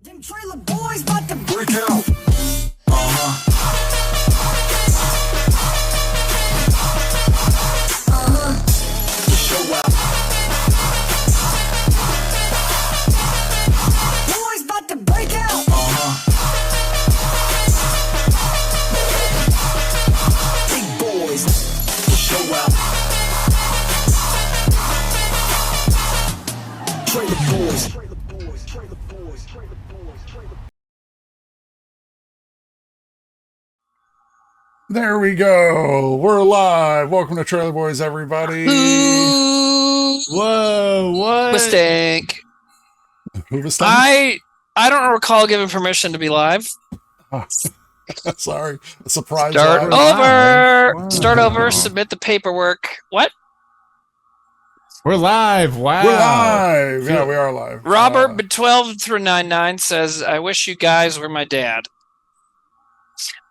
Them trailer boys about to break out. Show out. Boys about to break out. Big boys. Show out. Trailer boys. There we go. We're live. Welcome to Trailer Boys, everybody. Whoa, what? Mistake. Who was that? I don't recall giving permission to be live. Oh, sorry. A surprise. Start live. over. Wow. Start over. Submit the paperwork. What? We're live. Wow. We're live. Yeah, we are live. Robert 12 through 99 says, "I wish you guys were my dad."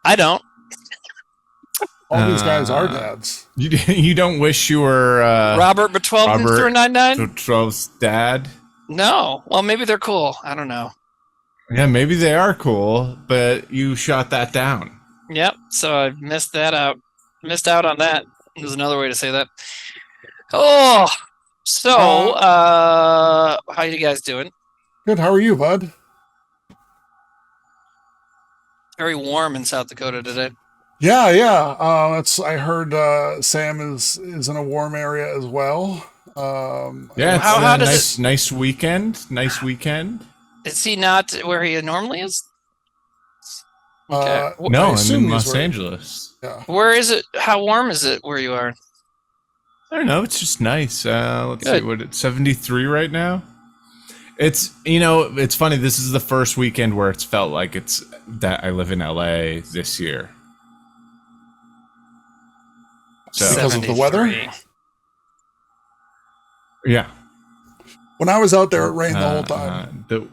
I don't. All these guys are dads. You don't wish you were Robert 12 through 99? 12's dad? No. Well, maybe they're cool. I don't know. Yeah, maybe they are cool, but you shot that down. Yep. So I missed that out. Missed out on that. There's another way to say that. Oh. So, how you guys doing? Good. How are you, bud? Very warm in South Dakota today. Yeah. I heard Sam is in a warm area as well. Yeah, it's How a does nice weekend. Nice weekend. Is he not where he normally is? Okay. No, I'm assume in he's Los where- Angeles. Yeah. Where is it? How warm is it where you are? I don't know. It's just nice. Let's Good. see what it's 73 right now. It's it's funny. This is the first weekend where it's felt like it's that I live in LA this year. So Because of the weather? 73. yeah, When I was out there, it rained the whole time. The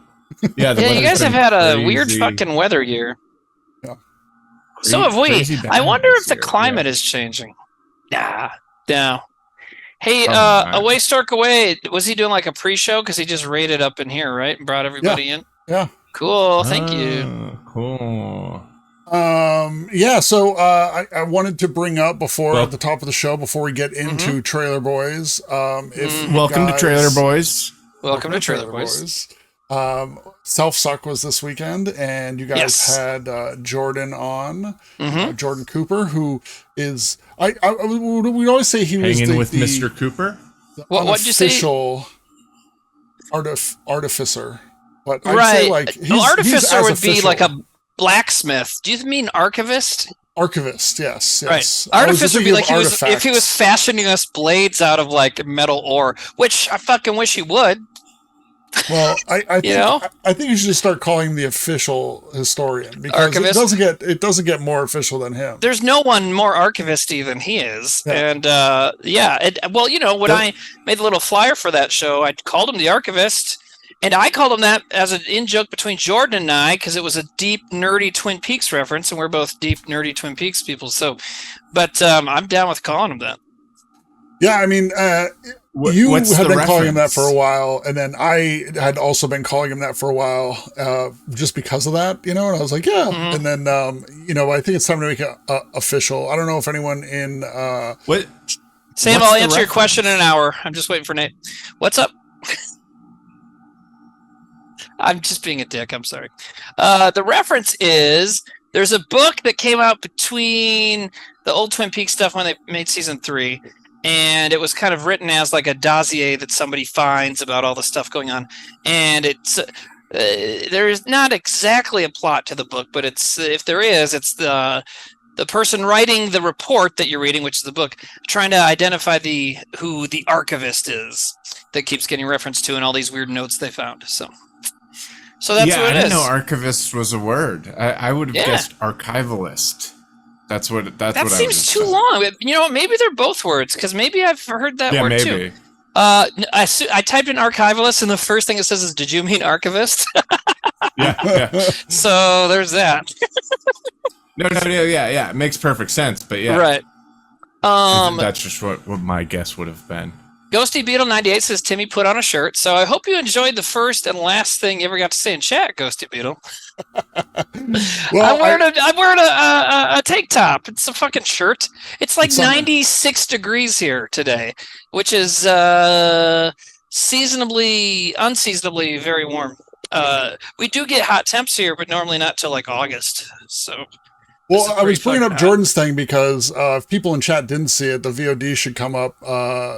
Yeah, you weather's guys have been had a crazy. weird fucking weather year. So Crazy- have we. crazy bad I wonder this if the year, climate yeah. is changing. Nah, no. Hey, Probably not. Away Stork Away, was he doing like a pre-show? Because he just raided up in here, right? And brought everybody in? Yeah. Cool, thank you. Oh, cool. So I wanted to bring up before Well- at the top of the show before we get into Trailer Boys. If you Welcome to guys- Trailer Boys. Welcome to Trailer Boys. Self Suck was this weekend, and you guys Yes. had Jordan on, Mhm. Jordan Cooper, who is we always say he was Hanging the, with the Mr. Cooper. What'd you say? unofficial artificer, but I'd Right. say like An artificer as would be official. like a blacksmith. Do you mean archivist? Archivist. Yes. Right. I was Artificer would be thinking like of if he was artifacts. fashioning us blades out of like metal ore, which I fucking wish he would. Well, I think know? I think you should just start calling him the official historian because Archivist? it doesn't get more official than him. There's no one more archivisty than he is. Yeah. And when I made the little flyer for that show, I called him the archivist. And I called him that as an in-joke between Jordan and I, because it was a deep, nerdy Twin Peaks reference, and we're both deep, nerdy Twin Peaks people. So, but I'm down with calling him that. Yeah, I mean, you what's had the been calling him that reference? for a while, and then I had also been calling him that for a while, just because of that, And I was like, yeah. Mhm. And then, I think it's time to make it official. I don't know if anyone in What? Sam, What's I'll the answer your question in an reference? hour. I'm just waiting for Nate. What's up? I'm just being a dick. I'm sorry. The reference is there's a book that came out between the old Twin Peaks stuff when they made season 3, and it was kind of written as like a dossier that somebody finds about all the stuff going on. And it's there is not exactly a plot to the book, but it's if there is, it's the person writing the report that you're reading, which is the book, trying to identify who the archivist is that keeps getting referenced to in all these weird notes they found. So that's yeah, what I it didn't is. know archivist was a word. I would have Yeah. guessed archivalist. That's what. That I seems would've too said. long. You know what? Maybe they're both words, because maybe I've heard that Yeah, word maybe. too. I typed in archivalist, and the first thing it says is, "Did you mean archivist?" Yeah. So there's that. No, yeah. It makes perfect sense, but yeah. Right. That's just what my guess would have been. Ghosty Beetle 98 says Timmy put on a shirt. So I hope you enjoyed the first and last thing you ever got to say in chat, Ghosty Beetle. Well, I'm wearing a tank top. It's a fucking shirt. It's like It's summer. 96 degrees here today, which is unseasonably very warm. We do get hot temps here, but normally not till like August. So. Well, I was pretty bringing up fucking hot. Jordan's thing because if people in chat didn't see it, the VOD should come up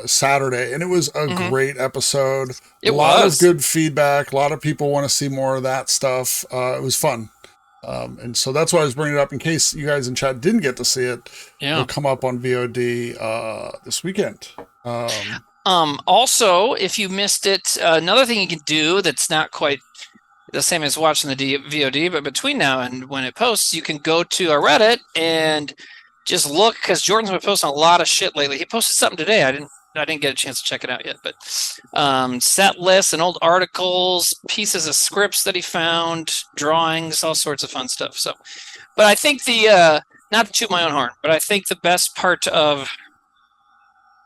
Saturday, and it was a great episode. It a lot was. of good feedback. A lot of people want to see more of that stuff. It was fun, and so that's why I was bringing it up in case you guys in chat didn't get to see it. Yeah. It'll come up on VOD this weekend. Also, if you missed it, another thing you can do that's not quite the same as watching the VOD, but between now and when it posts, you can go to our Reddit and just look, because Jordan's been posting a lot of shit lately. He posted something today. I didn't get a chance to check it out yet, but set lists and old articles, pieces of scripts that he found, drawings, all sorts of fun stuff. So, but I think not to toot my own horn, but I think the best part of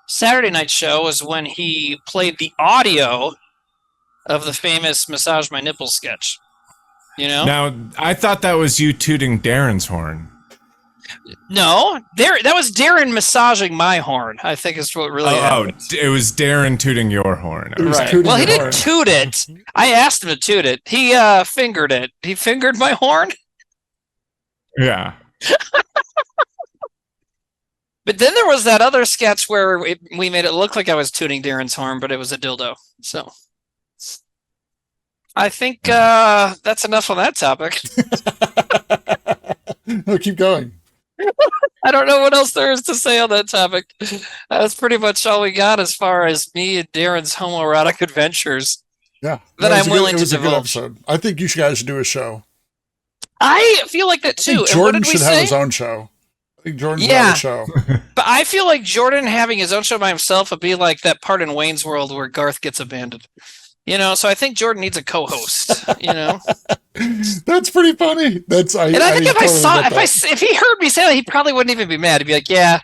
Saturday night show was when he played the audio of the famous "Massage My Nipples" sketch. You know? Now, I thought that was you tooting Darren's horn. No, that was Darren massaging my horn, I think is what really happened. It was Darren tooting your horn. It was Right. tooting Well, he your didn't horn. toot it. I asked him to toot it. He fingered it. He fingered my horn. Yeah. But then there was that other sketch where we made it look like I was tooting Darren's horn, but it was a dildo. So I think that's enough on that topic. No, keep going. I don't know what else there is to say on that topic. That's pretty much all we got as far as me and Darren's homoerotic adventures. Yeah, That it was I'm a good- willing it to was a good divulge. episode. I think you guys should do a show. I feel like that I too. think And what Jordan did we should have say? his own show. I think Jordan should Yeah. have a show. But I feel like Jordan having his own show by himself would be like that part in Wayne's World where Garth gets abandoned. You know, so I think Jordan needs a co-host. You know, That's pretty funny. That's I. and I think if I totally saw, get that. if he heard me say that, he probably wouldn't even be mad. He'd be like, "Yeah,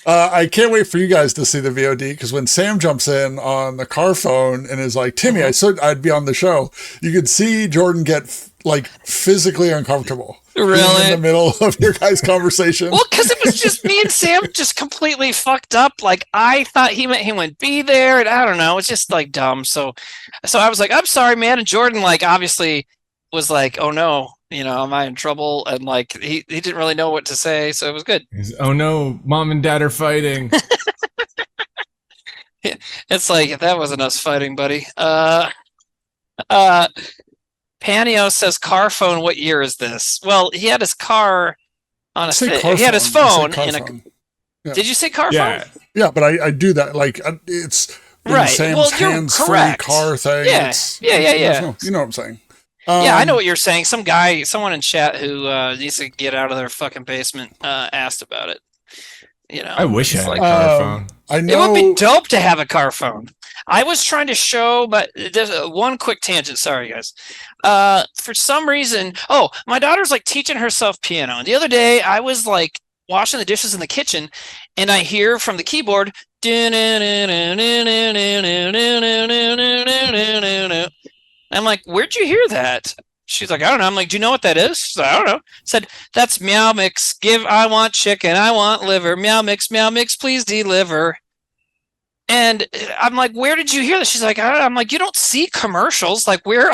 I can't wait for you guys to see the VOD because when Sam jumps in on the car phone and is like, "Timmy, I said I'd be on the show," you could see Jordan get like physically uncomfortable. Being Really? in the middle of your guys' conversation. Well, because it was just me and Sam just completely fucked up. Like I thought he wouldn't be there, and I don't know. It's just like dumb. So I was like, "I'm sorry, man." And Jordan, like, obviously was like, "Oh no, you know, am I in trouble?" And like he didn't really know what to say, so it was good. Oh no, mom and dad are fighting. It's like that wasn't us fighting, buddy. Panio says car phone. What year is this? Well, he had his car on a Say thing. car He had his phone. I phone say car in a. phone. Yeah. Did you say car Yeah. phone? Yeah, but I do that like it's in Right. Sam's Well, you're hands-free correct. car thing. Yeah. It's- Yeah. You know what I'm saying? Yeah, I know what you're saying. Someone in chat who needs to get out of their fucking basement asked about it. You know, I wish I it's had a like, car phone. I it know. would be dope to have a car phone. I was trying to show, but there's one quick tangent. Sorry, guys. For some reason, my daughter's like teaching herself piano. And the other day, I was like washing the dishes in the kitchen, and I hear from the keyboard. I'm like, "Where'd you hear that?" She's like, "I don't know." I'm like, "Do you know what that is?" She's like, "I don't know." Said, "That's Meow Mix. I want chicken. I want liver. Meow Mix, please deliver." And I'm like, "Where did you hear this?" She's like, "I don't know." I'm like, "You don't see commercials. Like, where?"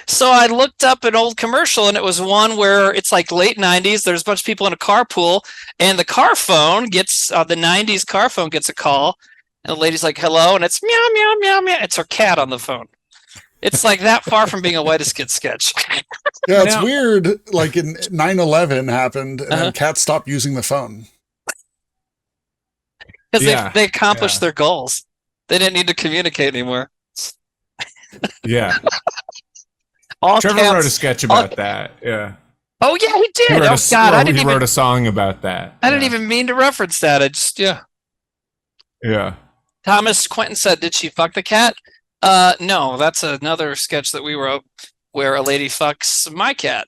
So I looked up an old commercial, and it was one where it's like late 90s. There's a bunch of people in a carpool, and the car phone gets, the 90s car phone gets a call. And the lady's like, "Hello," and it's meow, meow, meow, meow. It's her cat on the phone. It's like that far from being a Whitest Kid sketch. Yeah, it's Now- weird. Like in 9/11 happened, and then cats stopped using the phone. Because Yeah, they accomplished yeah. their goals. They didn't need to communicate anymore. Yeah. All Trevor cats. wrote a sketch about that. Yeah. Oh yeah, he He did. wrote, Oh God, I didn't he even. wrote a song about that. I didn't Yeah. even mean to reference that. I just Yeah. Thomas Quentin said, "Did she fuck the cat?" No, that's another sketch that we wrote where a lady fucks my cat.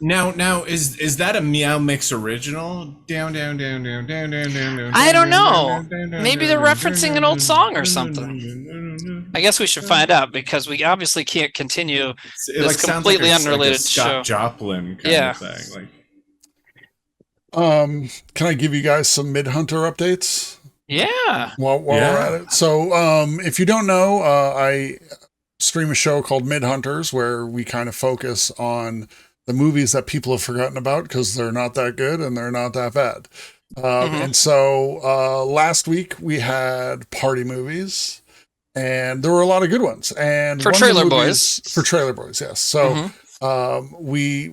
Now is that a Meow Mix original? Down, down, down, down, down, down, down, down. I don't know. down, down, down, Maybe down, they're down, referencing down, an old down, song or down, something. down, down. I guess we should find out because we obviously can't continue It this like sounds completely like a unrelated Scott show. Joplin kind Yeah. of thing. Can I give you guys some mid-hunter updates Yeah. while we're at it? So, if you don't know, I stream a show called Mid-Hunters where we kind of focus on the movies that people have forgotten about because they're not that good and they're not that bad. And so last week we had party movies, and there were a lot of good ones. And For one of the Trailer movies- Boys. for Trailer Boys, yes. So we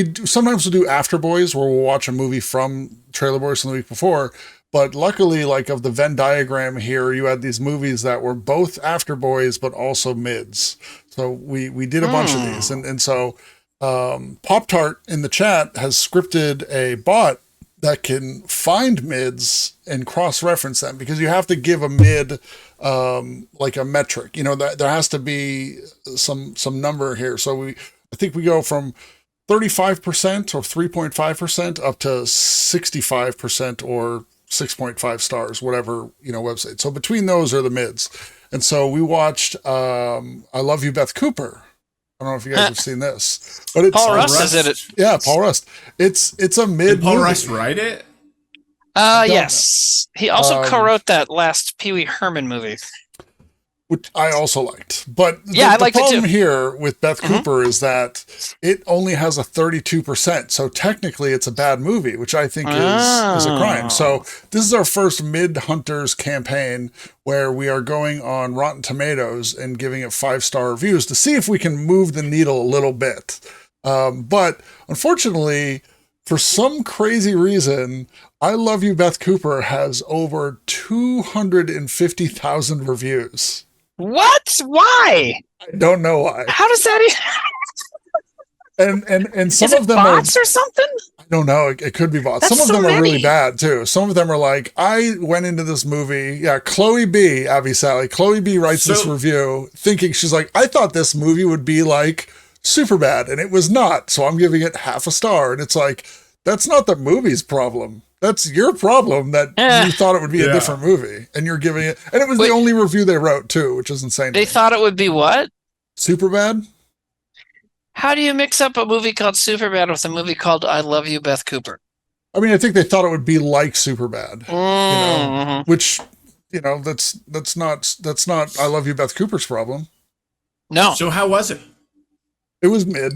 do, sometimes we'll do After Boys where we'll watch a movie from Trailer Boys from the week before. But luckily, like of the Venn diagram here, you had these movies that were both After Boys but also mids. So we did a bunch of these, and so Pop Tart in the chat has scripted a bot that can find mids and cross-reference them, because you have to give a mid like a metric. You know, that there has to be some number here. So I think we go from 35% or 3.5% up to 65% or 6.5 stars, whatever, website. So between those are the mids. And so we watched I Love You, Beth Cooper. I don't know if you guys have seen this, but it's Paul Rust is in it. Yeah, Paul Rust. It's a mid. Did Paul movie. Rust write it? Yes. He also co-wrote that last Pee Wee Herman movie. Which I also liked. But Yeah, I liked it too. the problem here with Beth Cooper is that it only has a 32%. So technically it's a bad movie, which I think is a crime. So this is our first Mid-Hunters campaign where we are going on Rotten Tomatoes and giving it 5-star reviews to see if we can move the needle a little bit. But unfortunately, for some crazy reason, I Love You, Beth Cooper has over 250,000 reviews. What? Why? I don't know why. How does that And some Is it of them bots are, or something? I don't know, it could be bots. That's Some of so them are really many. bad too. Some of them are like, I went into this movie. Yeah, Chloe B, Abby Sally. Chloe B writes this review thinking, she's like, I thought this movie would be like super bad, and it was not. So I'm giving it half a star. And it's like, that's not the movie's problem. That's your problem that you thought it would be a different movie, and you're giving it. And it was the only review they wrote too, which is insane. They thought it would be what? Super bad. How do you mix up a movie called Superbad with a movie called I Love You, Beth Cooper? I mean, I think they thought it would be like Superbad, which, that's not I Love You, Beth Cooper's problem. No. So how was it? It was mid.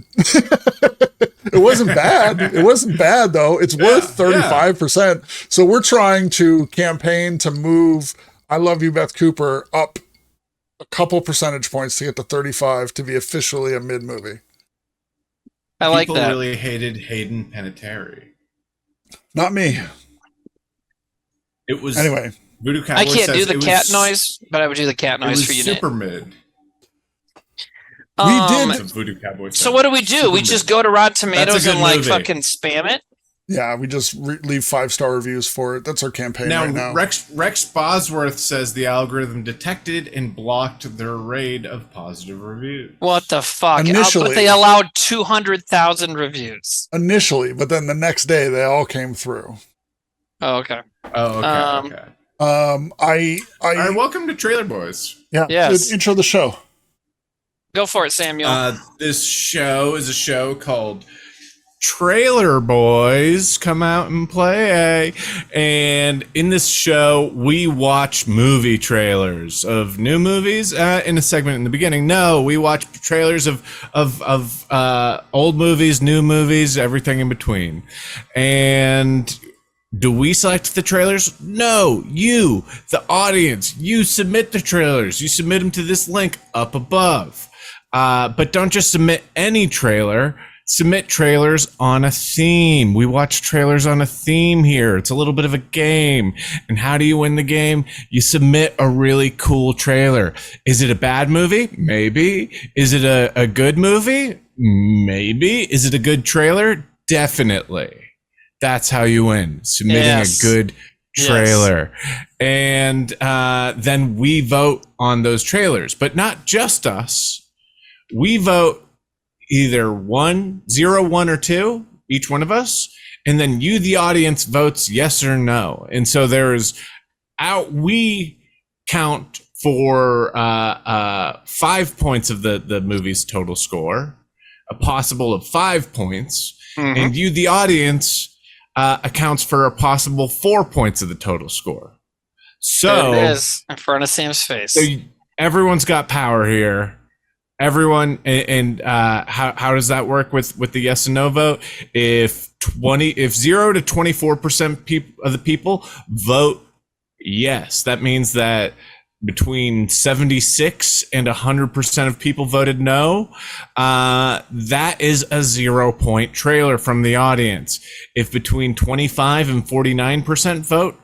It wasn't bad. It wasn't bad though. It's worth 35%. So we're trying to campaign to move I Love You, Beth Cooper up a couple percentage points to get to 35 to be officially a mid movie. I like People that. really hated Hayden Panettiere. Not me. It was Anyway. Voodoo Cowboy I can't says do the it cat was- noise, but I would do the cat It noise was for you. super mid. We did. That's what Voodoo Cowboy said. So what do? We just go to Rotten Tomatoes good and like movie. fucking spam it? Yeah, we just leave 5-star reviews for it. That's our campaign Now, right now. Rex Bosworth says the algorithm detected and blocked their raid of positive reviews. What the fuck? Initially. But they allowed 200,000 reviews. Initially, but then the next day they all came through. Oh, okay. Oh, okay. Okay. I All right, welcome to Trailer Boys. yeah, Yes. intro the show. Go for it, Samuel. This show is a show called Trailer Boys Come Out and Play. And in this show, we watch movie trailers of new movies in a segment in the beginning. No, we watch trailers of old movies, new movies, everything in between. And do we select the trailers? No, you, the audience, you submit the trailers. You submit them to this link up above. But don't just submit any trailer. Submit trailers on a theme. We watch trailers on a theme here. It's a little bit of a game. And how do you win the game? You submit a really cool trailer. Is it a bad movie? Maybe. Is it a good movie? Maybe. Is it a good trailer? Definitely. That's how you win. Submitting a good trailer. And then we vote on those trailers. But not just us. We vote either 1, 0, 1, or 2, each one of us, and then you, the audience, votes yes or no. And so we count for 5 points of the movie's total score, a possible of 5 points, and you, the audience, accounts for a possible 4 points of the total score. So there it is in front of Sam's face. So everyone's got power here. Everyone, and how does that work with the yes and no vote? If 0 to 24% of the people vote yes, that means that between 76 and 100% of people voted no. That is a 0-point trailer from the audience. If between 25 and 49% vote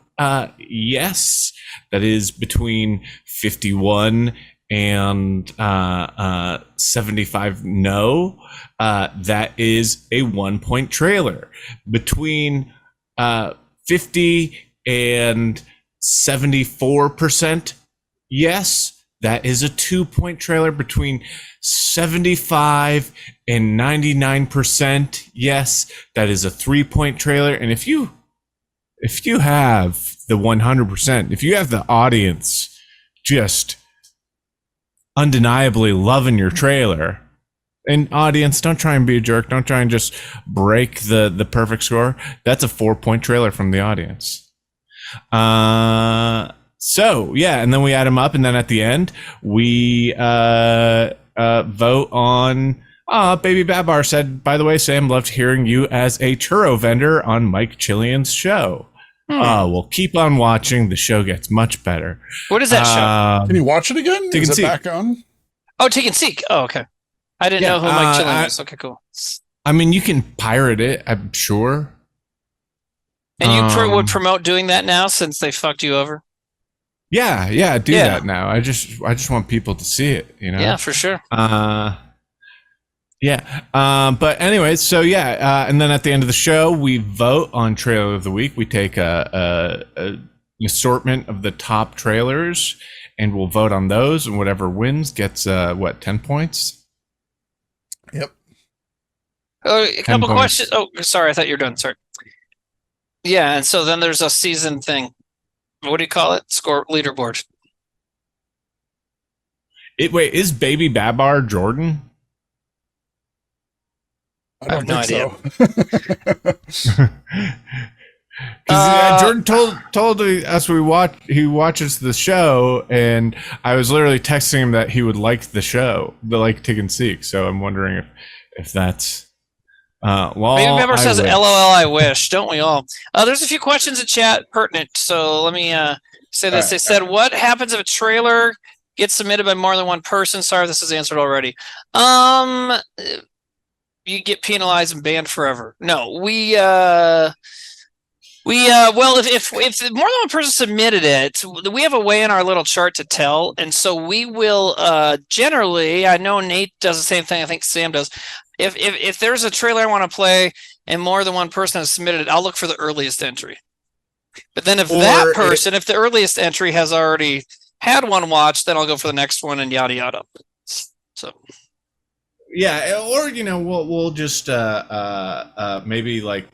yes, that is between 51 and 75 no, that is a 1-point trailer. Between 50 and 74% yes, that is a 2-point trailer. Between 75 and 99% yes, that is a 3-point trailer. And if you have the 100%, if you have the audience just undeniably loving your trailer, and audience, don't try and be a jerk, don't try and just break the perfect score, that's a 4-point trailer from the audience. So yeah, and then we add them up, and then at the end we vote on Baby Babar said, by the way, Sam, loved hearing you as a churro vendor on Mike Chillian's show. We'll keep on watching. The show gets much better. What is that show? Can you watch it again? Take Is and it seek. back on? Oh, Take and Seek. Oh, okay. I didn't know who Mike Chillian was. Okay, cool. I mean, you can pirate it, I'm sure. And you would promote doing that now since they fucked you over? Yeah, do that now. I just want people to see it, you know? Yeah, for sure. But anyway, so and then at the end of the show, we vote on trailer of the week. We take an assortment of the top trailers, and we'll vote on those, and whatever wins gets 10 points. Yep. A couple questions. Oh, sorry, I thought you were done. Sorry. Yeah, and so then there's a season thing. What do you call it? Score leaderboard. Wait, is Baby Babar Jordan? I have no idea. Jordan told us he watches the show, and I was literally texting him that he would like the show, like Take and Seek. So I'm wondering if that's Baby Babar says, "LOL, I wish." Don't we all? There's a few questions in chat pertinent. So let me say this. They said, "What happens if a trailer gets submitted by more than one person?" Sorry, this is answered already. You get penalized and banned forever. No, well, if more than one person submitted it, we have a way in our little chart to tell, and so we will generally. I know Nate does the same thing. I think Sam does. If there's a trailer I want to play and more than one person has submitted it, I'll look for the earliest entry. But then if the earliest entry has already had one watched, then I'll go for the next one and yada yada. So. Yeah, or we'll just maybe like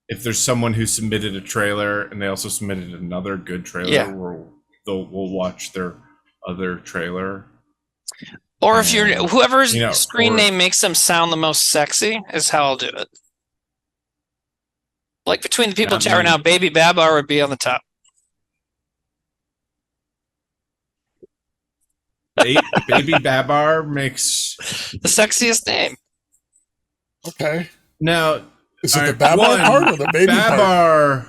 if there's someone who submitted a trailer and they also submitted another good trailer, we'll watch their other trailer. Or if whoever's screen name makes them sound the most sexy is how I'll do it. Like between the people in chat right now, Baby Babar would be on the top. Baby Babar makes the sexiest name. Okay. Now, is it the Babar part or the Baby part?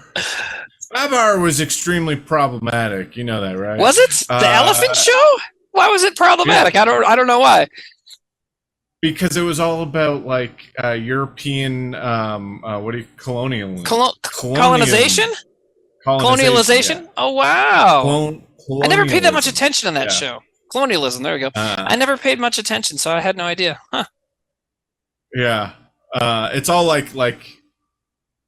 Babar was extremely problematic. You know that, right? Was it the elephant show? Why was it problematic? Yeah. I don't know why. Because it was all about like European colonialism. Colonization? Colonialization? Yeah. Oh wow! I never paid that much attention in that show. Colonialism. There we go. I never paid much attention, so I had no idea. Huh. Yeah, it's all like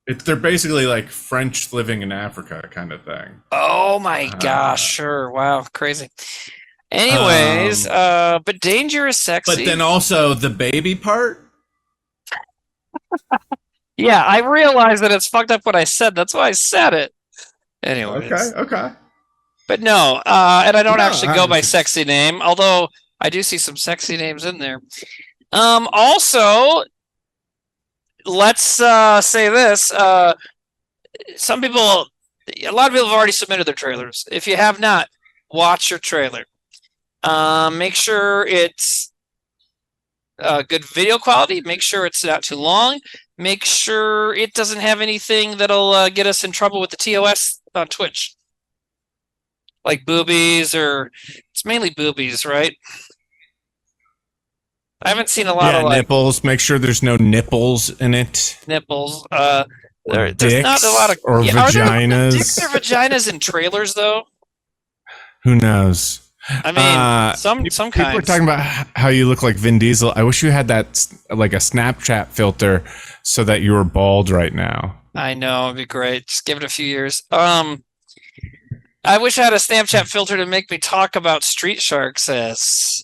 they're basically like French living in Africa kind of thing. Oh my gosh! Sure. Wow. Crazy. Anyways, but dangerous, sexy. But then also the baby part. Yeah, I realize that it's fucked up what I said. That's why I said it. Anyways. Okay. But no, and I don't actually go by just- sexy name, although I do see some sexy names in there. Also, let's say this. A lot of people have already submitted their trailers. If you have not, watch your trailer. Make sure it's good video quality. Make sure it's not too long. Make sure it doesn't have anything that'll get us in trouble with the TOS on Twitch. Like boobies, or it's mainly boobies, right? I haven't seen a lot of like nipples. Make sure there's no nipples in it. nipples. Or There's not a lot of or vaginas. Are there dicks or vaginas in trailers though? Who knows? I mean, some People kinds. are talking about how you look like Vin Diesel. I wish you had that like a Snapchat filter so that you were bald right now. I know, it'd be great. Just give it a few years. I wish I had a Snapchat filter to make me talk about Street Sharks as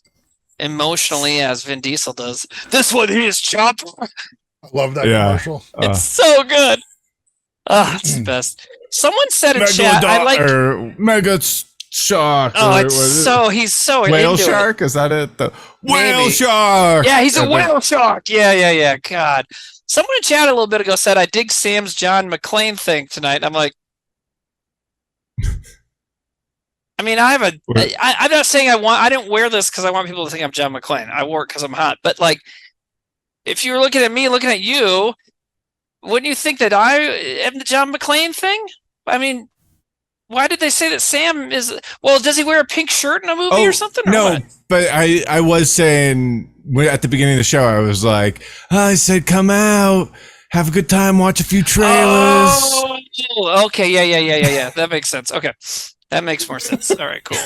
emotionally as Vin Diesel does. This one he is Chopper. I love that Yeah. commercial. It's so good. It's the best. Someone said in chat, I like. Mega Shark. Oh, or it's what is it? so he's so Whale into Shark? Is that it? The Whale Maybe. Shark. Yeah, he's a I think- whale shark. Yeah. God. Someone in chat a little bit ago said, I dig Sam's John McClane thing tonight. I'm like, I mean, I'm not saying I didn't wear this because I want people to think I'm John McClane. I wore it because I'm hot. But like, if you were looking at me, looking at you, wouldn't you think that I am the John McClane thing? I mean, why did they say that Sam is? Well, does he wear a pink shirt in a movie or something? Or No, what? but I was saying at the beginning of the show, I was like, I said, come out, have a good time, watch a few trailers. Oh, okay. Yeah. That makes sense. Okay. That makes more sense. All right, cool.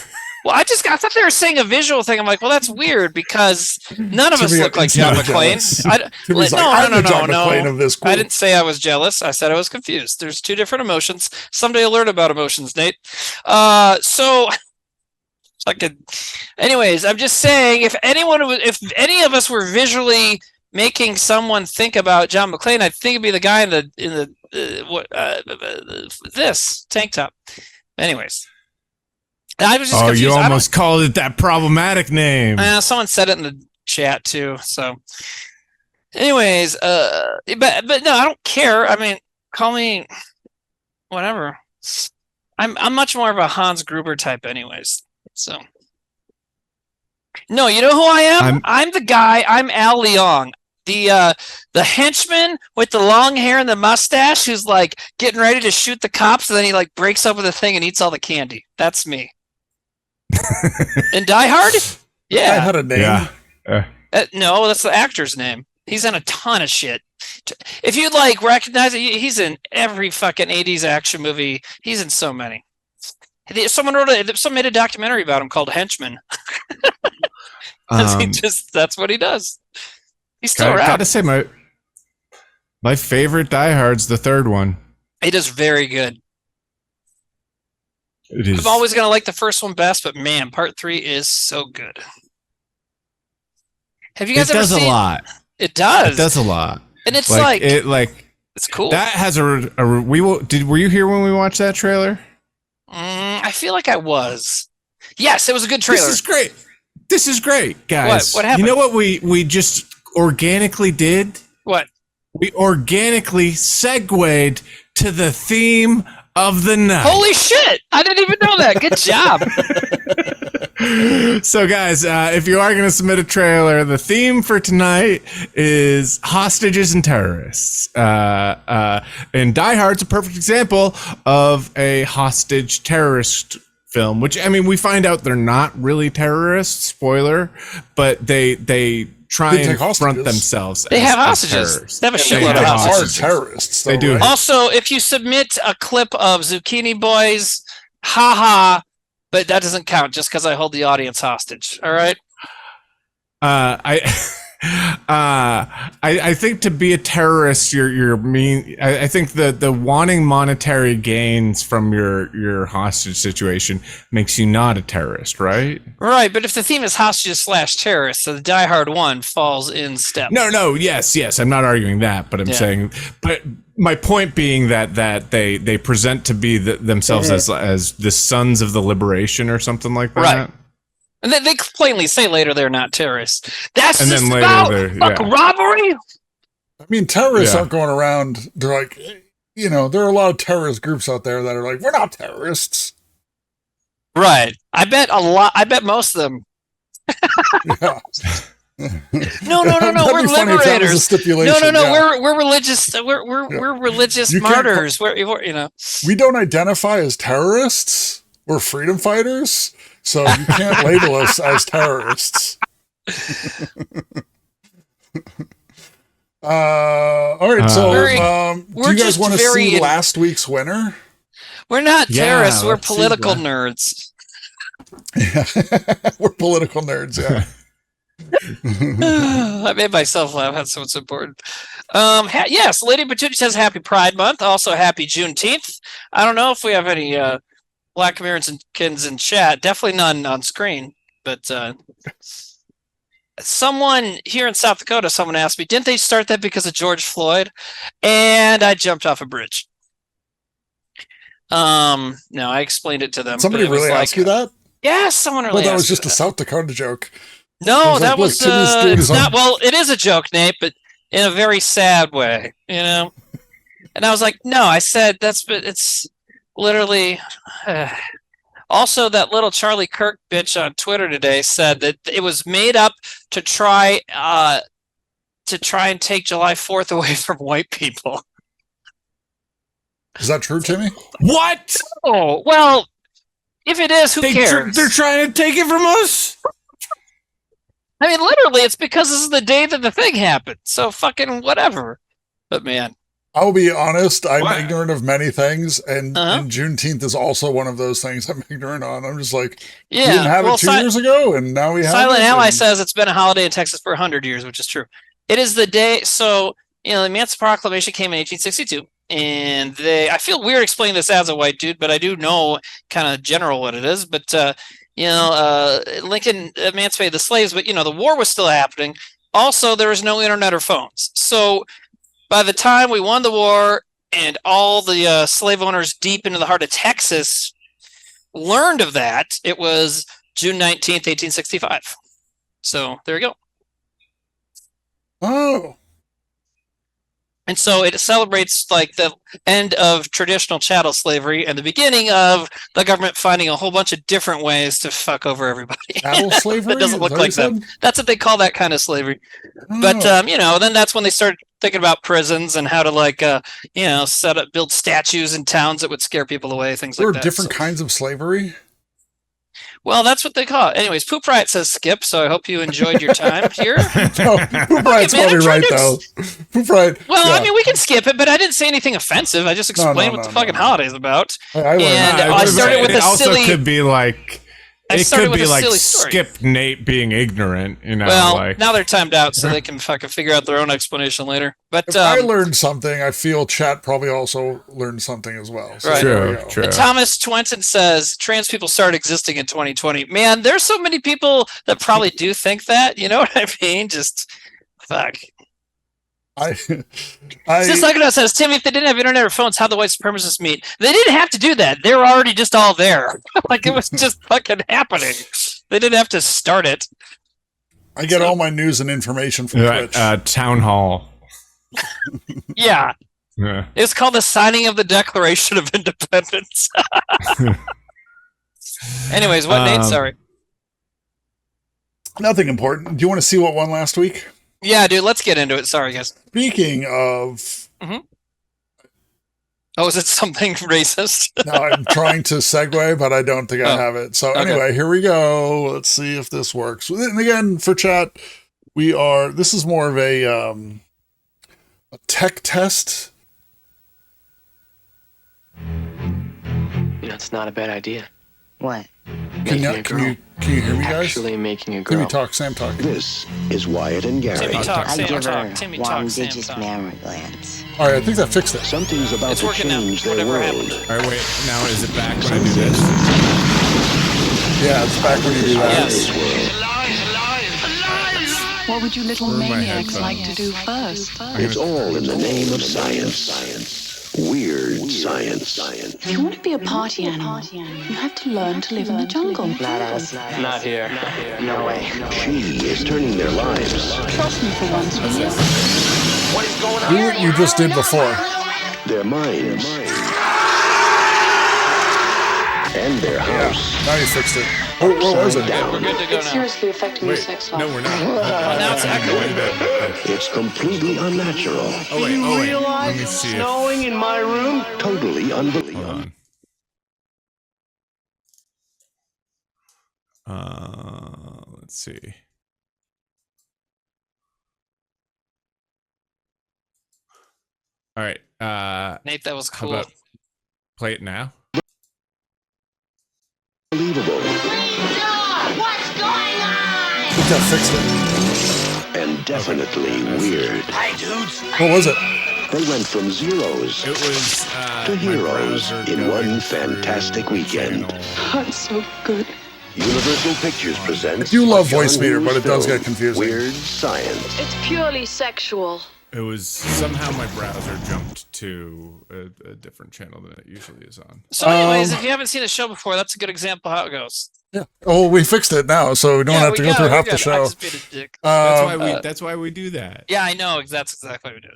Well, I thought they were saying a visual thing. I'm like, well, that's weird because none of us Timmy, look like it's John not McClane. jealous. Timmy's like, I'm the John McClane of this group. I didn't say I was jealous. I said I was confused. There's two different emotions. Someday you'll learn about emotions, Nate. So anyways, I'm just saying if any of us were visually making someone think about John McClane, I think it'd be the guy in this tank top. Anyways. I was just confused. You almost called it that problematic name. Someone said it in the chat too. So, anyways, but no, I don't care. I mean, call me whatever. I'm much more of a Hans Gruber type, anyways. So, no, you know who I am? I'm the guy. I'm Al Leong, the henchman with the long hair and the mustache, who's like getting ready to shoot the cops, and then he like breaks open the thing and eats all the candy. That's me. In Die Hard? Yeah. I had a name. Yeah. No, that's the actor's name. He's in a ton of shit. If you'd like recognize it, he's in every fucking 80s action movie. He's in so many. Someone made a documentary about him called Henchman. That's what he does. He's still around. Gotta say, my favorite Die Hard's the third one. It is very good. It is. I'm always gonna like the first one best, but man, part 3 is so good. Have you guys ever seen? It does a lot. It does. It does a lot. And it's it's cool. That has were you here when we watched that trailer? I feel like I was. Yes, it was a good trailer. This is great, guys. What happened? You know what we just organically did? What? We organically segued to the theme of the night. Holy shit! I didn't even know that. Good job. So, guys, if you are going to submit a trailer, the theme for tonight is hostages and terrorists. And Die Hard's a perfect example of a hostage terrorist film, which, I mean, we find out they're not really terrorists, spoiler, but they try and front themselves. They have hostages. Terrorists. They have a shitload of hostages. Are terrorists. They do. Right? Also, if you submit a clip of Zucchini Boys, haha, but that doesn't count just because I hold the audience hostage. All right. I think to be a terrorist, you're mean. I think the wanting monetary gains from your hostage situation makes you not a terrorist, right? Right, but if the theme is hostages / terrorists, so the Die Hard one falls in step. No, yes. I'm not arguing that, but I'm saying, but my point being that they present to be themselves as the sons of the liberation or something like that. Right. And they plainly say later they're not terrorists. That's And just then later about they're- fucking robbery. I mean, terrorists Yeah. aren't going around. They're like, you know, there are a lot of terrorist groups out there that are like, we're not terrorists. Right. I bet most of them. Yeah. No. That'd We're be funny if that was a liberators. stipulation. No. Yeah. We're religious. We're religious You can't martyrs. We're you know. We don't identify as terrorists. We're freedom fighters. So you can't label us as terrorists. All right. So do we're you guys just want to very see last week's winner? We're not Yeah, terrorists. We're let's see political that. nerds. Yeah. We're political nerds. Yeah. I made myself laugh. That's what's important. Yes, Lady Patootie says Happy Pride Month. Also, Happy Juneteenth. I don't know if we have any Black Americans in chat. Definitely none on screen. But someone here in South Dakota, someone asked me, didn't they start that because of George Floyd? And I jumped off a bridge. No, I explained it to them. Somebody but it was really like, asked you that? Yeah, someone really Well, that asked was just me a South Dakota joke. No, was that like, look, was Timmy's doing his it's not. own- Well, it is a joke, Nate, but in a very sad way, you know. And I was like, no, I said it's literally. Also, that little Charlie Kirk bitch on Twitter today said that it was made up to try and take July 4th away from white people. Is that true, Timmy? What? Oh well, if it is, who cares? They're trying to take it from us. I mean, literally, it's because this is the day that the thing happened. So fucking whatever. But man. I'll be honest, I'm What? ignorant of many things, and, Uh-huh. and Juneteenth is also one of those things I'm ignorant on. I'm just like, Yeah. we didn't have it 2 years ago, and now we have Silent it. Ally and- says it's been a holiday in Texas for 100 years, which is true. It is the day. So, the Emancipation Proclamation came in 1862, and I feel weird explaining this as a white dude, but I do know kind of general what it is. But, Lincoln emancipated the slaves, but, the war was still happening. Also, there was no internet or phones. So, by the time we won the war and all the slave owners deep into the heart of Texas learned of that, it was June 19th, 1865. So there you go. Oh, And so it celebrates like the end of traditional chattel slavery and the beginning of the government finding a whole bunch of different ways to fuck over everybody. chattel slavery? That doesn't Is look that what like you them. said? That's what they call that kind of slavery. Oh. But then that's when they started thinking about prisons and how to set up, build statues in towns that would scare people away, things There like are that. different So- kinds of slavery. Well, that's what they call it. Anyways, Poop Riot says skip, so I hope you enjoyed your time here. No, Poop Riot's man, probably I'm trying right, to though. Poop Riot. Well, yeah. I mean, we can skip it, but I didn't say anything offensive. I just explained what the fucking holiday's about. I learned and that. I started with it a also silly- could be like I it started could with be a like silly story. skip Nate being ignorant, Well, like now they're timed out, so they can fucking figure out their own explanation later. But If I learned something, I feel chat probably also learned something as well. So Right. there we true, go. true. and Thomas Twenton says trans people started existing in 2020. Man, there's so many people that probably do think that. You know what I mean? Just fuck. I Just like it says, Timmy, if they didn't have internet or phones, how'd the white supremacists meet? They didn't have to do that. They were already just all there. Like it was just fucking happening. They didn't have to start it. I get all my news and information from Right, Twitch. town hall. Yeah. Yeah. It's called the signing of the Declaration of Independence. Anyways, what, Nate? Sorry. Nothing important. Do you want to see what won last week? Yeah, dude, let's get into it. Sorry, guys. Speaking of, Oh, is it something racist? now I'm trying to segue, but I don't think I Oh, have it. So okay. anyway, here we go. Let's see if this works. And again, for chat, this is more of a tech test. It's not a bad idea. What? Can making a you girl. hear me, guys? Actually making a girl. Timmy talk, Sam talk. This is Wyatt and Gary. Timmy talk, I Sam give her talk, Timmy talk, Sam one-digit talk. mammary glands. All right, I think that fixed it. Something's about It's to working now. change their Whatever world. happened. All right, wait. Now is it back when I do this? Yeah, it's back when you do that. Yes. What would you little Where are my maniacs like to do headphones? first? It's all in the name of science. Weird science. If you want to be a party animal, you have to learn to live in the jungle. Not us. Not here. No way. She is turning their lives Trust me for once, will you? Do what you just did before. their minds, and their house. Now you fixed it. Oh, what was it? Down. We're good to go It's now. seriously affecting your sex life. No, we're not. Now it's echoing. It's completely unnatural, Oh wait. Let me see. Snowing in my room? totally Hold unbelievable. on. Let's see. All right. Nate, that was How cool. about play it now? Unbelievable. I think that fixed it. And definitely weird. What was it? They went from zeros It was to my heroes browser in going one through fantastic the weekend. channel. That's so good. Universal Pictures presents. I do love John voice meter, but it does Hughes get confusing. Weird Science. It's purely sexual. It was somehow my browser jumped to a different channel than it usually is on. So, anyways, if you haven't seen the show before, that's a good example of how it goes. Yeah. Oh, we fixed it now, so we don't have to go through half the I show. just beat a dick. That's why we do that. Yeah, I know. That's exactly what we did.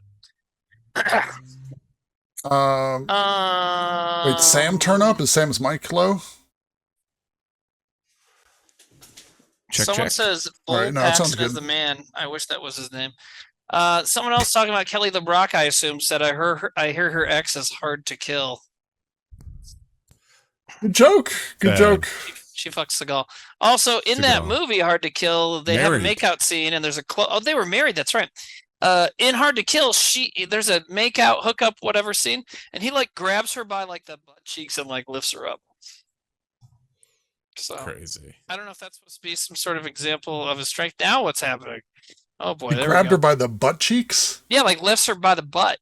Wait, Sam turn up? Is Sam's mic low? Someone says All right, Bull no, it sounds Paxton is good. the man. I wish that was his name. Someone else talking about Kelly LeBrock, I assume, said I hear her ex is hard to kill. Good joke. Good joke. She fucks Seagal. Also, in that Seagal. movie, Hard to Kill, they have a makeout scene, and there's a oh, they were married. That's right. In Hard to Kill, there's a makeout, hookup, whatever scene, and he like grabs her by like the butt cheeks and like lifts her up. So Crazy. I don't know if that's supposed to be some sort of example of his strength. Now what's happening? Oh boy, He there grabbed we go. her by the butt cheeks? Yeah, like lifts her by the butt.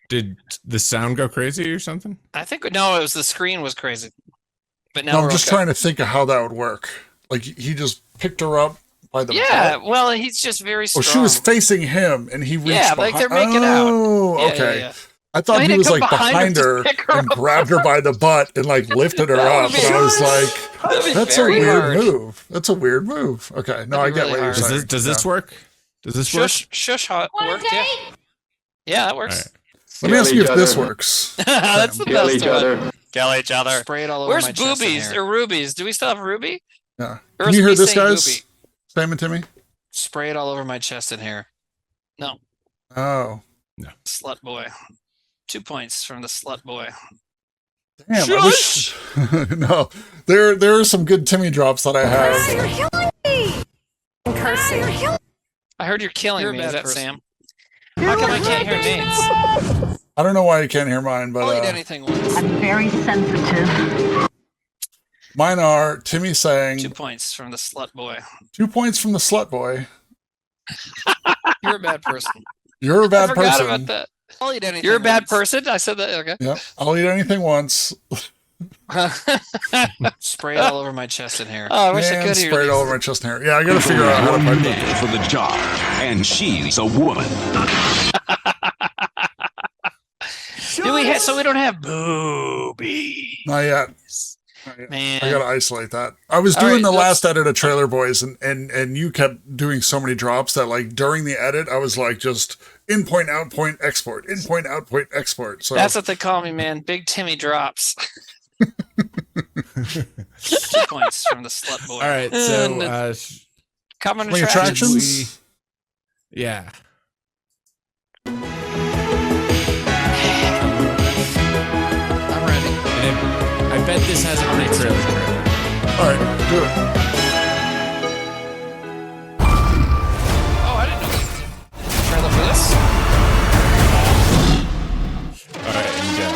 Did the sound go crazy or something? I think no, it was the screen was crazy. But now No, I'm we're just okay. trying to think of how that would work. Like, he just picked her up by the Yeah, butt. well, he's just very strong. Oh, she was facing him, and he reached Yeah, behind. like they're making out. Oh, Yeah, okay. yeah. I thought No, he he didn't was come like behind her behind to her pick her and up. grabbed her by the butt and like lifted her That would up. be And I was hard. like, That'd be that's a very weird hard. move. That's a weird move. Okay, no, I That'd be get really what you're hard. saying. Does this work? Does this work? Shush hot worked, yeah. Yeah, that works. Let me ask you if Kill this each other. works. That's the Kill best each one. other. Kill each other. Spray it all over Where's my chest and boobies hair. or rubies? Do we still have Ruby? Yeah. Or Can is you me hear this, saying guys? booby? Sam and Timmy? Spray it all over my chest and hair. No, Oh. slut boy. 2 points from the slut boy. Damn, I wish... No, there are some good Timmy drops that I have. I heard you're killing You're a me. Is bad that person. Sam? How come I can't hear Nate's? I don't know why you can't hear mine, I'll eat but anything once. I'm very sensitive. mine are Timmy saying 2 points from the slut boy. 2 points from the slut boy. You're a bad person. You're a I bad forgot person. about that. I'll eat anything. You're a bad once. person? I said that. Okay. Yep. I'll eat anything once. Spray it all over my chest and hair. Oh, I wish I And could hear spray it these. all over my chest and hair. Yeah, I gotta figure out how to One fight man that. for the job, and she's a woman. So we don't have boobies. Not yet. Man. I gotta isolate that. I was All doing right, the let's- last edit of Trailer Boys, and you kept doing so many drops that like during the edit, I was like just in point, out point, export, in point, out point, export. So That's what they call me, man. Big Timmy Drops. 2 points from the slut boy. All right, so Common Swing attractions. attractions. yeah. I'm ready. And I bet this has a pretty trailer. All right, do it. Oh, I didn't know there was a trailer for this. All right, and go.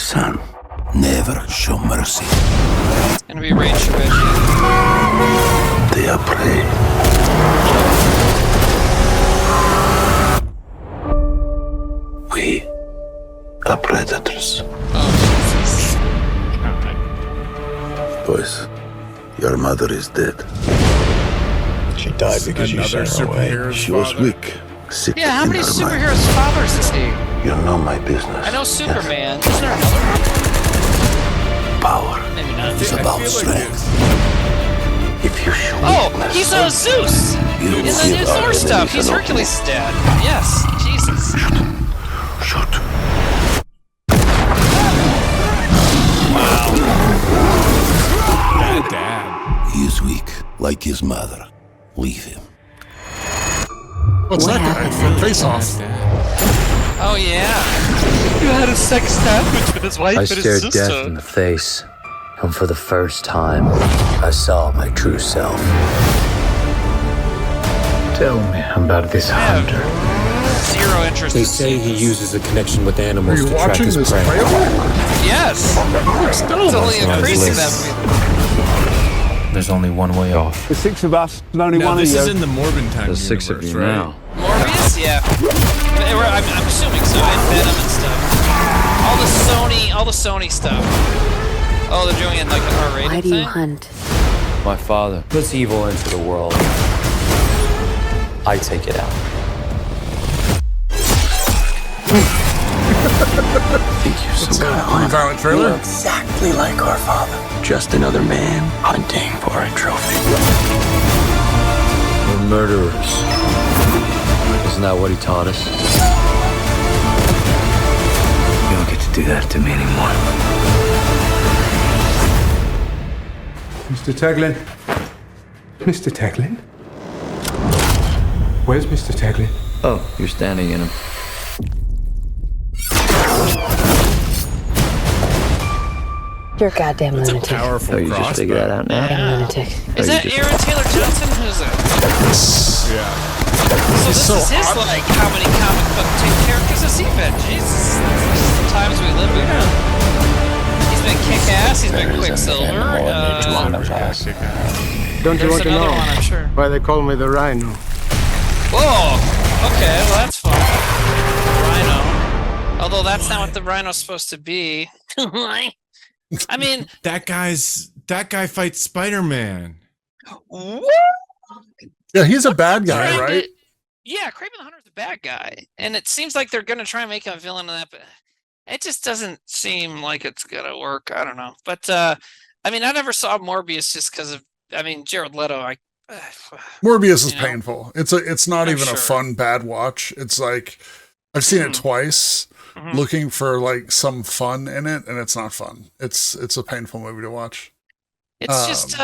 son, never show mercy. It's gonna be Rachel Reggie. They are prey. We are predators. Boys, your mother is dead. She died because you sent her away. She was weak. Sick Yeah, how in many her mind. superheroes' fathers is he? You know my business. I know Superman. Isn't there another one? Power Maybe not. is about strength. If you show Oh, weakness, he's Zeus! you In will the give new our Thor stuff, enemies he's an Hercules' dad. Yes, Jesus. Shoot. Bad dad. He is weak, like his mother. Leave him. What's that guy from Face Off? Oh, yeah. You had a sex sandwich with his wife I and his stared sister. death in the face, and for the first time, I saw my true self. Tell me about this hunter. Zero interest. They say he uses a connection with animals Are you to track watching his this prey. trailer? Yes. It's only increasing that movie. There's only one way off. The six of us, and only Now, one this of is you. in the Morbin time There's six of universe, you right? now. Morbius, yeah. I'm assuming so. And Venom and stuff. All the Sony stuff. Oh, they're doing it like an R-rated Why do you thing? hunt? My father puts evil into the world. I take it out. Think you're some kind of Pretty violent trailer. exactly like our father. Just another man hunting for a trophy. We're murderers. Isn't that what he taught us? You don't get to do that to me anymore. Mr. Taglin. Mr. Taglin? Where's Mr. Taglin? Oh, you're standing in him. You're a goddamn It's a lunatic. powerful Oh, you just figured that out now? Goddamn lunatic. Is that Aaron Taylor Johnson? Who's that? Yeah. So this so is his, hot. like, how many comic book characters has he been? Jesus. The times we live in. He's been Kick-Ass, he's been Quicksilver. Don't you There's want to another know one, I'm sure. why they call me the Rhino? Whoa! Okay, well that's fun. Rhino. Although that's not what the Rhino's supposed to be. I mean, That guy fights Spider-Man. what? Yeah, he's a bad guy, Craven- right? Yeah, Craven the Hunter's a bad guy. And it seems like they're gonna try and make him a villain in that, but it just doesn't seem like it's gonna work. I don't know. But I mean, I never saw Morbius just because of Jared Leto. Morbius is You know? painful. It's not I'm even sure. a fun bad watch. It's like I've seen it twice, Mhm. looking for like some fun in it, and it's not fun. It's a painful movie to watch. It's just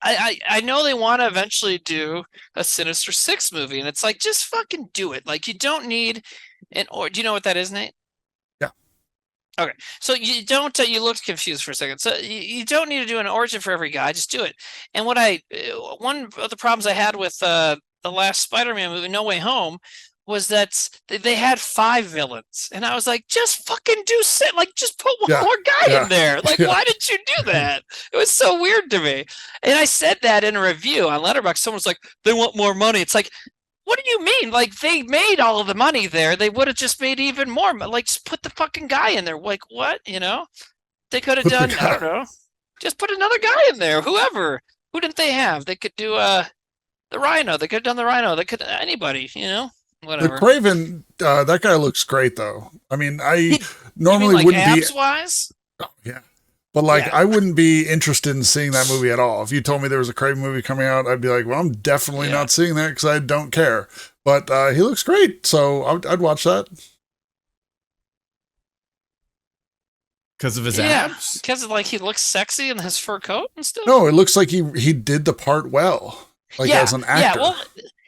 I know they want to eventually do a Sinister Six movie, and it's like just fucking do it. Like you don't need do you know what that is, Nate? Yeah. Okay, so you don't. You looked confused for a second. So you don't need to do an origin for every guy. Just do it. And what one of the problems I had with the last Spider-Man movie, No Way Home, was that they had 5 villains, and I was like, just fucking do just put one Yeah, more guy yeah, in there. Like, yeah. why did you do that? It was so weird to me. And I said that in a review on Letterboxd. Someone's like, they want more money. It's like, what do you mean? Like, they made all of the money there. They would have just made even more. Like, just put the fucking guy in there. Like, what? You know? They could have Put the done, guy- I don't know. Just put another guy in there. Whoever. Who didn't they have? They could do the Rhino. They could have done the Rhino. They could anybody, you know? The Whatever. Craven, that guy looks great though. I mean, I You normally mean, like, wouldn't be. abs-wise? Oh, yeah. But like, Yeah. I wouldn't be interested in seeing that movie at all. If you told me there was a Craven movie coming out, I'd be like, well, I'm definitely Yeah. not seeing that because I don't care. But he looks great, so I'd watch that. Because of his Yeah, abs? because like he looks sexy in his fur coat and stuff. No, it looks like he did the part well, like yeah, as an actor. Yeah, well,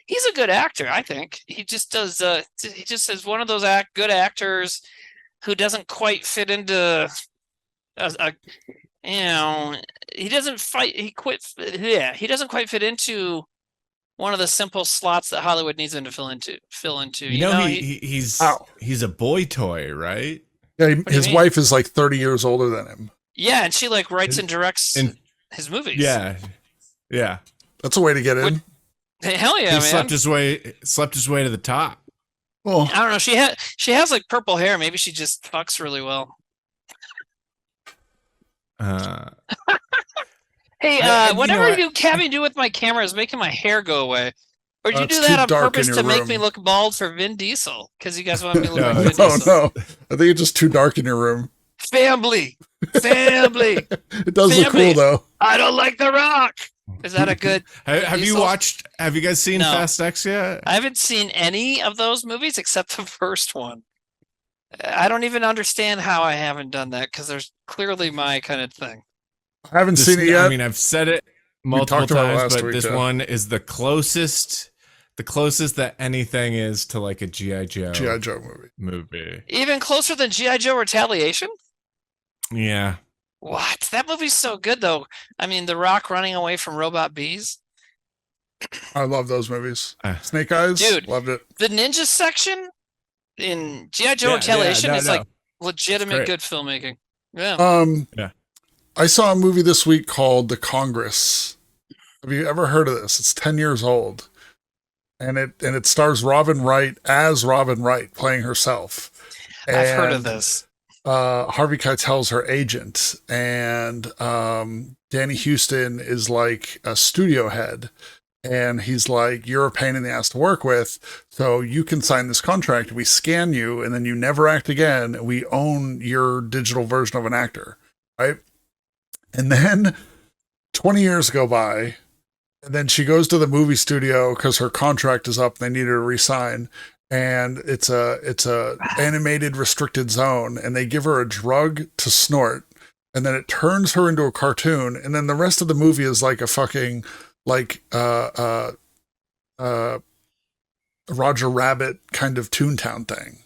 he's a good actor. I think he just does. He just is one of those good actors who doesn't quite fit into you know, he doesn't fight. He quit. Yeah, he doesn't quite fit into one of the simple slots that Hollywood needs him to fill into. You know, he's a boy toy, right? Yeah, do you his mean? wife is like 30 years older than him. Yeah, and she like writes and directs his movies. Yeah. Yeah. That's a way to get in. Hell yeah, He man. slept his way to the top. Well, I don't know. She has like purple hair. Maybe she just fucks really well. Hey, whatever you having to do with my camera is making my hair go away. Or did you It's do that too on dark purpose in to your make room. me look bald for Vin Diesel? Because you guys want me to look like Vin Oh Diesel. no, I think it's just too dark in your room. Family. It does look cool though. I don't like The Rock. Is that a good? Have you guys seen No. Fast X yet? I haven't seen any of those movies except the first one. I don't even understand how I haven't done that because there's clearly my kind of thing. I haven't seen it yet. I mean, I've said it multiple talked about it times, last but week, this yeah. one is the closest that anything is to like a G.I. Joe movie. Even closer than G.I. Joe Retaliation? Yeah. What? That movie's so good, though. I mean, The Rock running away from robot bees. I love those movies. Snake Eyes, Dude, loved it. The ninja section in G.I. Joe Yeah, Retaliation yeah, is no. like legitimate Great. good filmmaking. Yeah. I saw a movie this week called The Congress. Have you ever heard of this? It's 10 years old. And it stars Robin Wright as Robin Wright playing herself. I've heard of And, this. Harvey Keitel's her agent, and Danny Houston is like a studio head. And he's like, you're a pain in the ass to work with, so you can sign this contract. We scan you, and then you never act again. We own your digital version of an actor, right? And then 20 years go by, and then she goes to the movie studio because her contract is up. And they need her to resign, and it's a animated restricted zone, and they give her a drug to snort, and then it turns her into a cartoon, and then the rest of the movie is like a fucking like Roger Rabbit kind of Toontown thing.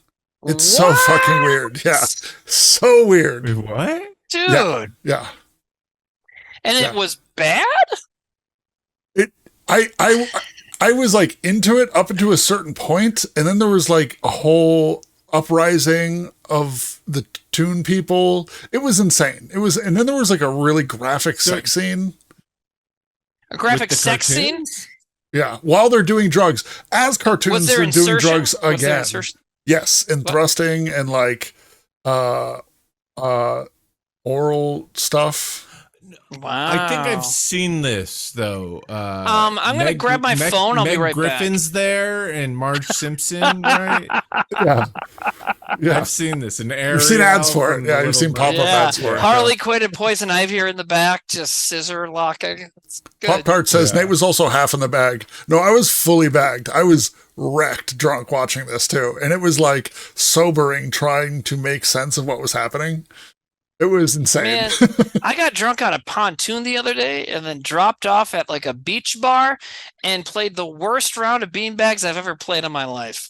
It's so fucking weird. Yeah, so weird. What, dude? Yeah. And it was bad? I was like into it up until a certain point, and then there was like a whole uprising of the Toon people. It was insane. And then there was like a really graphic sex scene. A graphic sex scene? Yeah, while they're doing drugs. As cartoons, Was there they're doing insertion? drugs Was there again. insertion? Yes, and thrusting and like oral stuff. Wow. I think I've seen this though. I'm gonna grab my phone. I'll be right Griffin's back. there and Marge Simpson, right? Yeah. I've seen this. You've seen ads for it. Yeah, you've seen pop-up ads for it. Harley Quinn and Poison Ivy are in the back, just scissor locking. It's good. Pop Tart says Nate was also half in the bag. No, I was fully bagged. I was wrecked drunk watching this too. And it was like sobering trying to make sense of what was happening. It was insane. Man, I got drunk on a pontoon the other day and then dropped off at like a beach bar and played the worst round of beanbags I've ever played in my life.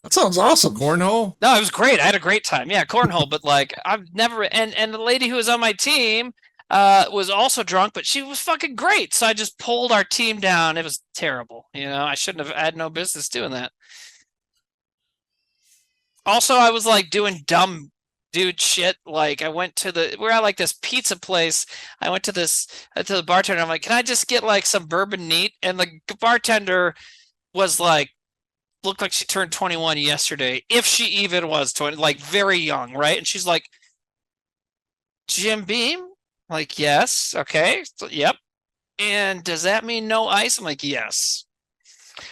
That sounds awesome. Cornhole? No, it was great. I had a great time. Yeah, cornhole, but like I've never and the lady who was on my team was also drunk, but she was fucking great. So I just pulled our team down. It was terrible. You know, I shouldn't have had no business doing that. Also, I was like doing dumb dude shit. Like I went to we're at like this pizza place. I went to the bartender. I'm like, can I just get like some bourbon neat? And the bartender was like, looked like she turned 21 yesterday, if she even was 20, like very young, right? And she's like, Jim Beam? I'm like, yes. Okay. So, yep. And does that mean no ice? I'm like, yes.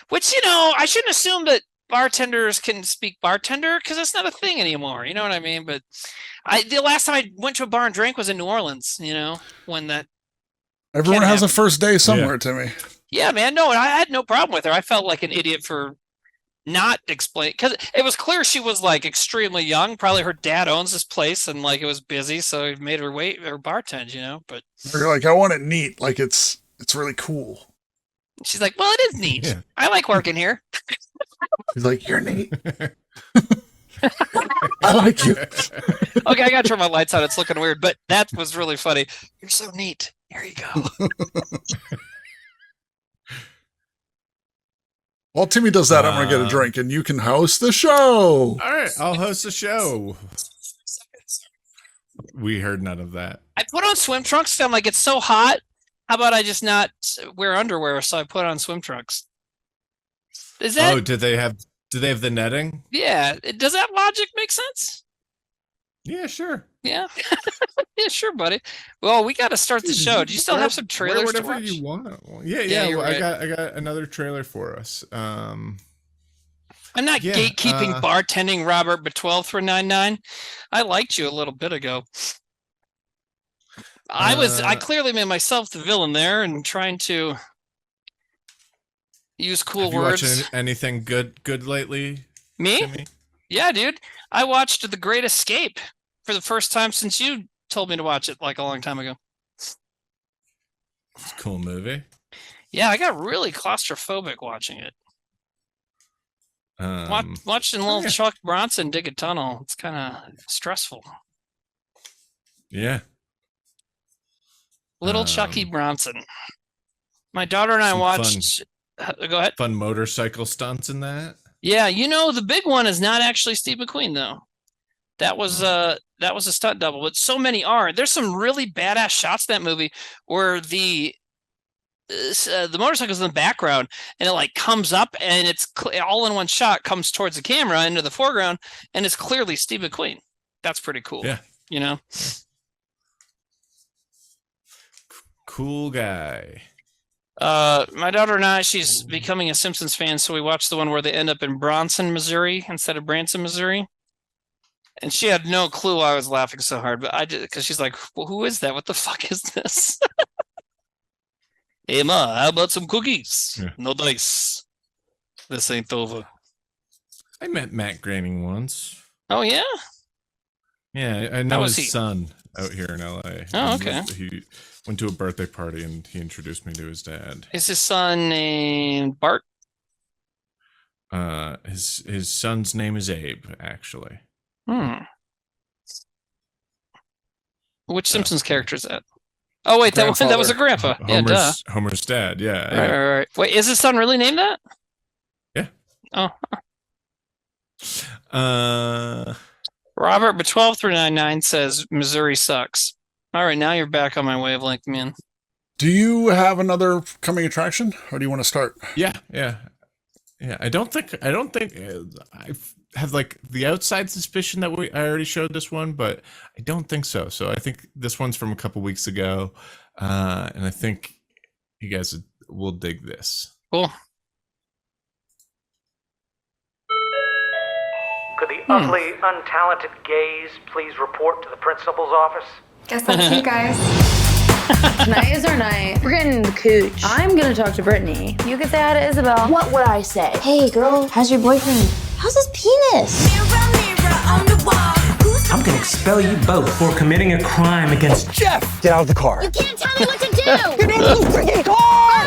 Which, you know, I shouldn't assume that bartenders can speak bartender because that's not a thing anymore. You know what I mean? But the last time I went to a bar and drank was in New Orleans, you know, when that. Everyone has a first day somewhere, Timmy. Yeah, man. No, and I had no problem with her. I felt like an idiot for not explain because it was clear she was like extremely young. Probably her dad owns this place and like it was busy, so he made her wait or bartend, you know. But you're like, I want it neat, like it's really cool. She's like, well, it is neat. Yeah. I like working here. He's like, you're neat. I like you. Okay, I gotta turn my lights on. It's looking weird, but that was really funny. You're so neat. Here you go. While Timmy does that, I'm going to get a drink and you can host the show. All right, I'll host the show. we heard none of that. I put on swim trunks. I'm like, it's so hot. How about I just not wear underwear? So I put on swim trunks. Is that? Oh, do they have the netting? Yeah. Does that logic make sense? Yeah, sure. Yeah. Yeah, sure, buddy. Well, we got to start the show. Do you still have some trailers whatever to watch? you want. Yeah. You're Well, right. I got another trailer for us. I'm not Yeah, gatekeeping bartending Robert B12 for 99. I liked you a little bit ago. I clearly made myself the villain there and trying to use cool have you words. watched anything good lately? Me? Timmy? Yeah, dude. I watched The Great Escape for the first time since you told me to watch it like a long time ago. It's a cool movie. Yeah, I got really claustrophobic watching it. Watching little Chuck Bronson dig a tunnel. It's kind of stressful. Yeah. Little Chucky Bronson. My daughter and I watched. Go ahead. Fun motorcycle stunts in that. Yeah, the big one is not actually Steve McQueen though. That was a stunt double, but so many are. There's some really badass shots in that movie where the motorcycle's in the background and it like comes up and it's all in one shot, comes towards the camera into the foreground, and it's clearly Steve McQueen. That's pretty cool. Yeah. Cool guy. My daughter and I, she's becoming a Simpsons fan, so we watched the one where they end up in Bronson, Missouri instead of Branson, Missouri. And she had no clue why I was laughing so hard, but I did, because she's like, well, who is that? What the fuck is this? Hey, Ma, how about some cookies? Yeah. No dice. This ain't over. I met Matt Groening once. Oh, yeah? Yeah, I know was his he? son out here in LA. Oh, okay. He went to a birthday party and he introduced me to his dad. Is his son named Bart? His son's name is Abe, actually. Which Simpsons character is that? Oh, wait, that was a grandpa. Yeah, duh. Homer's dad, yeah. Right. Wait, is his son really named that? Yeah. Oh. Robert B12 says Missouri sucks. All right, now you're back on my wavelength, man. Do you have another coming attraction, or do you want to start? Yeah. I don't think I have like the outside suspicion that I already showed this one, but I don't think so. So I think this one's from a couple weeks ago, and I think you guys will dig this. Cool. Could the ugly, untalented gays please report to the principal's office? Guess that's you guys. Tonight is our night. We're getting the cooch. I'm gonna talk to Brittany. You can say hi to Isabel. What would I say? Hey, girl, how's your boyfriend? How's his penis? I'm gonna expel you both for committing a crime against Jeff. Get out of the car. You can't tell me what to do! Get out of the freaking car!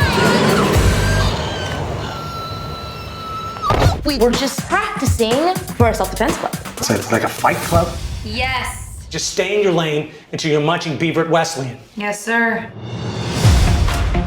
We were just practicing for a self-defense club. So it's like a fight club? Yes. Just stay in your lane until you're munching beaver at Wesleyan. Yes, sir.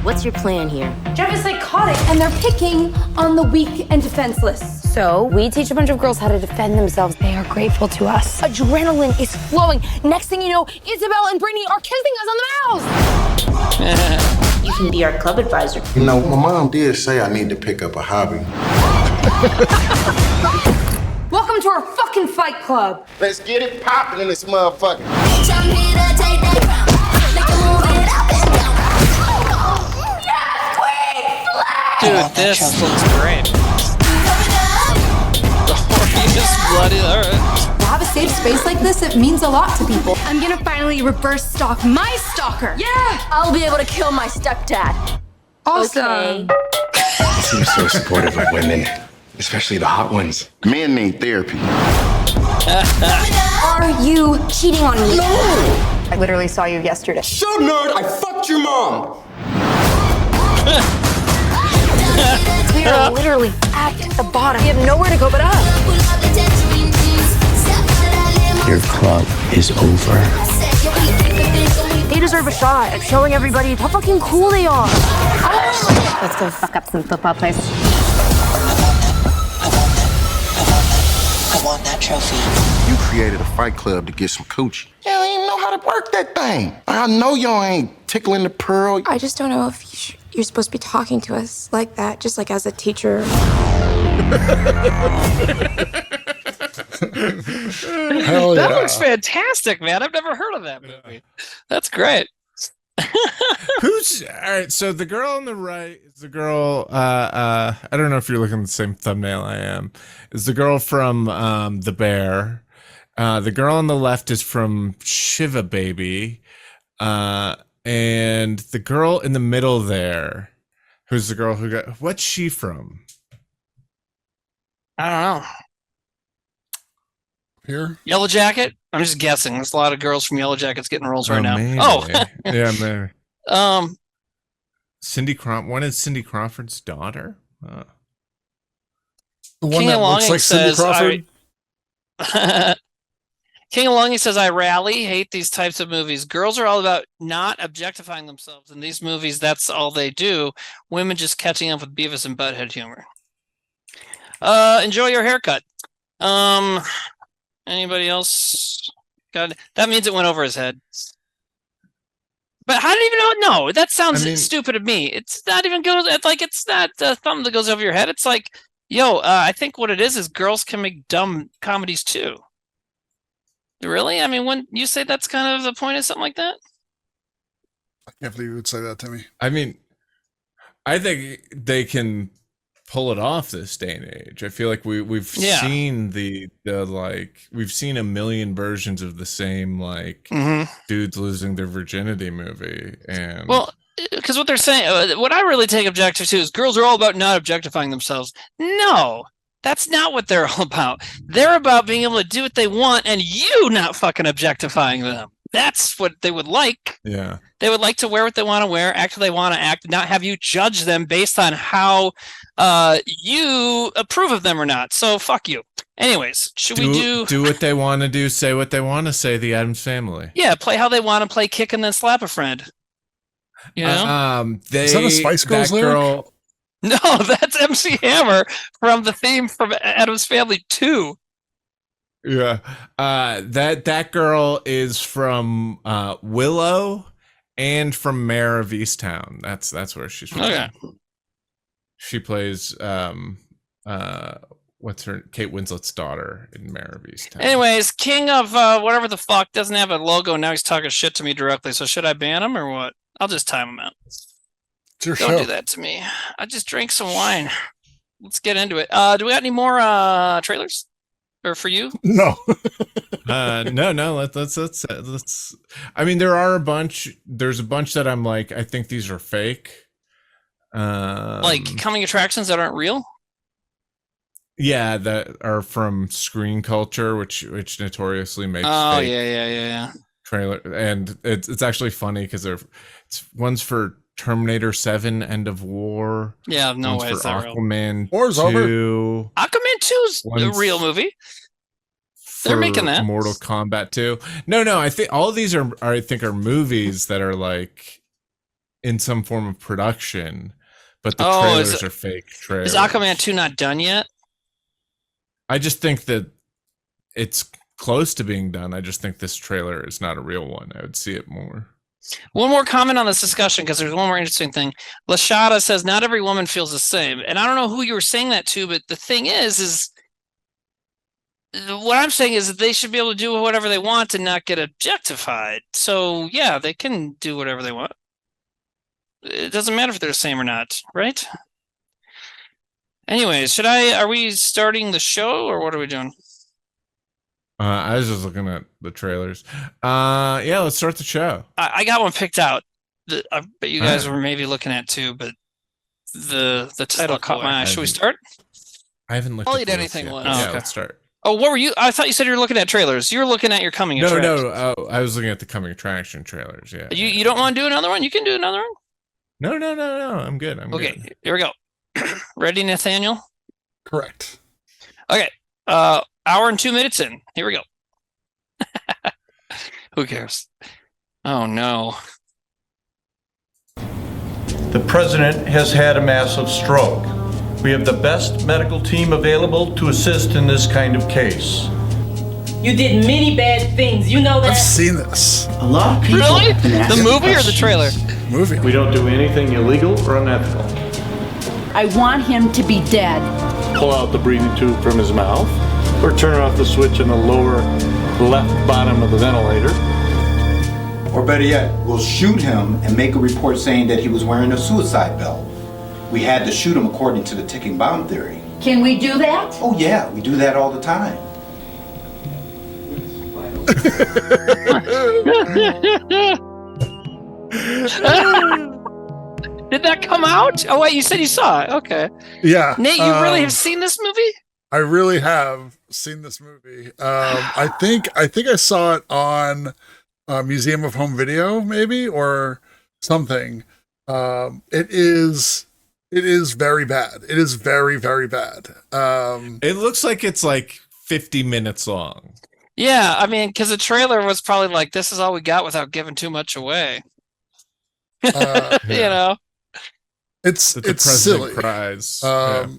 What's your plan here? Jeff is psychotic, and they're picking on the weak and defenseless. So, we teach a bunch of girls how to defend themselves. They are grateful to us. Adrenaline is flowing. Next thing you know, Isabel and Brittany are kissing us on the mouth. You can be our club advisor. You know, my mom did say I need to pick up a hobby. Welcome to our fucking fight club. Let's get it popping in this motherfucker. Dude, this looks great. You just bloody. All right. To have a safe space like this, it means a lot to people. I'm gonna finally reverse stalk my stalker. Yeah! I'll be able to kill my stepdad. Awesome. He seems so supportive of women, especially the hot ones. Men need therapy. Are you cheating on me? No! I literally saw you yesterday. So nerd, I fucked your mom! We are literally at the bottom. We have nowhere to go but up. Your club is over. They deserve a shot at showing everybody how fucking cool they are. Let's go fuck up some football players. want that trophy. You created a fight club to get some coochie. You don't even know how to work that thing. I know y'all ain't tickling the pearl. I just don't know if you're supposed to be talking to us like that, just like as a teacher. Hell yeah. That looks fantastic, man. I've never heard of that movie. That's great. All right? So the girl on the right is the girl. I don't know if you're looking at the same thumbnail I am. Is the girl from The Bear? The girl on the left is from Shiva Baby, and the girl in the middle there, who's the girl who got? What's she from? I don't know. Here, Yellow Jacket. I'm just guessing. There's a lot of girls from Yellow Jackets getting roles right now. Maybe. Oh, yeah, maybe. Cindy One is Cindy Crawford's daughter. the one King that of looks Longing like Cindy says, Crawford. King of Longing says, I rally, hate these types of movies. Girls are all about not objectifying themselves. In these movies, that's all they do. Women just catching up with Beavis and Butthead humor. Enjoy your haircut. Anybody else? God, that means it went over his head. But how did he even know? No, that sounds stupid to me. It's not even goes. It's like it's not the thumb that goes over your head. It's like, yo, I think what it is girls can make dumb comedies too. Really? I mean, when you say that's kind of the point of something like that? I can't believe you would say that to me. I mean, I think they can pull it off this day and age. I feel like we've seen the like we've seen a million versions of the same like dudes losing their virginity movie. And well, because what they're saying, what I really take objective to is girls are all about not objectifying themselves. No, that's not what they're all about. They're about being able to do what they want and you not fucking objectifying them. That's what they would like. Yeah. They would like to wear what they want to wear, act how they want to act, not have you judge them based on how you approve of them or not. So fuck you. Anyways, should we do what they want to do, say what they want to say, the Addams Family. Yeah, play how they want to play, kick and then slap a friend. You know? Is that a Spice Girls lyric? No, that's MC Hammer from the theme from Addams Family 2. Yeah. That girl is from Willow and from Mare of Easttown. That's where she's from. Okay. She plays what's her Kate Winslet's daughter in Mare of Easttown. Anyways, King of whatever the fuck doesn't have a logo. Now he's talking shit to me directly. So should I ban him or what? I'll just time him out. It's your Don't show. do that to me. I just drank some wine. Let's get into it. Do we got any more trailers? Or for you? No. No. Let's. I mean, there are a bunch. There's a bunch that I'm like, I think these are fake. Like coming attractions that aren't real. Yeah, that are from Screen Culture, which notoriously makes. Oh fake yeah. Trailer, and it's actually funny because it's one's for Terminator 7: End of War. Yeah, no way. For Aquaman War's 2. over. Aquaman 2's a real movie. They're making that. Mortal Kombat 2. No. I think all of these are movies that are like in some form of production, but the trailers are fake trailers. Is Aquaman 2 not done yet? I just think that it's close to being done. I just think this trailer is not a real one. I would see it more. One more comment on this discussion, because there's one more interesting thing. Lashada says, not every woman feels the same. And I don't know who you were saying that to, but the thing is what I'm saying is that they should be able to do whatever they want and not get objectified. So yeah, they can do whatever they want. It doesn't matter if they're the same or not, right? Anyways, are we starting the show or what are we doing? I was just looking at the trailers. Yeah, let's start the show. I got one picked out that I bet you guys were maybe looking at too, but the title caught my eye. Should we start? I haven't looked I'll at eat anything once. Yeah, okay. Let's start. Oh, what were you? I thought you said you were looking at trailers. You were looking at your coming attraction. No. I was looking at the coming attraction trailers. Yeah. You don't want to do another one? You can do another one. No. I'm good. Okay, here we go. Ready, Nathaniel? Correct. Okay. Hour and 2 minutes in. Here we go. Who cares? Oh no. The president has had a massive stroke. We have the best medical team available to assist in this kind of case. You did many bad things. You know that. I've seen this. A lot of people. Really? have been The asking movie or the questions. trailer? Movie. We don't do anything illegal or unethical. I want him to be dead. Pull out the breathing tube from his mouth, or turn off the switch in the lower left bottom of the ventilator. Or better yet, we'll shoot him and make a report saying that he was wearing a suicide belt. We had to shoot him according to the ticking bomb theory. Can we do that? Oh yeah, we do that all the time. Did that come out? Oh wait, you said you saw it. Okay. Yeah. Nate, you really have seen this movie? I really have seen this movie. I think I saw it on Museum of Home Video, maybe, or something. It is very bad. It is very, very bad. It looks like it's like 50 minutes long. Yeah, I mean, because the trailer was probably like, "This is all we got," without giving too much away. You know, it's The president silly. cries.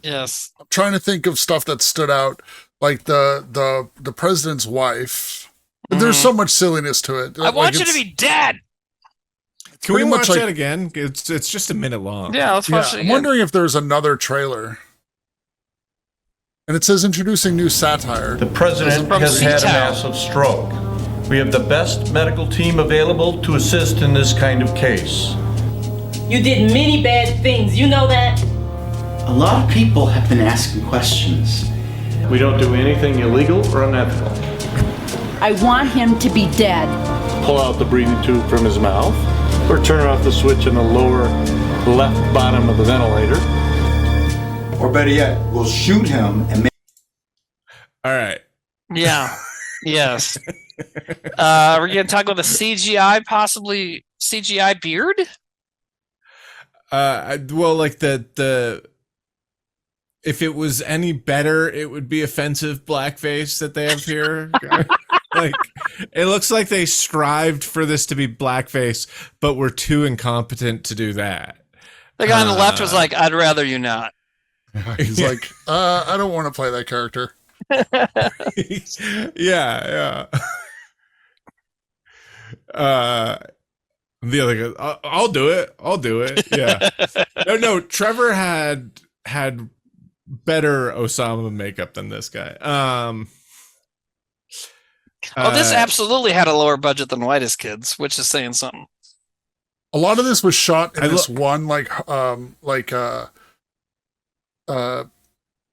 Yes. I'm trying to think of stuff that stood out, like the president's wife. There's so much silliness to it. I want you to be dead. Can we pretty much watch like- that again? It's just a minute long. Yeah, let's watch it I'm again. wondering if there's another trailer. And it says introducing new satire. The president From has had a Seatown. massive stroke. We have the best medical team available to assist in this kind of case. You did many bad things. You know that. A lot of people have been asking questions. We don't do anything illegal or unethical. I want him to be dead. Pull out the breathing tube from his mouth, or turn off the switch in the lower left bottom of the ventilator. Or better yet, we'll shoot him and make. All right. Yeah. Yes. We're gonna talk about the CGI, possibly CGI beard. Well, like the if it was any better, it would be offensive blackface that they have here. Like, it looks like they strived for this to be blackface, but were too incompetent to do that. The guy on the left was like, "I'd rather you not." He's like, I don't want to play that character. Yeah. The other guy, I'll do it. Yeah. No, Trevor had better Osama makeup than this guy. This absolutely had a lower budget than Whitest Kids, which is saying something. A lot of this was shot in this one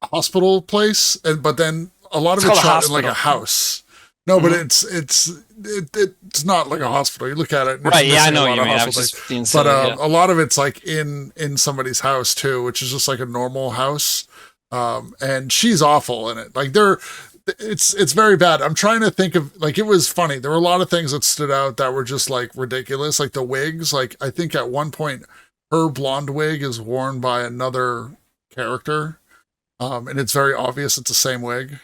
hospital place, but then a lot of It's it's called a shot in like a hospital. house. No, but Mhm. it's not like a hospital. You look at it, and Right, it's yeah, I missing know a what lot you of mean. I was hospital just being things. silly, But yeah. a lot of it's like in somebody's house too, which is just like a normal house. And she's awful in it. Like it's very bad. I'm trying to think of, like, it was funny. There were a lot of things that stood out that were just like ridiculous. Like the wigs. Like I think at one point her blonde wig is worn by another character. And it's very obvious it's the same wig.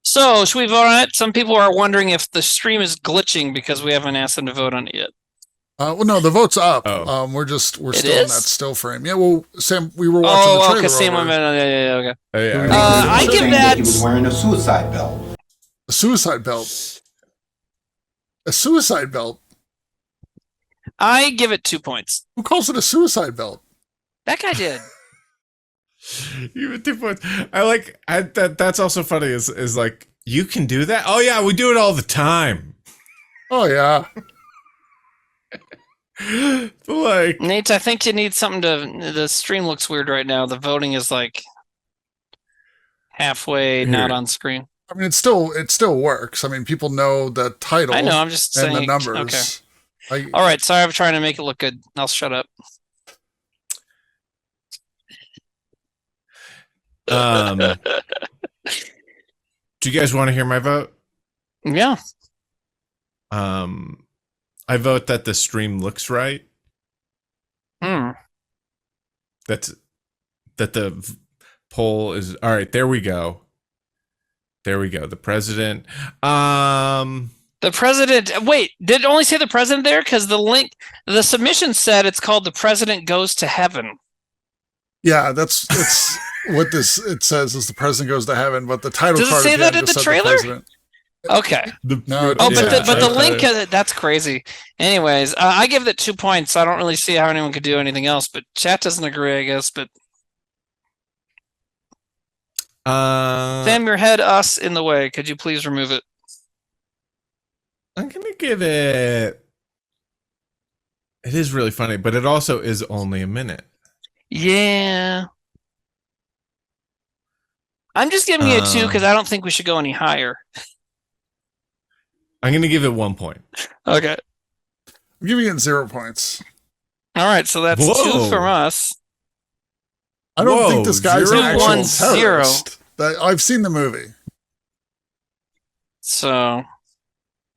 So, should we vote on it? Some people are wondering if the stream is glitching because we haven't asked them to vote on it yet. Well, no, the vote's up. Oh. We're still It in is? that still frame. Yeah, well, Sam, we were watching the trailer. Okay, Sam, over. yeah, okay. Oh, yeah. I give saying that. he was wearing a suicide belt. A suicide belt. A suicide belt. I give it 2 points. Who calls it a suicide belt? That guy did. You have 2 points. That's also funny. Is like, you can do that? Oh yeah, we do it all the time. Oh yeah. Like, Nate, I think you need something to. The stream looks weird right now. The voting is like halfway not on screen. I mean, it still works. I mean, people know the title. I know. I'm just and saying. the numbers. Okay. All right. Sorry, I'm trying to make it look good. I'll shut up. Do you guys want to hear my vote? Yeah. I vote that the stream looks right. That the poll is all right. There we go. The president. The president. Wait, did it only say the president there? Because the submission said it's called "The President Goes to Heaven." Yeah, that's what it says is the president goes to heaven, but the title Does it card say at the that end in the just said trailer? president. Okay. But the link, that's crazy. Anyways, I give it 2 points. I don't really see how anyone could do anything else, but chat doesn't agree, I guess. But Sam, your head us in the way. Could you please remove it? I'm gonna give it. It is really funny, but it also is only a minute. Yeah. I'm just giving you a 2 because I don't think we should go any higher. I'm gonna give it 1 point. Okay. I'm giving it 0 points. All right, so that's 2 from us. I don't think this guy's an actual 2-1-0. terrorist. I've seen the movie. So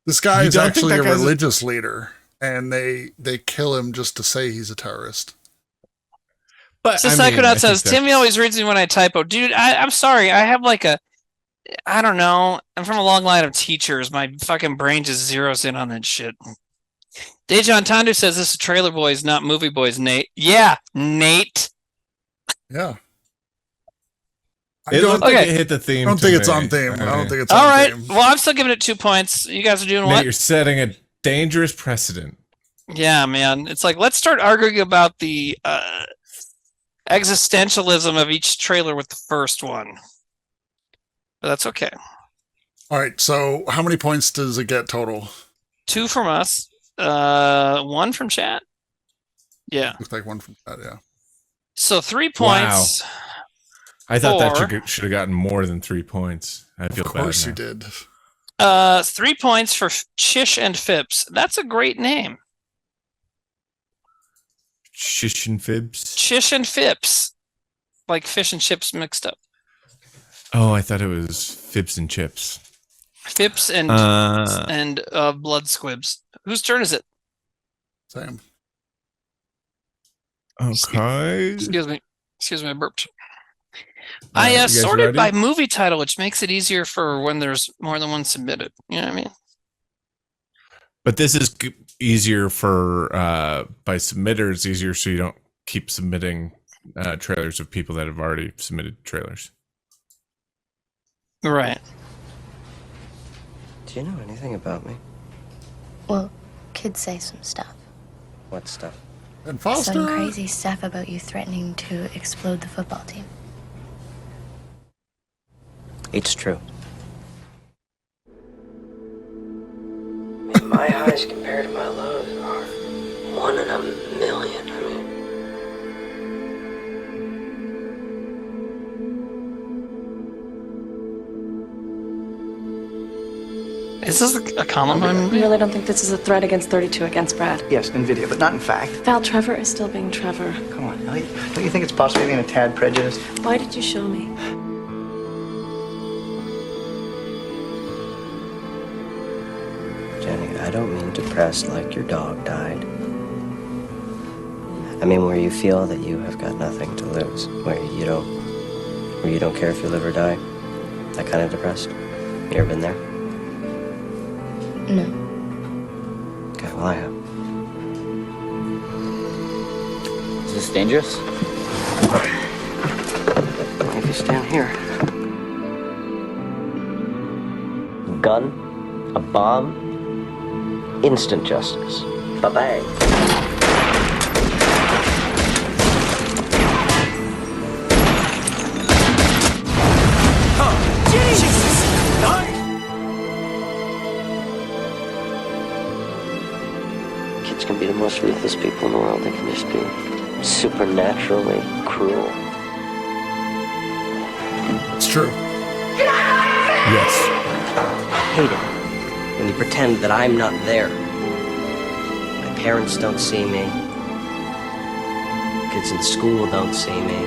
this guy is don't think actually that a guy's religious leader, and they kill him just to say he's a terrorist. But so Psychonaut says, Timmy always reads me when I typo. Dude, I'm sorry. I have like I don't know. I'm from a long line of teachers. My fucking brain just zeroes in on that shit. Dejan Tandu says this is Trailer Boys, not Movie Boys, Nate. Yeah, Nate. Yeah. It looked like it hit the theme. I don't think it's on theme. I don't think it's all on right. theme. Well, I'm still giving it 2 points. You guys are doing Nate, what? you're setting a dangerous precedent. Yeah, man. It's like, let's start arguing about the existentialism of each trailer with the first one. But that's okay. All right. So how many points does it get total? 2 from us. 1 from chat. Yeah. Looks like 1 from chat, yeah. So 3 points. Wow. I thought that should have gotten more than 3 points. I feel bad. Of course you did. 3 points for Chish and Phipps. That's a great name. Chish and Fibs? Chish and Phipps. Like fish and chips mixed up. Oh, I thought it was Fibs and Chips. Phipps and blood squibs. Whose turn is it? Sam. Okay. Excuse me, I burped. I sorted by movie title, which makes it easier for when there's more than one submitted. You know what I mean? But this is easier for by submitters, easier so you don't keep submitting trailers of people that have already submitted trailers. Right. Do you know anything about me? Well, kids say some stuff. What stuff? And Foster? Some crazy stuff about you threatening to explode the football team. It's true. My highs compared to my lows are 1 in a million. I mean, is this a Columbine movie? You really don't think this is a threat against 32 against Brad? Yes, in video, but not in fact. Val Trevor is still being Trevor. Come on, Elliot. Don't you think it's possibly being a tad prejudiced? Why did you show me? Jenny, I don't mean depressed like your dog died. I mean where you feel that you have got nothing to lose, where you don't care if you live or die. That kind of depressed. You ever been there? No. Okay, well I have. Is this dangerous? If you stand here. Gun, a bomb, instant justice. Bye-bye. Kids can be the most ruthless people in the world. They can just be supernaturally cruel. It's true. Yes. I hate it when you pretend that I'm not there. My parents don't see me. Kids in school don't see me.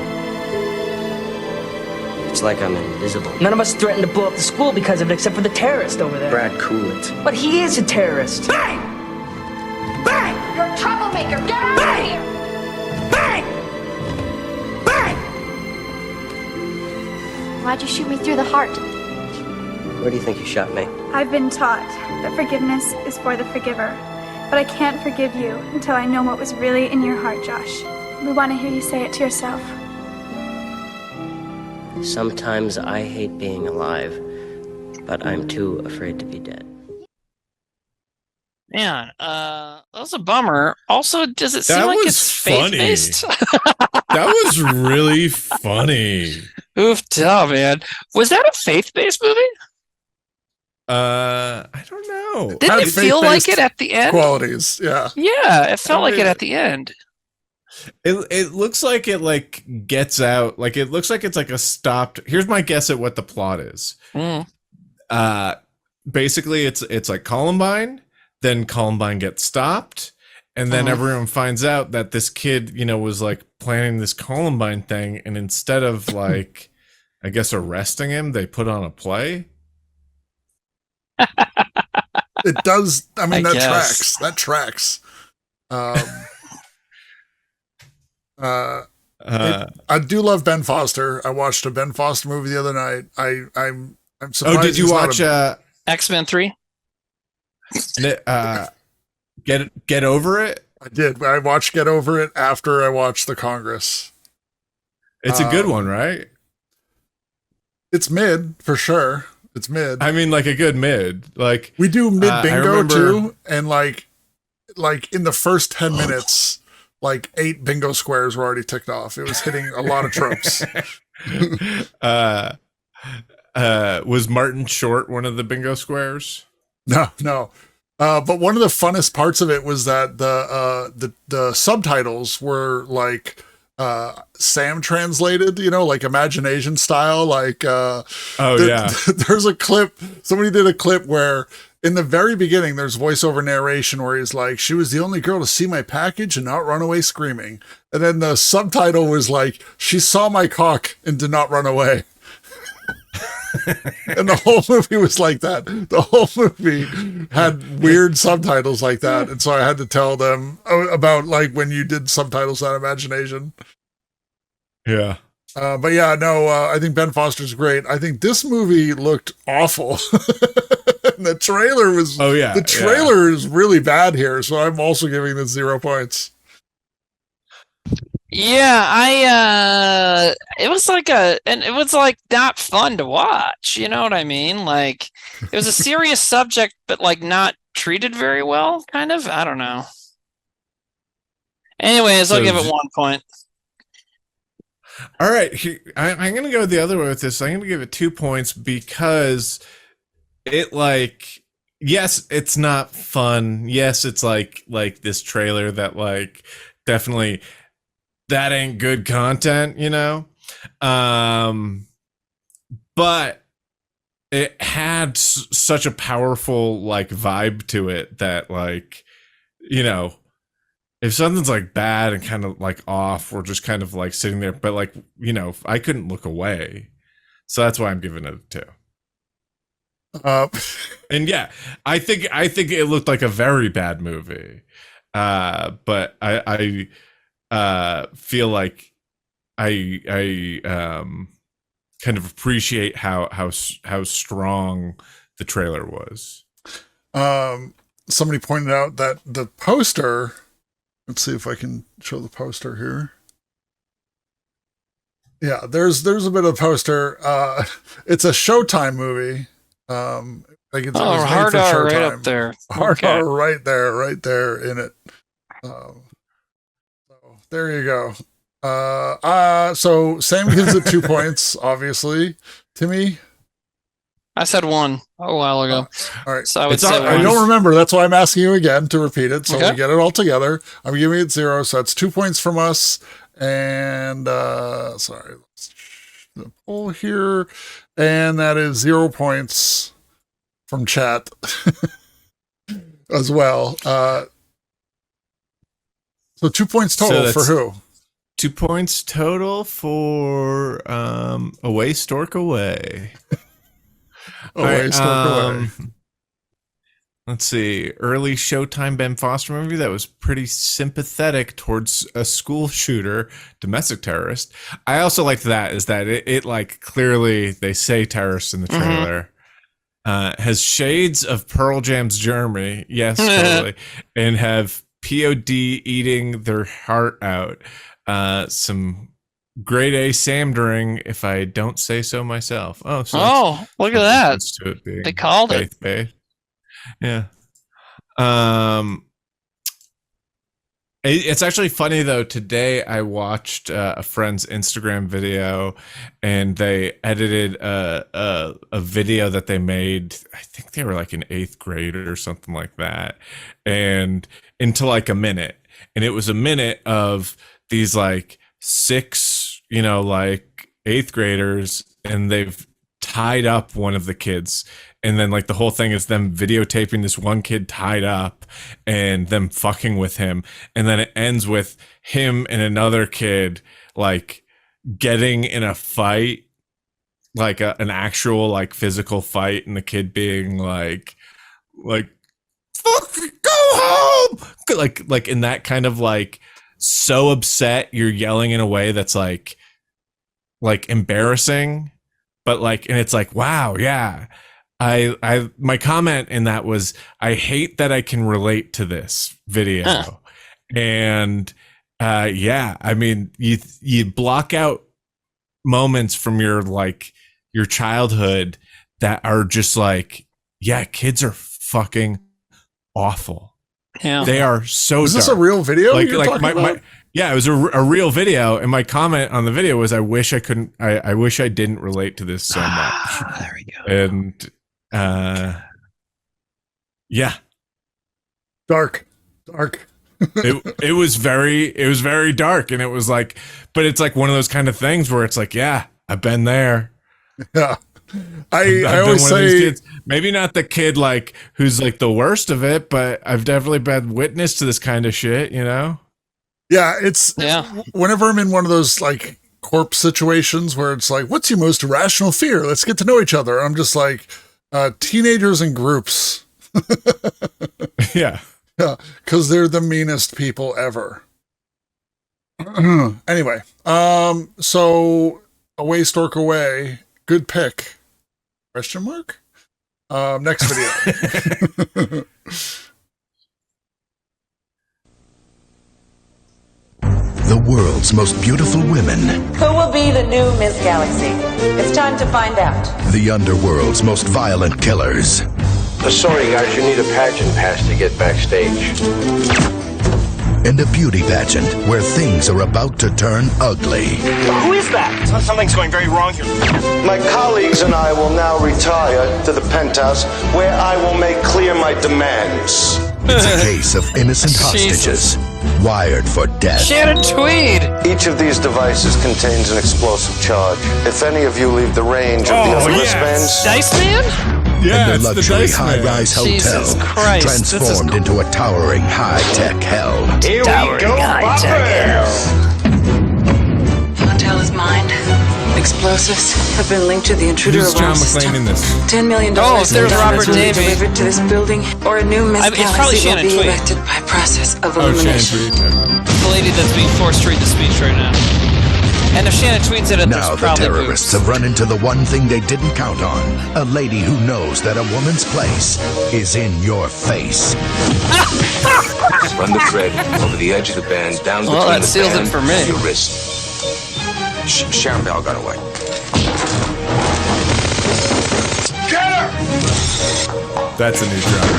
It's like I'm invisible. None of us threatened to blow up the school because of it, except for the terrorist over there. Brad, cool it. But he is a terrorist. Bang! Bang! You're a troublemaker. Get out of here. Bang! Bang! Why'd you shoot me through the heart? Where do you think you shot me? I've been taught that forgiveness is for the forgiver, but I can't forgive you until I know what was really in your heart, Josh. We want to hear you say it to yourself. Sometimes I hate being alive, but I'm too afraid to be dead. Man, that was a bummer. Also, does it seem That like was it's funny. faith-based? That was really funny. Oof, duh, man. Was that a faith-based movie? I don't know. Didn't it feel like it at the end? Qualities, yeah. Yeah, it felt like it at the end. It looks like it like gets out. Like it looks like it's like a stopped. Here's my guess at what the plot is. Basically, it's like Columbine. Then Columbine gets stopped, and then everyone finds out that this kid, was like planning this Columbine thing, and instead of like, I guess arresting him, they put on a play. It does. I mean, that guess. tracks. I do love Ben Foster. I watched a Ben Foster movie the other night. I'm surprised. Oh, did you watch X-Men 3? Get Over It? I did. I watched Get Over It after I watched The Congress. It's a good one, right? It's mid for sure. It's mid. I mean, like a good mid. Like we do mid bingo too, and like in the first 10 minutes, like 8 bingo squares were already ticked off. It was hitting a lot of tropes. Was Martin Short one of the bingo squares? No. But one of the funnest parts of it was that the subtitles were like Sam translated, like Imagination style. Like there's a clip. Somebody did a clip where in the very beginning there's voiceover narration where he's like, "She was the only girl to see my package and not run away screaming." And then the subtitle was like, "She saw my cock and did not run away." And the whole movie was like that. The whole movie had weird subtitles like that. And so I had to tell them about like when you did subtitles on Imagination. Yeah. But yeah, no, I think Ben Foster's great. I think this movie looked awful. The trailer was, the trailer is really bad here. So I'm also giving this 0 points. Yeah, it was like not fun to watch. You know what I mean? Like it was a serious subject, but like not treated very well, kind of. I don't know. Anyways, I'll give it 1 point. All right, I'm gonna go the other way with this. I'm gonna give it 2 points because it like, yes, it's not fun. Yes, it's like this trailer that like definitely. That ain't good content, but it had such a powerful like vibe to it that like, if something's like bad and kind of like off, we're just kind of like sitting there, but like, I couldn't look away. So that's why I'm giving it a 2. And yeah, I think it looked like a very bad movie. But I feel like I kind of appreciate how strong the trailer was. Somebody pointed out that the poster. Let's see if I can show the poster here. Yeah, there's a bit of poster. It's a Showtime movie. Like it's hard R right up there. Hard R right there in it. There you go. So Sam gives it 2 points, obviously. Timmy? I said 1 a while ago. All right. So I would say 1. I don't remember. That's why I'm asking you again to repeat it. So Okay. we get it all together. I'm giving it 0. So that's 2 points from us. And sorry, let's pull here. And that is 0 points from chat as well. So 2 points total for who? 2 points total for Away Stork Away. Stork Away. Let's see. Early Showtime Ben Foster movie that was pretty sympathetic towards a school shooter, domestic terrorist. I also liked that is that it like clearly they say terrorist in the trailer. Has shades of Pearl Jam's Germany. Yes, totally. And have POD eating their heart out. Some grade A Samdering, if I don't say so myself. Oh, so look at that. To it being They called it. faith-based. Yeah. It's actually funny though. Today I watched a friend's Instagram video, and they edited a video that they made. I think they were like in 8th grade or something like that, and into like a minute. And it was a minute of these like 6, like 8th graders, and they've tied up one of the kids. And then like the whole thing is them videotaping this one kid tied up and them fucking with him. And then it ends with him and another kid like getting in a fight, like an actual like physical fight, and the kid being like fuck, go home, like in that kind of like so upset you're yelling in a way that's like embarrassing, but like, and it's like, wow, yeah. My comment in that was, I hate that I can relate to this video. And yeah, I mean, you block out moments from your childhood that are just like, yeah, kids are fucking awful. Yeah. They are so Is this dark. a real video? Yeah, it was a real video, and my comment on the video was, I wish I didn't relate to this so much. There we go. And yeah, dark. it was very dark, and it was like, but it's like one of those kind of things where it's like, yeah, I've been there. Yeah. I've I always been one of these say, kids. Maybe not the kid like who's like the worst of it, but I've definitely been witness to this kind of shit, Yeah, whenever I'm in one of those like corpse situations where it's like, what's your most irrational fear? Let's get to know each other. I'm just like, teenagers in groups. Yeah, because they're the meanest people ever. Anyway, so Away Stork Away, good pick. Question mark? Next video. The world's most beautiful women. Who will be the new Miss Galaxy? It's time to find out. The underworld's most violent killers. Sorry, guys, you need a pageant pass to get backstage. And a beauty pageant where things are about to turn ugly. Who is that? Something's going very wrong here. My colleagues and I will now retire to the penthouse, where I will make clear my demands. It's a case of innocent hostages wired for death. Shannon Tweed! Each of these devices contains an explosive charge. If any of you leave the range of the other wristbands... Dice Man? Yeah, and the luxury high-rise hotel transformed into a towering high-tech hell. Here we go, The hotel is mine. Explosives have been linked to the intruder Who's John alarm McClane system. in this? $10 million Oh, there's Robert will be Davey. delivered to this building, or a new Miss It's probably Galaxy will Shannon be Tweed. elected by process of Oh, Shannon elimination. Tweed. The lady that's being forced to read the speech right now. And if Shannon Tweed's in it, Now there's the probably terrorists boobs. have run into the one thing they didn't count on. A lady who knows that a woman's place is in your face. Run the thread over the edge of the band, down Well, between that the seals it band for me. and your wrist. Sharon Bell got away. Get her! That's a new drama.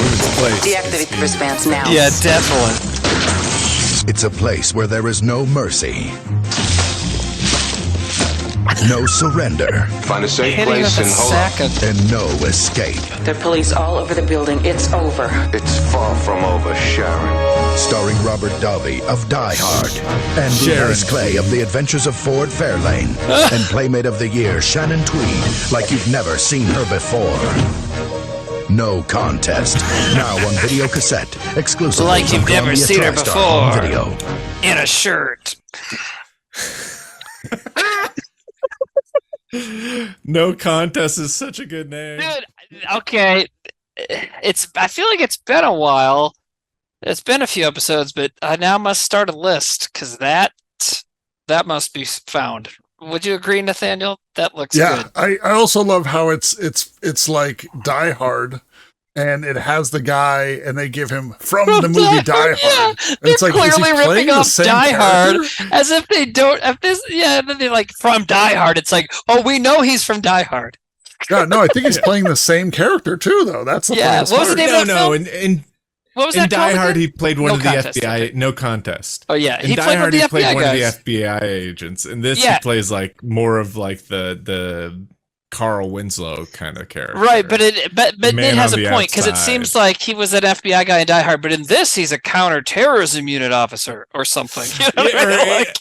Women's place. Deactivate the wristbands now. Yeah, definitely. It's a place where there is no mercy, no surrender, Find a safe Hitting place with a and hold sack on. of... and no escape. There are police all over the building. It's over. It's far from over, Sharon. Starring Robert Davi of Die Hard and Louise Clay of The Adventures of Ford Fairlane and Playmate of the Year Shannon Tweed, like you've never seen her before. No Contest, now on video cassette, exclusively Like you've from never Columbia seen her TriStar before. Home Video. In a shirt. No Contest is such a good name. Dude, okay. I feel like it's been a while. It's been a few episodes, but I now must start a list because that must be found. Would you agree, Nathaniel? That looks good. I also love how it's like Die Hard, and it has the guy, and they give him from the movie Die Hard. Yeah, And it's they're like, is he clearly playing ripping the off same Die Hard character? as if they don't. If this, and then they're like from Die Hard. It's like, oh, we know he's from Die Hard. Yeah, no, I think he's playing the same character too, though. That's the funniest what was the part. name of that film? In What was in that Die called Hard, again? he played one No of the Contest, FBI. okay. No Contest. Oh yeah, In he Die played Hard, one he of the played FBI one guys. of the FBI agents. In this, Yeah. he plays like more of like the Carl Winslow kind of character. Right, but it Man has on a the point because it outside. seems like he was an FBI guy in Die Hard, but in this he's a counterterrorism unit officer or something. You know what I mean? Like,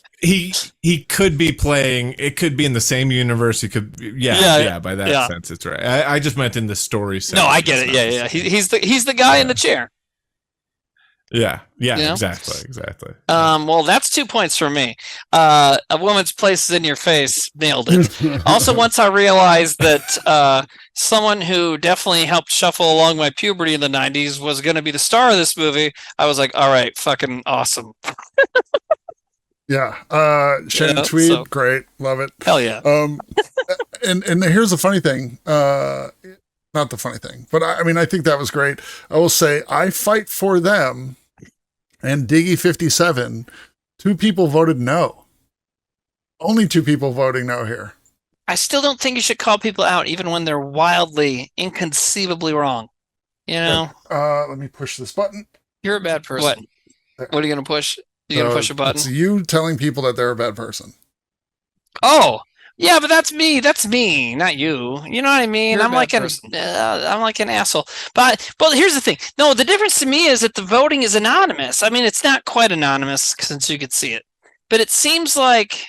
He could be playing. It could be in the same universe. He could. Yeah. By that sense, it's right. I just meant in the story sense. no, I get it. Yeah. He's the guy in the chair. Yeah. You know? Exactly. Well, that's 2 points for me. A woman's place is in your face. Nailed it. Also, once I realized that someone who definitely helped shuffle along my puberty in the 90s was going to be the star of this movie, I was like, all right, fucking awesome. Yeah. Shannon Tweed, so- great. Love it. Hell yeah. And here's the funny thing. Not the funny thing, but I mean, I think that was great. I will say I Fight for Them and Diggy 57. 2 people voted no. Only 2 people voting no here. I still don't think you should call people out even when they're wildly, inconceivably wrong. You know? Let me push this button. You're a bad person. What are you going to push? You going to push a button? It's you telling people that they're a bad person. Oh, yeah, but that's me. That's me, not you. You know what I mean? You're a I'm bad like an asshole. But here's the thing. No, the difference to me is that the voting is anonymous. I mean, it's not quite anonymous since you could see it, but it seems like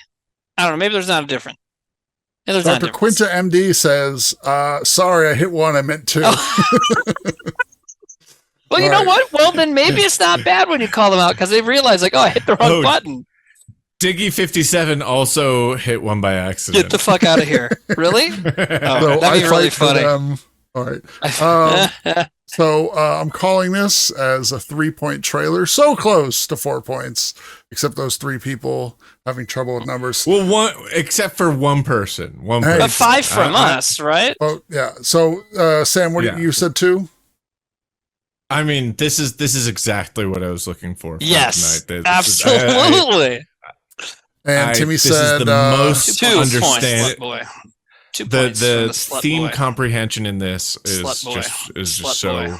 I don't know. Maybe there's not a difference. Maybe there's not a Dr. difference. Quinta MD says, sorry, I hit 1. I meant 2. Well, you know what? Well, then maybe it's not bad when you call them out because they realize, like, oh, I hit the wrong button. Diggy 57 also hit 1 by accident. Get the fuck out of here. Really? Oh, So that'd be really funny. All right. So I'm calling this as a 3-point trailer. So close to 4 points, except those 3 people having trouble with numbers. Well, except for one person. Hey, But 5 from us, right? Oh, yeah. So, Sam, what you said 2? I mean, this is exactly what I was looking for. Yes, tonight. absolutely. And Timmy this said is the most 2 understand. points, slut boy. 2 points from The slut theme boy. comprehension in this Slut boy. is Slut just so boy.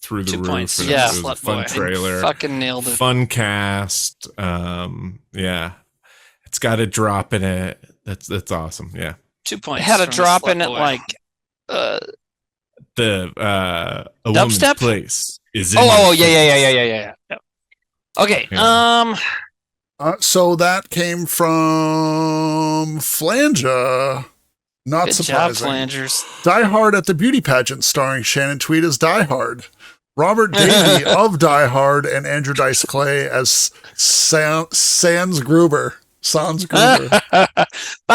through the 2 roof. points. And Yeah, it was a slut fun boy. trailer. Fucking nailed it. Fun cast. Yeah, it's got a drop in it. That's awesome. Yeah. 2 points. It had a drop in it, like the a Dubstep? woman's place is in Oh, your yeah. Okay. Yeah. So that came from Flanja. Not Good surprising. job, Flangers. Die Hard at the Beauty Pageant, starring Shannon Tweed as Die Hard, Robert Davey of Die Hard, and Andrew Dice Clay as Sans Gruber. By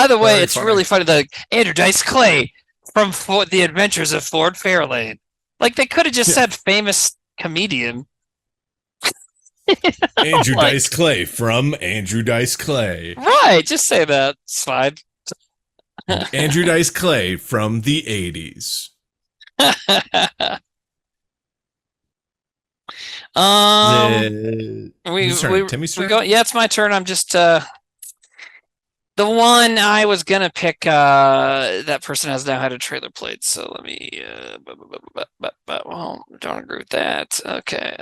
the way, Very it's funny. really funny that Andrew Dice Clay from The Adventures of Ford Fairlane. Like they could have just said famous comedian. Andrew Like- Dice Clay from Andrew Dice Clay. Right, just say that. It's fine. Andrew Dice Clay from the 80s. Whose turn? Timmy's turn? Yeah, it's my turn. I'm just the one I was gonna pick. That person has now had a trailer played, so let me. Well, don't agree with that. Okay.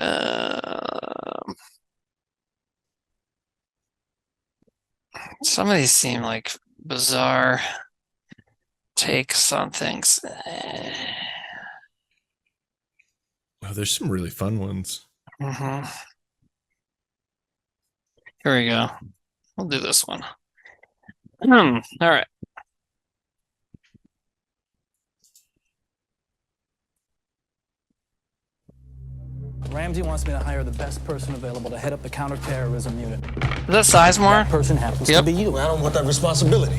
Some of these seem like bizarre takes on things. Oh, there's some really fun ones. Mm-hmm. Here we go. We'll do this one. All right. Ramsey wants me to hire the best person available to head up the counterterrorism unit. Is that Sizemore? That person happens to be you. I don't want that responsibility.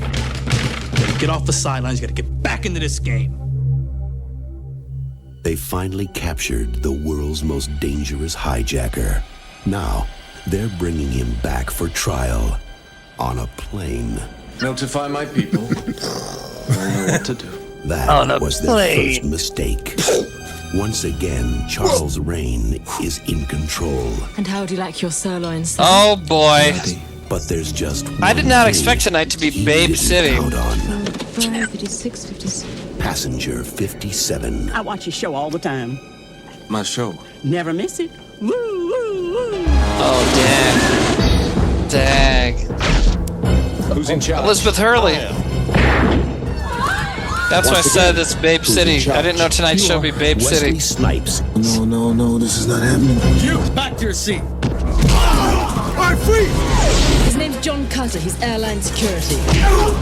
Get off the sidelines. You got to get back into this game. They finally captured the world's most dangerous hijacker. Now, they're bringing him back for trial on a plane. Notify my people. I know what to do. That was their first mistake. Once again, Charles' reign is in control. And how do you like your sirloin, sir? Oh boy. But there's just I did not expect tonight to be Babe City. 56, 57. Passenger 57. I watch your show all the time. My show. Never miss it. Woo, woo, woo. Oh, dang. Who's in charge? Elizabeth Hurley. That's why I said it's Babe City. I didn't know tonight's show would be Babe Wesley City. Snipes. No, this is not happening. You back to your seat. I'm free! His name's John Cutter. He's airline security.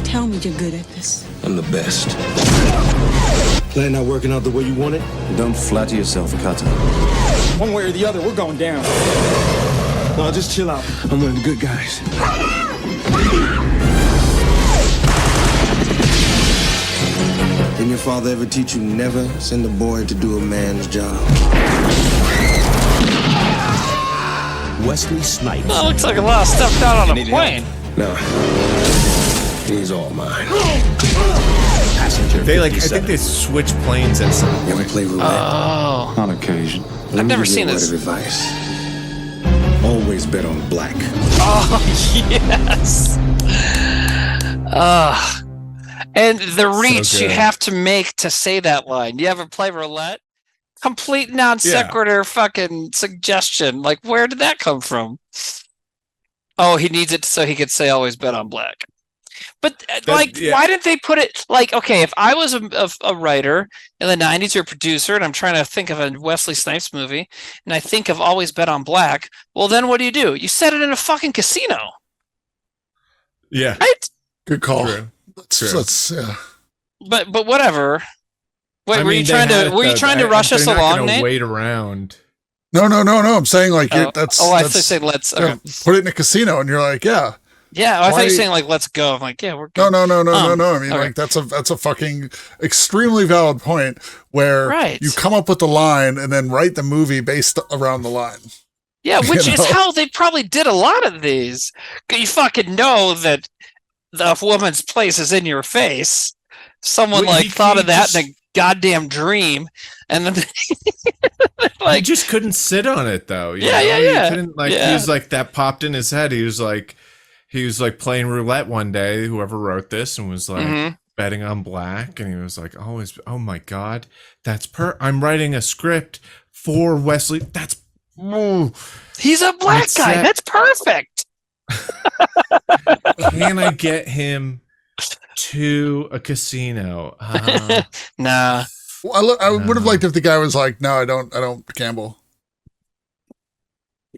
Tell me you're good at this. I'm the best. Plan not working out the way you want it? Don't flatter yourself, Cutter. One way or the other, we're going down. No, just chill out. I'm one of the good guys. Didn't your father ever teach you never send a boy to do a man's job? Wesley Snipes. Oh, looks like a lot of stuff down on a plane. No. He's all mine. Passenger They I 57. think they switch planes at some You ever point. play roulette? Oh. On occasion. I've never seen this. this. Word of advice. Always bet on black. Oh, yes. And the reach you good. have to make to say that line. You ever play roulette? Complete non sequitur fucking suggestion. Like, where did that come from? Oh, he needs it so he could say always bet on black. But why didn't they put it like, okay, if I was a writer in the 90s or a producer and I'm trying to think of a Wesley Snipes movie and I think of always bet on black, well, then what do? You set it in a fucking casino. Yeah. Right? Good call. True. Let's yeah. But whatever. Wait, I were mean, you trying to rush us along, Nate? Wait around. No. I'm saying like that's. I thought you said let's. Okay. Put it in a casino, and you're like, yeah. Yeah, I thought you were saying like let's go. I'm like, yeah, we're good. No. I mean, like that's a fucking extremely valid point where you come up with the line and then write the movie based around the line. Yeah, which is how they probably did a lot of these. You fucking know that the woman's place is in your face. Someone thought of that in a goddamn dream, and then he just couldn't sit on it though. Yeah. He couldn't, he was like that popped in his head. He was like playing roulette one day. Whoever wrote this and was like betting on black, and he was like, always, oh my god, I'm writing a script for Wesley. He's a black guy. That's perfect. Can I get him to a casino? Nah. Well, I would have liked if the guy was like, "No, I don't gamble."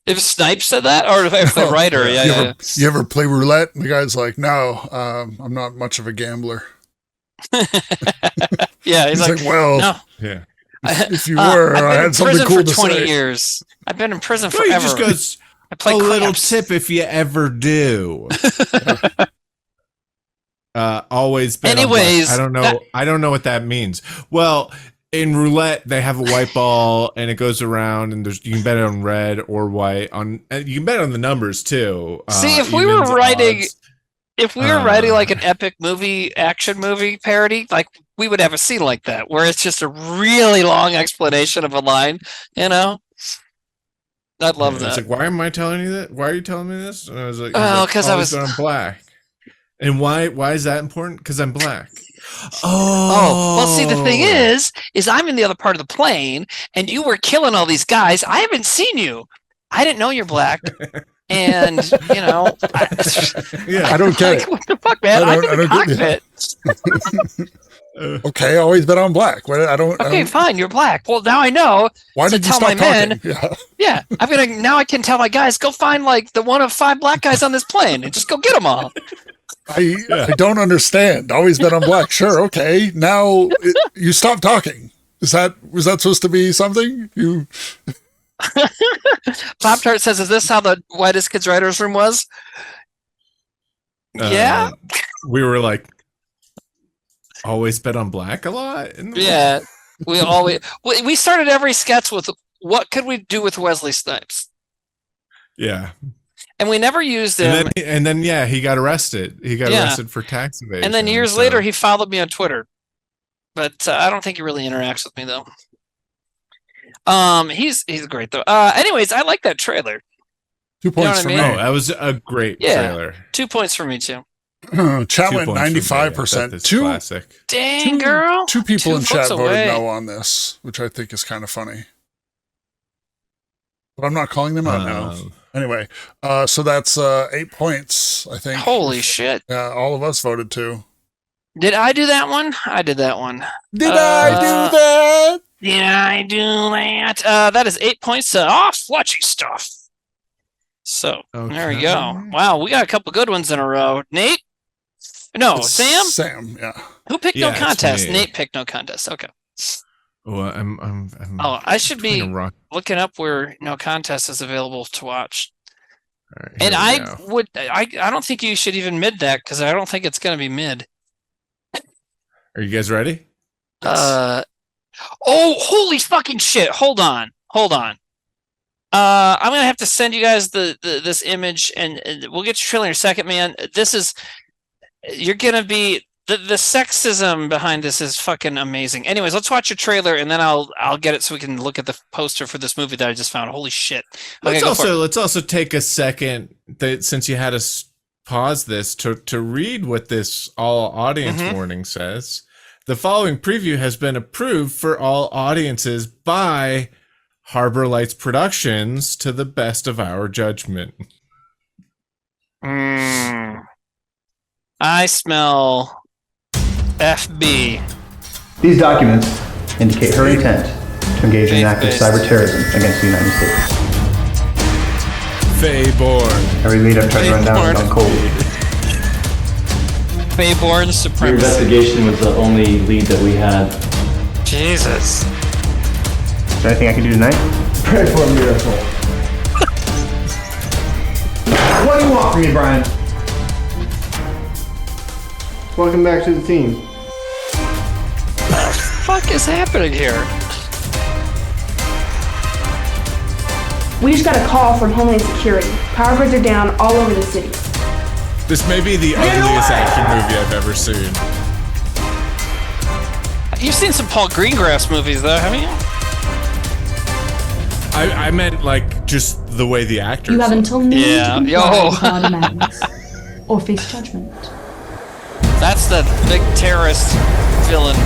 If Snipes said that, or if the writer, You ever play roulette? And the guy's like, "No, I'm not much of a gambler." Yeah, he's like, "Well, no." Yeah. If you were, I had something cool to say. 20 years. I've been in prison forever. He just goes, I play little tip if you ever do. Always bet on black. Anyways, I don't know what that means. Well, in roulette they have a white ball and it goes around, and you can bet on red or white. You can bet on the numbers too. See, if we were writing like an epic action movie parody, like we would have a scene like that where it's just a really long explanation of a line. I'd love that. It's like, why am I telling you that? Why are you telling me this? And I was like, because I was on black. And why is that important? Because I'm black. Well, see, the thing is I'm in the other part of the plane, and you were killing all these guys. I haven't seen you. I didn't know you're black. And I don't get it. What the fuck, man? I'm in the cockpit. Okay, always bet on black. Okay, fine, you're black. Well, now I know. Why did you stop talking? Yeah, now I can tell my guys, go find like the one of 5 black guys on this plane and just go get them all. I don't understand. Always bet on black. Sure, okay. Now you stop talking. Was that supposed to be something? Pop Tart says, "Is this how the Whitest Kids Writers Room was?" Yeah, we were like, always bet on black a lot. Yeah, we started every sketch with what could we do with Wesley Snipes. Yeah. And we never used him. And then he got arrested. He got arrested for tax evasion. And then years later, he followed me on Twitter. But I don't think he really interacts with me, though. He's great though. Anyways, I like that trailer. 2 points for me. Oh, that was a great trailer. 2 points for me too. Chat went 95%. Classic. Dang, girl. Two people 2 in chat votes voted away. no on this, which I think is kind of funny. But I'm not calling them out now. Anyway, so that's 8 points, I think. Holy shit. Yeah, all of us voted too. Did I do that one? I did that one. Did I do that? Did I do that? That is 8 points to flutchy stuff. So there we go. Wow, we got a couple good ones in a row. Nate? No, Sam? Sam, yeah. Who picked no it's contest? me. Nate picked no contest. Okay. Well, I should be kinda rock- looking up where no contest is available to watch. All right, And here we I go. don't think you should even mid that because I don't think it's going to be mid. Are you guys ready? Oh, holy fucking shit. Hold on. I'm gonna have to send you guys this image, and we'll get your trailer in a second, man. You're gonna be the sexism behind this is fucking amazing. Anyways, let's watch your trailer, and then I'll get it so we can look at the poster for this movie that I just found. Holy shit! Okay, Let's also take a second that since you had us pause this to read what this all audience warning says. The following preview has been approved for all audiences by Harbor Lights Productions to the best of our judgment. I smell FB. These documents indicate her intent to engage in an act of cyber terrorism against the United States. Fayborn. Every lead-up tried to run down and gone cold. Fayborn supremacy. Your investigation was the only lead that we had. Jesus. Is there anything I can do tonight? Pray for a miracle. What do you want from me, Brian? Welcome back to the team. What the fuck is happening here? We just got a call from Homeland Security. Power grids are down all over the city. This may be the ugliest action movie I've ever seen. You've seen some Paul Greengrass movies, though, haven't you? I meant like just the way the actors. You have until noon to comply Yo. with our demands, or face judgment. That's the big terrorist villain.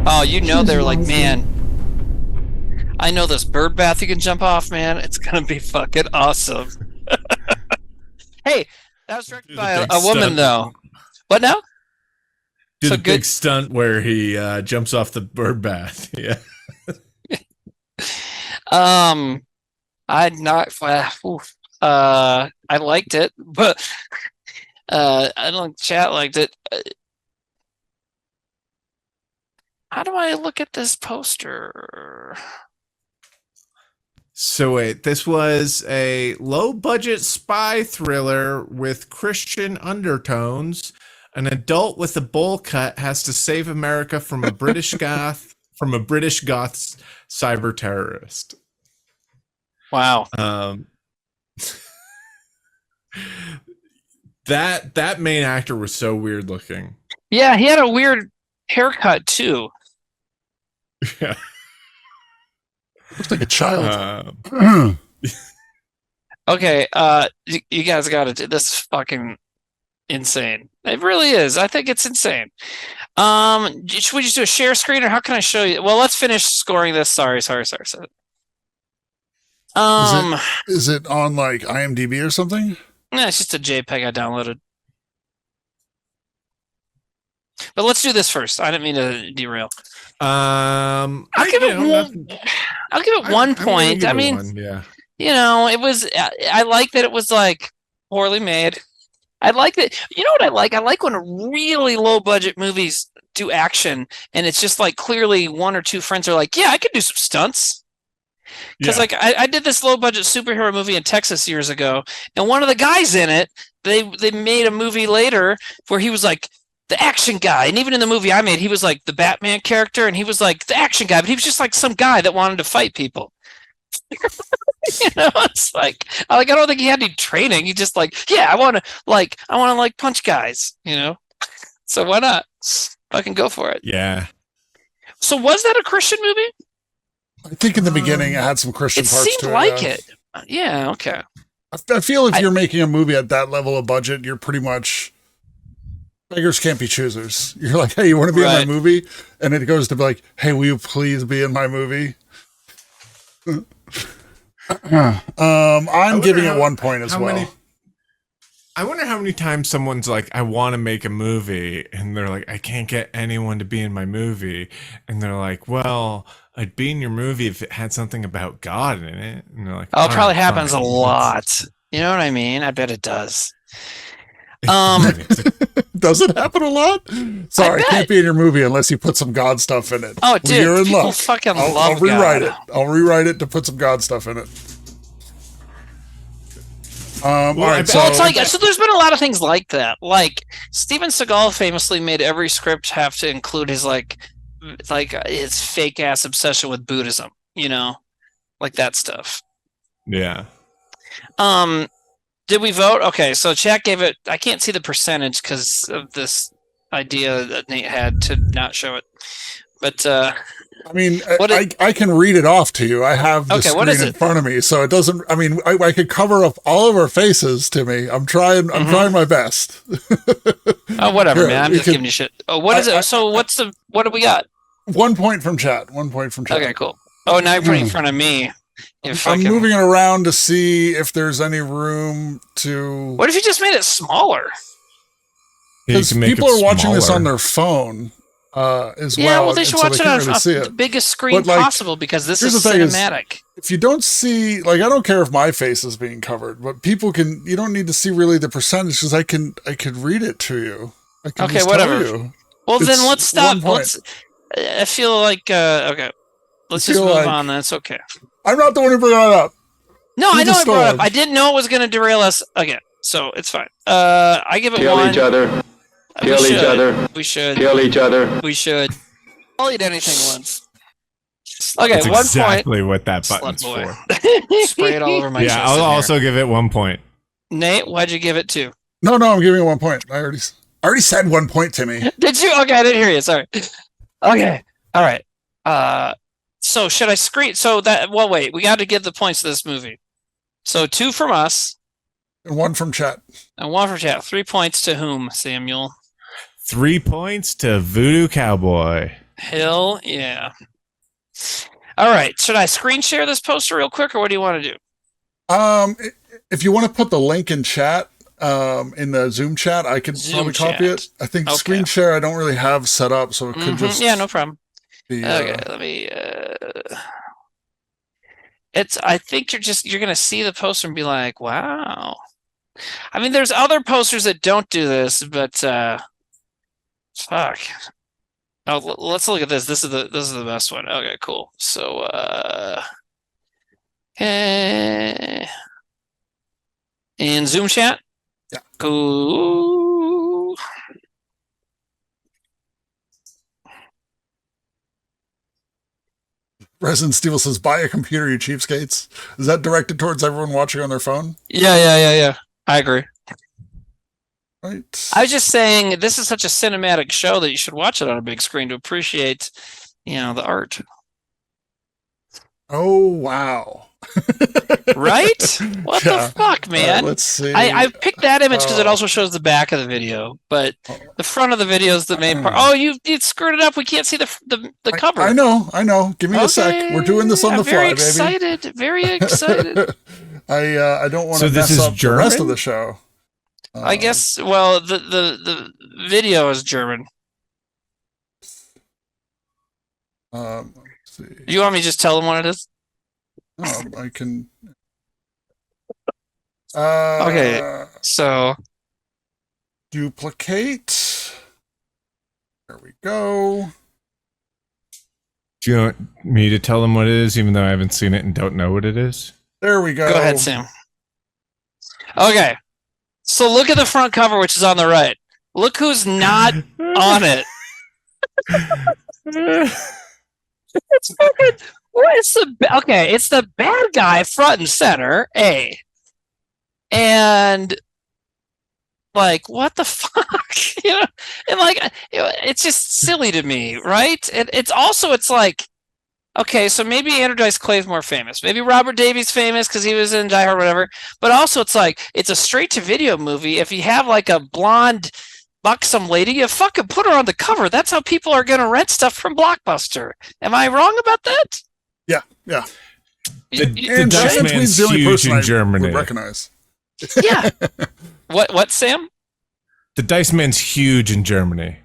Oh, you know they're like, man, I know this bird bath you can jump off, man. It's gonna be fucking awesome. Hey, that was directed by a woman, though. What now? Do the big stunt where he jumps off the bird bath. Yeah. I liked it, but I don't think chat liked it. How do I look at this poster? So wait, this was a low-budget spy thriller with Christian undertones. An adult with a bowl cut has to save America from a British goth cyber terrorist. Wow. That main actor was so weird looking. Yeah, he had a weird haircut too. Yeah. Looks like a child. Okay, you guys got to do this. Is fucking insane. It really is. I think it's insane. Should we just do a share screen, or how can I show you? Well, let's finish scoring this. Sorry. Is it on like IMDb or something? No, it's just a JPEG I downloaded. But let's do this first. I didn't mean to derail. I'll give it 1 point. I mean, yeah. You know, it was. I like that it was like poorly made. I like that. You know what I like? I like when really low budget movies do action, and it's just like clearly one or two friends are like, "Yeah, I could do some stunts." Because like I did this low budget superhero movie in Texas years ago, and one of the guys in it, they made a movie later where he was like the action guy, and even in the movie I made, he was like the Batman character, and he was like the action guy, but he was just like some guy that wanted to fight people. You know, it's like I don't think he had any training. He just like, yeah, I want to punch guys, you know. So why not? Fucking go for it. Yeah. So was that a Christian movie? I think in the beginning it had some Christian It parts seemed to it. like it. Yeah, okay. I feel if you're making a movie at that level of budget, you're pretty much beggars can't be choosers. You're like, hey, you want to be in my movie? And it goes to be like, hey, will you please be in my movie? I'm giving it 1 point as well. I wonder how many times someone's like, I want to make a movie, and they're like, I can't get anyone to be in my movie. And they're like, well, I'd be in your movie if it had something about God in it. And they're like, oh, it probably happens a lot. You know what I mean? I bet it does. Does it happen a lot? Sorry, I can't be in your movie unless you put some God stuff in it. Oh, dude, you're in people luck. fucking I'll love rewrite God. it. I'll rewrite it to put some God stuff in it. All right, so there's been a lot of things like that. Like Steven Seagal famously made every script have to include his like his fake ass obsession with Buddhism, you know, like that stuff. Yeah. Did we vote? Okay, so chat gave it. I can't see the percentage because of this idea that Nate had to not show it. But I mean, I can read it off to you. I have the screen in front of me, so it doesn't. I mean, I could cover up all of our faces, Timmy. I'm trying my best. Oh, whatever, Here, man. I'm just giving you shit. Oh, what is it? So what do we got? 1 point from chat. 1 point from chat. Okay, cool. Oh, now you're putting it in front of me. I'm moving it around to see if there's any room to. What if you just made it smaller? Because people are watching this on their phone as well. Yeah, well, they should watch it on the biggest screen possible because this is cinematic. If you don't see, like, I don't care if my face is being covered, but people can. You don't need to see really the percentage because I could read it to you. I can just whatever. Tell you. Well, It's then let's stop. 1 point. I feel like okay. Let's just move on. That's okay. I'm not the one who brought it up. No, I know I brought it up. I didn't know it was going to derail us again, so it's fine. I give it Kill 1. each other. Kill each other. We should. Kill each other. We should. I'll eat anything once. Okay, that's 1 point. Exactly what that button's for. Spray it all over my chest. Yeah, I'll also give it 1 point. Nate, why'd you give it 2? No, I'm giving it 1 point. I already said 1 point, Timmy. Did you? Okay, I didn't hear you. Sorry. Okay. All right. So should I screen? So that. Well, wait. We got to give the points to this movie. So 2 from us. And 1 from chat. And 1 from chat. 3 points to whom, Samuel? 3 points to Voodoo Cowboy. Hell yeah. All right. Should I screen share this poster real quick, or what do you want to do? If you want to put the link in chat, in the Zoom chat, I could probably copy it. I think screen share I don't really have set up, so it could just. Yeah, no problem. Okay, let me. I think you're gonna see the poster and be like, wow. I mean, there's other posters that don't do this, but fuck. Oh, let's look at this. This is the best one. Okay, cool. So in Zoom chat. Yeah. Cool. Resident Steel says, buy a computer, you cheapskates. Is that directed towards everyone watching on their phone? Yeah. I agree. Right. I was just saying, this is such a cinematic show that you should watch it on a big screen to appreciate, the art. Oh, wow. Right? What the fuck, man? Let's see. I picked that image because it also shows the back of the video, but the front of the video is the main part. Oh, you screwed it up. We can't see the cover. I know. Give me a sec. We're doing this on the fly, baby. Very excited. I don't want to mess up the rest of the show. I guess. Well, the video is German. Let's see. You want me to just tell them what it is? I can. Okay, so duplicate. There we go. Do you want me to tell them what it is, even though I haven't seen it and don't know what it is? There we go. Go ahead, Sam. Okay, so look at the front cover, which is on the right. Look who's not on it. It's fucking. It's the bad guy front and center, and like, what the fuck, and like, it's just silly to me, right? And it's like, okay, so maybe Andrew Dice Clay's more famous. Maybe Robert Davies famous because he was in Die Hard, whatever. But also, it's like it's a straight-to-video movie. If you have like a blonde, buxom lady, you fucking put her on the cover. That's how people are going to rent stuff from Blockbuster. Am I wrong about that? Yeah. The Dice Man's the only huge person in I Germany. would recognize. Yeah. What, Sam? The Dice Man's huge in Germany.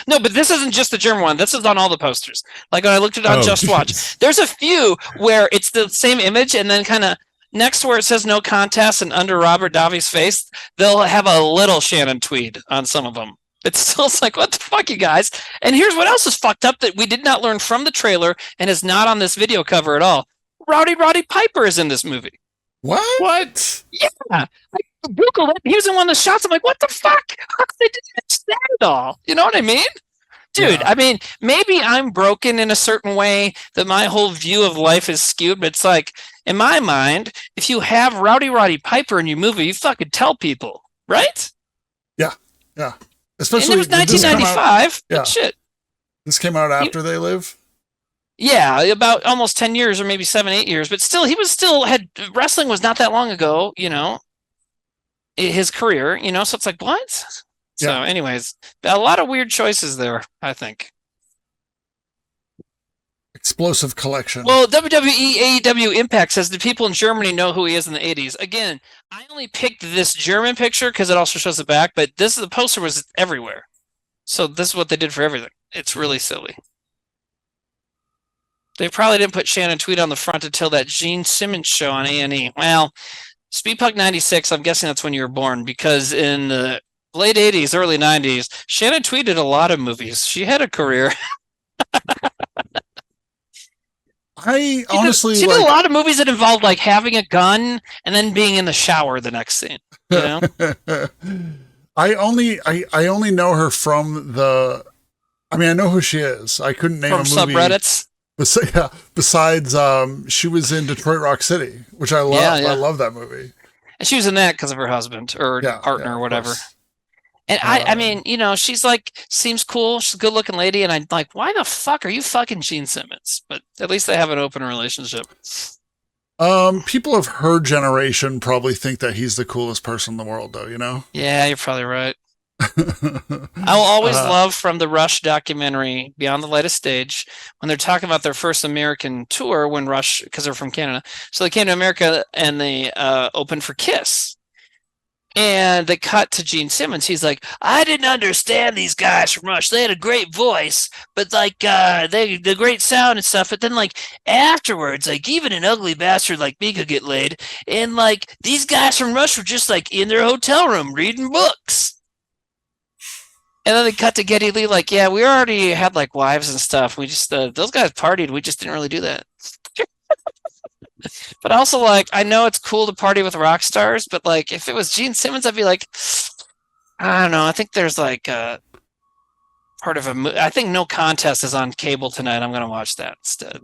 No, but this isn't just the German one. This is on all the posters. Like when I looked at it on Just Watch, there's a few where it's the same image and then kind of next to where it says no contest and under Robert Davi's face, they'll have a little Shannon Tweed on some of them. It's still like, what the fuck, you guys? And here's what else is fucked up that we did not learn from the trailer and is not on this video cover at all. Roddy Piper is in this movie. What? Yeah. I Googled it. He was in one of the shots. I'm like, what the fuck? How could they do that at all? You know what I mean? Dude, I mean, maybe I'm broken in a certain way that my whole view of life is skewed, but it's like, in my mind, if you have Roddy Piper in your movie, you fucking tell people, right? Yeah. Especially and it was 1995. Yeah. But shit. This came out after They Live? Yeah, about almost 10 years or maybe 7-8 years, but still, wrestling was not that long ago, you know, his career, you know, so it's like, what? So anyways, a lot of weird choices there, I think. Explosive collection. Well, WWE AEW Impact says the people in Germany know who he is in the 80s. Again, I only picked this German picture because it also shows the back, but the poster was everywhere. So this is what they did for everything. It's really silly. They probably didn't put Shannon Tweed on the front until that Gene Simmons show on A&E. Well, Speedpunk 96, I'm guessing that's when you were born, because in the late 80s, early 90s, Shannon Tweed did a lot of movies. She had a career. I honestly she did a lot of movies that involved like having a gun and then being in the shower the next scene. You know? I only know her from I know who she is. I couldn't name from a movie. subreddits. Besides, she was in Detroit Rock City, which I love. Yeah. I love that movie. And she was in that because of her husband or partner or whatever. And I mean, you know, she's like, seems cool. She's a good looking lady. And I'm like, why the fuck are you fucking Gene Simmons? But at least they have an open relationship. People of her generation probably think that he's the coolest person in the world, though, you know? Yeah, you're probably right. I'll always love from the Rush documentary, Beyond the Light of Stage, when they're talking about their first American tour when Rush, because they're from Canada. So they came to America and they opened for Kiss. And they cut to Gene Simmons. He's like, I didn't understand these guys from Rush. They had a great voice, but like the great sound and stuff. But then like afterwards, like even an ugly bastard like me could get laid. And like these guys from Rush were just like in their hotel room reading books. And then they cut to Geddy Lee like, yeah, we already had like wives and stuff. We just those guys partied. We just didn't really do that. But also, like, I know it's cool to party with rock stars, but like, if it was Gene Simmons, I'd be like, I don't know. I think there's like part of I think No Contest is on cable tonight. I'm gonna watch that instead.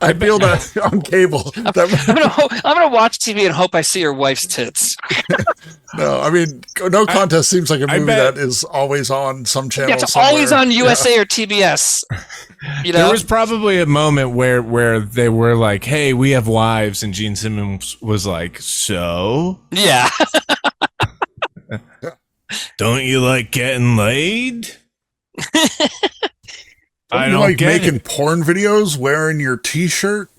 I feel that on cable. I'm gonna watch TV and hope I see your wife's tits. No, I mean, No Contest seems like a movie that is always on some channel. Yeah, it's always on USA or TBS. You know? There was probably a moment where they were like, "Hey, we have wives," and Gene Simmons was like, "So, yeah, don't you like getting laid?" I don't like making porn videos wearing your T-shirt.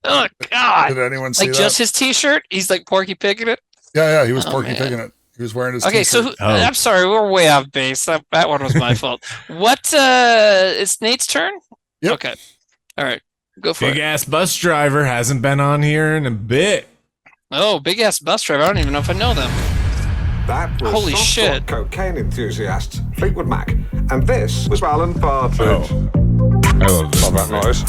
Oh God! Did anyone see like that? just his T-shirt? He's like Porky Pigging it. Yeah, he was Porky Pigging it. He was wearing his Okay, T-shirt. so I'm sorry, we're way off base. That one was my fault. What? It's Nate's turn. Yep. Okay. All right. Go for it. Big ass bus driver hasn't been on here in a bit. Oh, big ass bus driver. I don't even know if I know them. That was Holy shit. Cocaine enthusiast Fleetwood Mac, and this was Alan Partridge. I love this. Love that noise.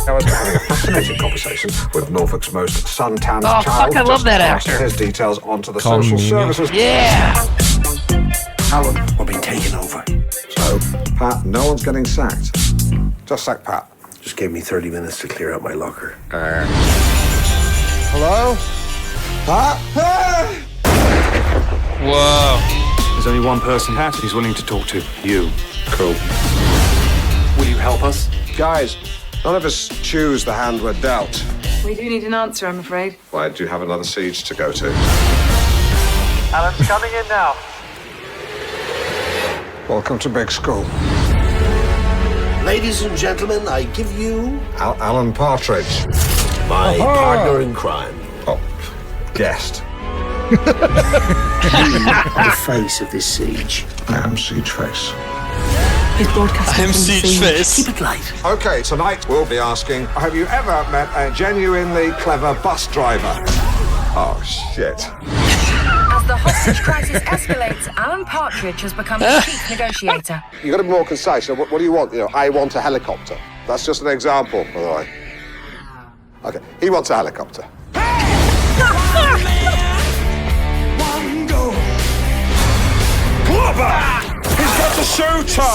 I was having a fascinating conversation with Norfolk's most suntanned child. Fuck, I love that actor. His details onto the social services. Yeah. Alan, we're being taken over. So, Pat, no one's getting sacked. Just sack Pat. Just gave me 30 minutes to clear out my locker. Hello? Pat? Whoa. There's only one person Pat is willing to talk to. You. Cool. help us? Guys, none of us choose the hand we're dealt. We do need an answer, I'm afraid. Why do you have another siege to go to? Alan's coming in now. Welcome to big school. Ladies and gentlemen, I give you Alan Partridge. my partner in crime. Oh, guest. The face of this siege. I am Siege Face. His broadcasting. I'm Siege Face. Keep it light. Okay, tonight we'll be asking, have you ever met a genuinely clever bus driver? Oh, shit. As the hostage crisis escalates, Alan Partridge has become the chief negotiator. You've got to be more concise. What do you want? I want a helicopter. That's just an example, by the way. Okay, he wants a helicopter. Clobber! He's got the shooter!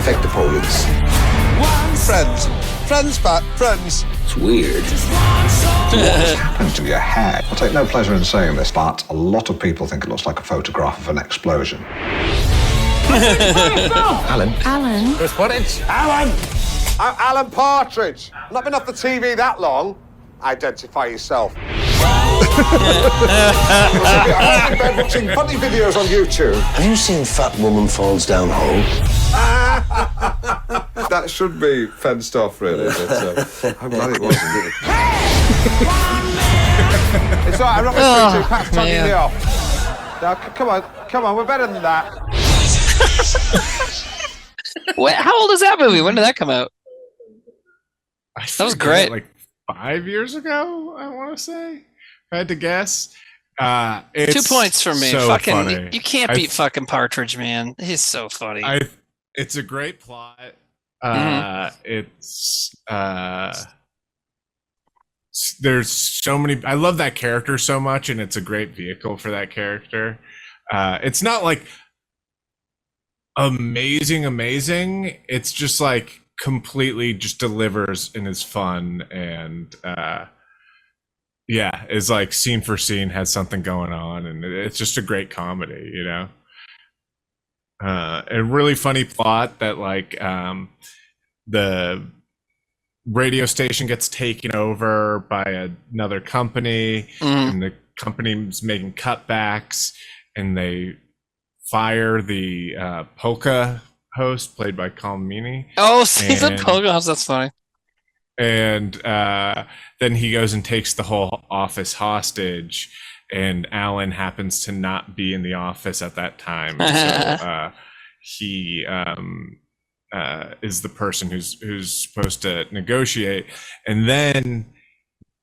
Take the police. Friends. Friends, Pat. Friends. It's weird. What happened to your hair? I take no pleasure in saying this, but a lot of people think it looks like a photograph of an explosion. Alan. Alan? There's footage. Alan! I'm Alan Partridge. Not been off the TV that long. Identify yourself. I'm in bed watching funny videos on YouTube. Have you seen Fat Woman Falls Down Hole? That should be fenced off, really. But, I'm glad it wasn't. It's all right, I'm not going to speak to Pat's tonguing me off. Now, come on, we're better than that. Wait, how old is that movie? When did that come out? That was great. Like 5 years ago, I want to say. If I had to guess. It's 2 points for me. so Fucking, funny. you can't beat fucking Partridge, man. He's so funny. It's a great plot. It's there's so many. I love that character so much, and it's a great vehicle for that character. It's not like amazing. It's just like completely just delivers and is fun, and is like scene for scene has something going on, and it's just a great comedy, you know. A really funny plot that like the radio station gets taken over by another company, and the company's making cutbacks, and they fire the polka host played by Colm Meaney. Oh, he's a polka host. That's funny. And then he goes and takes the whole office hostage, and Alan happens to not be in the office at that time. So he is the person who's supposed to negotiate, and then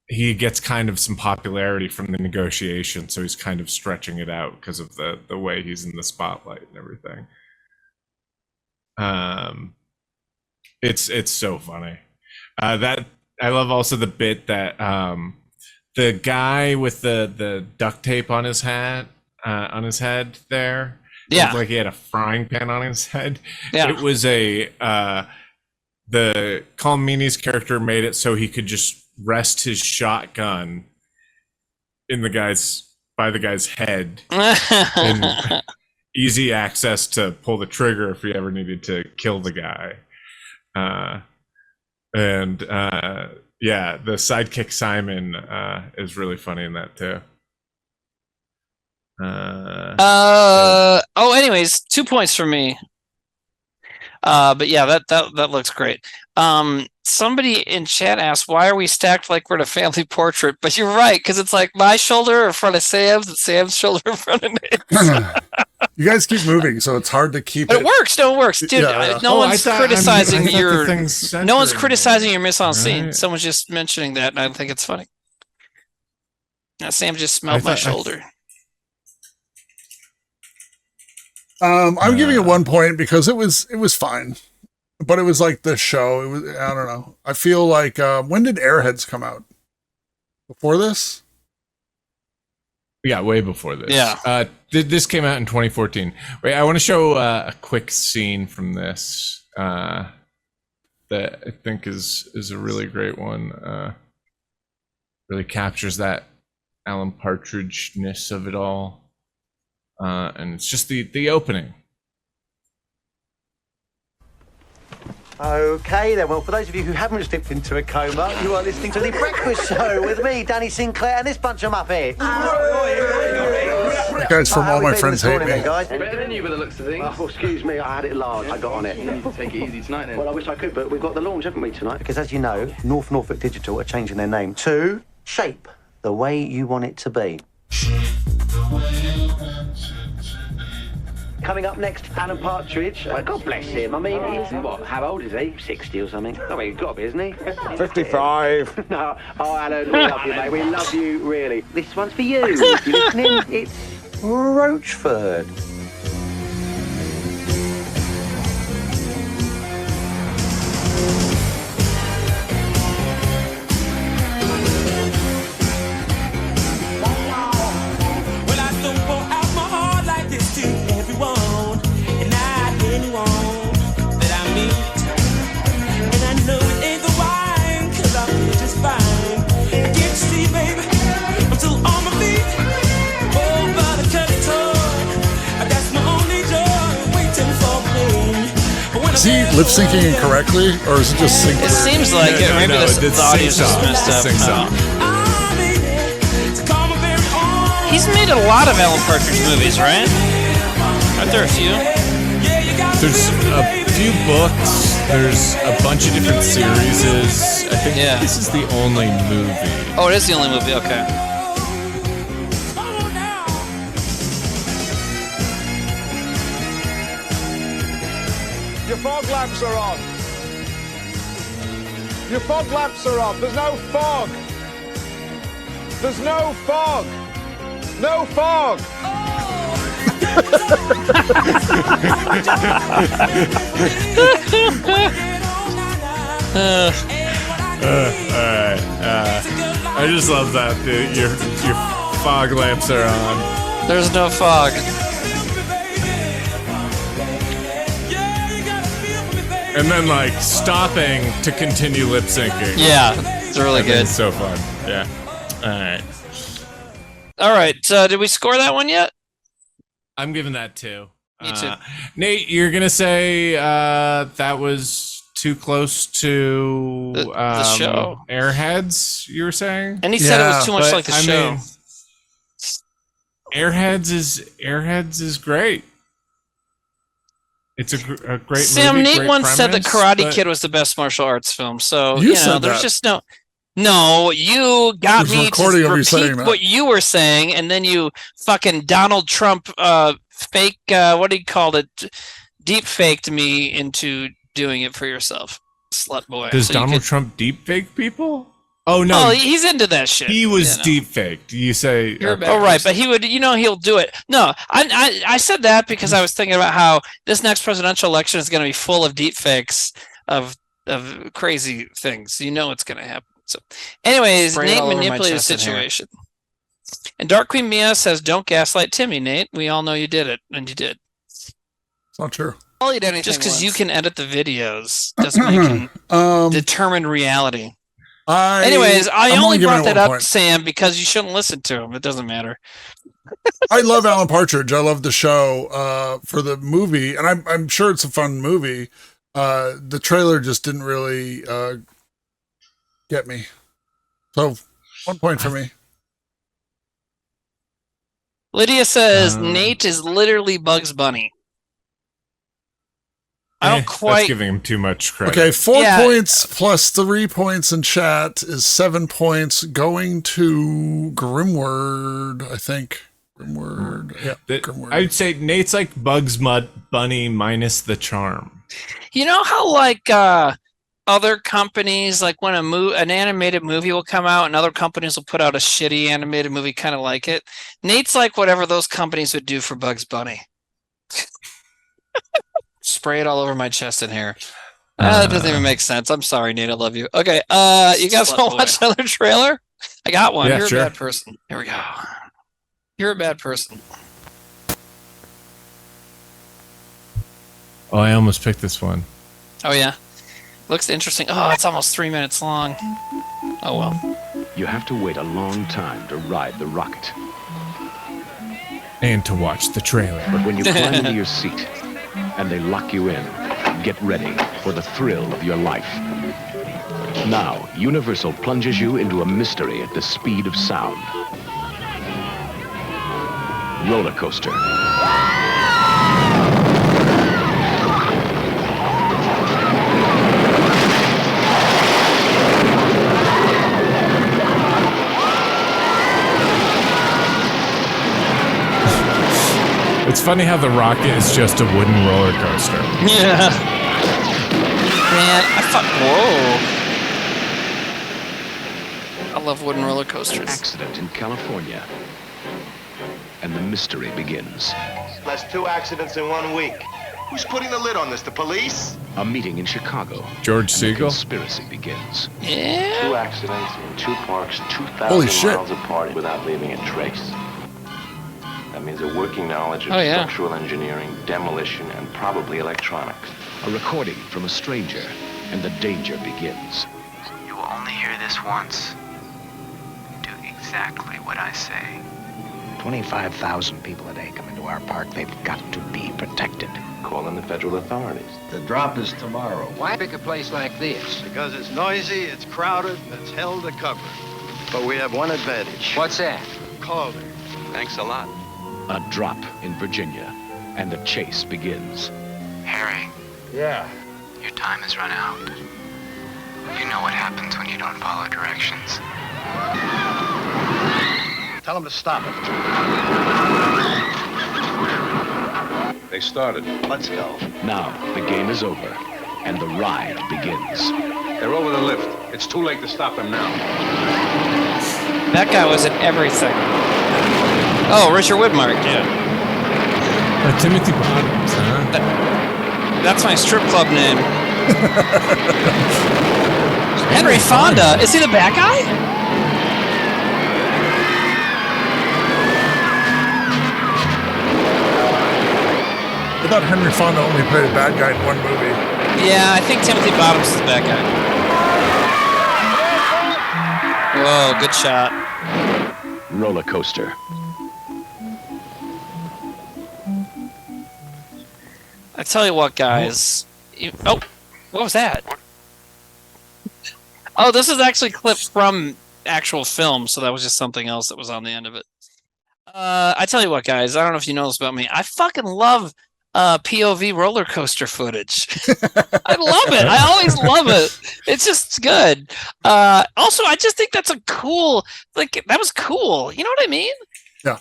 he gets kind of some popularity from the negotiation, so he's kind of stretching it out because of the way he's in the spotlight and everything. It's so funny. That I love also the bit that the guy with the duct tape on his hat on his head there, looked like he had a frying pan on his head. It was the Colm Meaney's character made it so he could just rest his shotgun in the guy's head and easy access to pull the trigger if he ever needed to kill the guy. The sidekick Simon is really funny in that too. Anyways, 2 points for me. But yeah, that looks great. Somebody in chat asked, why are we stacked like we're in a family portrait? But you're right, because it's like my shoulder in front of Sam's and Sam's shoulder in front of Nate's. You guys keep moving, so it's hard to keep it. Works. No, it works. Dude, no one's criticizing your mise en scene. Right. Someone's just mentioning that, and I think it's funny. Now, Sam just smelled my shoulder. I'm giving it 1 point because it was fine, but it was like the show. It was, I don't know. I feel like when did Airheads come out? Before this? Yeah, way before this. Yeah. This came out in 2014. Wait, I want to show a quick scene from this that I think is a really great one. Really captures that Alan Partridge-ness of it all. And it's just the opening. Okay, then. Well, for those of you who haven't slipped into a coma, you are listening to The Breakfast Show with me, Danny Sinclair, and this bunch of Muppets. That guy's from All My Friends Hate Me. Better than you by the looks of things. Oh, excuse me, I had it large. I got on it. Take it easy tonight, then. Well, I wish I could, but we've got the launch, haven't we, tonight? Because, as you know, Norfolk Digital are changing their name to Shape, the way you want it to be. Coming up next, Alan Partridge. Well, God bless him. I mean, he's, what, how old is he? 60 or something? I mean, he's got to be, isn't he? 55. No. Oh, Alan, we love you, mate. We love you, really. This one's for you. If you're listening, it's Roachford. Is he lip syncing incorrectly, or is it just synced? It seems like it. Maybe the audio's just messed up. He's made a lot of Alan Partridge movies, right? Aren't there a few? There's a few books. There's a bunch of different series. I think this is the only movie. Oh, it is the only movie. Okay. Your fog lamps are on. Your fog lamps are on. There's no fog. There's no fog. No fog. I just love that your fog lamps are on. There's no fog. And then like stopping to continue lip syncing. Yeah, it's really good. It's so fun. Yeah. All right. Did we score that one yet? I'm giving that 2. Me too. Nate, you're gonna say that was too close to the show. Airheads, you were saying? And he said it was too much like the show. Mean, Airheads is great. It's a great Sam, movie. Nate great once said that premise, Karate Kid was the best martial arts film. So, You you said know, there's that. just no... No, you got me to repeat what you were saying, and then you fucking Donald Trump fake, what do you call it? Deep faked me into doing it for yourself. Slut boy. Does So Donald Trump deep fake people? Oh, no. Oh, he's into that shit. He was deep faked. You say. Oh, right, but he would, he'll do it. No, I said that because I was thinking about how this next presidential election is going to be full of deep fakes of crazy things. You know it's going to happen. So, anyways, Nate manipulated the situation. And Dark Queen Mia says, "Don't gaslight Timmy, Nate. We all know you did it, and you did." It's not true. Just because you can edit the videos doesn't make it determine reality. Anyways, I only brought that up, Sam, because you shouldn't listen to him. It doesn't matter. I love Alan Partridge. I love the show for the movie, and I'm sure it's a fun movie. The trailer just didn't really get me. So 1 point for me. Lydia says Nate is literally Bugs Bunny. I don't quite. That's giving him too much credit. Okay, 4 points plus 3 points in chat is 7 points going to Grimward, I think. Grimward. Yeah, Grimward. I would say Nate's like Bugs Bunny minus the charm. You know how like other companies, like when an animated movie will come out and other companies will put out a shitty animated movie kind of like it? Nate's like whatever those companies would do for Bugs Bunny. Spray it all over my chest and hair. That doesn't even make sense. I'm sorry, Nate. I love you. Okay, you guys want to watch another trailer? I got one. Yeah, You're sure. a bad person. Here we go. You're a bad person. Oh, I almost picked this one. Oh, yeah? Looks interesting. Oh, it's almost 3 minutes long. Oh, well. You have to wait a long time to ride the rocket. And to watch the trailer. But when you climb into your seat and they lock you in, Get ready for the thrill of your life. Now, Universal plunges you into a mystery at the speed of sound. Roller coaster. It's funny how the rocket is just a wooden roller coaster. Yeah. Man, whoa. I love wooden roller coasters. Accident in California. And the mystery begins. That's 2 accidents in 1 week. Who's putting the lid on this? The police? A meeting in Chicago. George and the Siegel. conspiracy begins. Yeah. 2 accidents in 2 parks, 2,000 Holy shit. miles apart without leaving a trace. That means a working knowledge of yeah. structural engineering, demolition, and probably electronics. A recording from a stranger, and the danger begins. You will only hear this once. Do exactly what I say. 25,000 people a day come into our park. They've got to be protected. Call in the federal authorities. The drop is tomorrow. Why pick a place like this? Because it's noisy, it's crowded, and it's hell to cover. But we have one advantage. What's that? Clothing. Thanks a lot. A drop in Virginia, and the chase begins. Harry, Yeah. your time has run out. You know what happens when you don't follow directions. Tell them to stop it. They started. Let's go. Now, the game is over, and the ride begins. They're over the lift. It's too late to stop them now. That guy was in everything. Oh, Richard Widmark, yeah. Timothy Bottoms, huh? That's my strip club name. Henry Fonda. Is he the bad guy? I thought Henry Fonda only played a bad guy in one movie. Yeah, I think Timothy Bottoms is the bad guy. Whoa, good shot. Roller coaster. I tell you what, guys. Oh, what was that? Oh, this is actually clipped from actual film, so that was just something else that was on the end of it. I tell you what, guys. I don't know if you know this about me. I fucking love POV roller coaster footage. I love it. I always love it. It's just good. Also, I just think that's a cool. Like that was cool. You know what I mean? Yeah.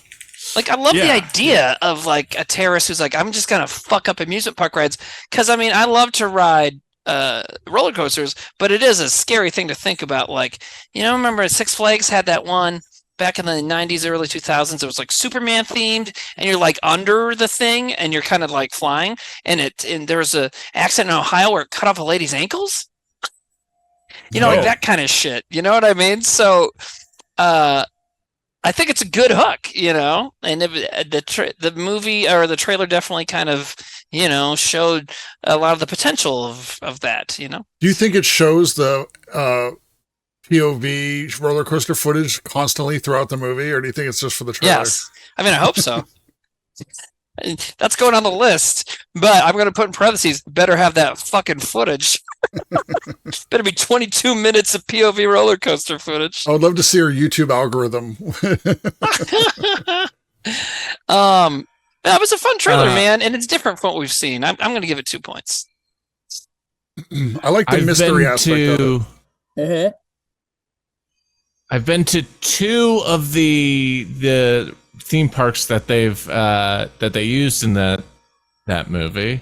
Like, I love the idea of, like, a terrorist who's like, I'm just going to fuck up amusement park rides. Because, I mean, I love to ride roller coasters, but it is a scary thing to think about. Like, you know, remember Six Flags had that one back in the 90s, early 2000s. It was, like, Superman themed, and you're, like, under the thing, and you're kind of, like, flying. And there was a accident in Ohio where it cut off a lady's ankles. You know, like that kind of shit. You know what I mean? So, I think it's a good hook, you know, and the movie or the trailer definitely kind of, you know, showed a lot of the potential of that, you know. Do you think it shows the POV roller coaster footage constantly throughout the movie, or do you think it's just for the trailer? Yes, I mean, I hope so. That's going on the list, but I'm going to put in parentheses, better have that fucking footage. Better be 22 minutes of POV roller coaster footage. I would love to see her YouTube algorithm. That was a fun trailer, man, and it's different from what we've seen. I'm going to give it 2 points. I like the mystery aspect of it. I've been to 2 of the theme parks that they used in that movie.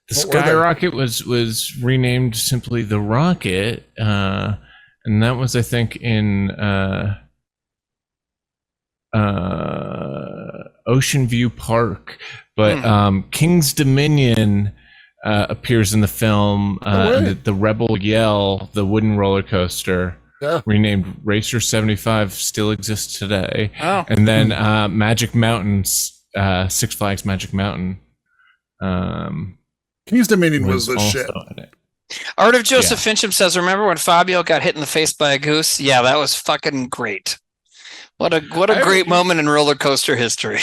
The Skyrocket was renamed simply the Rocket, and that was, I think, in Ocean View Park. But King's Dominion appears in the film. The Rebel Yell, the wooden roller coaster, renamed Racer 75, still exists today. Oh. And then Magic Mountains, Six Flags Magic Mountain. King's Dominion was the shit. Art of Joseph Fincham says, remember when Fabio got hit in the face by a goose? Yeah, that was fucking great. What a great moment in roller coaster history.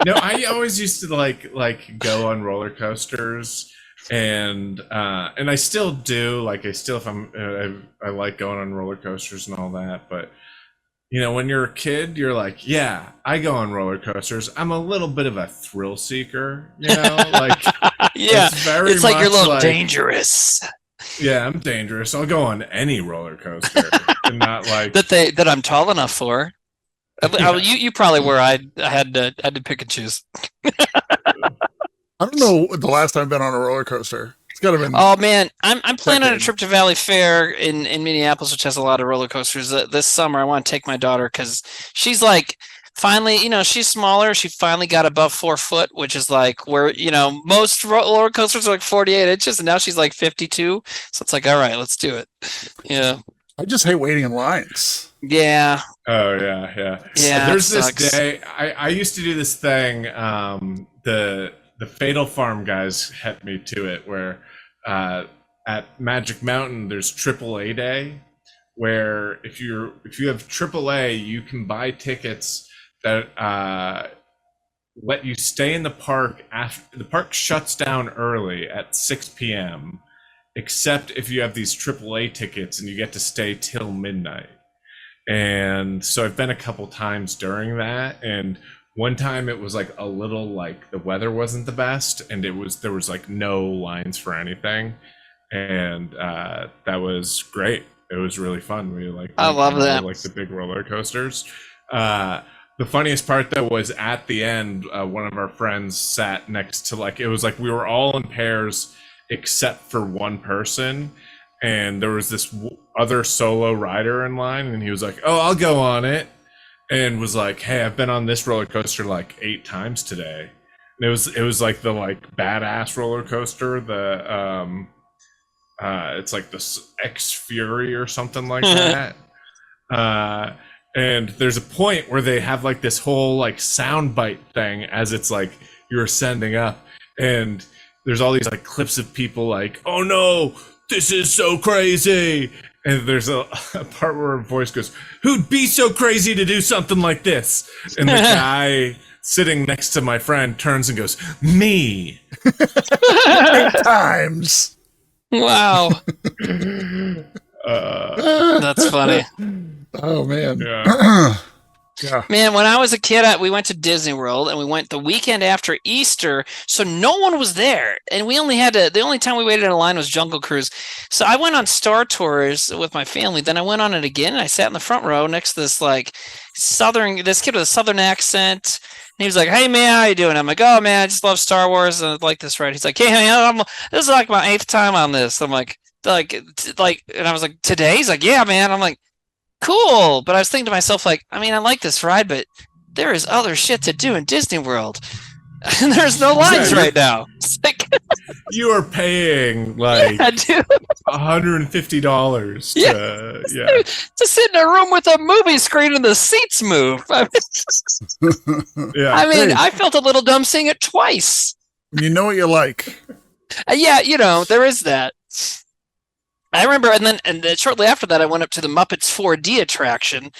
No, I always used to like go on roller coasters, and I still do. Like I still, if I like going on roller coasters and all that. But you know, when you're a kid, you're like, yeah, I go on roller coasters. I'm a little bit of a thrill seeker, you know, like yeah, it's like you're a little like, dangerous. Yeah, I'm dangerous. I'll go on any roller coaster, and not like that I'm tall enough for. You probably were. I had to pick and choose. I don't know the last time I've been on a roller coaster. It's gotta been. Oh man, I'm planning a trip to Valley Fair in Minneapolis, which has a lot of roller coasters. This summer, I want to take my daughter because she's like finally, you know, she's smaller. She finally got above 4 foot, which is like where, you know, most roller coasters are like 48 inches, and now she's like 52. So it's like, all right, let's do it. Yeah. I just hate waiting in lines. Yeah. Oh yeah. There's this day I used to do this thing. The Fatal Farm guys had me to it, where at Magic Mountain there's AAA Day, where if you have AAA, you can buy tickets that let you stay in the park after the park shuts down early at 6 p.m. except if you have these AAA tickets and you get to stay till midnight. And so I've been a couple times during that, and one time it was like a little like the weather wasn't the best, and there was like no lines for anything, and that was great. It was really fun. I love that. Like the big roller coasters. The funniest part though was at the end, one of our friends sat next to, like, it was like we were all in pairs except for one person, and there was this other solo rider in line, and he was like, "Oh, I'll go on it," and was like, "Hey, I've been on this roller coaster like 8 times today." And it was like the like badass roller coaster, the it's like this X Fury or something like that. And there's a point where they have like this whole like sound bite thing as it's like you're ascending up, and there's all these like clips of people like, "Oh no, this is so crazy." And there's a part where a voice goes, "Who'd be so crazy to do something like this?" And the guy sitting next to my friend turns and goes, "Me." 8 times. Wow. That's funny. Oh man. Yeah. Yeah. Man, when I was a kid, we went to Disney World, and we went the weekend after Easter, so no one was there, and we only had the only time we waited in a line was Jungle Cruise. So I went on Star Tours with my family. Then I went on it again, and I sat in the front row next to this like this kid with a southern accent. And he was like, "Hey man, how you doing?" I'm like, "Oh man, I just love Star Wars and I like this ride." He's like, "Hey, this is like my 8th time on this." I'm like, and I was like, "Today?" He's like, "Yeah, man." I'm like, "Cool," but I was thinking to myself, like, I mean, I like this ride, but there is other shit to do in Disney World, and there's no lines right now. It's like you are paying like $150 to sit in a room with a movie screen and the seats move. I mean, I felt a little dumb seeing it twice. You know what you like. Yeah, you know, there is that. I remember, and then shortly after that, I went up to the Muppets 4D attraction,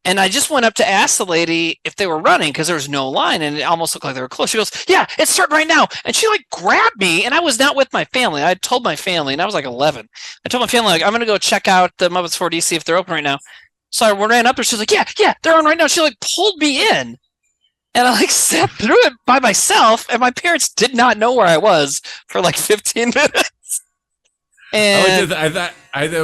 and I just went up to ask the lady if they were running because there was no line, and it almost looked like they were close. She goes, "Yeah, it's starting right now," and she like grabbed me, and I was not with my family. I had told my family, and I was like 11. I told my family, like, I'm gonna go check out the Muppets 4D, see if they're open right now. So I ran up there. She was like, "Yeah, they're on right now." She like pulled me in, and I like sat through it by myself, and my parents did not know where I was for like 15 minutes. And I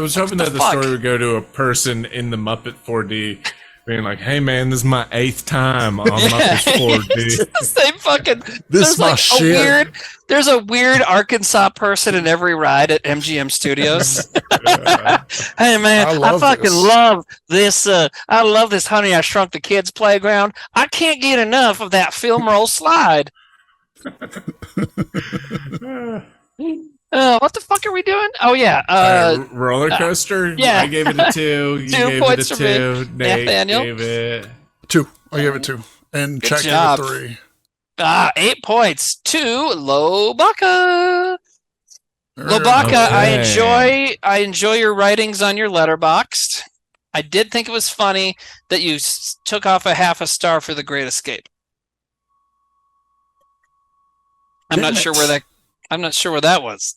was hoping that the story would go to a person in the Muppet 4D being like, "Hey man, this is my 8th time on Muppet 4D." Same fucking. This my shit. There's a weird Arkansas person in every ride at MGM Studios. Hey man, I fucking love this. I love this Honey, I Shrunk the Kids playground. I can't get enough of that film roll slide. What the fuck are we doing? Oh yeah, roller coaster. Yeah, I gave it a 2. You gave it a 2. Nate gave it 2. I gave it 2, and Chuck gave it 3. 8 points to Lobaka. Lobaka, Okay. I enjoy your writings on your Letterboxd. I did think it was funny that you took off a half a star for The Great Escape. I'm not sure where that was.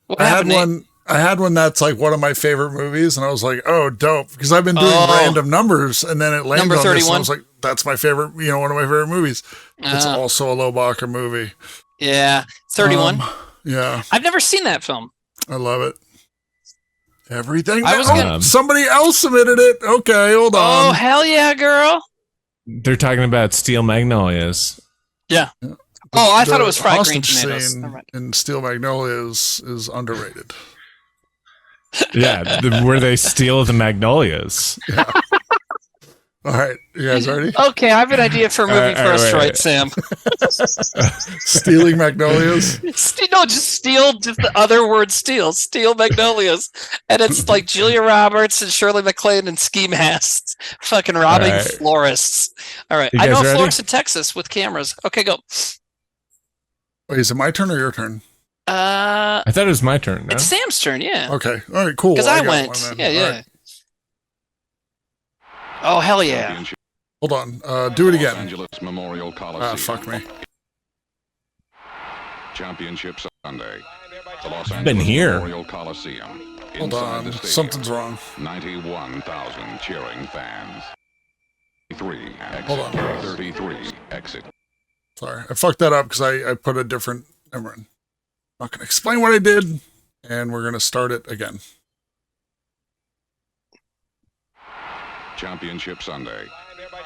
What I happened, had Nate? one. I had one that's like one of my favorite movies, and I was like, "Oh, dope!" Because I've been doing random numbers, and then it landed Number on this. And 31? I was like, "That's my favorite." One of my favorite movies. It's also a Lobacher movie. Yeah, 31. Yeah, I've never seen that film. I love it. Everything. Somebody else submitted it. Okay, hold on. Oh, hell yeah, girl. They're talking about Steel Magnolias. Yeah. Oh, I thought it was fried green hostage tomatoes. scene in Steel Magnolias is underrated. Yeah, where they steal the magnolias. Yeah. All right, you guys ready? Okay, I have an idea for a movie for us, right, Sam? Stealing magnolias? Just steal, just the other word steal magnolias. And it's like Julia Roberts and Shirley MacLaine and ski masks fucking robbing florists. All right, I know a florist in Texas with cameras. Okay, go. Wait, is it my turn or your turn? I thought it was my turn. No? It's Sam's turn, yeah. Okay, all right, cool. Because I went. One, yeah. Right. Oh, hell yeah. Hold on. Do it again. Los Angeles Memorial Coliseum. Fuck me. Championship Sunday. The Los I've been Angeles here. Memorial Coliseum. Hold on. Something's wrong. 91,000 cheering fans. 33 exit. Hold on. 33 exit. Sorry. I fucked that up because I put a different... I'm not going to explain what I did, and we're going to start it again. Championship Sunday.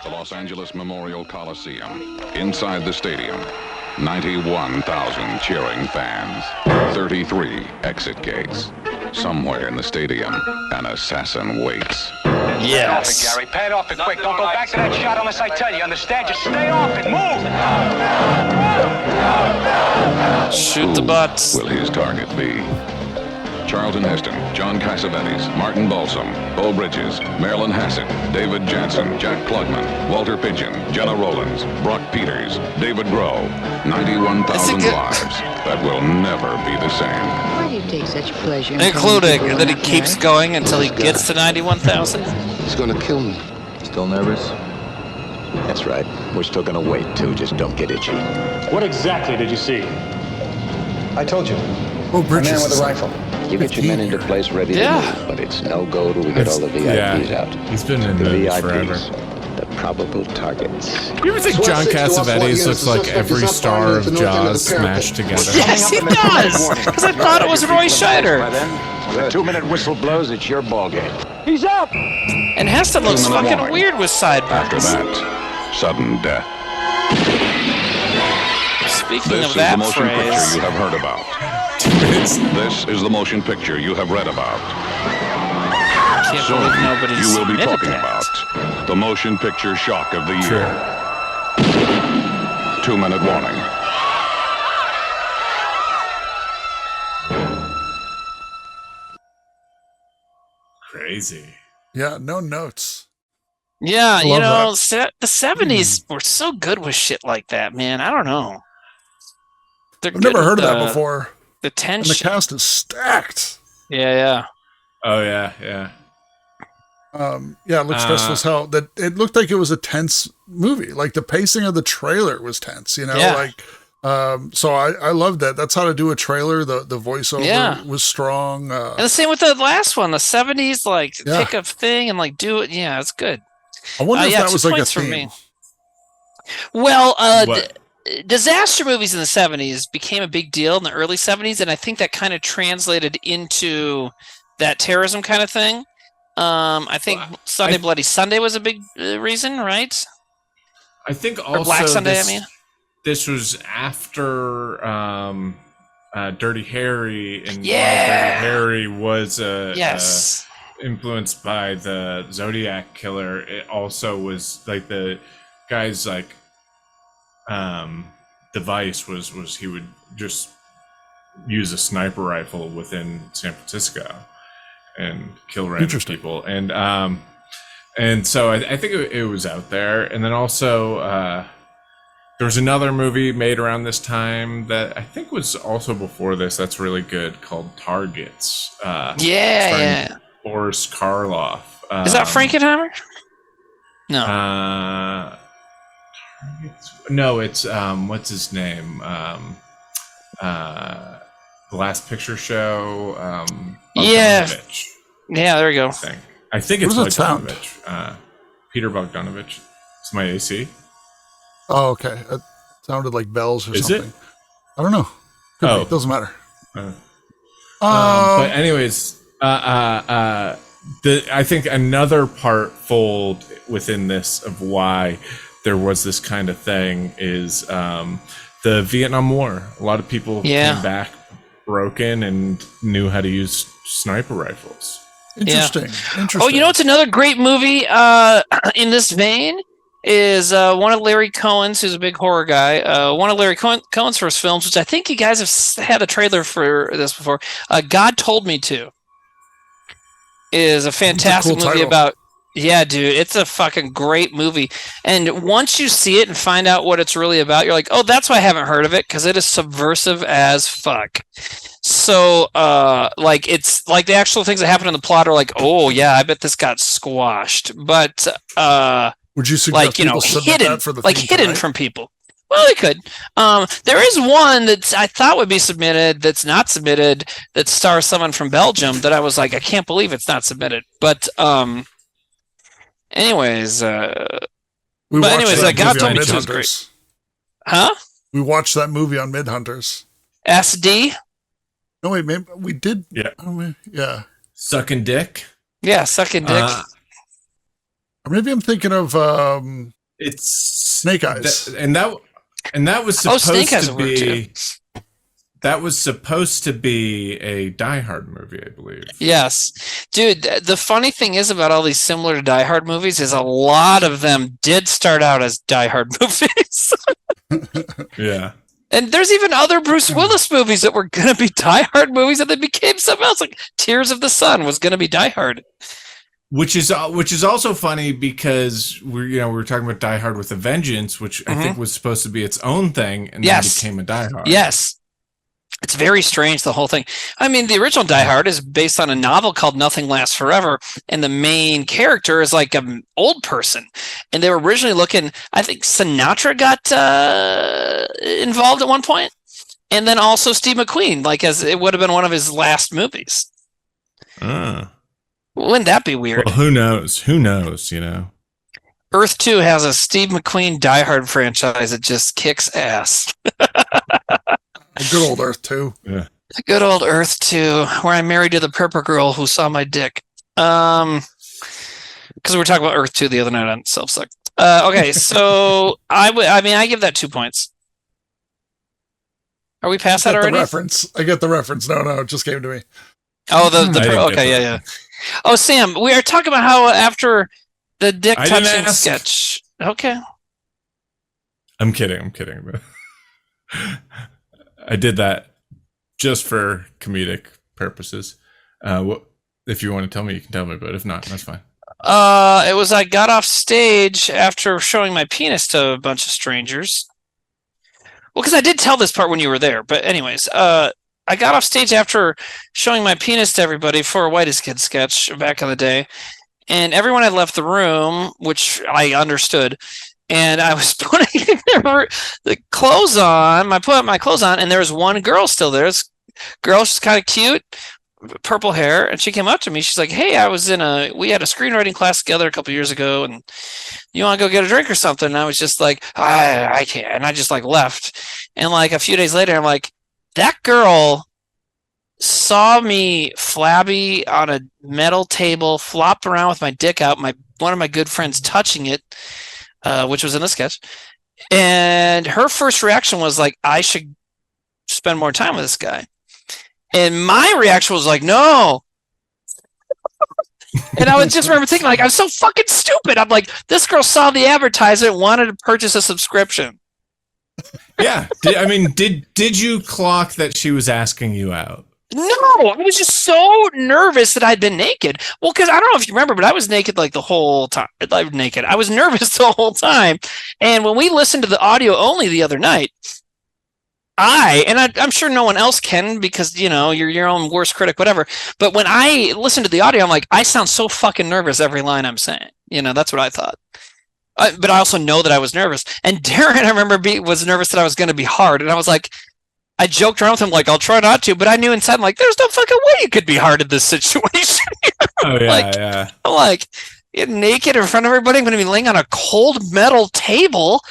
The Los Angeles Memorial Coliseum. Inside the stadium. 91,000 cheering fans. 33 exit gates. Somewhere in the stadium, an assassin waits. Yes. Pay it off it, Gary. Pay it off it quick. Don't go back to that shot unless I tell you. Understand? Just stay off it. Move. Shoot the butts. Will his target be? Charlton Heston, John Cassavetes, Martin Balsam, Bo Bridges, Marilyn Hassett, David Jansen, Jack Klugman, Walter Pidgeon, Jenna Rollins, Brock Peters, David Groh. 91,000 lives that will never be the same. Why do you take such pleasure in including that he keeps going until he gets to 91,000? He's gonna kill me. Still nervous? That's right. We're still gonna wait, too. Just don't get itchy. What exactly did you see? I told you. Oh, Bridges. A man with a rifle. You get your men into place ready to move, but it's no go till we get all the VIPs out. He's been in the those VIPs, forever. the probable targets. You ever think John Cassavetes looks like every star of Jaws smashed together? Yes, he does! Because I thought it was Roy Scheider. When the 2-minute whistle blows, it's your ballgame. He's up! And Heston looks fucking weird with sideburns. After that, sudden death. Speaking This of that is the motion phrase, picture you have heard about. This is the motion picture you have read about. can't Soon, believe nobody's you will be submitted talking that. about the motion picture shock of the year. 2-minute warning. Crazy. Yeah, no notes. Yeah, you love know, the 70s were so good with shit like that, man. I don't know. They're I've never good heard of with, that before. The tension. And the cast is stacked. Yeah. Oh, yeah, yeah. Yeah, it looked stressful as hell. That it looked like it was a tense movie. Like the pacing of the trailer was tense, you know? Yeah. Like so I loved that. That's how to do a trailer. The voiceover was strong. And the same with the last one, the 70s like Yeah. pick up thing and like do it. Yeah, it's good. I wonder if yeah, that 2 was like a points for theme. me. Well, What? disaster movies in the 70s became a big deal in the early 70s, and I think that kind of translated into that terrorism kind of thing. I think Sunday Bloody Sunday was a big reason, right? I think Or also Black Sunday, this, I mean. this was after Dirty Harry, and while Yeah. Dirty Harry was Yes. influenced by the Zodiac killer, it also was like the guy's like device was he would just use a sniper rifle within San Francisco and kill random people, and so I think it was out there. And then also there was another movie made around this time that I think was also before this that's really good, called Targets. Yeah. Boris Karloff. Is that Frankenheimer? No. No, it's what's his name? The Last Picture Show. Yeah. Bogdanovich Yeah, there you go. thing. I think it's Bogdanovich. Peter Bogdanovich. It's my AC. Oh, okay. It sounded like bells or Is something. it? I don't know. Could be. Doesn't matter. But anyways, I think another part fold within this of why there was this kind of thing is the Vietnam War. A lot of people came back broken and knew how to use sniper rifles. Interesting. Oh, you know what's another great movie in this vein is one of Larry Cohen's, who's a big horror guy. One of Larry Cohen's first films, which I think you guys have had a trailer for this before. God Told Me To is a fantastic movie title. about. Yeah, dude, it's a fucking great movie. And once you see it and find out what it's really about, you're like, oh, that's why I haven't heard of it, because it is subversive as fuck. So, like, it's like the actual things that happen in the plot are like, oh, yeah, I bet this got squashed. But, would you suggest like, you know, people submit hidden, that for the like theme hidden tonight? from people? Well, they could. There is one that I thought would be submitted that's not submitted that stars someone from Belgium that I was like, I can't believe it's not submitted. But, anyways, God Told Me To is great. Huh? We watched that movie on Midhunters. SD? No, wait, maybe we did. Yeah. Yeah. Sucking Dick. Yeah, Sucking Dick. Or maybe I'm thinking of it's Snake Eyes. And that was supposed Snake Eyes to would work, too. be. That was supposed to be a Die Hard movie, I believe. Yes. Dude, the funny thing is about all these similar to Die Hard movies is a lot of them did start out as Die Hard movies. Yeah. And there's even other Bruce Willis movies that were going to be Die Hard movies and they became something else. Like Tears of the Sun was going to be Die Hard. Which is also funny because we were talking about Die Hard with a Vengeance, which I think was supposed to be its own thing and then became a Die Hard. Yes. It's very strange, the whole thing. I mean, the original Die Hard is based on a novel called Nothing Lasts Forever, and the main character is like an old person. And they were originally looking, I think Sinatra got involved at one point, and then also Steve McQueen, like as it would have been one of his last movies. Wouldn't that be weird? Well, who knows? Who knows, you know? Earth 2 has a Steve McQueen Die Hard franchise that just kicks ass. Good old Earth 2. Yeah. Good old Earth 2, where I'm married to the purple girl who saw my dick. Because we were talking about Earth 2 the other night on Self-Suck. Okay, so I give that 2 points. Are we past that already? I get the reference. No, it just came to me. Oh, yeah. Oh, Sam, we are talking about how after the dick touching sketch. Okay. I'm kidding. I did that just for comedic purposes. If you want to tell me, you can tell me, but if not, that's fine. It was I got off stage after showing my penis to a bunch of strangers. Well, because I did tell this part when you were there, but anyways, I got off stage after showing my penis to everybody for a White as Kid sketch back in the day, and everyone had left the room, which I understood. And I was putting the clothes on. I put my clothes on, and there was one girl still there. This girl, she's kind of cute, purple hair, and she came up to me. She's like, "Hey, we had a screenwriting class together a couple years ago, and you want to go get a drink or something?" And I was just like, I can't. And I just like left. And like a few days later, I'm like, that girl saw me flabby on a metal table, flopped around with my dick out. One of my good friends touching it. Which was in the sketch, and her first reaction was like, I should spend more time with this guy, and my reaction was like, no. And I was just remember thinking, like, I'm so fucking stupid. I'm like, this girl saw the advertisement, wanted to purchase a subscription. Yeah. Did you clock that she was asking you out? No, I was just so nervous that I'd been naked. Well, because I don't know if you remember, but I was naked like the whole time. I was nervous the whole time. And when we listened to the audio only the other night, I'm sure no one else can because, you're your own worst critic, whatever. But when I listened to the audio, I'm like, I sound so fucking nervous every line I'm saying. That's what I thought. But I also know that I was nervous. And Darren, I remember, was nervous that I was going to be hard. And I was like, I joked around with him like, I'll try not to, but I knew inside, I'm like, there's no fucking way you could be hard in this situation. Oh yeah, I'm like, get naked in front of everybody. I'm going to be laying on a cold metal table.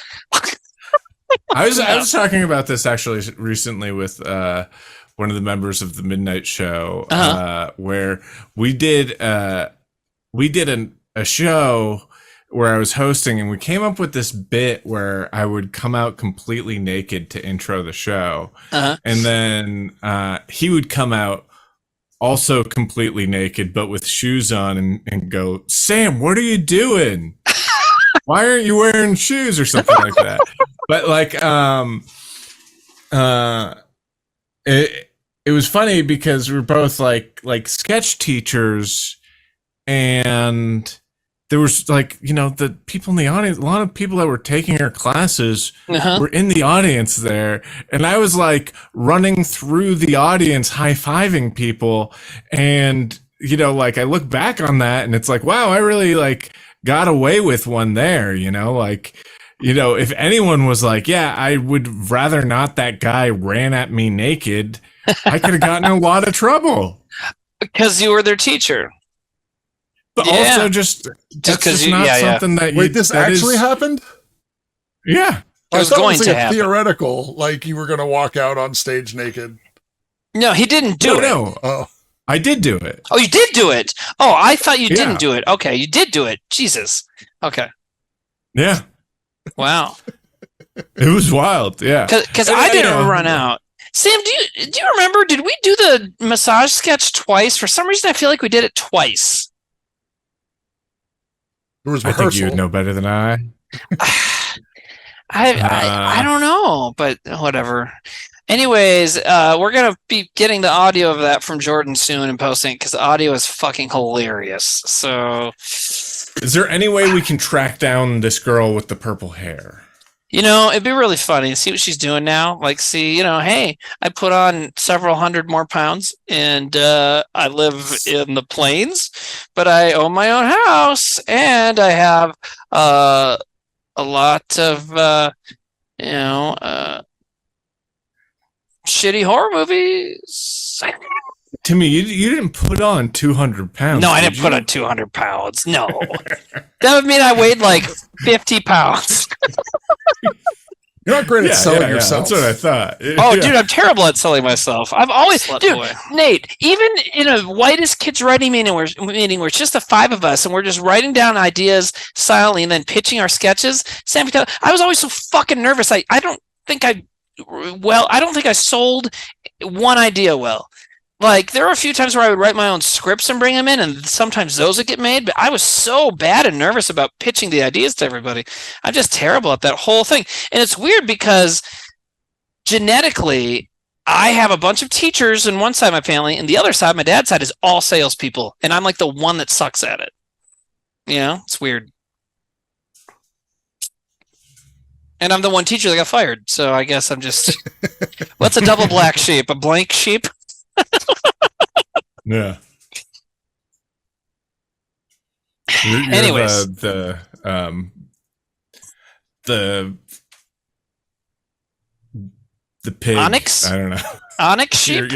I was talking about this actually recently with one of the members of the Midnight Show, where we did a show where I was hosting, and we came up with this bit where I would come out completely naked to intro the show, and then he would come out also completely naked but with shoes on and go, Sam, what are you doing? Why aren't you wearing shoes or something like that? But like it was funny because we were both like sketch teachers, and there was like, the people in the audience, a lot of people that were taking our classes were in the audience there. And I was like running through the audience, high-fiving people. And, like I look back on that and it's like, wow, I really like got away with one there, if anyone was like, yeah, I would rather not that guy ran at me naked, I could have gotten in a lot of trouble. Because you were their teacher. But also just because not something that you... Wait, this actually happened? Yeah. It was going to happen. Theoretical, like you were going to walk out on stage naked. No, he didn't do it. No. Oh. I did do it. Oh, you did do it. Oh, I thought you didn't do it. Okay, you did do it. Jesus. Okay. Yeah. Wow. It was wild. Yeah. Because I didn't run out. Sam, do you remember? Did we do the massage sketch twice? For some reason, I feel like we did it twice. I think you would know better than I. I don't know, but whatever. Anyways, we're going to be getting the audio of that from Jordan soon and posting it because the audio is fucking hilarious. So, is there any way we can track down this girl with the purple hair? It'd be really funny to see what she's doing now. Like, see, hey, I put on several hundred more pounds and I live in the plains, but I own my own house and I have a lot of, shitty horror movies. Timmy, you didn't put on 200 pounds. No, I didn't put on 200 pounds. No. That would mean I weighed like 50 pounds. You're not great at selling yourself. That's what I thought. Oh, dude, I'm terrible at selling myself. I've always, Nate, even in a whitest kids writing meeting where it's just the five of us and we're just writing down ideas silently and then pitching our sketches. Sam, I was always so fucking nervous. I don't think I sold one idea well. Like, there were a few times where I would write my own scripts and bring them in, and sometimes those would get made, but I was so bad and nervous about pitching the ideas to everybody. I'm just terrible at that whole thing. And it's weird because genetically, I have a bunch of teachers on one side of my family, and the other side, my dad's side, is all salespeople, and I'm like the one that sucks at it. It's weird. And I'm the one teacher that got fired, so I guess I'm just... What's a double black sheep? A blank sheep? Yeah. Anyways, the pig. Onyx? I don't know. Onyx sheep?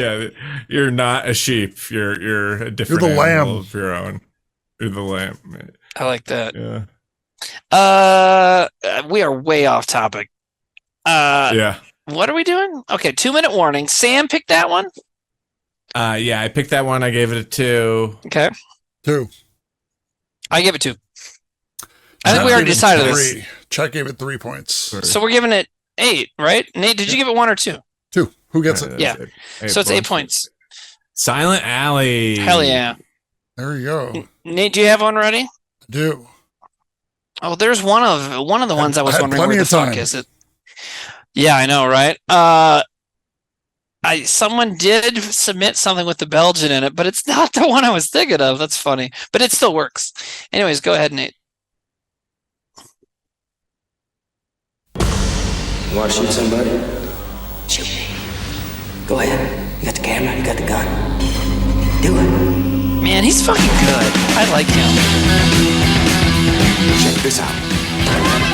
You're not a sheep. You're a different You're the animal lamb of your own. You're the lamb. I like that. Yeah. We are way off topic. Yeah. What are we doing? Okay, 2-minute warning. Sam picked that one? Yeah, I picked that one. I gave it a 2. Okay. 2. I gave it 2. I think we already decided this. Chuck gave it 3 points. So we're giving it 8, right? Nate, did you give it 1 or 2? 2. Who gets it? Yeah. So it's 8 points. Silent Alley. Hell yeah. There you go. Nate, do you have one ready? I do. Oh, there's one of the ones I was wondering where the fuck is it. Yeah, I know, right? Someone did submit something with the Belgian in it, but it's not the one I was thinking of. That's funny, but it still works. Anyways, go ahead, Nate. You want to shoot somebody? Shoot me. Go ahead. You got the camera, you got the gun. Do it. Man, he's fucking good. I like him. Check this out.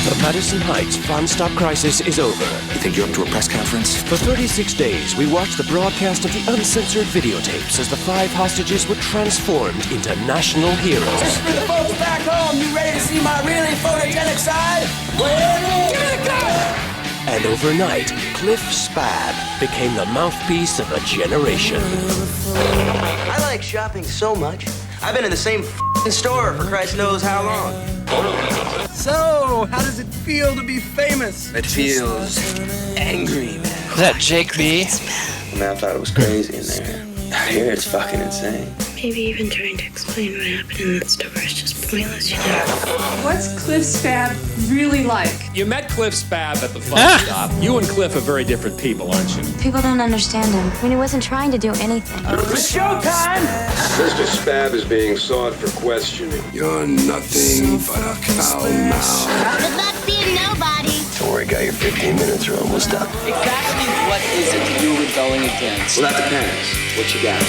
The Madison Heights farm stop crisis is over. You think you're up to a press conference? For 36 days, we watched the broadcast of the uncensored videotapes as the 5 hostages were transformed into national heroes. Just for the folks back home, you ready to see my really photogenic side? Give me the gun! And overnight, Cliff Spad became the mouthpiece of a generation. I like shopping so much. I've been in the same store for Christ knows how long. So, how does it feel to be famous? It feels angry, man. Is that Jake B? Man, I thought it was crazy in there. I hear it's fucking insane. Maybe even trying to explain what happened in that store is just pointless, you know? What's Cliff Spad really like? You met Cliff Spad at the fun stop. You and Cliff are very different people, aren't you? People don't understand him. I mean, he wasn't trying to do anything. It's showtime! Mr. Spab is being sought for questioning. You're nothing but a foul mouth. Good luck being nobody. Don't worry, guy, your 15 minutes are almost up. Exactly what is it you're rebelling against? Well, that depends. What you got?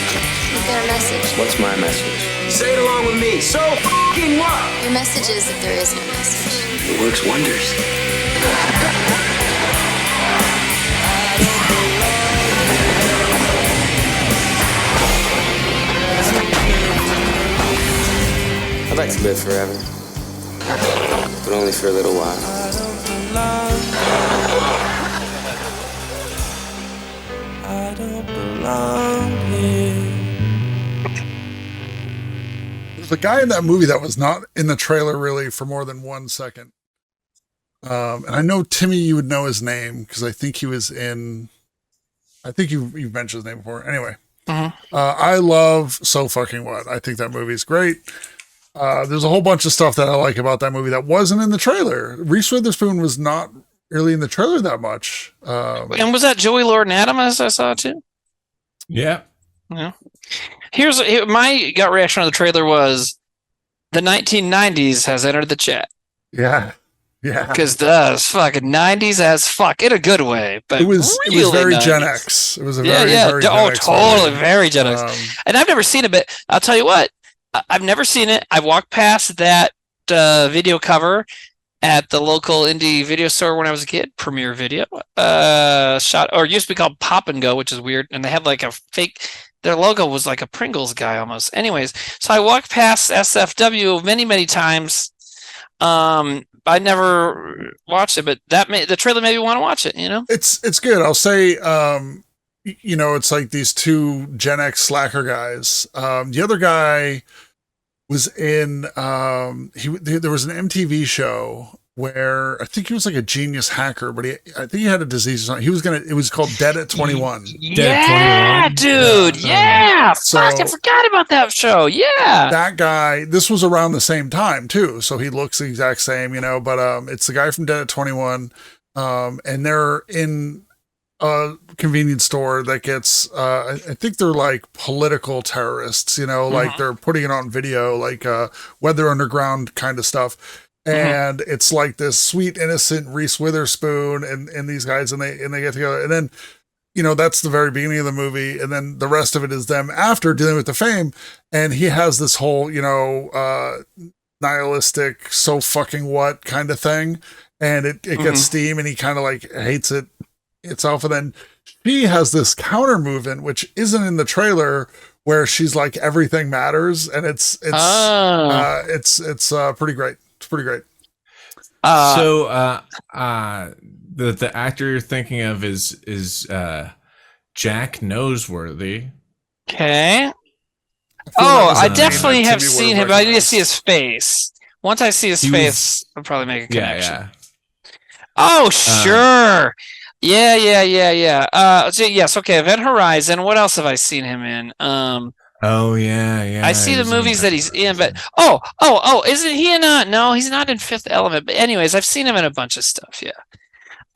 You've got a message. What's my message? Say it along with me. So fucking what? Your message is that there is no message. It works wonders. I'd like to live forever, but only for a little while. I don't belong here. There's a guy in that movie that was not in the trailer really for more than 1 second. And I know Timmy, you would know his name because I think he was in. I think you've mentioned his name before. Anyway, I love So Fucking What. I think that movie is great. There's a whole bunch of stuff that I like about that movie that wasn't in the trailer. Reese Witherspoon was not really in the trailer that much. And was that Joey Lord and Adams I saw too? Yeah. Yeah. Here's my gut reaction on the trailer was the 1990s has entered the chat. Yeah. Yeah. Because the fucking 90s as fuck in a good way. But it was really very 90s. Gen X. It was a very Gen X totally movie. very Gen X. And I've never seen it, but I'll tell you what, I've never seen it. I walked past that video cover at the local indie video store when I was a kid, Premiere Video, shot, or it used to be called Pop and Go, which is weird. And they had like a fake, their logo was like a Pringles guy almost. Anyways, so I walked past SFW many, many times. I never watched it, but the trailer made me want to watch it, you know? It's good. I'll say, you know, it's like these two Gen X slacker guys. The other guy was in, there was an MTV show where I think he was like a genius hacker, but I think he had a disease or something. It was called Dead at 21. Yeah, dude. Yeah. Fuck, I forgot about that show. Yeah. That guy, this was around the same time too. So he looks the exact same, you know, but it's the guy from Dead at 21. And they're in a convenience store that gets, I think they're like political terrorists, you know, like they're putting it on video, like Weather Underground kind of stuff. And it's like this sweet, innocent Reese Witherspoon and these guys, and they get together. And then, you know, that's the very beginning of the movie. And then the rest of it is them after dealing with the fame. And he has this whole, you know, nihilistic, so fucking what kind of thing. And it gets steam and he kind of like hates it itself. And then she has this counter movement, which isn't in the trailer, where she's like, everything matters. And it's pretty great. It's pretty great. So the actor you're thinking of is Jack Noseworthy. Okay. I definitely have seen him, but I need to see his face. Once I see his face, I'll probably make a connection. Yeah. Oh, sure. Yeah. So, yes, okay. Event Horizon. What else have I seen him in? Oh yeah. I see the movies that he's in, but isn't he in? No, he's not in Fifth Element. But anyways, I've seen him in a bunch of stuff. Yeah.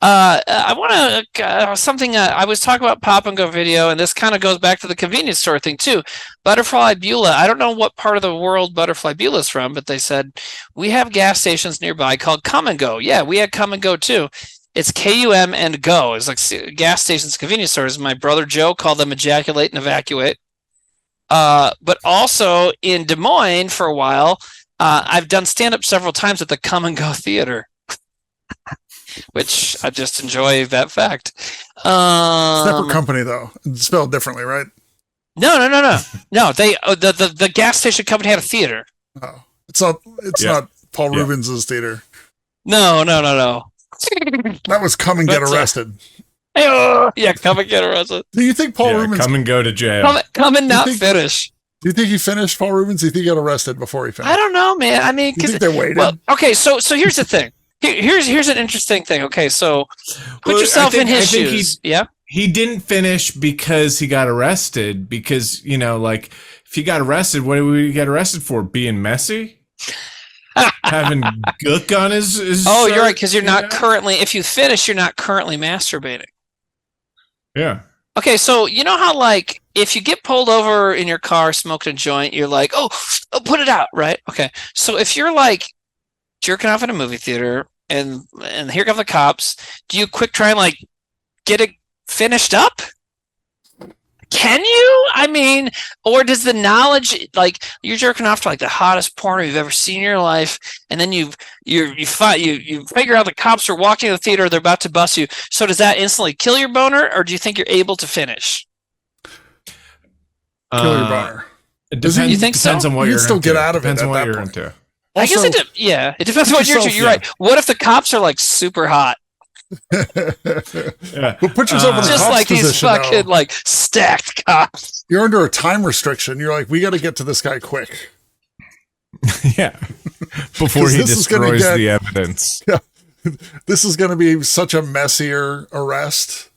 I want to something. I was talking about Pop and Go Video, and this kind of goes back to the convenience store thing too. Butterfly Beulah. I don't know what part of the world Butterfly Beulah is from, but they said we have gas stations nearby called Come and Go. Yeah, we had Come and Go too. It's KUM and Go. It's like gas stations, convenience stores. My brother Joe called them Ejaculate and Evacuate. But also in Des Moines for a while, I've done stand-up several times at the Come and Go Theater, which I just enjoy that fact. Separate company, though. It's spelled differently, right? No. No, they the gas station company had a theater. Oh, it's not Paul Rubens' theater. No. That was Come and Get Arrested. Yeah, Come and Get Arrested. Do you think Paul Rubens come and go to jail? Come and not finish. Do you think he finished, Paul Rubens? Do you think he got arrested before he finished? I don't know, man. I mean, you think they waited? Well, okay, so here's the thing. Here's an interesting thing. Okay, so put yourself in his shoes. He didn't finish because he got arrested. Because like if he got arrested, what did we get arrested for? Being messy, having gook on his. Oh, you're right. Because you're not currently. If you finish, you're not currently masturbating. Yeah. Okay, so you know how like if you get pulled over in your car smoking a joint, you're like, oh, put it out, right? Okay, so if you're like jerking off in a movie theater and here come the cops, do you quick try and like get it finished up? Can you? I mean, or does the knowledge, like you're jerking off to like the hottest porno you've ever seen in your life, and then you figure out the cops are walking to the theater, they're about to bust you. So does that instantly kill your boner, or do you think you're able to finish? Kill your boner. It depends. You think so? Depends on what you you're can still into. get out of it. Depends on at what that you're point. into. I guess it depends on what you're into. You're right. What if the cops are like super hot? But put yourself in the just cop's like these position, fucking though. like stacked cops. You're under a time restriction. You're like, we got to get to this guy quick. Yeah. Before he destroys the the evidence. Yeah. This is going to be such a messier arrest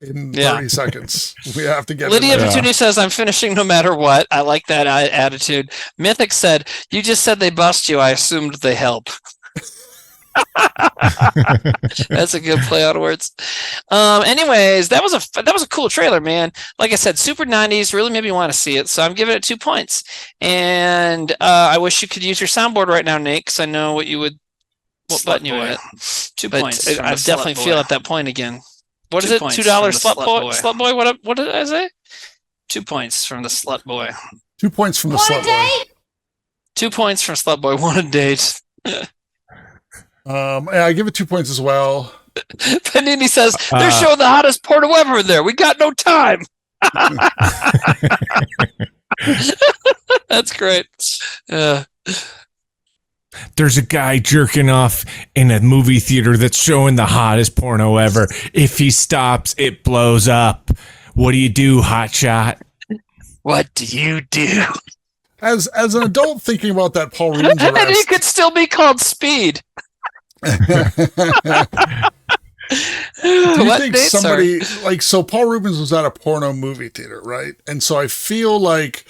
in 30 seconds. We have to get Lydia Petuni says, I'm finishing no matter what. I like that attitude. Mythic said, you just said they bust you. I assumed they help. That's a good play on words. Anyways, that was a cool trailer, man. Like I said, super 90s, really made me want to see it. So I'm giving it 2 points. And I wish you could use your soundboard right now, Nate, because I know what button you hit. 2 points. I definitely feel at that point again. What is it? $2 slut boy? Slut boy? What did I say? 2 points from the slut boy. 2 points from the slut boy. 2 points from slut boy. Want a date? I give it 2 points as well. Panini says they're showing the hottest porno ever in there. We got no time. That's great. There's a guy jerking off in a movie theater that's showing the hottest porno ever. If he stops, it blows up. What do you do, hotshot? What do you do? As an adult thinking about that Paul Rubens And arrest, it could still be called Speed. do you think somebody so Paul Rubens was at a porno movie theater, right? And so I feel like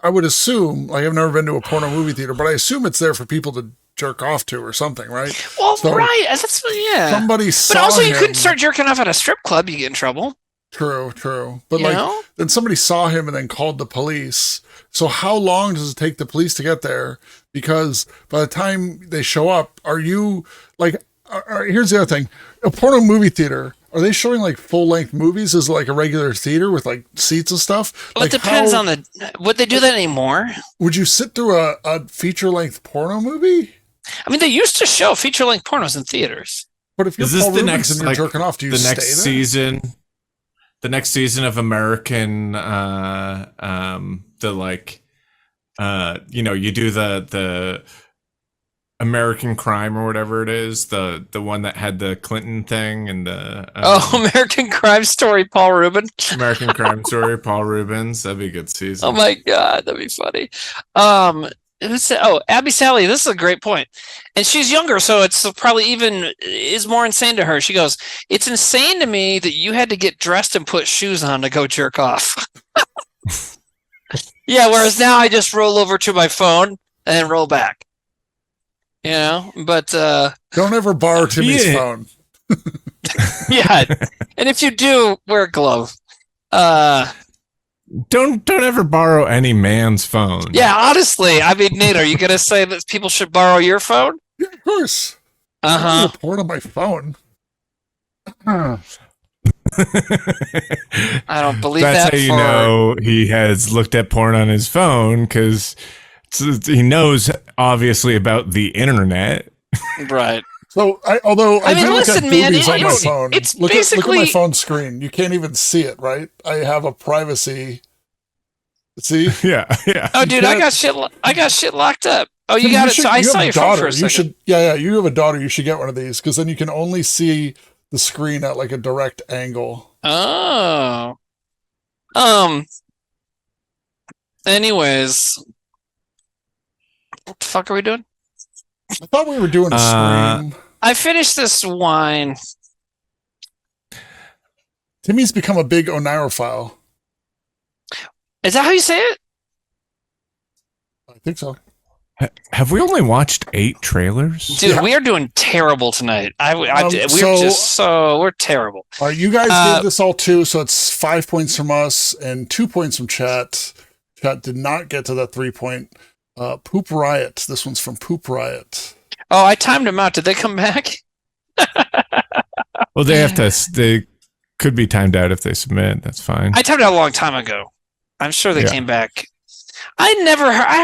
I would assume, like I've never been to a porno movie theater, but I assume it's there for people to jerk off to or something, right? Well, so right. That's, yeah. Somebody saw But also you him. couldn't start jerking off at a strip club. You get in trouble. True. But You know? then somebody saw him and then called the police. So how long does it take the police to get there? Because by the time they show up, are you like, here's the other thing. A porno movie theater, are they showing like full length movies as like a regular theater with like seats and stuff? Well, like it depends on would they do that anymore? Would you sit through a feature length porno movie? I mean, they used to show feature length pornos in theaters. But if you're Is this Paul the Rubens next and you're jerking off, do you the stay next there? season? The next season of American, you do the American Crime or whatever it is, the one that had the Clinton thing and the American Crime Story, Paul Rubin. American Crime Story, Paul Rubens. That'd be a good season. Oh my God, that'd be funny. Abby Sally, this is a great point. And she's younger, so it's probably is more insane to her. She goes, it's insane to me that you had to get dressed and put shoes on to go jerk off. Yeah, whereas now I just roll over to my phone and then roll back. You know, but don't ever borrow Timmy's phone. Yeah, and if you do, wear a glove. Don't ever borrow any man's phone. Yeah, honestly, I mean, Nate, are you gonna say that people should borrow your phone? Yeah, of course. Uh-huh. I report on my phone. I don't believe That's that. how you know he has looked at porn on his phone, because he knows obviously about the internet. Right. So, although I mean, do look listen, at man, boobies on my it's phone. Look at my phone screen. You can't even see it, right? I have a privacy. See? Yeah. Oh, dude, I got shit locked up. Oh, you got it. So I saw your phone for a second. You have a daughter. You should get one of these because then you can only see the screen at like a direct angle. Oh. Anyways, what the fuck are we doing? I thought we were doing a screen. I finished this wine. Timmy's become a big Oneirophile. Is that how you say it? I think so. Have we only watched 8 trailers? Dude, we are doing terrible tonight. We're terrible. All right, you guys gave this all 2, so it's 5 points from us and 2 points from chat. Chat did not get to that 3-point. Poop Riot. This one's from Poop Riot. Oh, I timed them out. Did they come back? Well, they could be timed out if they submit. That's fine. I timed out a long time ago. I'm sure they came back. I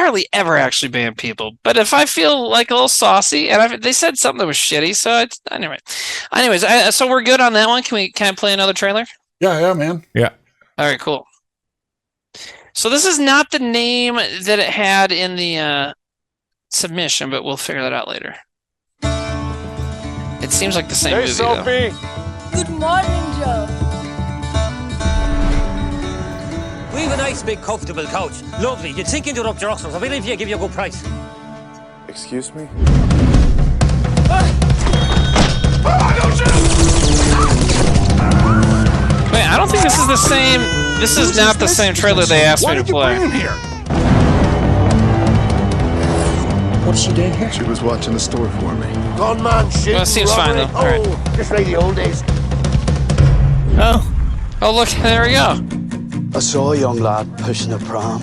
hardly ever actually ban people, but if I feel like a little saucy, and they said something that was shitty, so anyways, so we're good on that one. Can I play another trailer? Yeah, man. Yeah. All right, cool. So this is not the name that it had in the submission, but we'll figure that out later. It seems like the same movie, Sophie. though. Good morning, Joe. We've a nice, big, comfortable couch. Lovely. You'd sink into it up your oxfords. I believe you give you a good price. Excuse me? Wait, I don't think this is the same. This is not the same trailer they asked me to play. What's she doing here? She was watching the store for me. Gone man, shit. Well, it seems fine, though. All right. Just like the old days. Oh, look, there we go. I saw a young lad pushing a pram.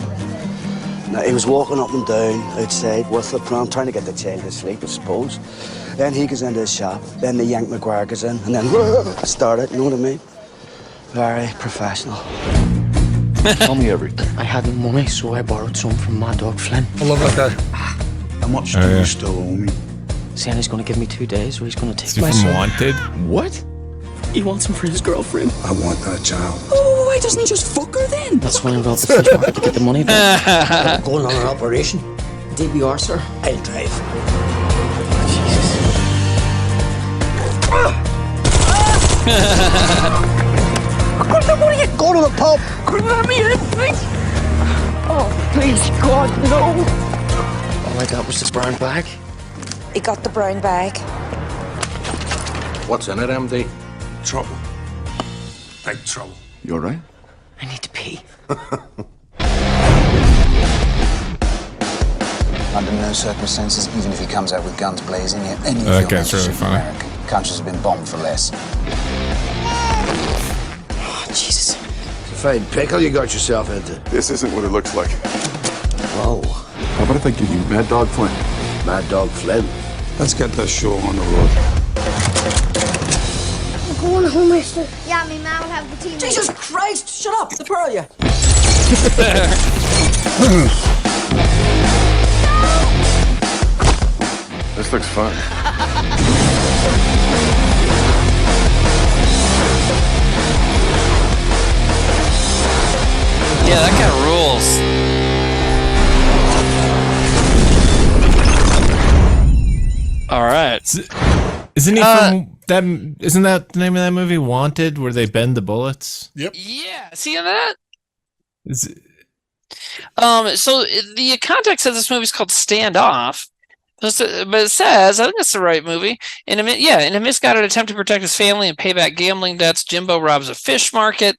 Now, he was walking up and down outside with the pram, trying to get the child to sleep, I suppose. Then he goes into his shop, then the Yank McGuire goes in, and then started, you know what I mean? Very professional. Tell me everything. I had no money, so I borrowed some from Mad Dog Flynn. I love that guy. How much do you still owe me? Saying he's going to give me 2 days, or he's going to take my son. Wanted? What? He wants him for his girlfriend. I want that child. Oh, why doesn't he just fuck her then? That's why I robbed the fish market to get the money back. Going on an operation. DBR, sir. I'll drive. Jesus. What are you going to the pub? Couldn't let me in, please. Oh, please, God, no. All I got was this brown bag. He got the brown bag. What's in it, MD? Trouble. Big trouble. You all right? I need to pee. Under no circumstances, even if he comes out with guns blazing, any of that guy's really funny. Countries have been bombed for less. Oh, Jesus. It's a fine pickle you got yourself into. This isn't what it looks like. Whoa. How about if I give you Mad Dog Flynn? Mad Dog Flynn. Let's get this show on the road. I'm going home, mister. Yeah, me man will have the team. Jesus Christ! Shut up! The pair of you. This looks fun. Yeah, that kind of rules. All right. Isn't he from that? Isn't that the name of that movie, Wanted, where they bend the bullets? Yep. Yeah. See that? Is it... So the context of this movie is called Standoff, but it says, I think it's the right movie. In a misguided attempt to protect his family and pay back gambling debts, Jimbo robs a fish market,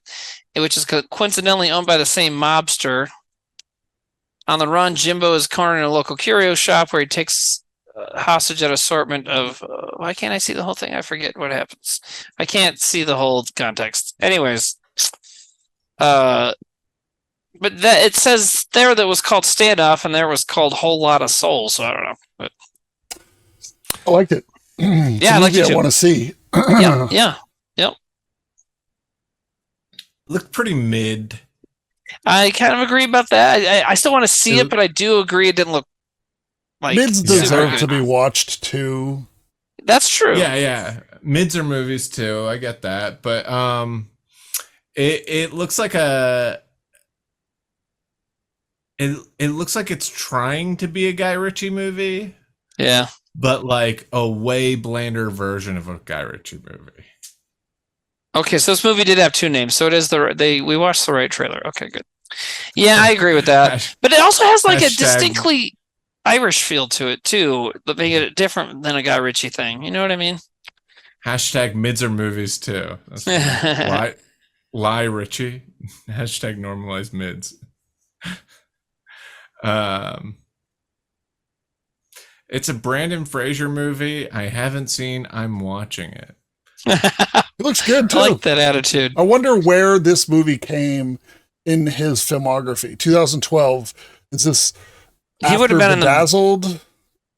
which is coincidentally owned by the same mobster. On the run, Jimbo is cornered in a local curio shop where he takes hostage an assortment of. Why can't I see the whole thing? I forget what happens. I can't see the whole context. Anyways, but that it says there that was called Standoff, and there was called Whole Lot of Soul. So I don't know. But I liked it. Yeah, I liked it too. I want to see. Yep. Looked pretty mid. I kind of agree about that. I still want to see it, but I do agree it didn't look like Mids deserve to be watched too. That's true. Yeah. Mids are movies too. I get that, but it looks like it looks like it's trying to be a Guy Ritchie movie. Yeah, but like a way blander version of a Guy Ritchie movie. Okay, so this movie did have two names, so it is we watched the right trailer. Okay, good. Yeah, I agree with that. But it also has like a distinctly Irish feel to it too, that making it different than a Guy Ritchie thing. You know what I mean? Hashtag mids are movies too. That's lie Ritchie. Hashtag normalize mids. It's a Brandon Fraser movie. I haven't seen. I'm watching it. It looks good too. I like that attitude. I wonder where this movie came in his filmography. 2012. Is this? He would have been in Dazzled.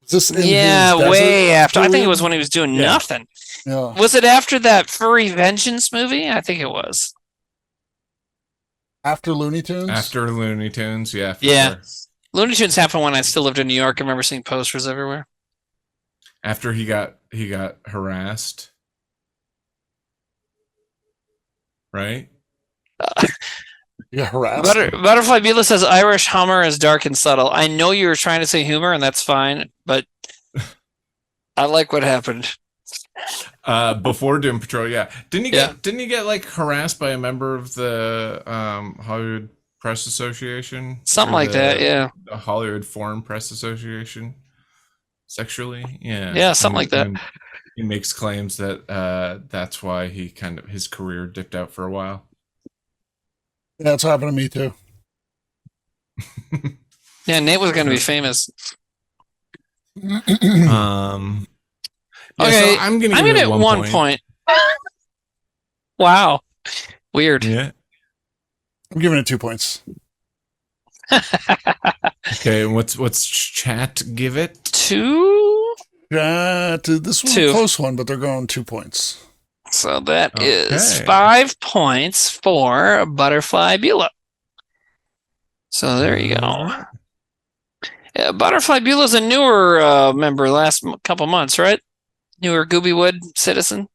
Is this? In his way after. I think it was when he was doing nothing. Yeah. Was it after that Furry Vengeance movie? I think it was. After Looney Tunes. After Looney Tunes, yeah. Yeah. Sure. Looney Tunes happened when I still lived in New York. I remember seeing posters everywhere. After he got harassed. Right? Yeah, harassed. Butterfly Beetle says Irish humor is dark and subtle. I know you were trying to say humor, and that's fine, but I like what happened. Before Doom Patrol, yeah. Didn't he get like harassed by a member of the Hollywood Press Association? Something like that, yeah. The Hollywood Foreign Press Association? Sexually? Yeah. Yeah, something like that. He makes claims that that's why he his career dipped out for a while. Yeah, that's happened to me too. Yeah, Nate was going to be famous. Okay, Okay, so I'm gonna give it 1 point. Wow, weird. Yeah, I'm giving it 2 points. Okay, what's chat give it? 2. This was a close one, but they're going 2 points. So that is 5 points for Butterfly Beetle. So there you go. Yeah, Butterfly Beetle is a newer member last couple months, right? Newer Goobywood citizen,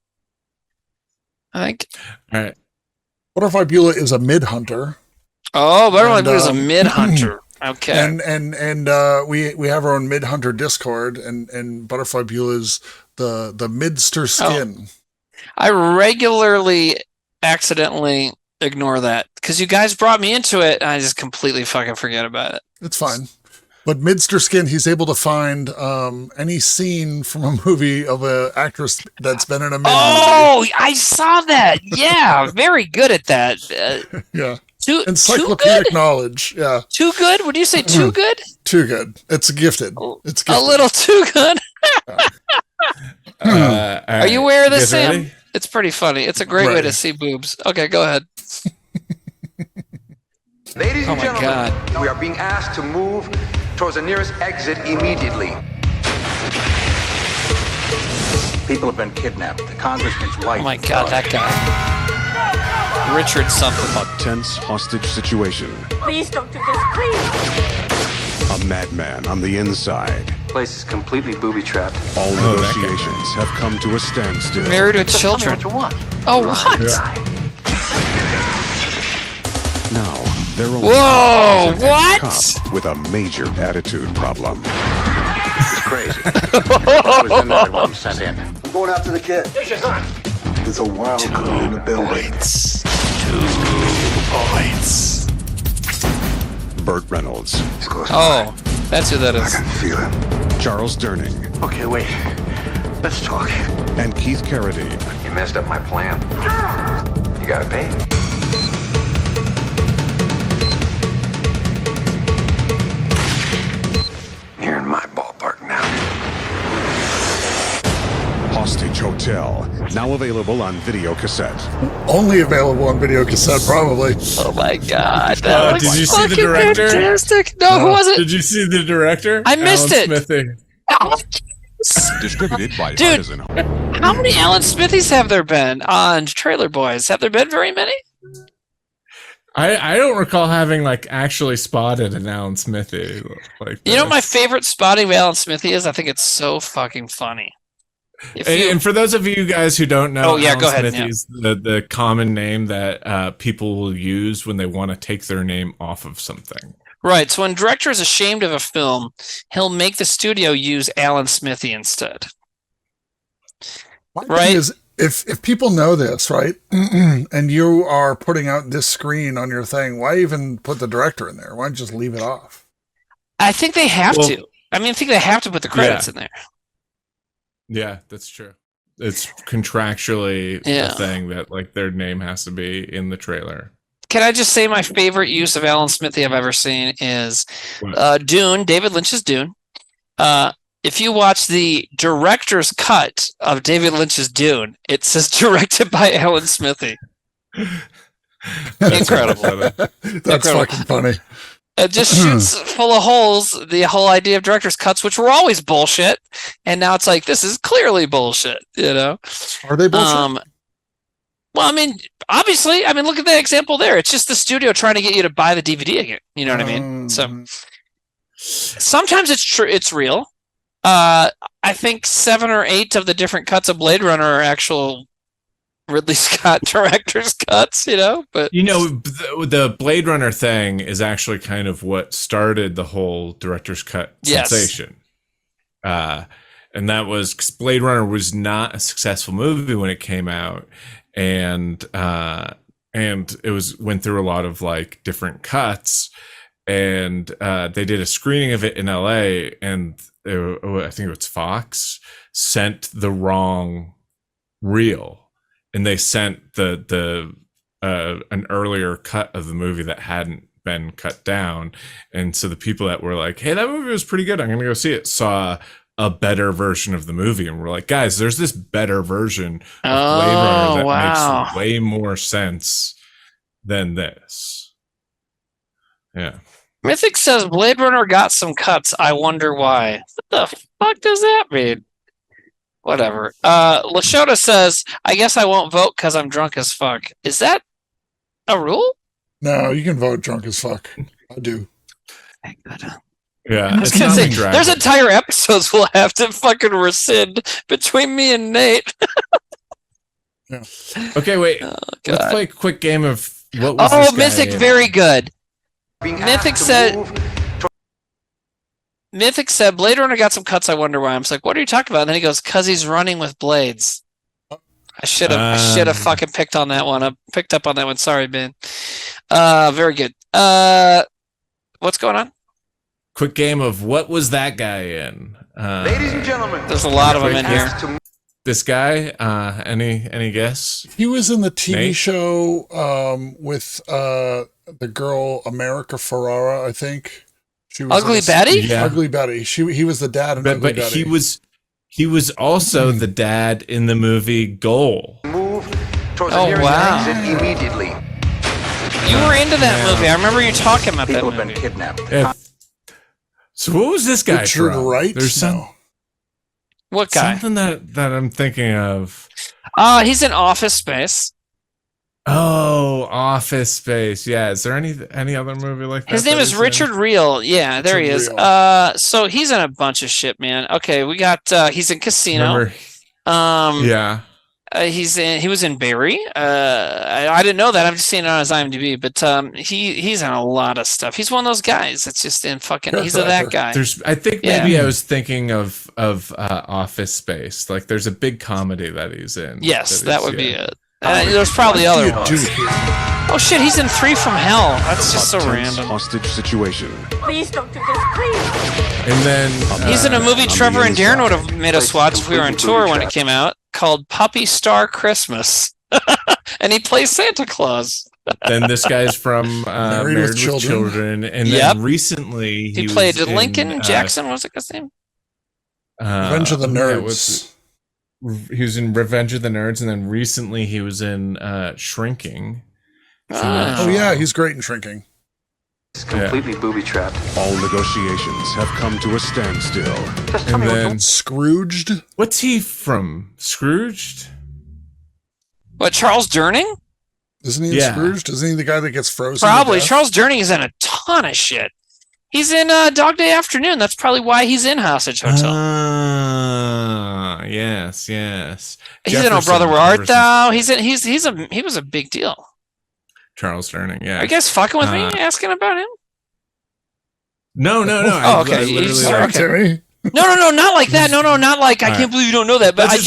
I think. All right. Butterfly Beulah is a mid hunter. Oh, Butterfly Beulah is a mid hunter. Okay. And we have our own mid hunter Discord, and Butterfly Beulah is the midster skin. I regularly accidentally ignore that because you guys brought me into it, and I just completely fucking forget about it. It's fine. But midster skin, he's able to find any scene from a movie of an actress that's been in a mid movie. Oh, I saw that. Yeah, very good at that. Yeah. too Encyclopedic good? Knowledge. Yeah. Too good? Would you say too good? Too good. It's gifted. It's gifted. A little too good. Are you aware of this, Sam? Ready? It's pretty funny. It's a great way to see boobs. Okay, go ahead. Ladies and gentlemen, God. we are being asked to move towards the nearest exit immediately. People have been kidnapped. The congressman's wife. Oh my God, that guy. Richard something. A tense hostage situation. Please don't do this, please. A madman on the inside. The place is completely booby-trapped. All negotiations have come to a standstill. Married with children. Oh, what? Now, they're only Whoa, what? cop with a major attitude problem. It's crazy. I was in there when he sent in. I'm going after the kid. Here's your gun. There's a wild card in the building. 2 points. Burt Reynolds. Oh, that's who that is. I can feel it. Charles Durning. Okay, wait. Let's talk. And Keith Carradine. You messed up my plan. You gotta pay. You're in my ballpark now. Hostage Hotel. Now available on video cassette. Only available on video cassette, probably. Oh my God. That looks did you see the director? Fantastic. No, who was it? Did you see the director? I missed Alan it. Smithy. Distributed by Dude, Artisan. how many Alan Smithies have there been on Trailer Boys? Have there been very many? I don't recall having like actually spotted an Alan Smithy like You know what my favorite spotting of Alan Smithy is? I think it's so fucking funny. And for those of you guys who don't know, Alan go ahead. Smithy is the common name that people will use when they want to take their name off of something. Right. So when a director is ashamed of a film, he'll make the studio use Alan Smithy instead. Right? Is if people know this, right, and you are putting out this screen on your thing, why even put the director in there? Why not just leave it off? I think they have to. I think they have to put the credits in there. Yeah, that's true. It's contractually a thing that like their name has to be in the trailer. Can I just say my favorite use of Alan Smithy I've ever seen is Dune, David Lynch's Dune. If you watch the director's cut of David Lynch's Dune, it says directed by Alan Smithy. Incredible. That's fucking funny. It just shoots full of holes, the whole idea of director's cuts, which were always bullshit. And now it's like, this is clearly bullshit, you know? Are they bullshit? Well, obviously, look at that example there. It's just the studio trying to get you to buy the DVD again. You know what I mean? So sometimes it's true. It's real. I think 7 or 8 of the different cuts of Blade Runner are actual Ridley Scott director's cuts, you know, but the Blade Runner thing is actually kind of what started the whole director's cut sensation. And that was 'cause Blade Runner was not a successful movie when it came out, and it went through a lot of like different cuts, and they did a screening of it in LA, and I think it was Fox sent the wrong reel. And they sent an earlier cut of the movie that hadn't been cut down, and so the people that were like, "Hey, that movie was pretty good. I'm gonna go see it." Saw a better version of the movie, and we're like, "Guys, there's this better version of Blade Runner that makes way more sense than this." Yeah. Mythic says Blade Runner got some cuts. I wonder why. What the fuck does that mean? Whatever. Lashota says, I guess I won't vote because I'm drunk as fuck. Is that a rule? No, you can vote drunk as fuck. I do. Yeah. I was going to say, there's entire episodes we'll have to fucking rescind between me and Nate. Yeah. Okay, wait. Let's play a quick game of what was this guy Mythic, in? Very good. Mythic said, Blade Runner got some cuts, I wonder why. I'm just like, what are you talking about? And then he goes, because he's running with blades. I should have fucking picked on that one. I picked up on that one. Sorry, Ben. Very good. What's going on? Quick game of what was that guy in? Ladies and gentlemen, there's a lot of them in here. This guy, any guess? He was in the TV show with the girl America Ferrara, I think. She was Ugly Betty? Yeah. Ugly Betty. He was the dad in Ugly Betty. He was also the dad in the movie Goal. Move towards the nearest exit immediately. You were into that movie. I remember you talking about that movie. People have been kidnapped. Yeah. So what was this guy Richard from? Wright? There's What guy? Something that I'm thinking of. He's in Office Space. Oh, Office Space. Yeah. Is there any other movie like that? His name is Richard Reel. Yeah, there he is. So he's in a bunch of shit, man. Okay, we got he's in Casino. Yeah. He was in Barry. I didn't know that. I'm just seeing it on his IMDb, but he's in a lot of stuff. He's one of those guys that's just in fucking. He's that guy. I think maybe I was thinking of Office Space. Like there's a big comedy that he's in. Yes, that would be it. There's probably other ones. Oh shit, he's in 3 from Hell. That's just so random. Hostage situation. Please don't do this, please. And then he's in a movie Trevor and Darren would have made us watch if we were on tour when it came out, called Puppy Star Christmas. And he plays Santa Claus. Then this guy's from Married with Children. And then recently he played Lincoln Jackson. What was his name? Revenge of the Nerds. He was in Revenge of the Nerds, and then recently he was in Shrinking. Oh yeah, he's great in Shrinking. It's completely booby-trapped. All negotiations have come to a standstill. And then Scrooged. What's he from? Scrooged? What, Charles Durning? Isn't he in Scrooged? Isn't he the guy that gets frozen? Probably. Charles Durning is in a ton of shit. He's in Dog Day Afternoon. That's probably why he's in Hostage Hotel. Yes. He's in Oh Brother Where Art Thou. He was a big deal. Charles Durning, yeah. Are you guys fucking with me asking about him? No. Oh, okay. Timmy. No, not like that. No, not like I can't believe you don't know that. But I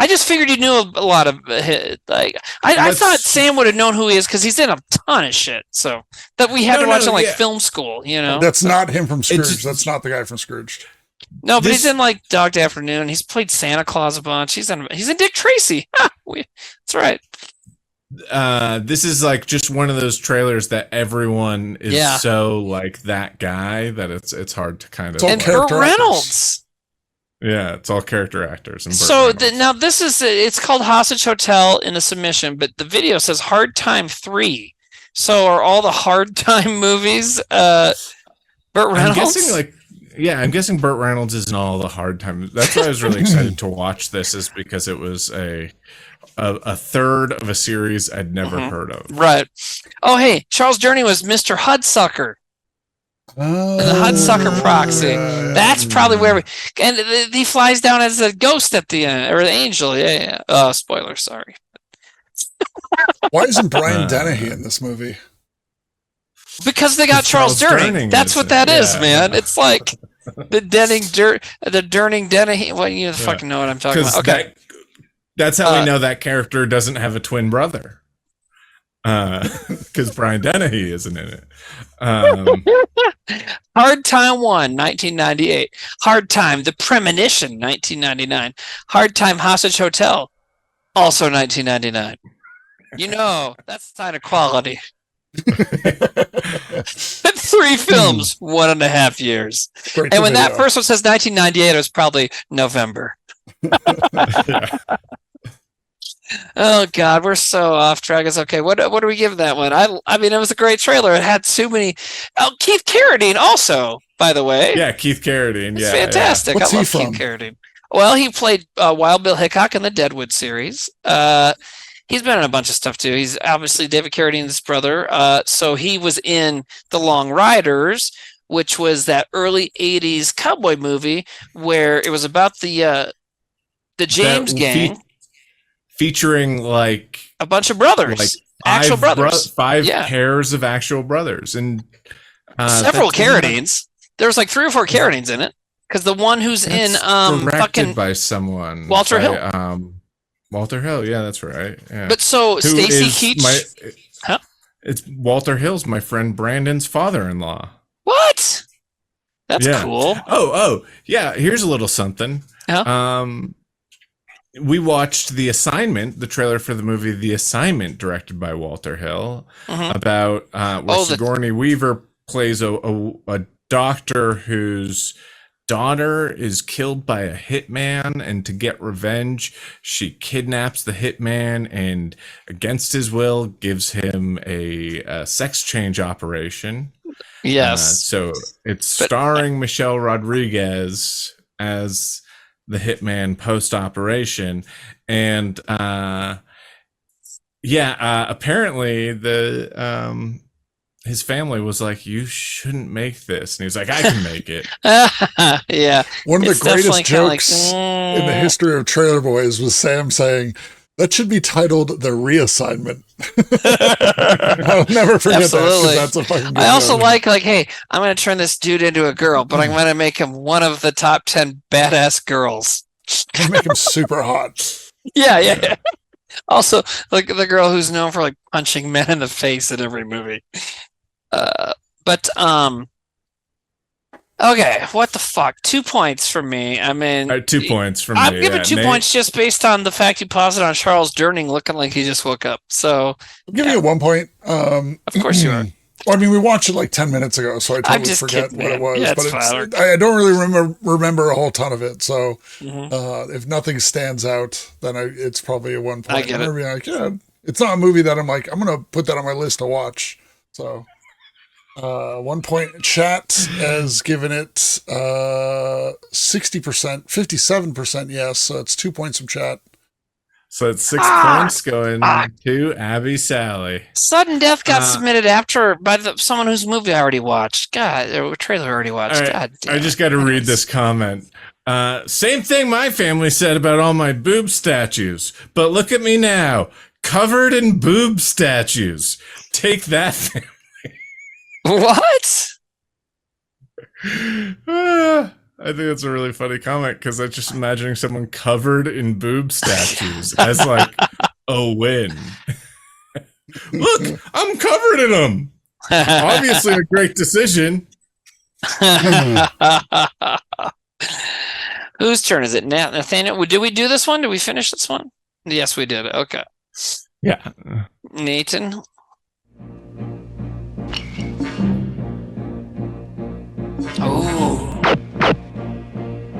just figured you knew a lot of I thought Sam would have known who he is because he's in a ton of shit. So that we had to watch in film school, you know. That's not him from Scrooge. That's not the guy from Scrooge. No, but he's in like Dog Day Afternoon. He's played Santa Claus a bunch. He's in Dick Tracy. That's right. This is like just one of those trailers that everyone is so like that guy that it's hard to kind of. And Burt Reynolds. Yeah, it's all character actors. And so now this is it's called Hostage Hotel in the submission, but the video says Hard Time 3. So are all the Hard Time movies Burt Reynolds? I'm guessing Burt Reynolds is in all the Hard Time. That's why I was really excited to watch this, is because it was a third of a series I'd never heard of. Right. Oh, hey, Charles Durning was Mr. Hudsucker. The Hudsucker proxy. That's probably where he flies down as a ghost at the end, or the angel. Yeah. Oh, spoiler, sorry. Why isn't Brian Dennehy in this movie? Because they got Charles Durning. That's what that is, man. It's like the Durning Dennehy. Well, you fucking know what I'm talking about. Okay. That's how we know that character doesn't have a twin brother. Because Brian Dennehy isn't in it. Hard Time 1, 1998. Hard Time, The Premonition, 1999. Hard Time Hostage Hotel, also 1999. You know, that's the sign of quality. 3 films, 1.5 years. And when that first one says 1998, it was probably November. Oh God, we're so off track. It's okay. What do we give that one? I mean, it was a great trailer. It had too many. Oh, Keith Carradine also, by the way. Yeah, Keith Carradine. It's fantastic. What's I love he from? Keith Carradine. Well, he played Wild Bill Hickok in the Deadwood series. He's been in a bunch of stuff too. He's obviously David Carradine's brother. So he was in The Long Riders, which was that early '80s cowboy movie where it was about the James gang. Featuring like a bunch of brothers, like actual brothers, five pairs of actual brothers, and several Carradines. There's like 3 or 4 Carradines in it, because the one who's in directed by someone, Walter Hill. Walter Hill, yeah, that's right. Yeah. But so Stacy Keach, it's Walter Hill's my friend Brandon's father-in-law. What? That's cool. Oh, yeah. Here's a little something. We watched The Assignment, the trailer for the movie The Assignment, directed by Walter Hill, about where Sigourney Weaver plays a doctor whose daughter is killed by a hitman, and to get revenge, she kidnaps the hitman and, against his will, gives him a sex change operation. Yes. So it's starring Michelle Rodriguez as the hitman post-operation, and apparently the his family was like, you shouldn't make this, and he was like, I can make it. Yeah, one of the greatest jokes in the history of Trailer Boys was Sam saying that should be titled The Reassignment. I'll never forget that. That's a fucking good I also joke. like, hey, I'm going to turn this dude into a girl, but I'm going to make him one of the top 10 badass girls. Make him super hot. Yeah. Also, like the girl who's known for like punching men in the face in every movie. Okay, what the fuck? 2 points for me. I mean, 2 points from me. I'm giving 2 points just based on the fact you paused it on Charles Durning looking like he just woke up. So I'm giving you 1 point. Of course you are. Well, I mean, we watched it like 10 minutes ago, so I totally forget what it was. Yeah, but I don't really remember a whole ton of it. So if nothing stands out, then it's probably a 1 point. I get it. Like, it's not a movie that I'm like, I'm going to put that on my list to watch. So 1 point. Chat has given it 60%, 57% yes. So it's 2 points from chat. So it's 6 points going to Abby Sally. Sudden Death got submitted after by someone whose movie I already watched. God, or trailer I already watched. Right, God damn. I just got to read this comment. Same thing my family said about all my boob statues, but look at me now, covered in boob statues. Take that, family. What? I think that's a really funny comment because I'm just imagining someone covered in boob statues as like a win. Look, I'm covered in them. Obviously a great decision. Whose turn is it now? Nathaniel, did we do this one? Did we finish this one? Yes, we did. Okay. Yeah. Nathan. Oh.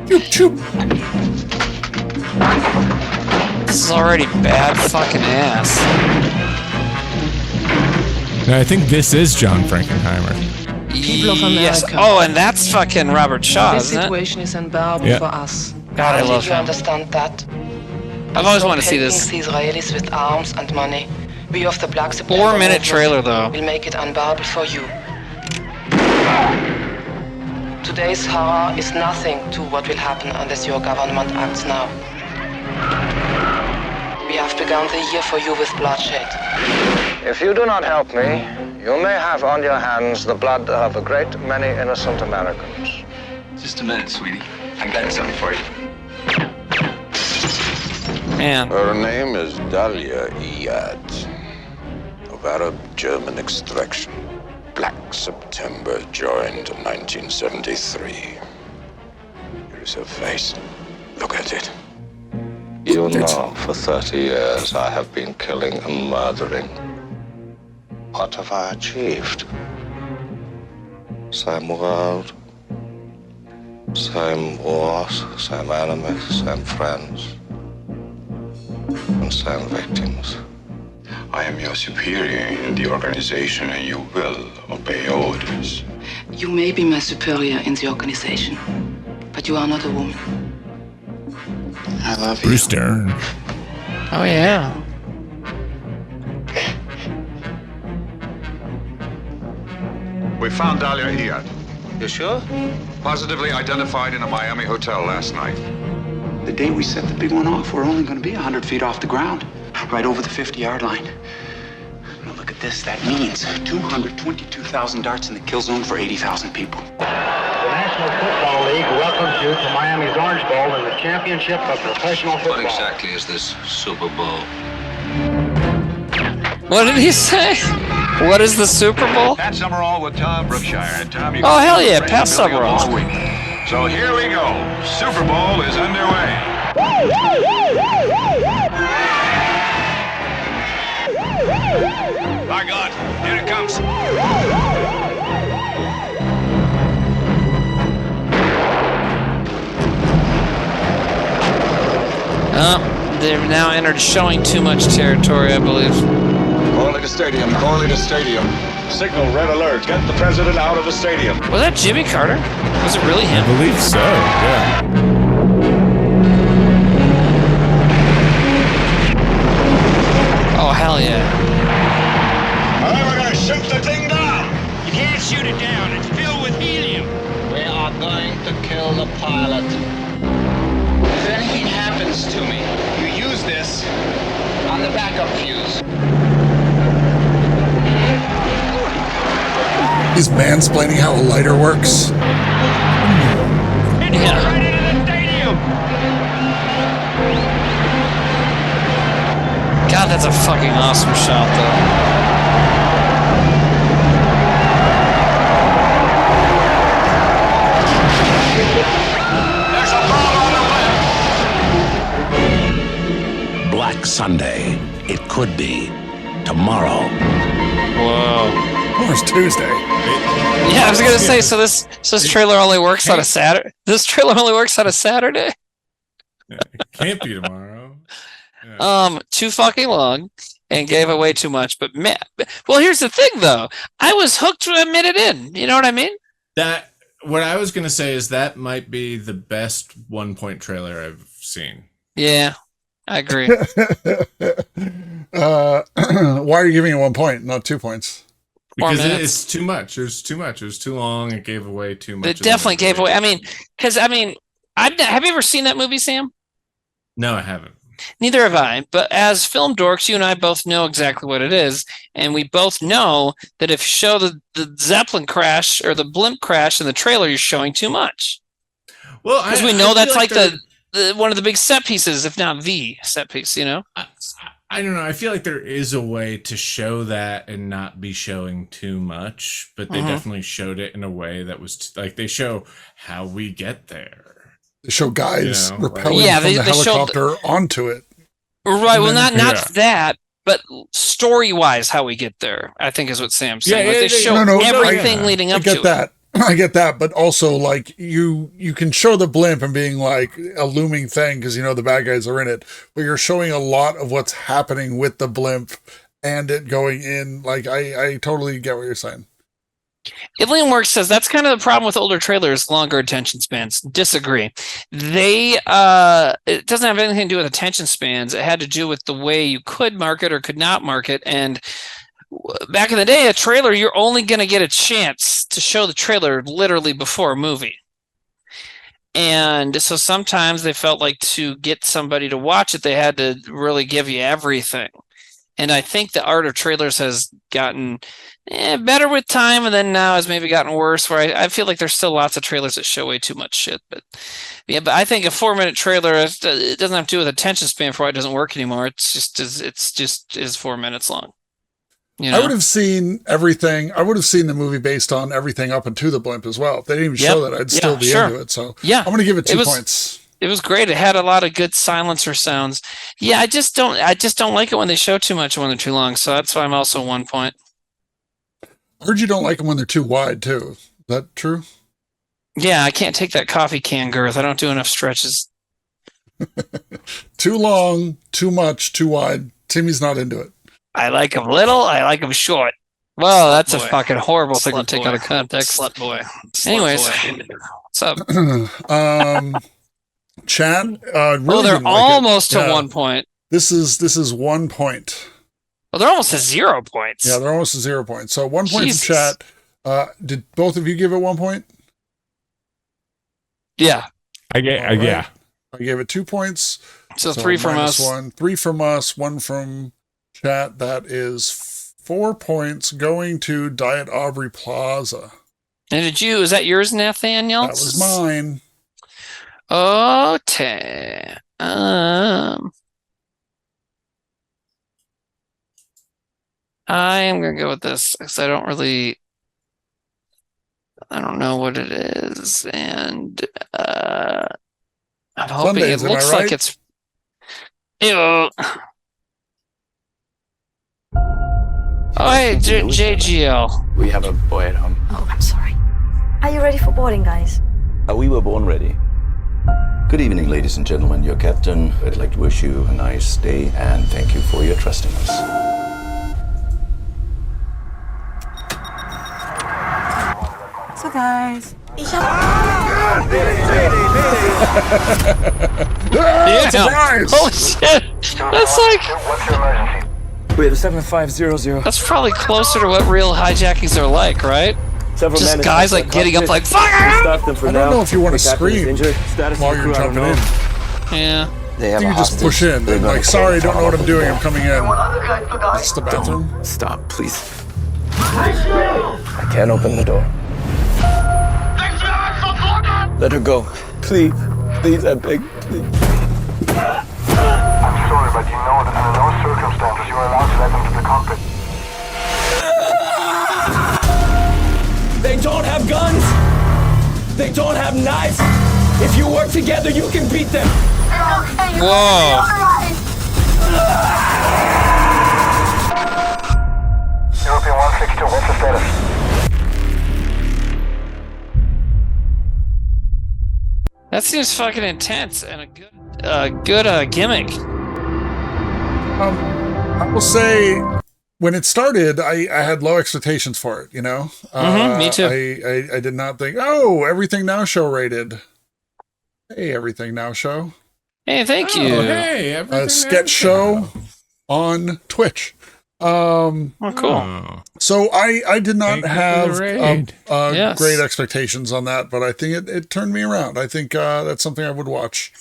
Choop, choop. This is already bad fucking ass. No, I think this is John Frankenheimer. People of America. Yes. Oh, and that's fucking Robert Shaw, This isn't it? situation is unbearable for us. God, I love Did you him. understand that? I've always wanted to see this. The Israelis with arms and money. We of the Black 4-minute trailer, though. Will make it unbearable for you. Today's horror is nothing to what will happen unless your government acts now. We have begun the year for you with bloodshed. If you do not help me, you may have on your hands the blood of a great many innocent Americans. Just a minute, sweetie. I got something for you. Man. Her name is Dahlia Iyad, of Arab-German extraction. Black September joined in 1973. Here is her face. Look at it. You know, for 30 years I have been killing and murdering. What have I achieved? Same world, same wars, same enemies, same friends, and same victims. I am your superior in the organization and you will obey orders. You may be my superior in the organization, but you are not a woman. I love Bruce Dern. Oh, yeah. We found Dahlia Iyad. You sure? Positively identified in a Miami hotel last night. The day we set the big one off, we're only going to be 100 feet off the ground, right over the 50-yard line. Now look at this. That means 222,000 darts in the kill zone for 80,000 people. The National Football League welcomes you to Miami's Orange Bowl in the championship of professional football. What exactly is this Super Bowl? What did he say? What is the Super Bowl? Pat Summerall with Tom Brookshire. And Tom, you Oh, hell yeah, Pat Summerall. So here we go. Super Bowl is underway. By God, here it comes. They've now entered showing too much territory, I believe. Corley to stadium, Corley to stadium. Signal red alert. Get the president out of the stadium. Was that Jimmy Carter? Was it really him? I believe so, yeah. Oh, hell yeah. All right, we're going to shoot the thing down. You can't shoot it down. It's filled with helium. We are going to kill the pilot. If anything happens to me, you use this on the backup fuse. He's mansplaining how a lighter works. It's right into the stadium. God, that's a fucking awesome shot, though. There's a ball on the left. Black Sunday. It could be tomorrow. Whoa. Tomorrow's Tuesday. Yeah, I was gonna say. So this trailer only works on a Saturday. This trailer only works on a Saturday. It can't be tomorrow. Yeah. Too fucking long, and gave away too much. But man, well, here's the thing, though. I was hooked a minute in. You know what I mean? That what I was gonna say is that might be the best 1-point trailer I've seen. Yeah, I agree. Why are you giving it 1 point, not 2 points? Because it's too much. It was too much. It was too long. It gave away too much. It definitely gave away. I mean, because have you ever seen that movie, Sam? No, I haven't. Neither have I. But as film dorks, you and I both know exactly what it is, and we both know that if you show the Zeppelin crash or the blimp crash in the trailer, you're showing too much. Well, because we know that's like the one of the big set pieces, if not the set piece. You know. I don't know. I feel like there is a way to show that and not be showing too much, but they definitely showed it in a way that was like they show how we get there. They show guys repelling from the helicopter onto it. Right. Well, not that, but story-wise, how we get there, I think is what Sam's saying. Like they show everything leading up to it. I get that, but also like you can show the blimp and being like a looming thing because the bad guys are in it, but you're showing a lot of what's happening with the blimp and it going in. Like I totally get what you're saying. Evelyn Works says that's kind of the problem with older trailers, longer attention spans. Disagree. It doesn't have anything to do with attention spans. It had to do with the way you could market or could not market. And back in the day, a trailer, you're only going to get a chance to show the trailer literally before a movie. And so sometimes they felt like to get somebody to watch it, they had to really give you everything. And I think the art of trailers has gotten better with time, and then now has maybe gotten worse, where I feel like there's still lots of trailers that show way too much shit. But I think a 4-minute trailer, it doesn't have to do with attention span for why it doesn't work anymore. It's just 4 minutes long. I would have seen everything. I would have seen the movie based on everything up into the blimp as well. If they didn't even show that, I'd still be into it. So I'm going to give it 2 points. It was great. It had a lot of good silencer sounds. Yeah, I just don't like it when they show too much and when they're too long. So that's why I'm also 1 point. I heard you don't like them when they're too wide too. Is that true? Yeah, I can't take that coffee can girth. I don't do enough stretches. Too long, too much, too wide. Timmy's not into it. I like them little. I like them short. Well, that's a fucking horrible thing to take out of context. Slut boy. Anyways, what's up? Chat. Really they're almost to 1 point. This is 1 point. Well, they're almost to 0 points. Yeah, they're almost to 0 points. So 1 point from chat. Did both of you give it 1 point? Yeah. I gave it 2 points. So 3 from us. 3 from us, 1 from chat. That is 4 points going to Diet Aubrey Plaza. And is that yours, Nathaniel? That was mine. Okay. I am going to go with this because I don't know what it is. And I'm hoping Sundays, it looks like it's... Ew. Oh, hey, JGL. We have a boy at home. Oh, I'm sorry. Are you ready for boarding, guys? We were born ready. Good evening, ladies and gentlemen. Your captain. I'd like to wish you a nice day and thank you for your trust in us. So, guys. Yeah, surprise! Holy shit! That's like... We have a 7500. That's probably closer to what real hijackings are like, right? Just guys like getting up like, fuck! I don't know if you want to scream while you're jumping in. Yeah. You just push in. They're like, sorry, don't know what I'm doing. I'm coming in. It's the bathroom. Don't stop, please. I can't open the door. Let her go. Please. Please, I beg. Please. I'm sorry, but you know that under no circumstances you are allowed to let them to the cockpit. They don't have guns. They don't have knives. If you work together, you can beat them. Whoa. European 162, what's the status? That seems fucking intense and a good gimmick. I will say, when it started, I had low expectations for it. Me too. I did not think, oh, Everything Now show rated. Hey, Everything Now show. Hey, thank you. Hey, a sketch show on Twitch. Oh, cool. So I did not Thank you for have the raid. Yes. great expectations on that, but I think it turned me around. I think that's something I would watch.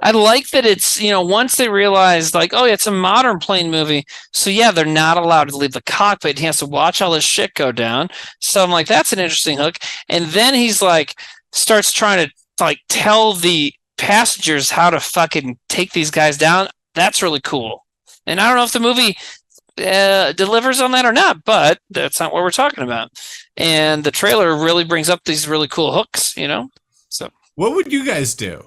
I like that it's, once they realized, like, oh, yeah, it's a modern plane movie. So, yeah, they're not allowed to leave the cockpit. He has to watch all this shit go down. So I'm like, that's an interesting hook. And then he's like, starts trying to, like, tell the passengers how to fucking take these guys down. That's really cool. And I don't know if the movie delivers on that or not, but that's not what we're talking about. And the trailer really brings up these really cool hooks, So What would you guys do?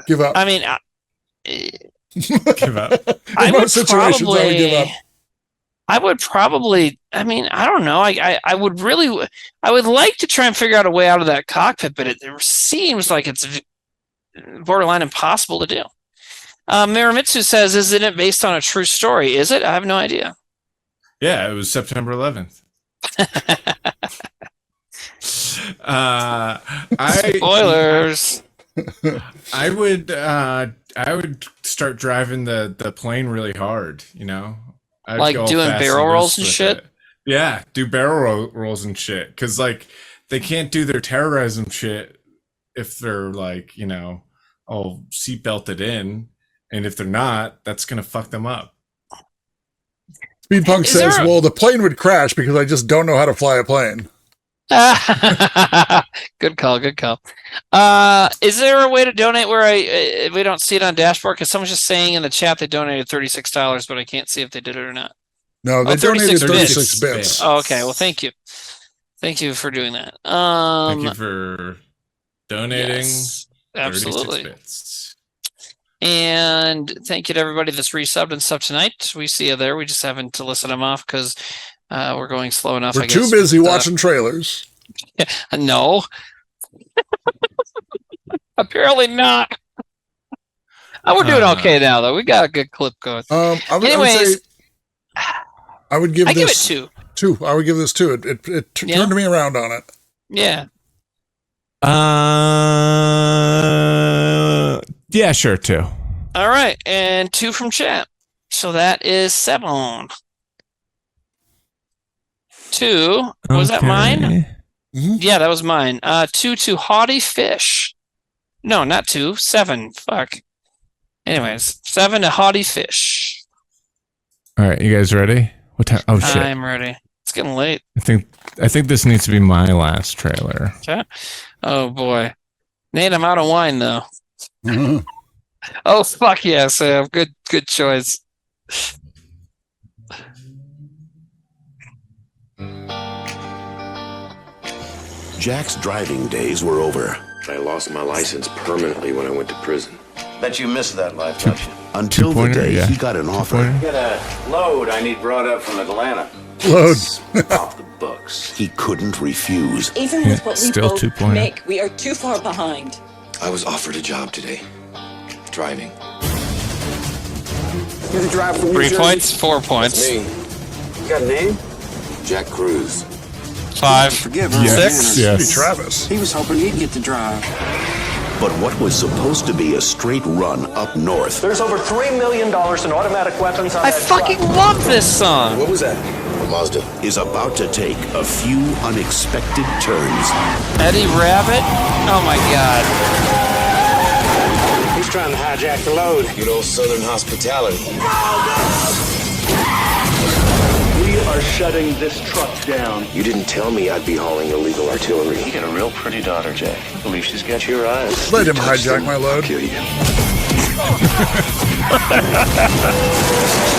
Give up. I mean, Give up. In most situations, I would give up. I would probably. I mean, I don't know. I would really. I would like to try and figure out a way out of that cockpit, but it seems like it's borderline impossible to do. Miramitsu says, "Isn't it based on a true story? Is it? I have no idea." Yeah, it was September 11th. Spoilers. I would start driving the plane really hard, I'd like go doing fast and barrel loose rolls and with shit. it. Yeah, do barrel rolls and shit, because like they can't do their terrorism shit if they're like all seat belted in, and if they're not, that's gonna fuck them up. Speedpunk says, well, the plane would crash because I just don't know how to fly a plane. Good call. Is there a way to donate where we don't see it on dashboard? Because someone's just saying in the chat they donated $36, but I can't see if they did it or not. No, they donated 36 bits. Oh, okay. Well, thank you for doing that. Thank you for donating. Yes, absolutely. 36 bits. And thank you to everybody that's resubbed and stuff tonight. We see you there. We just haven't to listen them off because we're going slow enough. We're too busy watching trailers. No. Apparently not. We're doing okay now, though. We got a good clip going. I would give this it 2. I would give this 2. It turned me around on it. Yeah. Yeah, sure, 2. All right, and 2 from chat. So that is 7. 2. Was that mine? Mm-hmm. Yeah, that was mine. 2 to Haughty Fish. No, not 2. 7. Fuck. Anyways, 7 to Haughty Fish. All right, you guys ready? What time? Oh shit! I'm ready. It's getting late. I think this needs to be my last trailer. Okay. Oh boy, Nate, I'm out of wine though. Mm-hmm. Oh fuck yeah, Sam. Good choice. Jack's driving days were over. I lost my license permanently when I went to prison. Bet you missed that life, don't you? Until the day he got an offer. Get a load I need brought up from Atlanta. Load. Off the books. He couldn't refuse. Even with what we both make, we are too far behind. I was offered a job today. Driving. You the drive from 3 points, 4 points. That's me. You got a name? Jack Cruz. 5. Forgive him. 6. Yes. Travis. He was hoping he'd get to drive. But what was supposed to be a straight run up north There's over $3 million in automatic weapons on I that fucking truck. love this song. What was that? A Mazda. is about to take a few unexpected turns. Eddie Rabbit. Oh my god. He's trying to hijack the load. Good old Southern hospitality. We are shutting this truck down. You didn't tell me I'd be hauling illegal artillery. You got a real pretty daughter, Jack. I believe she's got your eyes. Let him hijack my load. Kill you.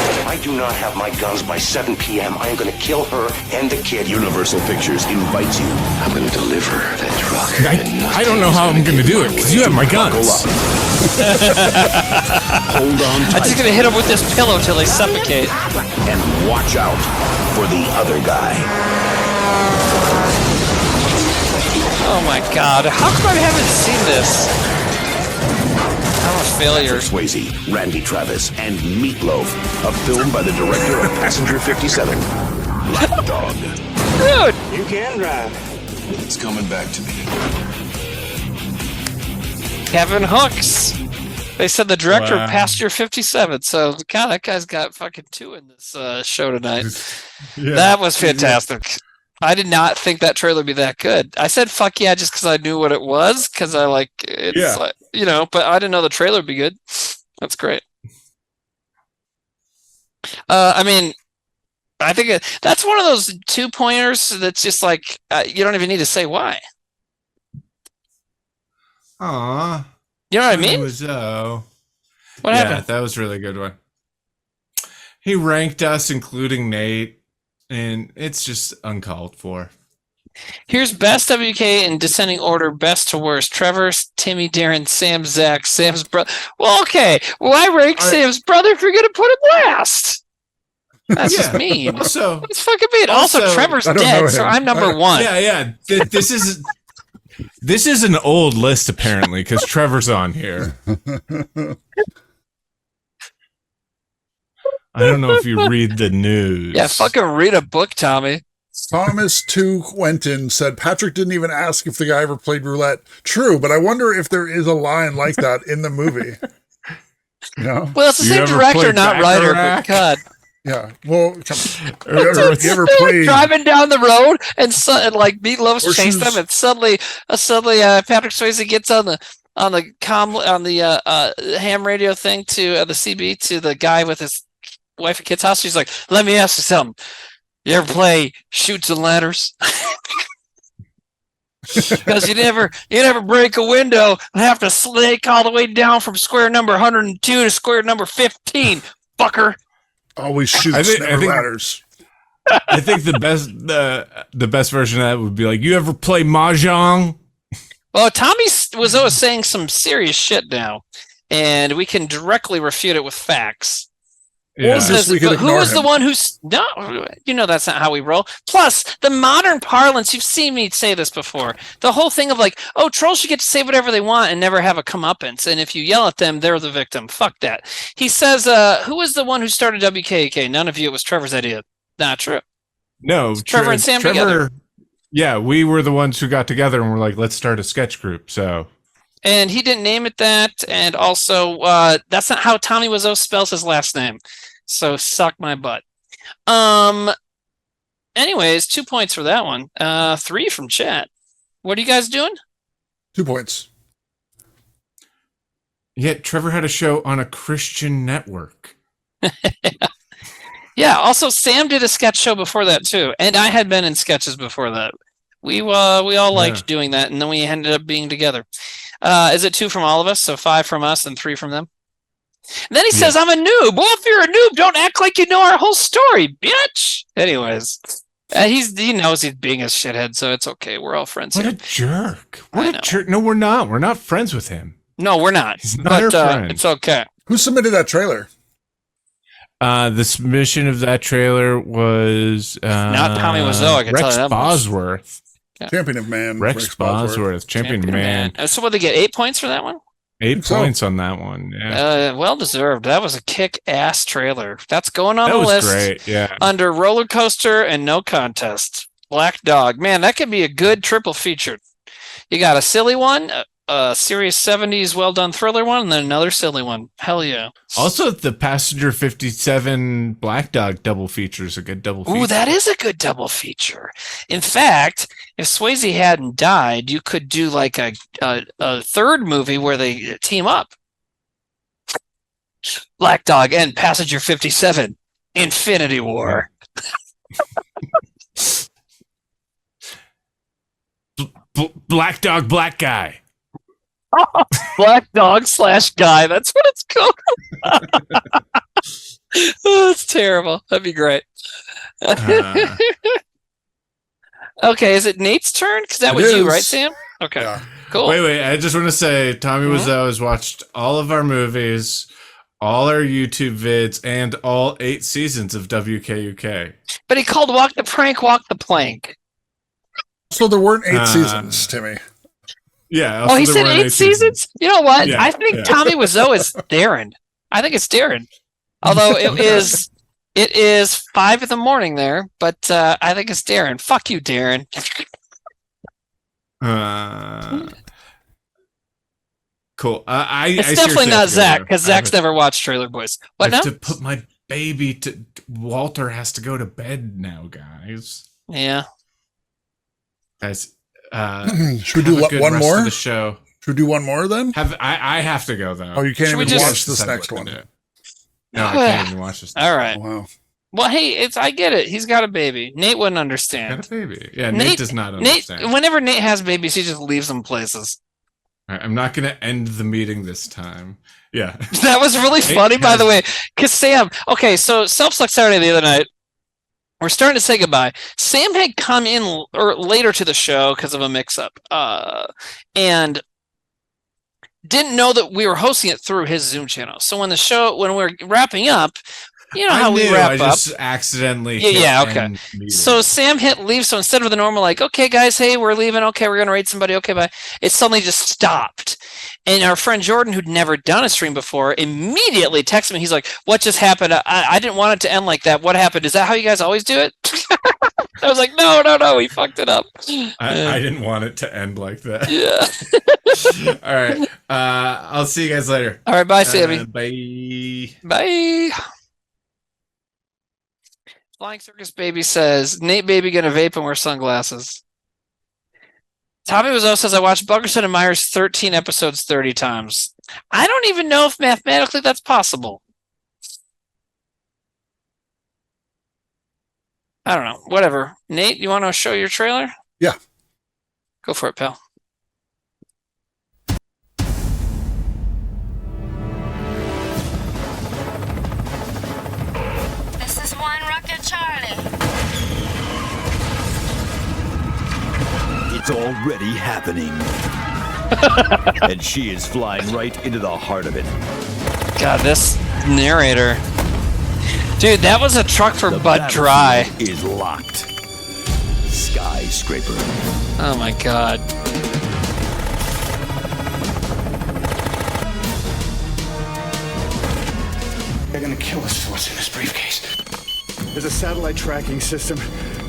If I do not have my guns by 7 p.m., I am going to kill her and the kid. Universal Pictures invites you. I'm going to deliver that truck. I don't know how I'm going to do it because you have my guns. Hold on tight. I'm just gonna hit him with this pillow till they suffocate. And watch out for the other guy. Oh my god, how come I haven't seen this? I'm a failure. Swayze, Randy Travis, and Meatloaf. A film by the director of Passenger 57. Lapdog. Dude! You can drive. It's coming back to me. Kevin Hooks. They said the director of Passenger 57. So, God, that guy's got fucking 2 in this show tonight. Yeah. That was fantastic. I did not think that trailer would be that good. I said fuck yeah just because I knew what it was, because I like it's like, you know, but I didn't know the trailer would be good. That's great. I mean, I think that's one of those 2-pointers that's just like you don't even need to say why. Aww. You know what I mean? What happened? That was a really good one. He ranked us, including Nate. And it's just uncalled for. Here's best WK in descending order, best to worst. Trevor, Timmy, Darren, Sam, Zach, Sam's brother. Well, okay. Well, I rank Sam's brother if you're going to put him last. That's just mean. Also, it's fucking mean. Also, Trevor's dead, so I'm number 1. Yeah. This is an old list, apparently, because Trevor's on here. I don't know if you read the news. Yeah, fucking read a book, Tommy. Thomas 2 Quentin said Patrick didn't even ask if the guy ever played roulette. True, but I wonder if there is a line like that in the movie. You know? Well, it's the same director, not writer, but God. Yeah. Well, you ever played driving down the road and like Meatloaf's chased them, and suddenly Patrick Swayze gets on the ham radio thing to the CB to the guy with his wife and kids' house. She's like, "Let me ask you something. You ever play Chutes and Ladders?" Because you never break a window and have to snake all the way down from square number 102 to square number 15, fucker. Always shoots, never ladders. I think the best version of that would be like, you ever play Mahjong? Well, Tommy was always saying some serious shit now, and we can directly refute it with facts. Yeah. Who was the one who's no? You know that's not how we roll. Plus, the modern parlance, you've seen me say this before. The whole thing of like, oh, trolls should get to say whatever they want and never have a comeuppance. And if you yell at them, they're the victim. Fuck that. He says, who was the one who started WKUK? None of you. It was Trevor's idea. Not true. No, Trevor and Sam together. Yeah, we were the ones who got together and were like, let's start a sketch group. So. And he didn't name it that. And also, that's not how Tommy Wiseau spells his last name. So suck my butt. Anyways, 2 points for that one. 3 from chat. What are you guys doing? 2 points. Yet Trevor had a show on a Christian network. Yeah. Also, Sam did a sketch show before that too, and I had been in sketches before that. We all liked doing that, and then we ended up being together. Is it 2 from all of us? So 5 from us and 3 from them. And then he says, I'm a noob. Well, if you're a noob, don't act like you know our whole story, bitch. Anyways, he knows he's being a shithead, so it's okay. We're all friends here. What a jerk. What a jerk. No, we're not. We're not friends with him. No, we're not. He's not our friend. It's okay. Who submitted that trailer? The submission of that trailer was... not Tommy Wiseau, I can tell you that much. Bosworth. Yeah. Champion of Man. Rex Bosworth. Champion of Man. So what, they get 8 points for that one? 8 points on that one. Yeah. Well deserved. That was a kick-ass trailer. That's going on the list. That was great. Yeah. Under Roller Coaster and No Contest. Black Dog. Man, that could be a good triple feature. You got a silly one, a serious 70s well-done thriller one, and then another silly one. Hell yeah. Also, the Passenger 57 Black Dog double feature is a good double feature. Ooh, that is a good double feature. In fact, if Swayze hadn't died, you could do like a third movie where they team up. Black Dog and Passenger 57, Infinity War. Black Dog, Black Guy. Black Dog / Guy. That's what it's called. Oh, it's terrible. That'd be great. Okay, is it Nate's turn? Because that was you, right, Sam? Okay, yeah. Cool. Wait. I just want to say, Tommy Wiseau has watched all of our movies, all our YouTube vids, and all 8 seasons of WKUK. But he called Walk the Prank, Walk the Plank. So there weren't 8 seasons, Timmy. Yeah. Oh, he said 8 seasons? You know what? Yeah, I think Tommy Wiseau is Darren. I think it's Darren. Although it is 5 in the morning there, but I think it's Darren. Fuck you, Darren. Cool. It's definitely not Zach, because Zach's never watched Trailer Boys. What now? To put my baby to Walter has to go to bed now, guys. Yeah. Guys, should we do one more? The show. Should we do one more then? I have to go though. Oh, you can't even watch this next one. No, I can't even watch this. All right. Wow. Well, hey, I get it. He's got a baby. Nate wouldn't understand. Got a baby. Yeah, Nate does not understand. Whenever Nate has babies, he just leaves them places. All right, I'm not going to end the meeting this time. Yeah. That was really funny, by the way. Because Sam, okay, so Self-Suck Saturday the other night, we're starting to say goodbye. Sam had come in later to the show because of a mix-up. And didn't know that we were hosting it through his Zoom channel. So when we're wrapping up, you know how we wrap up. I just accidentally okay. So Sam hit leave. So instead of the normal, like, okay, guys, hey, we're leaving. Okay, we're going to raid somebody. Okay, bye. It suddenly just stopped. And our friend Jordan, who'd never done a stream before, immediately texted me. He's like, what just happened? I didn't want it to end like that. What happened? Is that how you guys always do it? I was like, no, we fucked it up. I didn't want it to end like that. Yeah. All right. I'll see you guys later. All right. Bye, Sammy. Bye. Bye. Flying Circus Baby says, Nate Baby gonna vape and wear sunglasses. Tommy Wiseau says, I watched Buckerson and Myers 13 episodes 30 times. I don't even know if mathematically that's possible. I don't know. Whatever. Nate, you want to show your trailer? Yeah. Go for it, pal. This is one Rocket Charlie. It's already happening. And she is flying right into the heart of it. God, this narrator. Dude, that was a truck for Bud Dry. Is locked. Skyscraper. Oh my God. They're gonna kill us for what's in this briefcase. There's a satellite tracking system.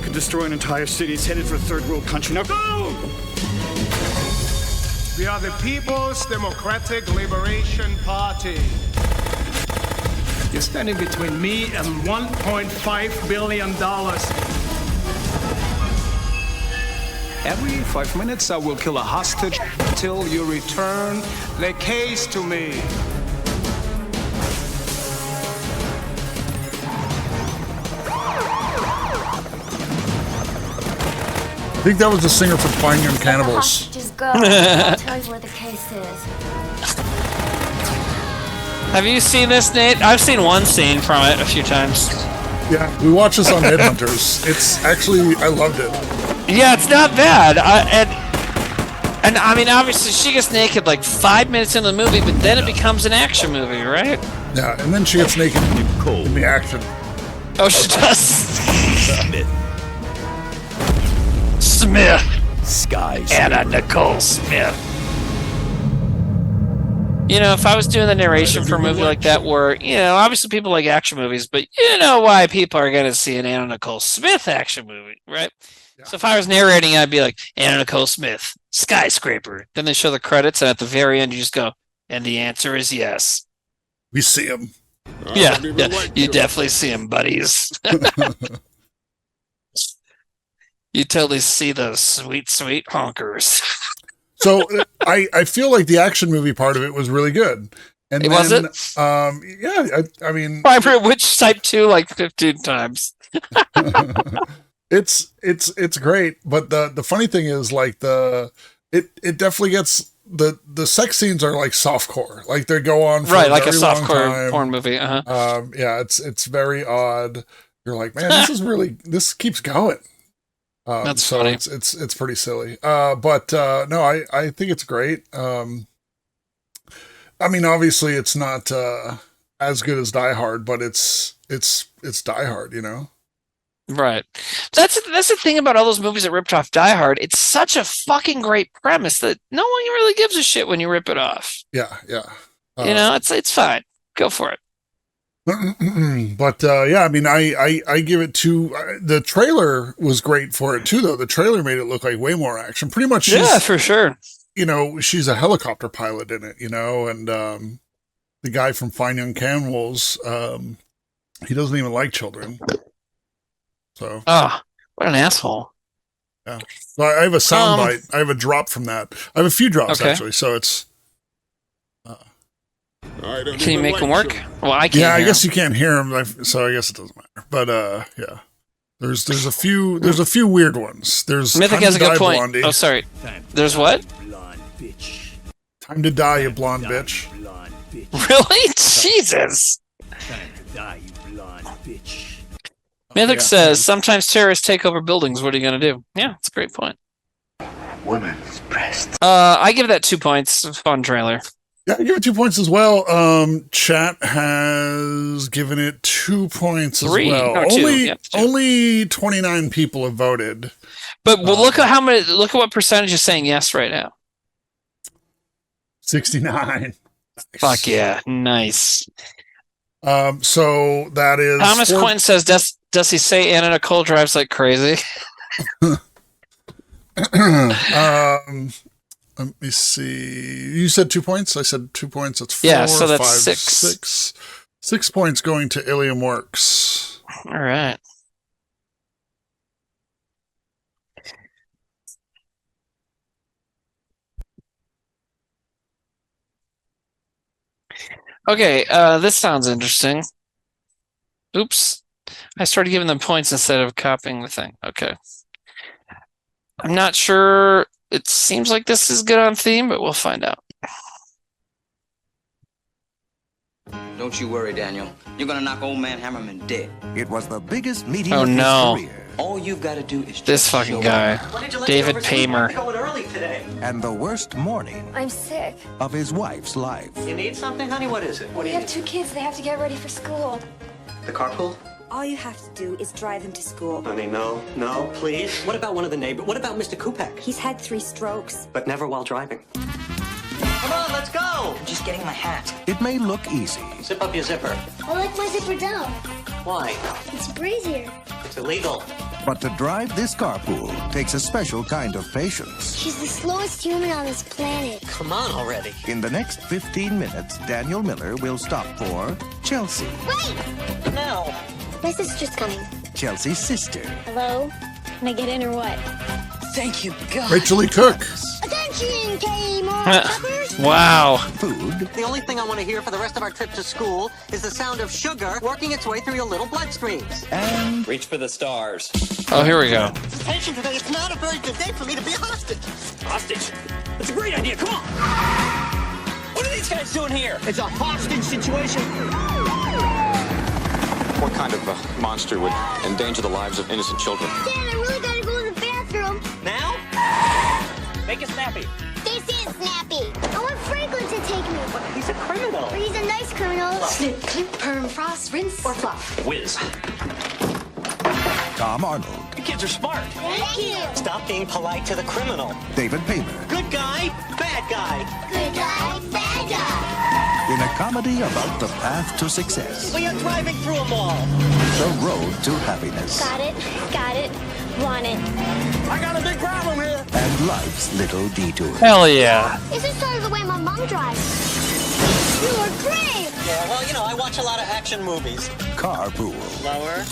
Could destroy an entire city. It's headed for a third world country. Now go! We are the People's Democratic Liberation Party. You're standing between me and $1.5 billion. Every 5 minutes, I will kill a hostage until you return the case to me. I think that was the singer from Flying Young Cannibals. Just go. I'll tell you where the case is. Have you seen this, Nate? I've seen one scene from it a few times. Yeah, we watched this on Headhunters. It's actually, I loved it. Yeah, it's not bad. And I mean, obviously, she gets naked like 5 minutes into the movie, but then it becomes an action movie, right? Yeah, and then she gets naked in the action. Oh, she does. Smith. Anna Nicole Smith. You know, if I was doing the narration for a movie like that where, you know, obviously people like action movies, but you know why people are going to see an Anna Nicole Smith action movie, right? Yeah. So if I was narrating, I'd be like, Anna Nicole Smith, Skyscraper. Then they show the credits, and at the very end, you just go, and the answer is yes. We see him. Yeah, you definitely see him, buddies. You totally see those sweet, sweet honkers. So I feel like the action movie part of it was really good. And then, was it? Yeah, I mean, I've heard Witch Type 2 like 15 times. It's great, but the funny thing is like it definitely gets the sex scenes are like softcore, like they go on for right, like a very softcore porn movie. Yeah, it's very odd. You're like, man, this keeps going. That's so funny. It's pretty silly. But no, I think it's great. I mean, obviously it's not as good as Die Hard, but it's Die Hard, you know? Right. That's the thing about all those movies that ripped off Die Hard. It's such a fucking great premise that no one really gives a shit when you rip it off. Yeah. You know, it's fine. Go for it. But yeah, I mean, I give it the trailer was great for it too, though. The trailer made it look like way more action. Pretty much, yeah, for sure. she's a helicopter pilot in it, and the guy from Fine Young Cannibals, he doesn't even like children. So. Oh, what an asshole. Yeah. So I have a soundbite. I have a drop from that. I have a few drops, actually, so it's... Can you make them work? Well, I can't. Yeah, I guess you can't hear them, so I guess it doesn't matter. But yeah, there's a few weird ones. There's Mythic has a good point. Blondie. Oh, sorry. There's what? Time to die, you blonde bitch. Really? Jesus. Mythic says sometimes terrorists take over buildings. What are you gonna do? Yeah, it's a great point. Women's breasts. I give that 2 points. Fun trailer. Yeah, I give it 2 points as well. Chat has given it 2 points as well. No, two. Only 29 people have voted. But look at what percentage is saying yes right now. 69. Fuck yeah, nice. So that is Thomas Quinn says, does he say Anna Nicole drives like crazy? Let me see. You said 2 points. I said 2 points. That's 4. Yeah, so that's 5, 6. 6 points going to Ilium Works. All right. Okay, this sounds interesting. Oops. I started giving them points instead of copying the thing. Okay. I'm not sure. It seems like this is good on theme, but we'll find out. Don't you worry, Daniel. You're gonna knock old man Hammerman dead. It was the biggest meeting of his career. All you've got to do is this fucking guy, David Paymer. And the worst morning I'm sick. of his wife's life. You need something, honey? What is it? What We have 2 kids. They have to get ready for school. The carpool? All you have to do is drive them to school. Honey, no, please. What about one of the neighbors? What about Mr. Kupek? He's had 3 strokes. But never while driving. Come on, let's go! I'm just getting my hat. It may look easy. Zip up your zipper. I like my zipper down. Why? It's breezier. It's illegal. But to drive this carpool takes a special kind of patience. She's the slowest human on this planet. Come on already. In the next 15 minutes, Daniel Miller will stop for Chelsea. Wait! No. My sister's coming. Chelsea's sister. Hello? Can I get in or what? Thank you, God. Rachel Lee Cook. Attention, Kmart. Wow. Food. The only thing I want to hear for the rest of our trip to school is the sound of sugar working its way through your little bloodstreams. And reach for the stars. Oh, here we go. Attention today, it's not a very good day for me to be a hostage. Hostage? That's a great idea. Come on. What are these guys doing here? It's a hostage situation. What kind of monster would endanger the lives of innocent children? Dad, I really gotta go to the bathroom. Now? Make it snappy. This is snappy. I want Franklin to take me. But he's a criminal. But he's a nice criminal. Snip, clip, perm, frost, rinse, or fluff. Whiz. Tom Arnold. You kids are smart. Thank you. Stop being polite to the criminal. David Paymer. Good guy, bad guy. Good guy, bad guy. In a comedy about the path to success. We are driving through a mall. The road to happiness. Got it. Got it. Want it. I got a big problem here. And life's little detours. Hell yeah. This is sort of the way my mom drives. You are brave. Yeah, well, I watch a lot of action movies. Carpool. Lower.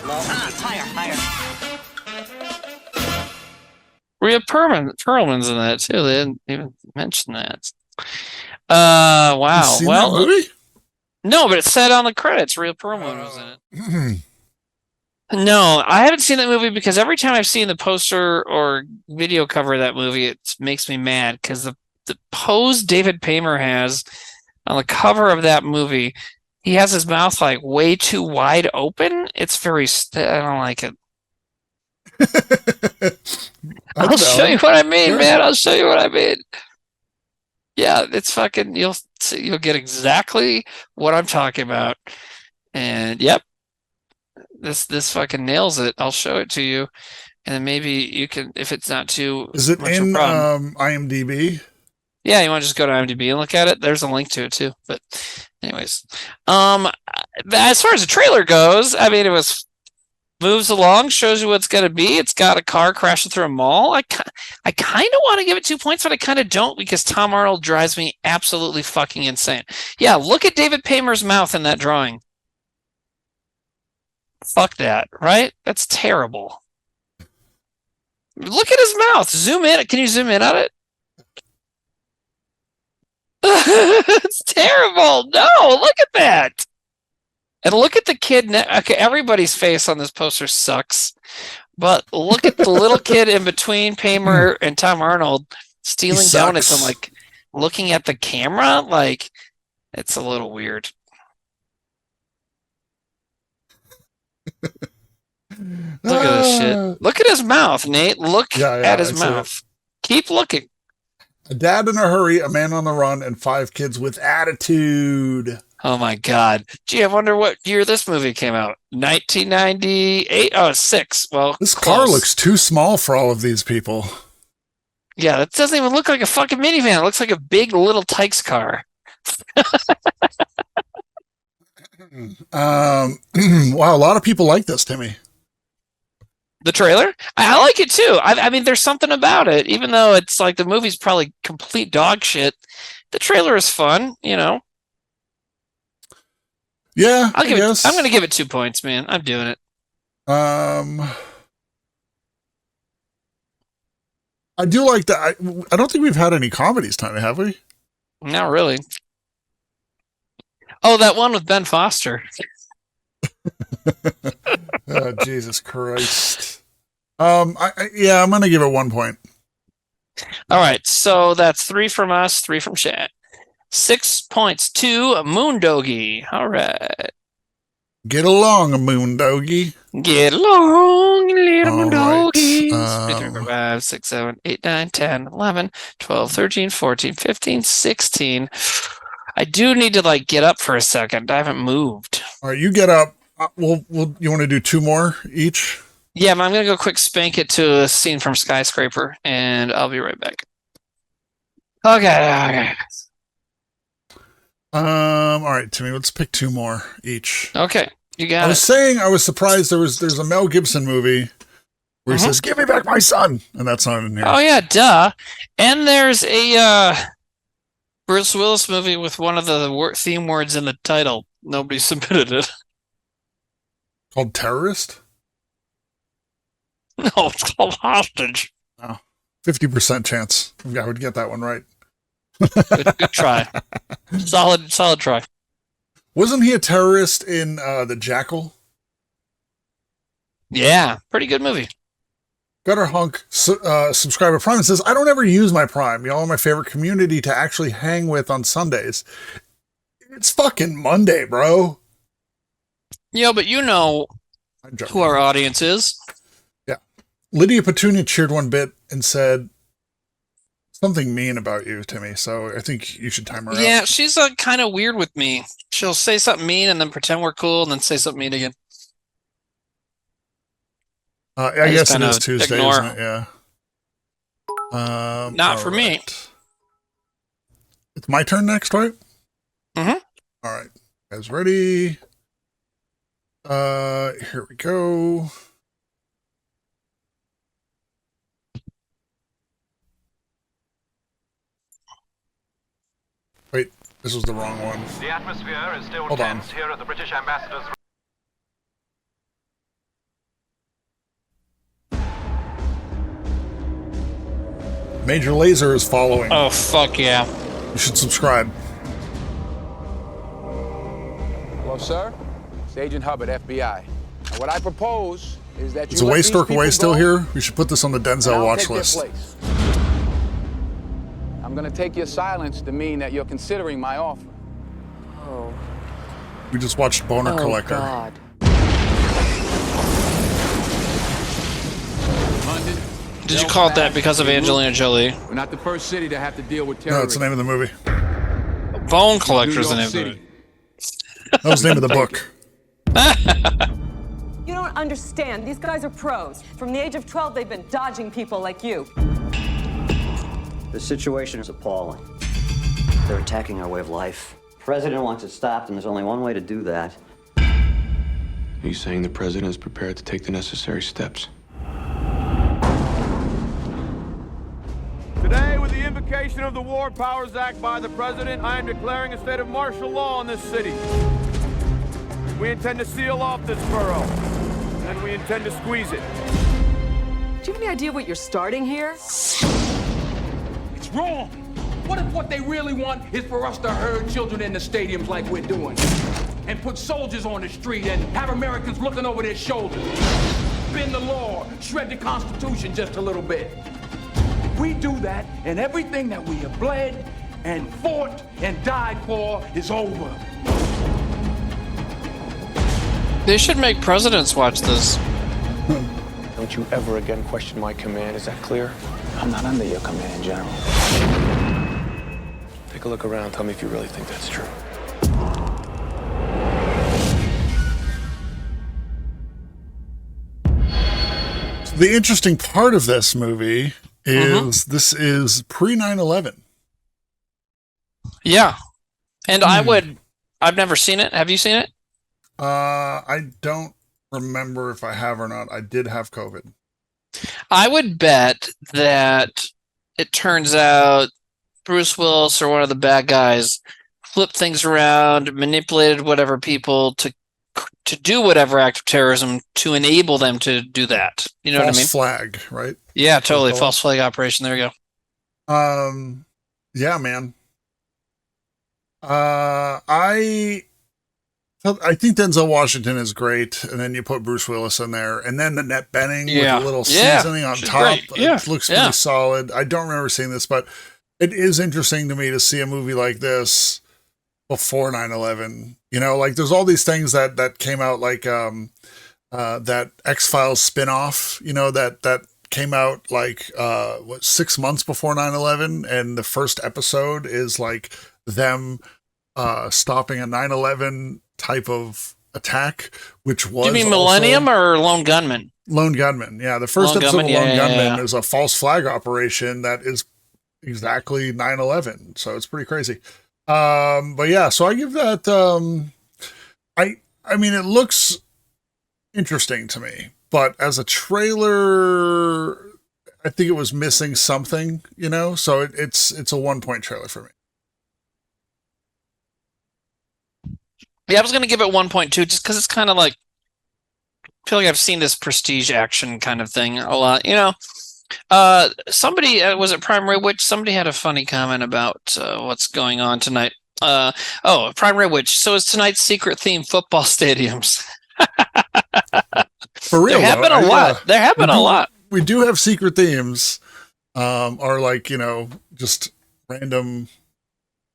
Higher. Rhea Perlman's in that too. They didn't even mention that. Wow. You seen Well, that movie? no, but it said on the credits Rhea Perlman was in it. No, I haven't seen that movie because every time I've seen the poster or video cover of that movie, it makes me mad because the pose David Paymer has on the cover of that movie, he has his mouth like way too wide open. It's very, I don't like it. I'll show you what I mean, man. I'll show you what I mean. Yeah, it's fucking, you'll get exactly what I'm talking about. And yep. This fucking nails it. I'll show it to you, and then maybe you can, if it's not too. Is it much in of a problem. IMDb? Yeah, you want to just go to IMDb and look at it. There's a link to it too. But, anyways, as far as the trailer goes, I mean, it was moves along, shows you what it's going to be. It's got a car crashing through a mall. I kind of want to give it 2 points, but I kind of don't because Tom Arnold drives me absolutely fucking insane. Yeah, look at David Paymer's mouth in that drawing. Fuck that, right? That's terrible. Look at his mouth. Zoom in. Can you zoom in on it? It's terrible. No, look at that. And look at the kid. Okay, everybody's face on this poster sucks. But look at the little kid in between Paymer and Tom Arnold stealing donuts and like looking at the camera. Like, it's a little weird. Look at this shit. Look at his mouth, Nate. Look at his mouth. Keep looking. A dad in a hurry, a man on the run, and 5 kids with attitude. Oh my God. Gee, I wonder what year this movie came out. 1998? Oh, 6. Well, this car looks too small for all of these people. Yeah, that doesn't even look like a fucking minivan. It looks like a big little Tykes car. Wow, a lot of people like this, Timmy. The trailer? I like it too. I mean, there's something about it. Even though it's like the movie's probably complete dog shit, the trailer is fun, you know? Yeah, I'm going to give it 2 points, man. I'm doing it. I do like that. I don't think we've had any comedies, Tommy, have we? Not really. Oh, that one with Ben Foster. Oh, Jesus Christ. I'm going to give it 1 point. All right, so that's 3 from us, 3 from Shad. 6 points to Moondoggy. All right. Get along, Moondoggy. Get along, little Moondoggy. 3, 4, 5, 6, 7, 8, 9, 10, 11, 12, 13, 14, 15, 16. I do need to like get up for a second. I haven't moved. All right, you get up. You want to do 2 more each? Yeah, I'm going to go quick spank it to a scene from Skyscraper, and I'll be right back. Okay. All right, Timmy, let's pick 2 more each. Okay, you got it. I was saying I was surprised there's a Mel Gibson movie where he says, "Give me back my son," and that's not in here. Oh yeah, duh. And there's a Bruce Willis movie with one of the theme words in the title. Nobody submitted it. Called Terrorist? No, it's called Hostage. Oh, 50% chance I would get that one right. Good try. Solid try. Wasn't he a terrorist in The Jackal? Yeah, pretty good movie. Gutter Hunk subscriber Prime says, I don't ever use my Prime. Y'all are my favorite community to actually hang with on Sundays. It's fucking Monday, bro. Yeah, but you know who our audience is. Yeah. Lydia Petunia cheered 1 bit and said something mean about you, Timmy. So I think you should time her out. Yeah, she's kind of weird with me. She'll say something mean and then pretend we're cool and then say something mean again. I guess it is Tuesday, ignore. Isn't it? Yeah. Not for me. It's my turn next, right? Mm-hmm. All right. Guys ready? Here we go. Wait, this was the wrong one. The atmosphere is still tense here at the British Ambassador's. Major Lazer is following. Oh, fuck yeah. You should subscribe. Hello, sir. It's Agent Hubbard, FBI. And what I propose is that Is Away Stork Away still here? We should put this on the Denzel watch list. I'm going to take your silence to mean that you're considering my offer. Oh. We just watched Boner Collector. God. Did you call it that because of Angelina Jolie? We're not the first city to have to deal with No, terrorism. it's the name of the movie. Bone Collector's the name of the movie. That was the name of the book. You don't understand. These guys are pros. From the age of 12, they've been dodging people like you. The situation is appalling. They're attacking our way of life. The president wants it stopped, and there's only one way to do that. He's saying the president is prepared to take the necessary steps. Today, with the invocation of the War Powers Act by the President, I am declaring a state of martial law in this city. We intend to seal off this borough, and we intend to squeeze it. Do you have any idea what you're starting here? It's wrong. What if what they really want is for us to herd children in the stadiums like we're doing? And put soldiers on the street and have Americans looking over their shoulders? Bend the law, shred the Constitution just a little bit. We do that, and everything that we have bled and fought and died for is over. They should make presidents watch this. Don't you ever again question my command, is that clear? I'm not under your command, General. Take a look around, tell me if you really think that's true. The interesting part of this movie is this is pre 9/11. Yeah. And I've never seen it. Have you seen it? I don't remember if I have or not. I did have COVID. I would bet that it turns out Bruce Willis or one of the bad guys flipped things around, manipulated whatever people to do whatever act of terrorism to enable them to do that. You know what I mean? False flag, right? Yeah, totally. False flag operation. There you go. Yeah, man. I think Denzel Washington is great, and then you put Bruce Willis in there, and then the Annette Bening with a little seasoning on top. It looks pretty solid. I don't remember seeing this, but it is interesting to me to see a movie like this before 9/11. You know, like there's all these things that came out, like that X-Files spinoff, you know, that came out like 6 months before 9/11, and the first episode is like them stopping a 9/11 type of attack, which was. Do you mean Millennium or Lone Gunman? Lone Gunman, yeah. The first episode of Lone Gunman is a false flag operation that is exactly 9/11, so it's pretty crazy. But yeah, so I give that. I mean, it looks interesting to me, but as a trailer, I think it was missing something, you know. So it's a 1-point trailer for me. Yeah, I was going to give it 1.2 just because it's kind of like, I feel like I've seen this prestige action kind of thing a lot. You know, somebody, was it Prime Rib Witch? Somebody had a funny comment about what's going on tonight. Prime Rib Witch. So is tonight's secret theme football stadiums? For real, there have been a lot. There have been a lot. We do have secret themes, or like, you know, just random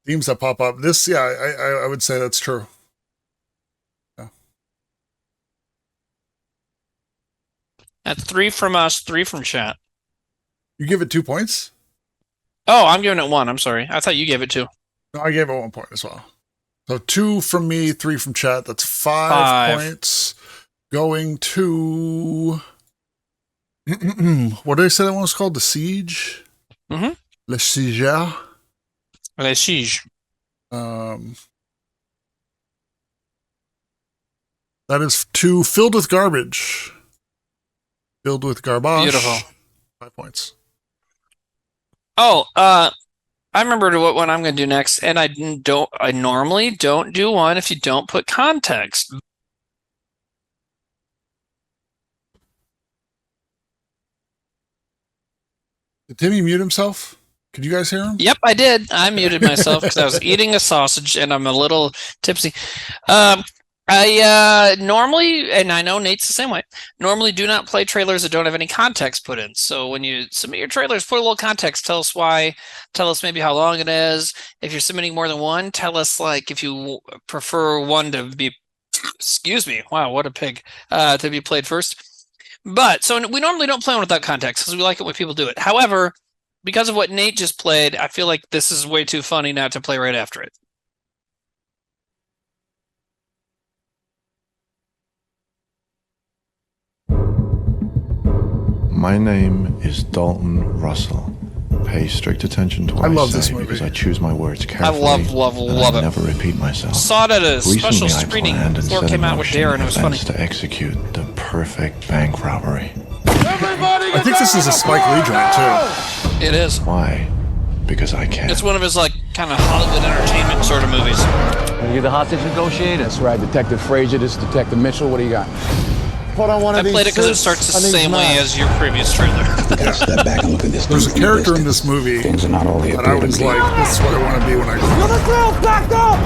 themes that pop up. This, yeah, I would say that's true. That's 3 from us, 3 from chat. You give it 2 points? Oh, I'm giving it 1. I'm sorry. I thought you gave it 2. No, I gave it 1 point as well. So 2 from me, 3 from chat. That's 5 points. Going to what did I say that one was called? The Siege? Mm-hmm. Le Siege. Le Siege. That is 2 Filled with Garbage. Filled with Garbage. Beautiful. 5 points. Oh, I remembered what one I'm going to do next, and I normally don't do one if you don't put context. Did Timmy mute himself? Could you guys hear him? Yep, I did. I muted myself because I was eating a sausage and I'm a little tipsy. I normally, and I know Nate's the same way, normally do not play trailers that don't have any context put in. So when you submit your trailers, put a little context. Tell us why. Tell us maybe how long it is. If you're submitting more than one, tell us like if you prefer one to be, excuse me, wow, what a pig, to be played first. But so we normally don't play one without context because we like it when people do it. However, because of what Nate just played, I feel like this is way too funny not to play right after it. My name is Dalton Russell. Pay strict attention to what I love say this movie because I choose my words I carefully. love and I it. never repeat myself. Saw it at a special Recently, I screening. planned and Thor set came in out with motion Darren. It was funny. events to execute the perfect bank robbery. I think this is a Spike Lee joint too. It is. Why? Because I can. It's one of his like kind of Hollywood entertainment sort of movies. You're the hostage negotiator? That's right, Detective Frazier. This is Detective Mitchell. What do you got? Put on one I of these played it because it suits. starts the I need same way knives. as your previous trailer. Step back and look at this. There's a character in this movie Things are not all they that I appear to was be. like, this is what I want to be when I grow You're up. the drill. Back up.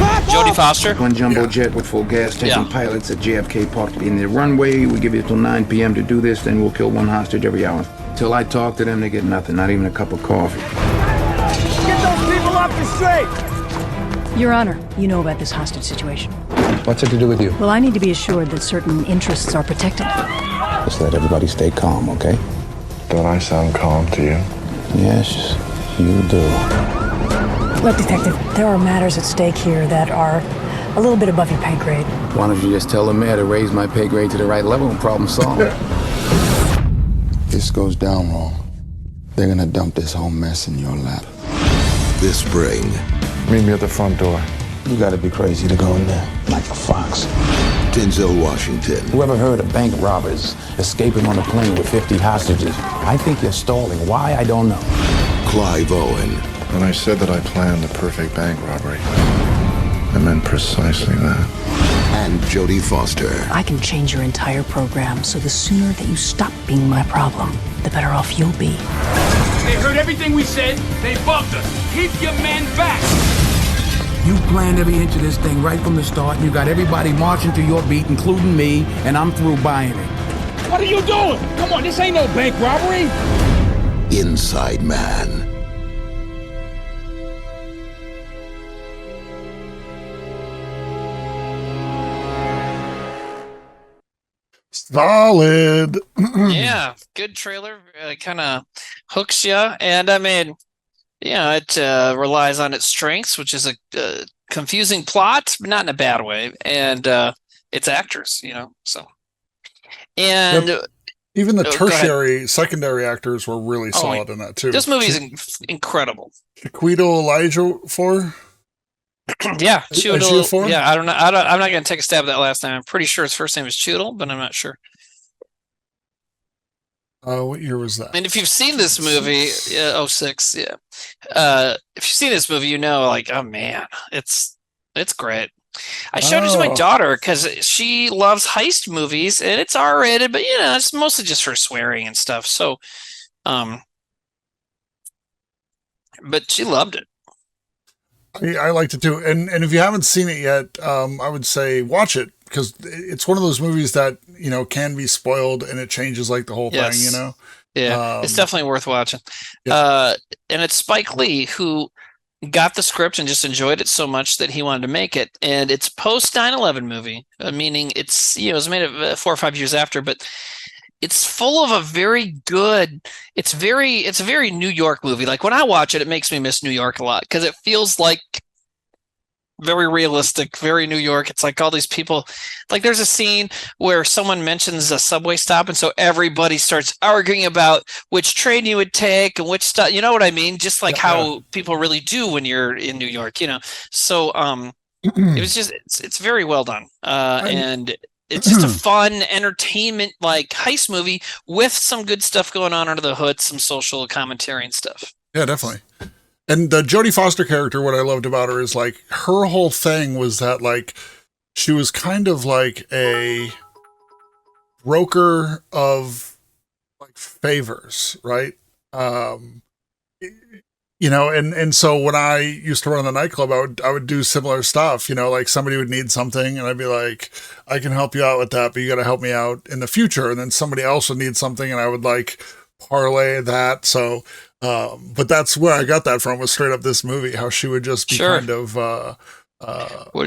Back Jodie up. Foster. One jumbo jet with full gas taking Yeah. pilots at JFK Park in the runway. We give you till 9 p.m. to do this, then we'll kill one hostage every hour. Till I talk to them, they get nothing, not even a cup of coffee. Get those people off the street. Your Honor, you know about this hostage situation. What's it to do with you? Well, I need to be assured that certain interests are protected. Just let everybody stay calm, okay? Don't I sound calm to you? Yes, you do. Look, Detective, there are matters at stake here that are a little bit above your pay grade. Why don't you just tell the mayor to raise my pay grade to the right level and problem solved? This goes down wrong. They're gonna dump this whole mess in your lap. This spring, Meet me at the front door. You gotta be crazy to go in there like a fox. Denzel Washington, Whoever heard of bank robbers escaping on a plane with 50 hostages? I think you're stalling. Why? I don't know. Clive Owen, When I said that I planned the perfect bank robbery, I meant precisely that. and Jodie Foster. I can change your entire program, so the sooner that you stop being my problem, the better off you'll be. They heard everything we said. They bugged us. Keep your men back. You planned every inch of this thing right from the start, and you got everybody marching to your beat, including me, and I'm through buying it. What are you doing? Come on, this ain't no bank robbery. Inside Man. Solid. Yeah, good trailer. Kind of hooks you, and I mean, yeah, it relies on its strengths, which is a confusing plot, but not in a bad way, and its actors, so. And Yep. Even the go ahead. tertiary, secondary actors were really solid in that too. This movie is incredible. Chiquito Elijah for. Yeah, Choodle. Ejiofor? Yeah, I don't know. I'm not going to take a stab at that last name. I'm pretty sure his first name is Choodle, but I'm not sure. What year was that? And if you've seen this movie, 06, yeah. If you've seen this movie, like, oh man, it's great. I showed it to my daughter because she loves heist movies, and it's R-rated, but it's mostly just for swearing and stuff. So, but she loved it. I liked it too, and if you haven't seen it yet, I would say watch it because it's one of those movies that can be spoiled and it changes like the whole thing. Yeah, it's definitely worth watching. Yeah. And it's Spike Lee who got the script and just enjoyed it so much that he wanted to make it. And it's post 9/11 movie, meaning it's it was made 4 or 5 years after, but it's full of a very good. It's a very New York movie. Like when I watch it, it makes me miss New York a lot because it feels like very realistic, very New York. It's like all these people, like there's a scene where someone mentions a subway stop, and so everybody starts arguing about which train you would take and which stuff. You know what I mean? Just like how people really do when you're in New York. So it was just it's very well done, and it's just a fun entertainment like heist movie with some good stuff going on under the hood, some social commentary and stuff. Yeah, definitely. And the Jodie Foster character, what I loved about her is like her whole thing was that like she was kind of like a broker of like favors, right? And so when I used to run the nightclub, I would do similar stuff, like somebody would need something and I'd be like, I can help you out with that, but you got to help me out in the future. And then somebody else would need something and I would like parlay that. So, but that's where I got that from was straight up this movie, how she would just be kind of, what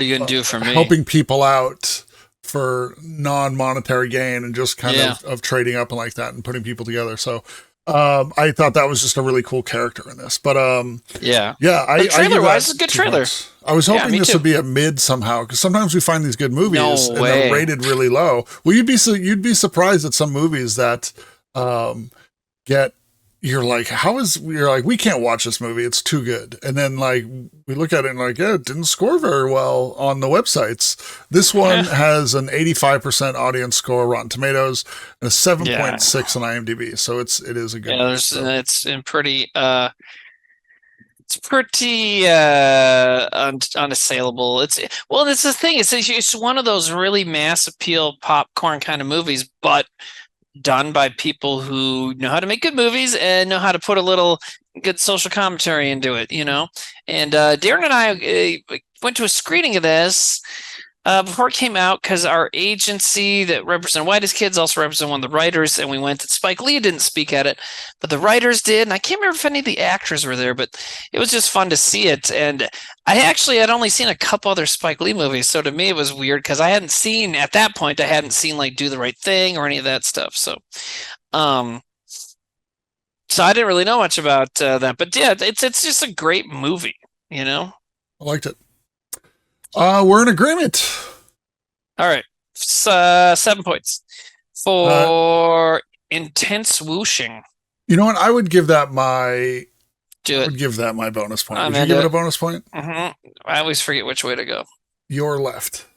are you going to do for me? Helping people out for non-monetary gain and just kind of trading up and like that and putting people together. So, I thought that was just a really cool character in this, but trailer wise, it's a good trailer. I was hoping this would be a mid somehow because sometimes we find these good movies and they're rated really low. Well, you'd be surprised at some movies that get you're like, we can't watch this movie. It's too good. And then like, we look at it and like, yeah, it didn't score very well on the websites. This one has an 85% audience score, Rotten Tomatoes, and a 7.6 on IMDb. So it is a good movie. It's in pretty, it's pretty unassailable. It's the thing. It's one of those really mass appeal popcorn kind of movies, but done by people who know how to make good movies and know how to put a little good social commentary into it, you know. And Darren and I went to a screening of this before it came out because our agency that represent Whitest Kids also represent one of the writers, and we went. Spike Lee didn't speak at it, but the writers did, and I can't remember if any of the actors were there, but it was just fun to see it. And I actually had only seen a couple other Spike Lee movies, so to me it was weird because I hadn't seen like Do the Right Thing or any of that stuff. So I didn't really know much about that, but yeah, it's just a great movie, you know. I liked it. We're in agreement. All right. 7 points for Intense Whooshing. You know what? I would give that my bonus point. Would you give it a bonus point? Mm-hmm. I always forget which way to go. Your left.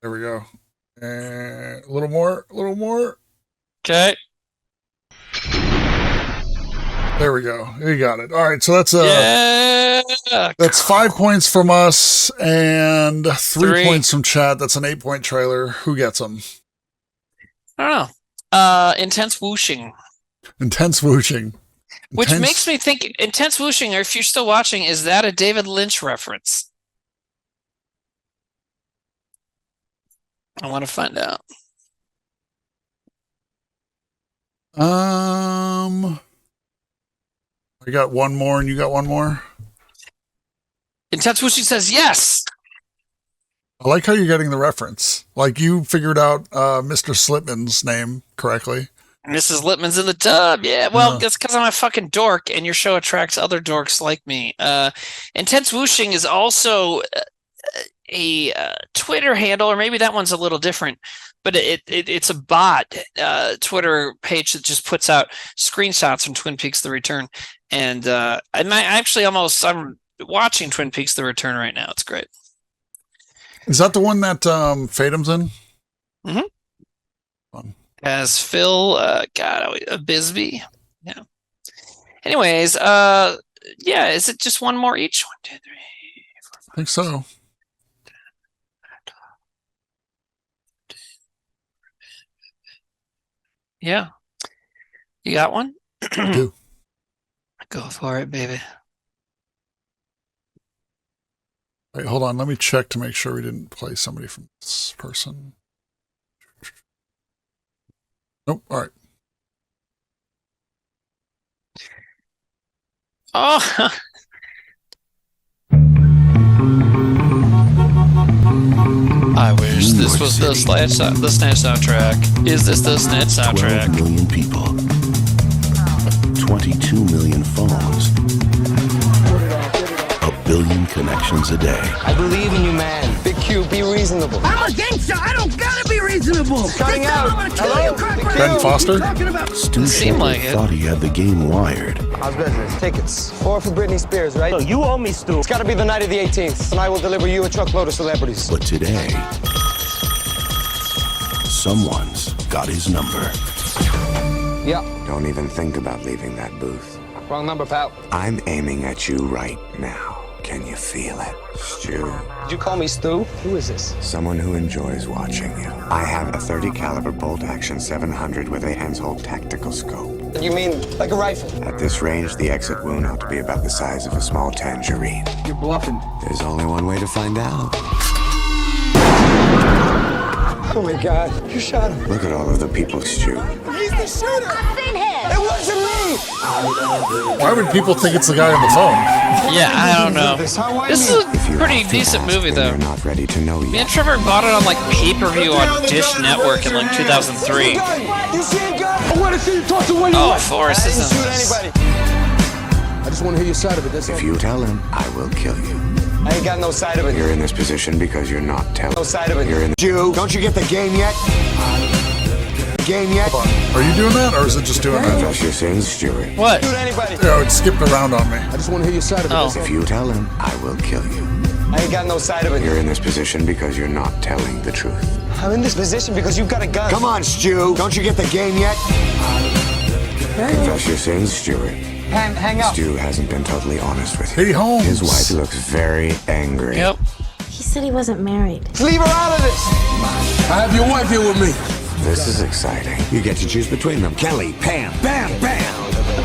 There we go. And a little more. Okay. There we go. You got it. All right. So that's that's 5 points from us and 3 points from chat. That's an 8-point trailer. Who gets them? I don't know. Intense Whooshing. Which makes me think Intense Whooshing, or if you're still watching, is that a David Lynch reference? I want to find out. I got one more and you got one more. Intense Whooshing says yes. I like how you're getting the reference. Like you figured out Mr. Slipman's name correctly. Mrs. Lippman's in the tub. Yeah, well, that's because I'm a fucking dork, and your show attracts other dorks like me. Intense Whooshing is also a Twitter handle, or maybe that one's a little different, but it's a bot Twitter page that just puts out screenshots from Twin Peaks: The Return. And I'm watching Twin Peaks: The Return right now. It's great. Is that the one that Fatum's in? Mm-hmm. Fun. As Phil, Bisbee. Yeah. Anyways, is it just one more each? 1, 2, 3, 4, 5. I think so. Yeah. You got one? I do. Go for it, baby. Wait, hold on. Let me check to make sure we didn't play somebody from this person. Nope. All right. Oh. I wish this was the Snatch soundtrack. Is this the Snatch soundtrack? 12 million people. 22 million phones. A billion connections a day. I believe in you, man. Big Q, be reasonable. I'm a gangster. I don't gotta be reasonable. Cutting out. Hello? Ben Foster? Stu Shepard thought he had the game wired. How's business? Tickets. 4 for Britney Spears, right? So you owe me, Stu. It's gotta be the night of the 18th, and I will deliver you a truckload of celebrities. But today, someone's got his number. Yeah. Don't even think about leaving that booth. Wrong number, pal. I'm aiming at you right now. Can you feel it? Stu. Did you call me Stu? Who is this? Someone who enjoys watching you. I have a .30 caliber bolt action 700 with a Hensoldt tactical scope. You mean like a rifle? At this range, the exit wound ought to be about the size of a small tangerine. You're bluffing. There's only one way to find out. Oh my God, you shot him. Look at all of the people, Stu. He's the shooter. I've seen him. It wasn't me. Why would people think it's the guy on the phone? Yeah, I don't know. This is a pretty decent movie, though. You're not ready to know yet. Me and Trevor bought it on like pay-per-view on Dish Network in like 2003. You see a gun? I want to see you talk to one of you. Oh, Forrest is in this. I just want to hear your side of it. That's If you tell him, I will kill you. I ain't got no side of it. You're in this position because you're not telling. No side of it. You're in the... Jew, don't you get the game yet? game yet? Hold on. Are you doing that, or is it just doing that? Confess your sins, Stuart. What? Shoot anybody. No, it skipped around on me. I just want to hear your side of it. Oh. If you tell him, I will kill you. I ain't got no side of it. You're in this position because you're not telling the truth. I'm in this position because you've got a gun. Come on, Stu. Don't you get the game yet? Confess your sins, Stuart. Hang up. Stu hasn't been totally honest with you. Hey, Holmes. His wife looks very angry. Yep. He said he wasn't married. Leave her out of this. I have your wife here with me. This is exciting. You get to choose between them. Kelly, Pam, bam, bam.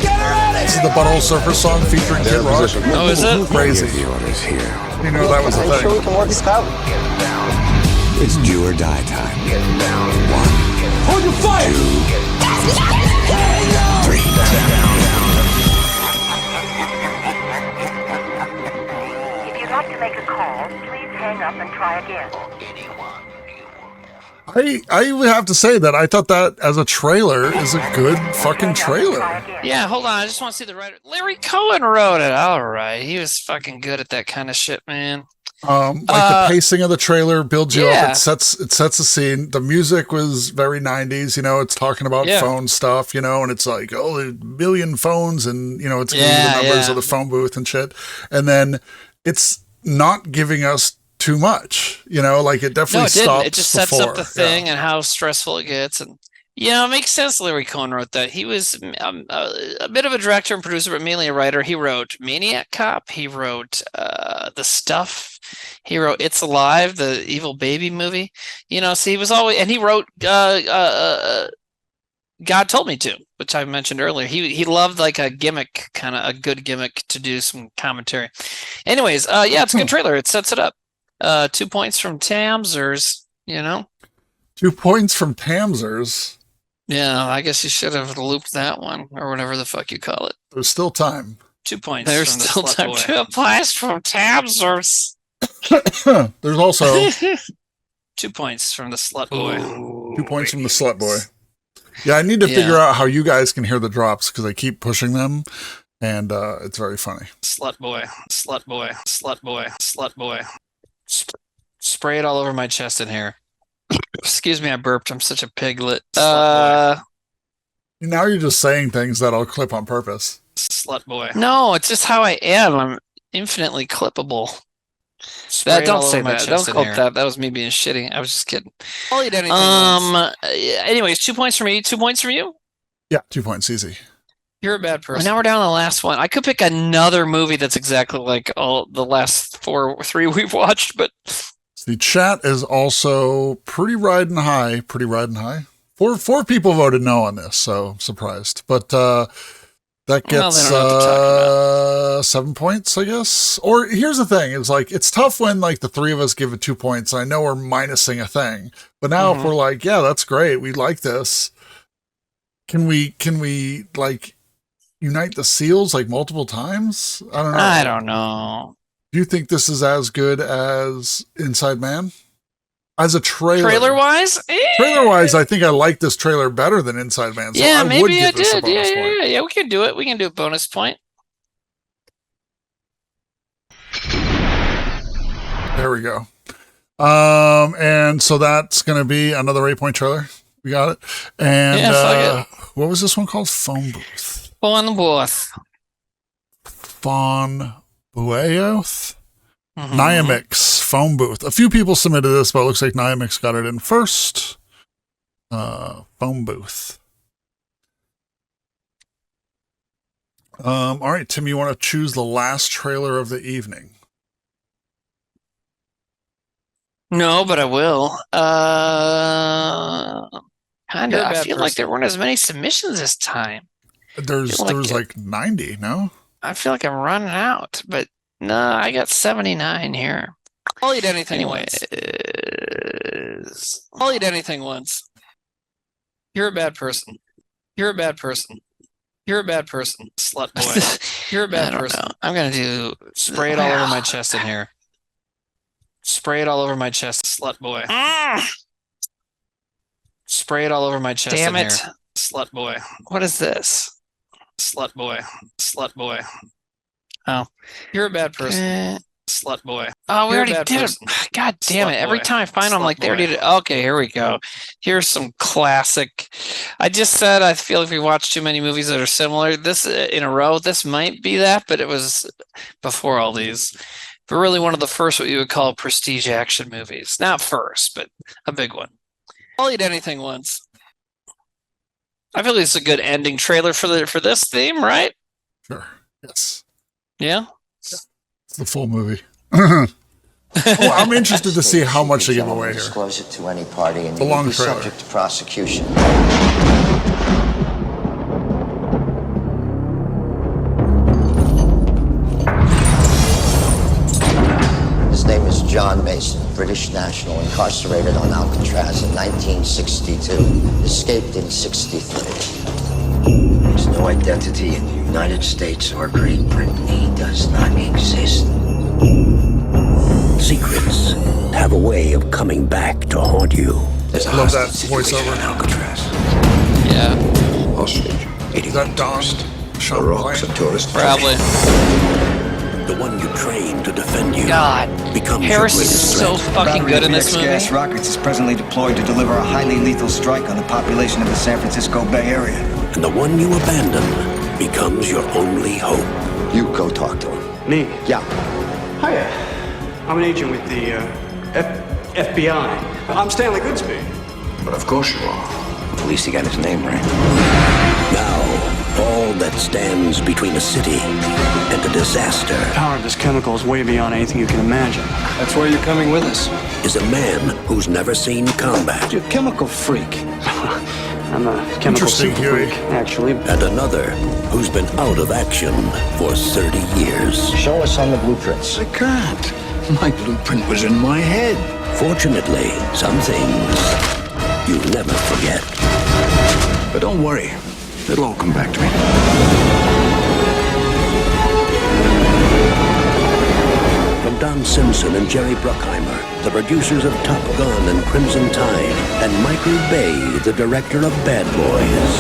Get her out of This is the Butthole Surfer song featuring Kid Rock. Oh, is it? Crazy. Give the orders here. You know that was a Are you sure we thing. can work this out? It's do or die time. Hold your fire. 3. If you'd like to make a call, please hang up and try again. I would have to say that I thought that as a trailer is a good fucking trailer. Yeah, hold on. I just want to see the writer. Larry Cohen wrote it. All right. He was fucking good at that kind of shit, man. Like the pacing of the trailer builds you yeah. up. It sets a scene. The music was very 90s. You know, it's talking about phone stuff. You know, and it's like a million phones, and you know, it's giving you the numbers of the phone booth and shit. And then it's not giving us too much. You know, like it definitely stops. It just sets up the thing and how stressful it gets, and it makes sense. Larry Cohen wrote that. He was a bit of a director and producer, but mainly a writer. He wrote Maniac Cop. He wrote The Stuff. He wrote It's Alive, the evil baby movie. You know, so he was always, and he wrote God Told Me To, which I mentioned earlier. He loved like a gimmick, kind of a good gimmick to do some commentary. Anyways, it's a good trailer. It sets it up. 2 points from Tamsers, you know. 2 points from Tamsers. Yeah, I guess you should have looped that one, or whatever the fuck you call it. There's still time. 2 points. There's from still the time. Slut Boy. 2 points from Tamsers. There's also 2 points from the Slut Boy. 2 points from the Slut Boy. Yeah, I need to figure out how you guys can hear the drops because I keep pushing them, and it's very funny. Slut Boy, Slut Boy, Slut Boy, Slut Boy. Spray it all over my chest and hair. Excuse me, I burped. I'm such a piglet. Now you're just saying things that I'll clip on purpose. Slut Boy. No, it's just how I am. I'm infinitely clippable. Don't say that. Don't clip that. That was me being shitty. I was just kidding. I'll eat anything. Anyways, 2 points for me. 2 points from you. Yeah, 2 points, easy. You're a bad person. Well, now we're down to the last one. I could pick another movie that's exactly like all the last 3 we've watched, but the chat is also pretty riding high. Pretty riding high. Four people voted no on this, so I'm surprised. But that gets 7 points, I guess. Or here's the thing: it's like it's tough when like the three of us give it 2 points. I know we're minusing a thing, but now if we're like, yeah, that's great, we like this. Can we like unite the seals like multiple times? I don't know. Do you think this is as good as Inside Man? As a trailer? Trailer-wise? Trailer-wise, I think I like this trailer better than Inside Man. So yeah, I maybe would give I this a did. bonus point. Yeah, we can do it. We can do a bonus point. There we go. And so that's going to be another 8-point trailer. We got it. And what was this one called? Phone Booth. Phone Booth. Phone Booth. Niamix Phone Booth. A few people submitted this, but it looks like Niamix got it in first. Phone Booth. All right, Tim, you want to choose the last trailer of the evening? No, but I will. Kind of. I feel like there weren't as many submissions this time. There was like 90, no? I feel like I'm running out, but no, I got 79 here. I'll eat anything once. I'll eat anything once. You're a bad person. You're a bad person. You're a bad person, slut boy. You're a bad person. I'm going to do spray it all over my chest and hair. Spray it all over my chest, slut boy. Spray it all over my chest and hair. Damn it. Slut boy. What is this? Slut boy. Slut boy. Oh. You're a bad person. Slut boy. Oh, we already did it. God damn it. Every time I find them, I'm like, they already did it. Okay, here we go. Here's some classic. I just said I feel like we watched too many movies that are similar. This in a row, this might be that, but it was before all these. But really one of the first what you would call prestige action movies. Not first, but a big one. I'll eat anything once. I feel like it's a good ending trailer for this theme, right? Sure. Yes. Yeah? It's the full movie. Well, I'm interested to see how much they give away here. Disclose it to any party and The you long will be trailer. subject to prosecution. His name is John Mason, British national, incarcerated on Alcatraz in 1962. Escaped in 63. There's no identity in the United States or Great Britain. He does not exist. Secrets have a way of coming back to haunt you. There's a Love that hostage voiceover. situation in Alcatraz. Yeah. Hostage. Is that Don? The rock's a tourist. Probably. The one you train to defend you. God. Becomes Harris your is greatest so threat. fucking good in this movie. Gas Rockets is presently deployed to deliver a highly lethal strike on the population of the San Francisco Bay Area. And the one you abandon becomes your only hope. You go talk to him. Me? Yeah. Hiya. I'm an agent with the FBI. I'm Stanley Goodspeed. But of course you are. At least he got his name right. Now, all that stands between a city and a disaster The power of this chemical is way beyond anything you can imagine. That's why you're coming with us. is a man who's never seen combat. You're a chemical freak. I'm a chemical Interesting, super Huey. freak, actually. And another who's been out of action for 30 years. Show us on the blueprints. I can't. My blueprint was in my head. Fortunately, some things you never forget. But don't worry. It'll all come back to me. From Don Simpson and Jerry Bruckheimer, the producers of Top Gun and Crimson Tide, and Michael Bay, the director of Bad Boys.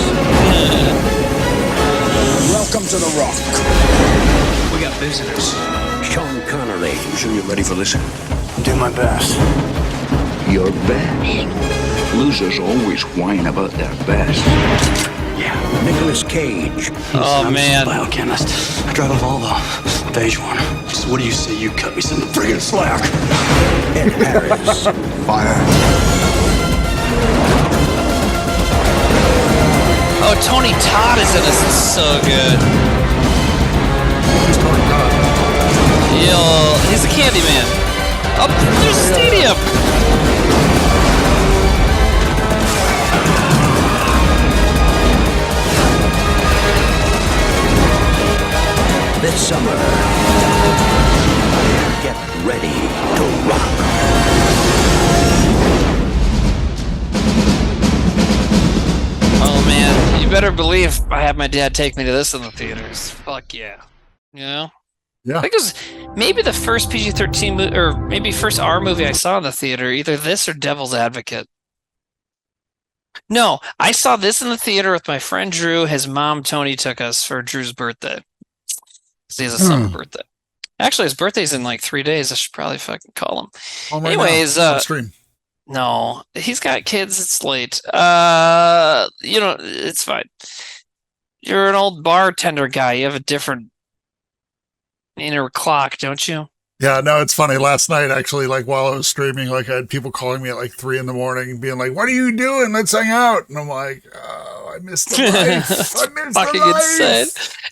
Welcome to the Rock. We got visitors. Sean Connery, You sure you're ready for this? I'll do my best. Your best. Losers always whine about their best. Nicolas Cage, Oh, man. Biochemist. I drive a Volvo. Beige one. So what do you say you cut me some friggin' slack? Ed Harris, Fire. Oh, Tony Todd is in this. It's so good. He's the Candyman. Oh, there's a stadium. this summer. Get ready to rock. Oh man, you better believe I had my dad take me to this in the theaters. Fuck yeah. You know? Yeah. I think it was maybe the first PG-13 or maybe first R movie I saw in the theater, either this or Devil's Advocate. No, I saw this in the theater with my friend Drew. His mom, Tony, took us for Drew's birthday. Because he has a summer birthday. Actually, his birthday's in like 3 days. I should probably fucking call him. Anyways, stream. No, he's got kids. It's late. It's fine. You're an old bartender guy. You have a different inner clock, don't you? Yeah, no, it's funny. Last night, actually, like while I was streaming, like I had people calling me at like 3 a.m, being like, "What are you doing? Let's hang out." And I'm like, "Oh, I missed the life. I missed Fucking the life." insane.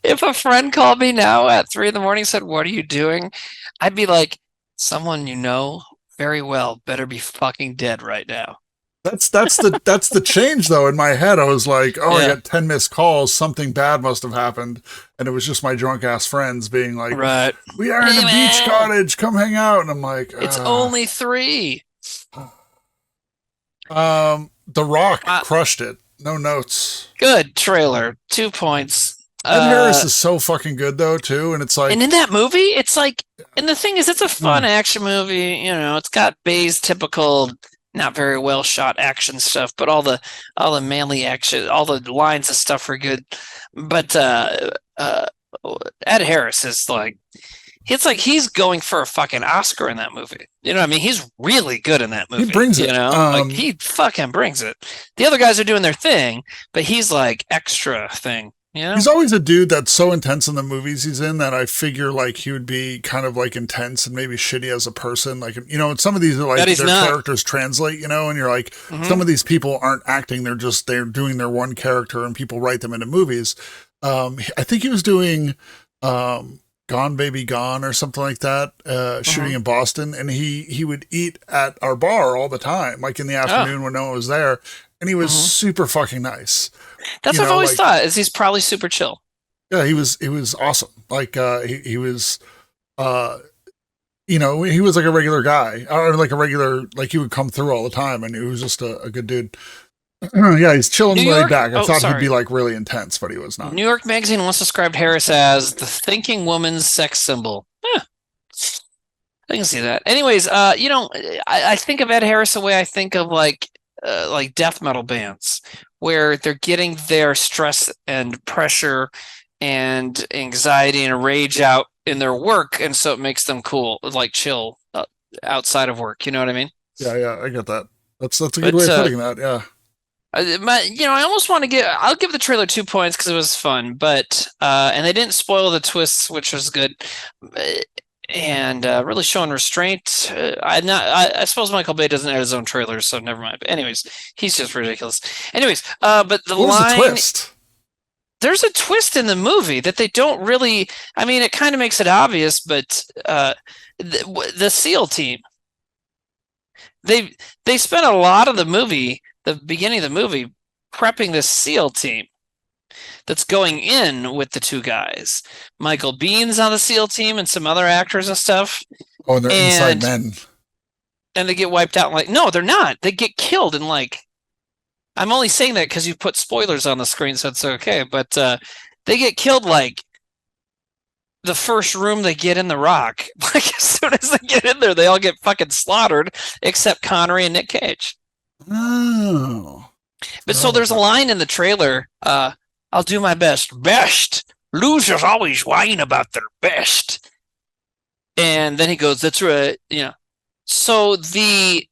If a friend called me now at 3 a.m. and said, "What are you doing?" I'd be like, "Someone you know very well better be fucking dead right now." That's the change though in my head. I was like, "Oh, Yeah. I got 10 missed calls. Something bad must have happened," and it was just my drunk ass friends being like, Right. "We are in a beach cottage. Come hang out." And I'm like, It's only 3. The Rock crushed it. No notes. Good trailer. 2 points. Ed Harris is so fucking good though too, and it's like, And in that movie, it's like, and the thing is, it's a fun action movie. You know, it's got Bay's typical, not very well shot action stuff, but all the manly action, all the lines and stuff are good. But Ed Harris is like, it's like he's going for a fucking Oscar in that movie. You know what I mean? He's really good in that movie. He brings it. You know, like he fucking brings it. The other guys are doing their thing, but he's like extra thing. You know? He's always a dude that's so intense in the movies he's in that I figure like he would be kind of like intense and maybe shitty as a person. Like, you know, and some of these are like their characters translate, you know, and you're like, some of these people aren't acting. They're doing their one character and people write them into movies. I think he was doing Gone Baby Gone or something like that, shooting in Boston. And he would eat at our bar all the time, like in the afternoon when no one was there. And he was super fucking nice. That's what I've always thought, is he's probably super chill. Yeah, he was awesome. Like he was you know, he was like a regular guy, or like a regular, like he would come through all the time, and he was just a good dude. Yeah, he's chilling laid back. I thought he'd be like really intense, but he was not. New York Magazine once described Harris as the thinking woman's sex symbol. I can see that. Anyways, you know, I think of Ed Harris the way I think of like death metal bands, where they're getting their stress and pressure and anxiety and rage out in their work, and so it makes them cool, like chill outside of work. You know what I mean? Yeah, I get that. That's a good way of putting that. Yeah. You know, I almost want to I'll give the trailer 2 points because it was fun, but and they didn't spoil the twists, which was good, and really showing restraint. I suppose Michael Bay doesn't edit his own trailers, so never mind. But anyways, he's just ridiculous. Anyways, but the line. The twist? There's a twist in the movie that they don't really. I mean, it kind of makes it obvious, but the SEAL team. They spent a lot of the movie. The beginning of the movie prepping this SEAL team that's going in with the two guys. Michael Bihn's on the SEAL team and some other actors and stuff. Oh, and they're inside men. And they get wiped out. Like, no, they're not. They get killed in like, I'm only saying that because you put spoilers on the screen, so it's okay. But they get killed like the first room they get in the Rock. Like as soon as they get in there, they all get fucking slaughtered, except Connery and Nick Cage. Oh. But so there's a line in the trailer, I'll do my best. Best. Losers always whine about their best. And then he goes, that's right. You know. So the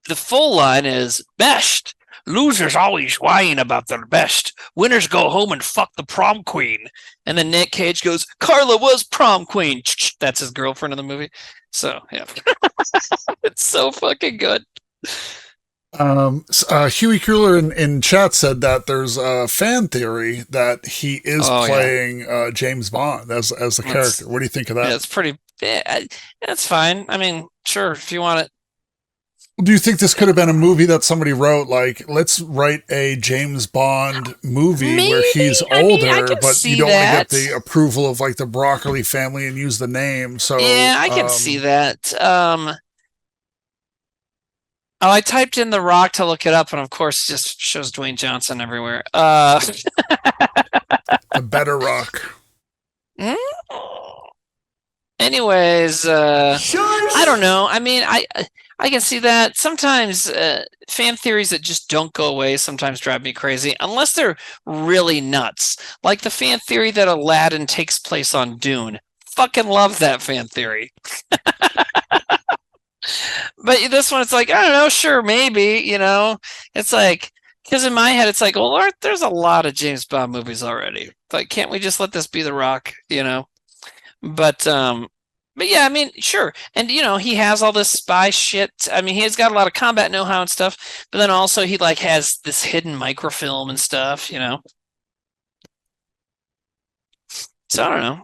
full line is best. Losers always whine about their best. Winners go home and fuck the prom queen. And then Nick Cage goes, Carla was prom queen. That's his girlfriend in the movie. So, yeah. It's so fucking good. Huey Cooler in chat said that there's a fan theory that he is playing James Bond as the character. What do you think of that? Yeah, it's pretty. That's fine. I mean, sure, if you want it. Do you think this could have been a movie that somebody wrote? Like, let's write a James Bond movie where he's older, but you don't want to get the approval of like the Broccoli family and use the name. So yeah, I can see that. I typed in The Rock to look it up, and of course, it just shows Dwayne Johnson everywhere. The better Rock. Anyways, I don't know. I mean, I can see that. Sometimes fan theories that just don't go away sometimes drive me crazy, unless they're really nuts. Like the fan theory that Aladdin takes place on Dune. Fucking love that fan theory. But this one, it's like, I don't know, sure, maybe, you know. It's like, because in my head, it's like, well, there's a lot of James Bond movies already. Like, can't we just let this be The Rock, you know? But yeah, I mean, sure. And, you know, he has all this spy shit. I mean, he's got a lot of combat know-how and stuff. But then also he, like, has this hidden microfilm and stuff, you know? So, I don't know.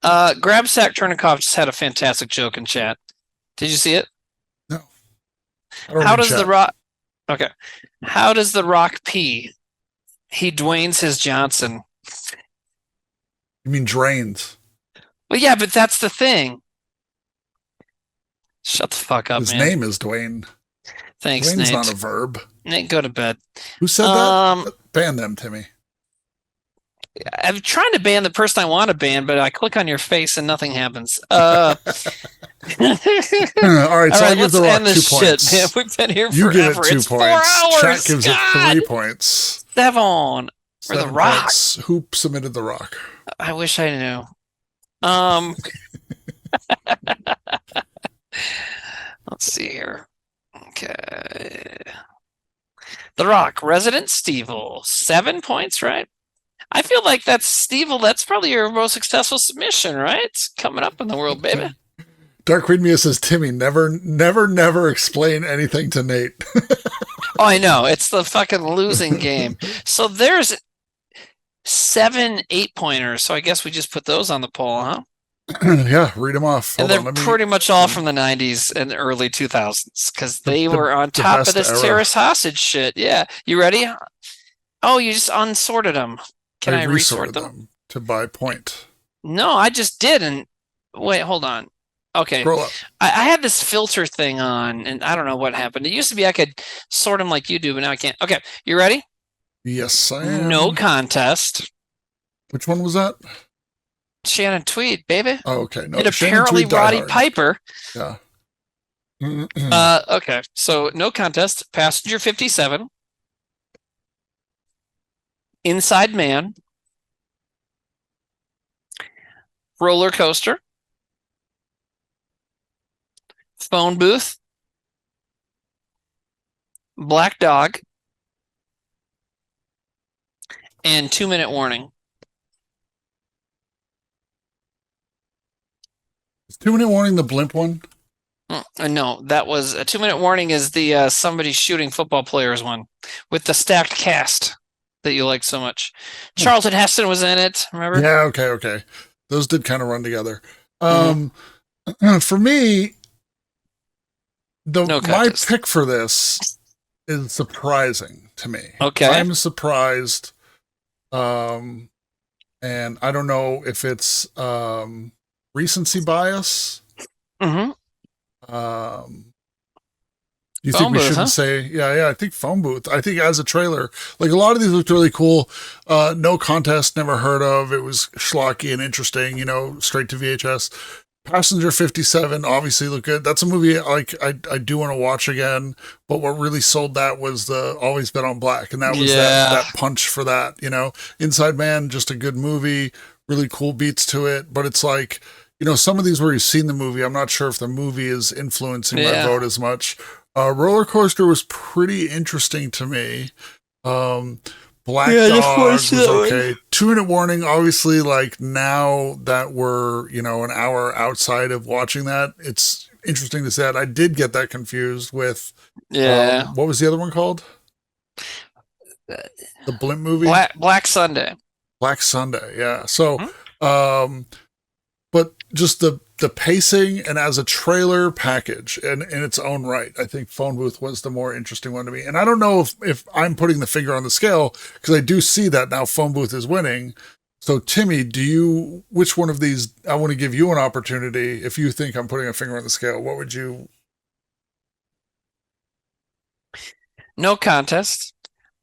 Grabsack Turnikoff just had a fantastic joke in chat. Did you see it? No. How does The Rock... Okay. How does The Rock pee? He Dwayne's his Johnson. You mean drains? Well, yeah, but that's the thing. Shut the fuck up, His man. name is Dwayne. Thanks, Dwayne's Nate. not a verb. Nate, go to bed. Who said that? Ban them, Timmy. I'm trying to ban the person I want to ban, but I click on your face and nothing happens. All right, so I'll give The Rock 2 points. Shit, man. We've been here You forever. give it 2 it's points. 4 hours. Chat gives it 3 points. 7 for The Rock. Points. Who submitted The Rock? I wish I knew. Let's see here. Okay. The Rock, Resident Stevel, 7 points, right? I feel like that's Stevel. That's probably your most successful submission, right? It's coming up in the world, baby. Dark Queen Mia says, Timmy, never explain anything to Nate. Oh, I know. It's the fucking losing game. So there's 7 8-pointers. So I guess we just put those on the poll, huh? Yeah, read them off. And they're pretty much all from the 90s and early 2000s because they were on top of this terrorist hostage shit. Yeah. You ready? Oh, you just unsorted them. Can I resort them? To buy point. No, I just did. And wait, hold on. Okay. Scroll up. I had this filter thing on, and I don't know what happened. It used to be I could sort them like you do, but now I can't. Okay. You ready? Yes, I am. No contest. Which one was that? Shannon Tweed, baby. Oh, okay. No, and apparently Roddy Piper. Yeah. Okay. So no contest. Passenger 57. Inside Man. Roller Coaster. Phone Booth. Black Dog. And 2-Minute Warning. Is 2-Minute Warning the blimp one? No, that was a 2-Minute Warning is the somebody shooting football players one with the stacked cast that you like so much. Charlton Heston was in it, remember? Yeah, okay. Those did kind of run together. For me, my pick for this is surprising to me. Okay. I'm surprised. And I don't know if it's recency bias. Mm-hmm. You think we shouldn't say? Yeah. I think Phone Booth. I think as a trailer, like a lot of these looked really cool. No contest, never heard of. It was schlocky and interesting. Straight to VHS. Passenger 57 obviously looked good. That's a movie I do want to watch again. But what really sold that was the Always Bet on Black, and that was that punch for that. Inside Man, just a good movie. Really cool beats to it, but it's like. Some of these where you've seen the movie, I'm not sure if the movie is influencing my vote as much. Roller Coaster was pretty interesting to me. Black Dog was okay. 2-Minute Warning, obviously, like now that we're, an hour outside of watching that, it's interesting to say that. I did get that confused with, what was the other one called? The blimp movie? Black Sunday. Black Sunday, yeah. So, but just the pacing and as a trailer package and in its own right, I think Phone Booth was the more interesting one to me. And I don't know if I'm putting the finger on the scale because I do see that now Phone Booth is winning. So Timmy, which one of these, I want to give you an opportunity. If you think I'm putting a finger on the scale, what would you? No contest.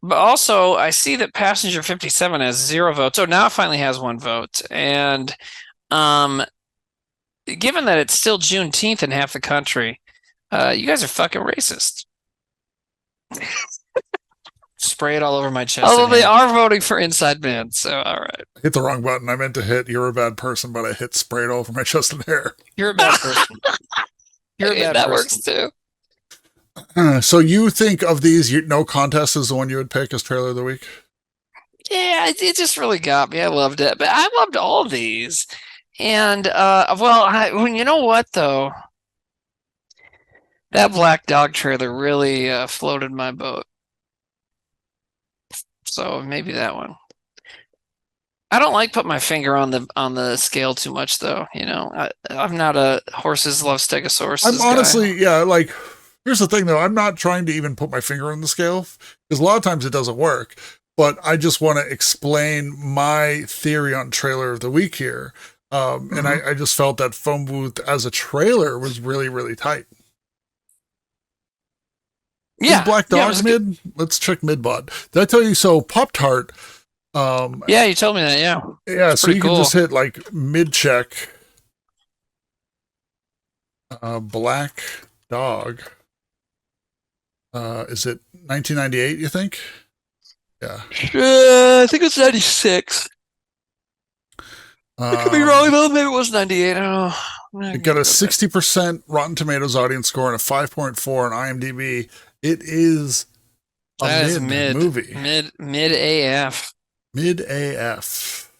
But also I see that Passenger 57 has 0 votes. So now it finally has 1 vote. And, given that it's still Juneteenth in half the country, you guys are fucking racist. Spray it all over my chest. Although they are voting for Inside Man, so all right. I hit the wrong button. I meant to hit "You're a bad person," but I hit "Spray it all over my chest and hair." You're a bad person. You're a bad that person. Works too. So you think of these? No contest is the one you would pick as trailer of the week? Yeah, it just really got me. I loved it, but I loved all of these. And, you know what, though? That Black Dog trailer really floated my boat. So maybe that one. I don't like put my finger on the scale too much, though. I'm not a horses love stegosaurus. I'm honestly, like, here's the thing, though. I'm not trying to even put my finger on the scale because a lot of times it doesn't work. But I just want to explain my theory on trailer of the week here. And I just felt that Phone Booth as a trailer was really, really tight. Yeah. Is Black Dog mid? Let's check mid-bod. Did I tell you so? Pop-Tart. Yeah, you told me that, yeah. Yeah, so you can just hit like mid-check. Black Dog. Is it 1998, you think? Yeah. I think it's 96. I could be wrong though. Maybe it was 98. I don't know. It got a 60% Rotten Tomatoes audience score and a 5.4 on IMDb. It is a mid movie. Mid AF. Mid AF.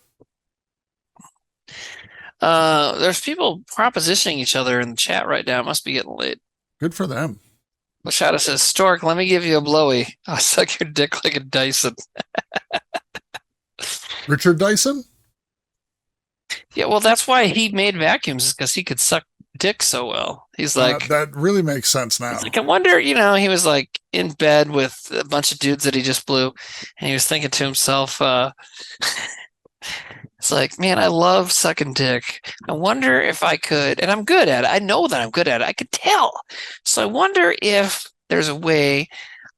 There's people propositioning each other in the chat right now. It must be getting late. Good for them. Lashada says, Stork, let me give you a blowy. I'll suck your dick like a Dyson. Richard Dyson? Yeah, well, that's why he made vacuums, because he could suck dick so well. He's like... that really makes sense now. Like, I wonder, he was like in bed with a bunch of dudes that he just blew, and he was thinking to himself, it's like, man, I love sucking dick. I wonder if I could, and I'm good at it. I know that I'm good at it. I could tell. So I wonder if there's a way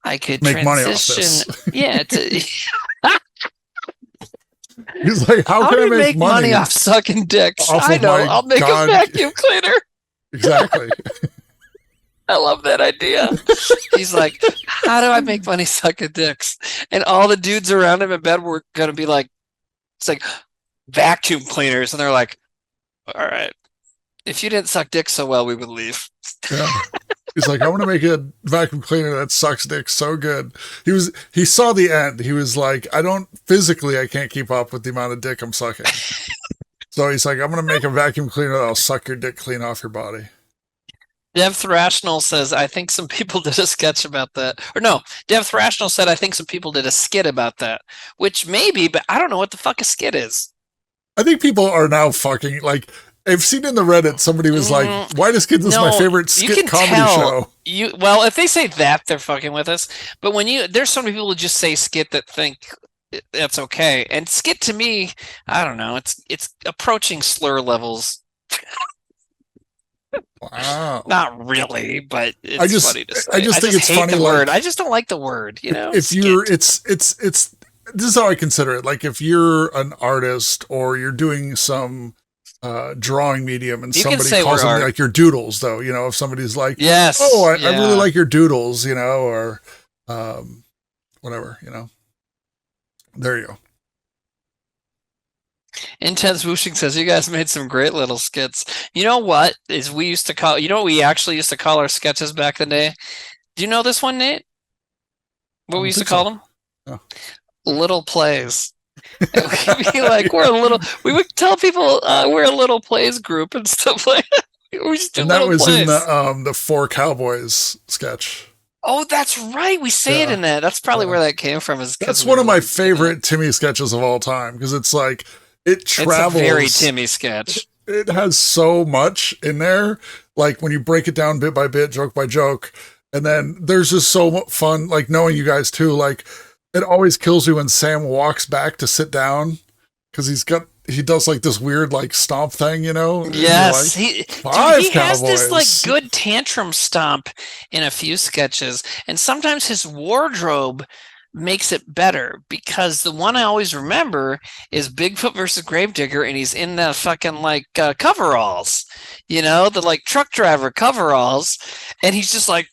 I could make money off this. Yeah. He's like, how can I make money off sucking dicks? I know. I'll make a vacuum cleaner. Exactly. I love that idea. He's like, how do I make money sucking dicks? And all the dudes around him in bed were going to be like, it's like vacuum cleaners. And they're like, all right, if you didn't suck dick so well, we would leave. Yeah. He's like, I want to make a vacuum cleaner that sucks dick so good. He saw the end. He was like, I can't keep up with the amount of dick I'm sucking. So he's like, I'm going to make a vacuum cleaner that'll suck your dick clean off your body. Dev Thrashnell says, I think some people did a sketch about that. Or no, Dev Thrashnell said, I think some people did a skit about that. Which maybe, but I don't know what the fuck a skit is. I think people are now fucking, like, I've seen in the Reddit, somebody was like, why does Kids is my favorite skit comedy show? Well, if they say that, they're fucking with us. But there's so many people who just say skit that think that's okay. And skit to me, I don't know, it's approaching slur levels. Wow. Not really, but it's funny to say. I just think it's funny. The word. I just don't like the word, If you're, it's this is how I consider it. Like if you're an artist or you're doing some drawing medium and somebody calls them like your doodles, though, if somebody's like, yes, I really like your doodles, or whatever, there you go. Intense Whooshing says, you guys made some great little skits. You know what we actually used to call our sketches back in the day? Do you know this one, Nate? What we used to call them? No. Little plays. We'd be like, we would tell people we're a little plays group and stuff like that. We just do little plays. In the Four Cowboys sketch. Oh, that's right. We say it in that. That's probably where that came from. That's one of my favorite Timmy sketches of all time, because it's like, it travels. It's a very Timmy sketch. It has so much in there, like when you break it down bit by bit, joke by joke, and then there's just so much fun, like knowing you guys too. Like it always kills you when Sam walks back to sit down, because he does like this weird like stomp thing, Yes, like, he has this like good tantrum stomp in a few sketches, and sometimes his wardrobe makes it better, because the one I always remember is Bigfoot versus Gravedigger, and he's in the fucking like coveralls, the like truck driver coveralls, and he's just like,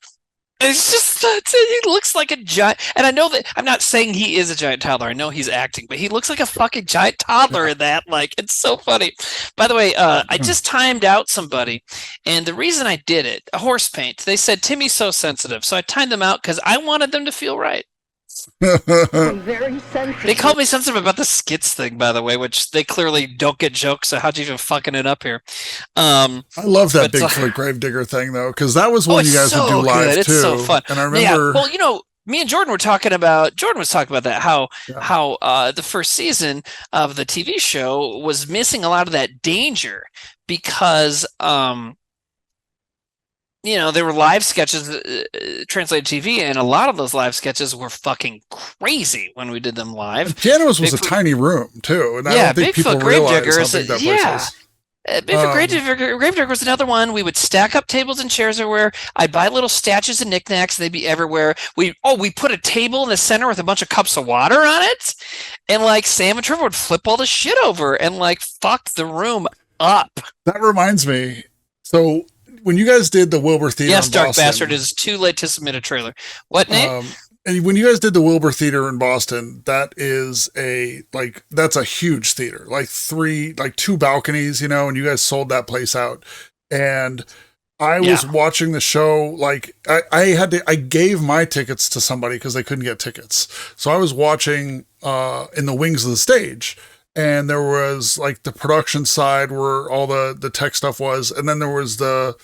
he looks like a giant. And I know that I'm not saying he is a giant toddler. I know he's acting, but he looks like a fucking giant toddler in that. Like, it's so funny. By the way, I just timed out somebody, and the reason I did it, a horse paint, they said Timmy's so sensitive, so I timed them out because I wanted them to feel right. Very sensitive. They called me sensitive about the skits thing, by the way, which they clearly don't get jokes. So how'd you even fucking it up here? I love that Bigfoot Gravedigger thing though, because that was one you guys would do live too. It's so fun. And I remember, me and Jordan were talking about. Jordan was talking about that how the first season of the TV show was missing a lot of that danger, because there were live sketches translated TV, and a lot of those live sketches were fucking crazy when we did them live. Jano's was a tiny room too, and I don't think people realize how big that place is. Bigfoot Gravedigger was another one. We would stack up tables and chairs everywhere. I'd buy little statues and knickknacks, and they'd be everywhere. We put a table in the center with a bunch of cups of water on it, and like Sam and Trevor would flip all the shit over and like fuck the room up. That reminds me. So when you guys did the Wilbur Theater, yes, Dark Bastard, is too late to submit a trailer. What, Nate? And when you guys did the Wilbur Theater in Boston, that's a huge theater, like 2 balconies, and you guys sold that place out. And I was watching the show, I gave my tickets to somebody because they couldn't get tickets. So I was watching in the wings of the stage, and there was like the production side where all the tech stuff was. And then there was the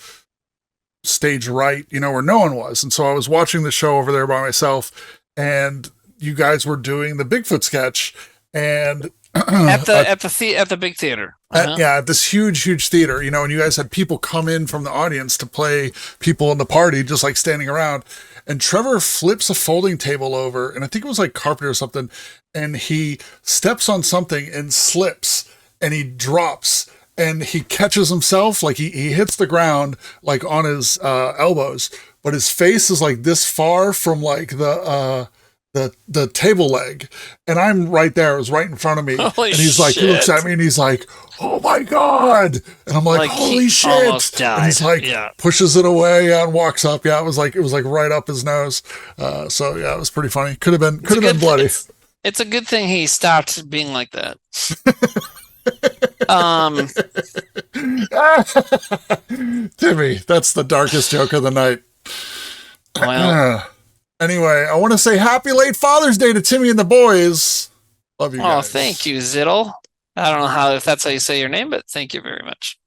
stage right, where no one was. And so I was watching the show over there by myself, and you guys were doing the Bigfoot sketch, and at the big theater. At this huge theater, and you guys had people come in from the audience to play people in the party, just like standing around. And Trevor flips a folding table over, and I think it was like carpet or something, and he steps on something and slips, and he drops. And he catches himself, like he hits the ground, like on his elbows, but his face is like this far from like the table leg. And I'm right there. It was right in front of me. Holy and he's like, shit. he looks at me and he's like, "Oh my God." And I'm like holy shit. Almost died. And he's like, pushes it away and walks up. Yeah, it was like right up his nose. So yeah, it was pretty funny. Could have been bloody. It's a good thing he stopped being like that. Timmy, that's the darkest joke of the night. Well, anyway, I want to say happy late Father's Day to Timmy and the boys. Love you guys. Oh, thank you, Ziddle. I don't know if that's how you say your name, but thank you very much.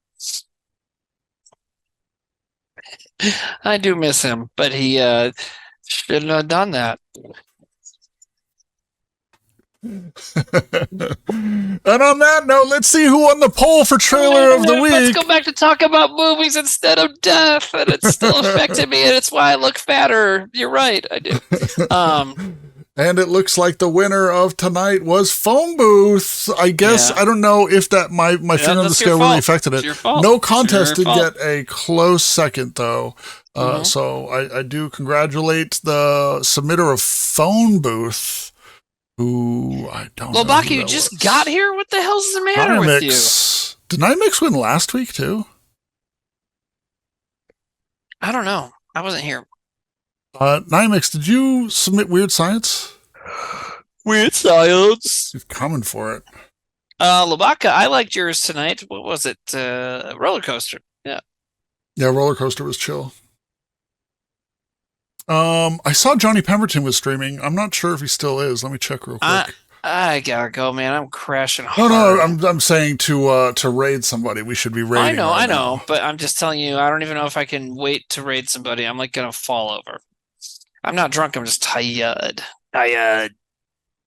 I do miss him, but he shouldn't have done that. And on that note, let's see who won the poll for trailer of the week. Let's go back to talk about movies instead of death, and it's still affected me, and it's why I look fatter. You're right, I do. And it looks like the winner of tonight was Phone Booth. I guess I don't know if that my finger on the scale really affected it. No Contest did get a close second though. So I do congratulate the submitter of Phone Booth. Who I don't know. Lobaki, you just got here? What the hell's the matter with you? Did Nymix win last week too? I don't know. I wasn't here. Nymix, did you submit Weird Science? Weird Science. He's coming for it. Lobaka, I liked yours tonight. What was it? Roller Coaster. Yeah. Yeah, Roller Coaster was chill. I saw Johnny Pemberton was streaming. I'm not sure if he still is. Let me check real quick. I gotta go, man. I'm crashing hard. No, I'm saying to raid somebody. We should be raiding. I know, but I'm just telling you, I don't even know if I can wait to raid somebody. I'm like gonna fall over. I'm not drunk. I'm just tired.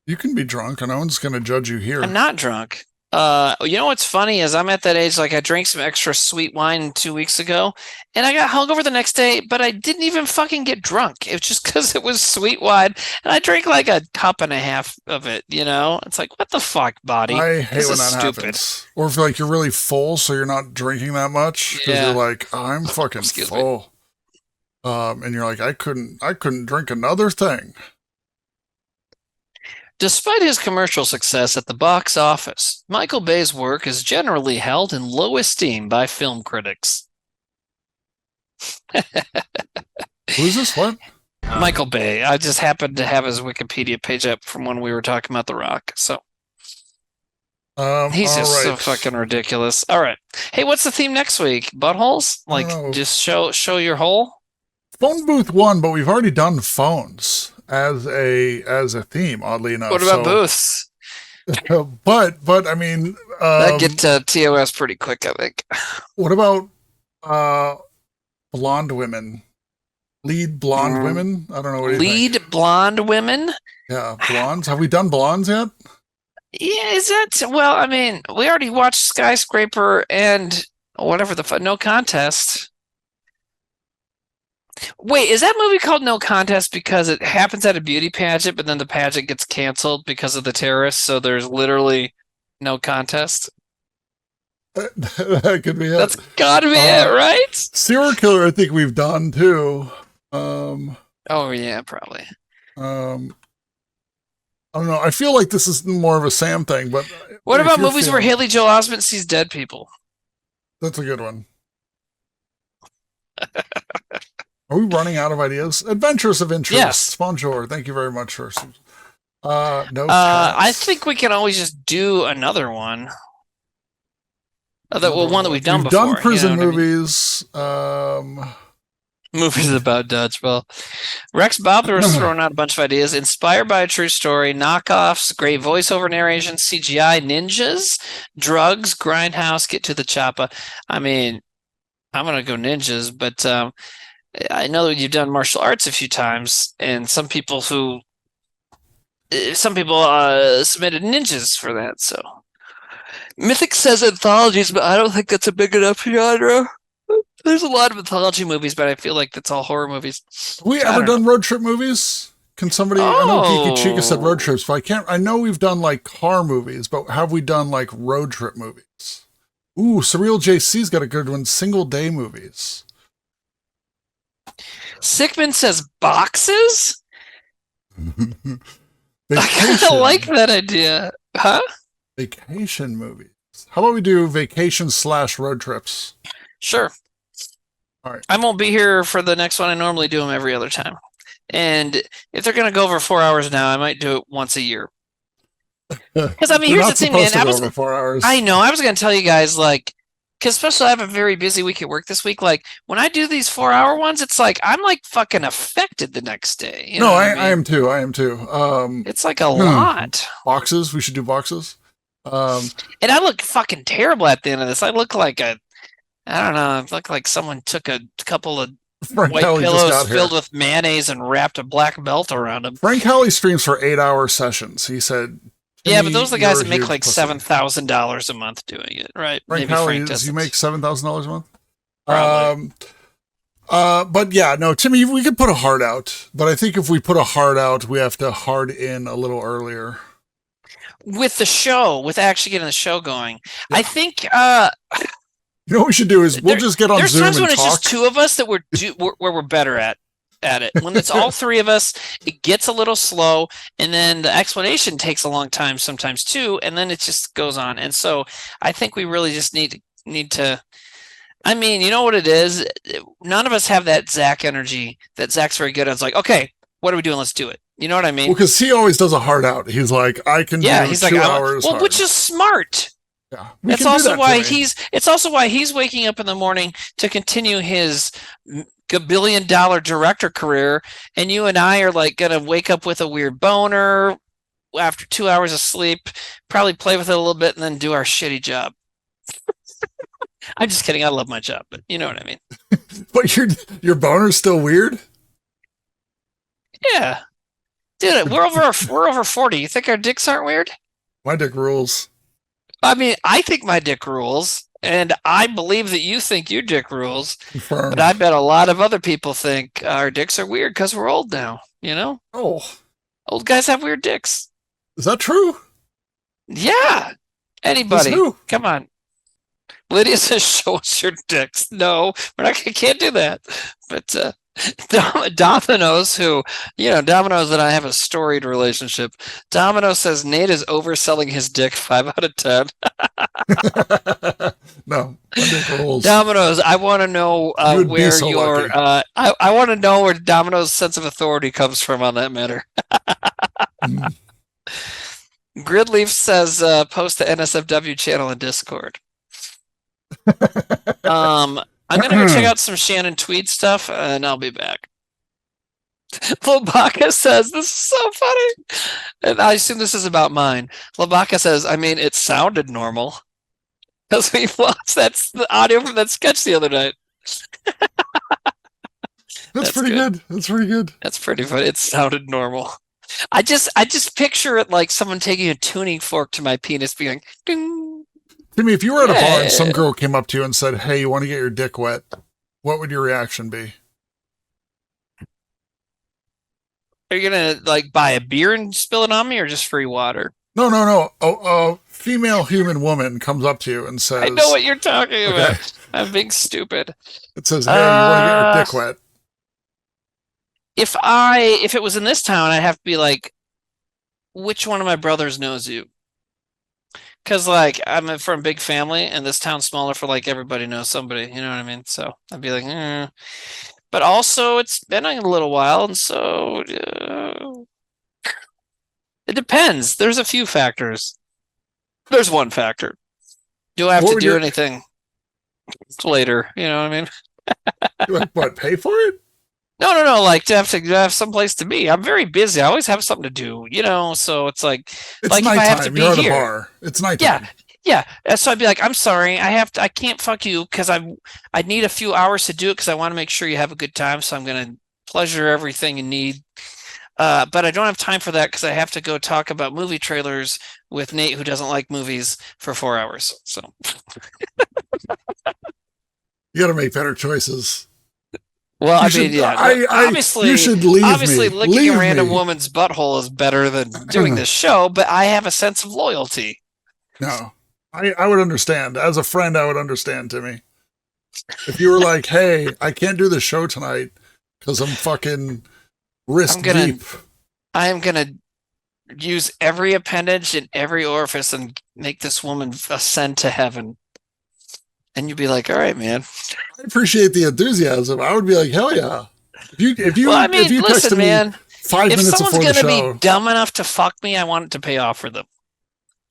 You can be drunk, and no one's gonna judge you here. I'm not drunk. You know what's funny is I'm at that age, like I drank some extra sweet wine 2 weeks ago and I got hungover the next day, but I didn't even fucking get drunk. It was just because it was sweet wine and I drank like a cup and a half of it, It's like, what the fuck, body? I hate when that happens. Or if like you're really full, so you're not drinking that much because you're like, I'm fucking full. And you're like, I couldn't drink another thing. Despite his commercial success at the box office, Michael Bay's work is generally held in low esteem by film critics. Who's this? What? Michael Bay. I just happened to have his Wikipedia page up from when we were talking about The Rock. So he's just so fucking ridiculous. All right. Hey, what's the theme next week? Buttholes? Like, just show your hole? Phone Booth won, but we've already done phones as a theme, oddly enough. What about booths? But I mean, that get to TOS pretty quick, I think. What about blonde women? Lead blonde women? I don't know what you think. Blonde women? Yeah, blondes. Have we done blondes yet? Yeah, is that? Well, I mean, we already watched Skyscraper and whatever No Contest. Wait, is that movie called No Contest because it happens at a beauty pageant, but then the pageant gets canceled because of the terrorists, so there's literally no contest? That could be it. That's gotta be it, right? Serial killer, I think we've done too. Oh yeah, probably. I don't know. I feel like this is more of a Sam thing, but what about movies where Haley Joel Osment sees dead people? That's a good one. Are we running out of ideas? Adventures of Interest. Yes. Bonjour. Thank you very much for. No. I think we can always just do another one. One that we've done before. Done prison movies. Movies about dodgeball. Rex Bobber was throwing out a bunch of ideas. Inspired by a true story, knockoffs, great voiceover narration, CGI, ninjas, drugs, grindhouse, get to the choppa. I mean, I'm going to go ninjas, but I know that you've done martial arts a few times, and some people submitted ninjas for that, so. Mythic says anthologies, but I don't think that's a big enough genre. There's a lot of anthology movies, but I feel like that's all horror movies. Have we ever done road trip movies? Can somebody? I know Kiki Chica said road trips, but I know we've done like car movies, but have we done like road trip movies? Ooh, Surreal JC's got a good one. Single day movies. Sickman says boxes. I kind of like that idea, huh? Vacation movies. How about we do vacation / road trips? Sure. All right. I won't be here for the next one. I normally do them every other time. And if they're going to go over 4 hours now, I might do it once a year. Because, I mean, here's the thing, man. Over 4 hours. I know. I was going to tell you guys, like, because especially I have a very busy week at work this week. Like, when I do these 4 hour ones, it's like, I'm like fucking affected the next day. You know I am too. I am too. It's like a lot. Boxes. We should do boxes. And I look fucking terrible at the end of this. I look like I don't know. I look like someone took a couple of white pillows filled with mayonnaise and wrapped a black belt around them. Frank Halley streams for 8-hour sessions. He said, yeah, but those are the guys that make like $7,000 a month doing it, right? Frank Halley, does he make $7,000 a month? Probably. But yeah, no, Timmy, we could put a heart out, but I think if we put a heart out, we have to hard in a little earlier. With the show, with actually getting the show going. Yeah. I think you know what we should do is we'll just get on Zoom and talk. There's times when it's just two of us that where we're better at it. When it's all three of us, it gets a little slow, and then the explanation takes a long time sometimes too, and then it just goes on. And so I think we really just need to. I mean, you know what it is? None of us have that Zach energy that Zach's very good at. It's like, okay, what are we doing? Let's do it. You know what I mean? Well, because he always does a hard out. He's like, I can do 2 hours. Well, which is smart. Yeah, It's also why he's waking up in the morning to continue his $1 billion director career, and you and I are like gonna wake up with a weird boner after 2 hours of sleep, probably play with it a little bit, and then do our shitty job. I'm just kidding. I love my job, but you know what I mean. But your boner's still weird? Yeah. Dude, we're over 40. You think our dicks aren't weird? My dick rules. I mean, I think my dick rules, and I believe that you think your dick rules. Confirmed. But I bet a lot of other people think our dicks are weird because we're old now, you know? Oh. Old guys have weird dicks. Is that true? Yeah. Anybody. Come on. Lydia says, show us your dicks. No, I can't do that. But Domino's, Domino's and I have a storied relationship. Domino says Nate is overselling his dick 5 out of 10. No, my dick rules. Domino's, I want to know where your I want to know where Domino's sense of authority comes from on that matter. Gridleaf says post the NSFW channel in Discord. I'm gonna go check out some Shannon Tweed stuff, and I'll be back. Lobaka says, this is so funny. And I assume this is about mine. Lobaka says, I mean, it sounded normal. That's the audio from that sketch the other night. That's pretty good. That's pretty good. That's pretty funny. It sounded normal. I just picture it like someone taking a tuning fork to my penis being like, ding. Timmy, if you were at a bar and some girl came up to you and said, hey, you want to get your dick wet, what would your reaction be? Are you going to like buy a beer and spill it on me or just free water? No. A female human woman comes up to you and says... I know what you're talking about. I'm being stupid. It says, hey, you want to get your dick wet. If it was in this town, I'd have to be like, which one of my brothers knows you? Because, like, I'm from a big family, and this town's smaller for, like, everybody knows somebody. You know what I mean? So I'd be like, but also it's been a little while, and so it depends. There's a few factors. There's one factor. Do I have to do anything later? You know what I mean? Like, what, pay for it? No. Like to have some place to be. I'm very busy. I always have something to do, you know. So it's like It's like nighttime. if I have to be You're at here, a bar. It's nighttime. yeah. So I'd be like, I'm sorry, I can't fuck you because I need a few hours to do it because I want to make sure you have a good time. So I'm gonna pleasure everything you need. But I don't have time for that because I have to go talk about movie trailers with Nate, who doesn't like movies, for 4 hours. So You got to make better choices. well, obviously, you should leave obviously me. licking Leave a random me. woman's butthole is better than doing this show, but I have a sense of loyalty. No, I would understand. As a friend, I would understand, Timmy. If you were like, hey, I can't do the show tonight because I'm fucking wrist deep. I am gonna use every appendage in every orifice and make this woman ascend to heaven. And you'd be like, all right, man. I appreciate the enthusiasm. I would be like, hell yeah. If you listen, texted man, me 5 minutes if someone's before the gonna show, be dumb enough to fuck me, I want it to pay off for them.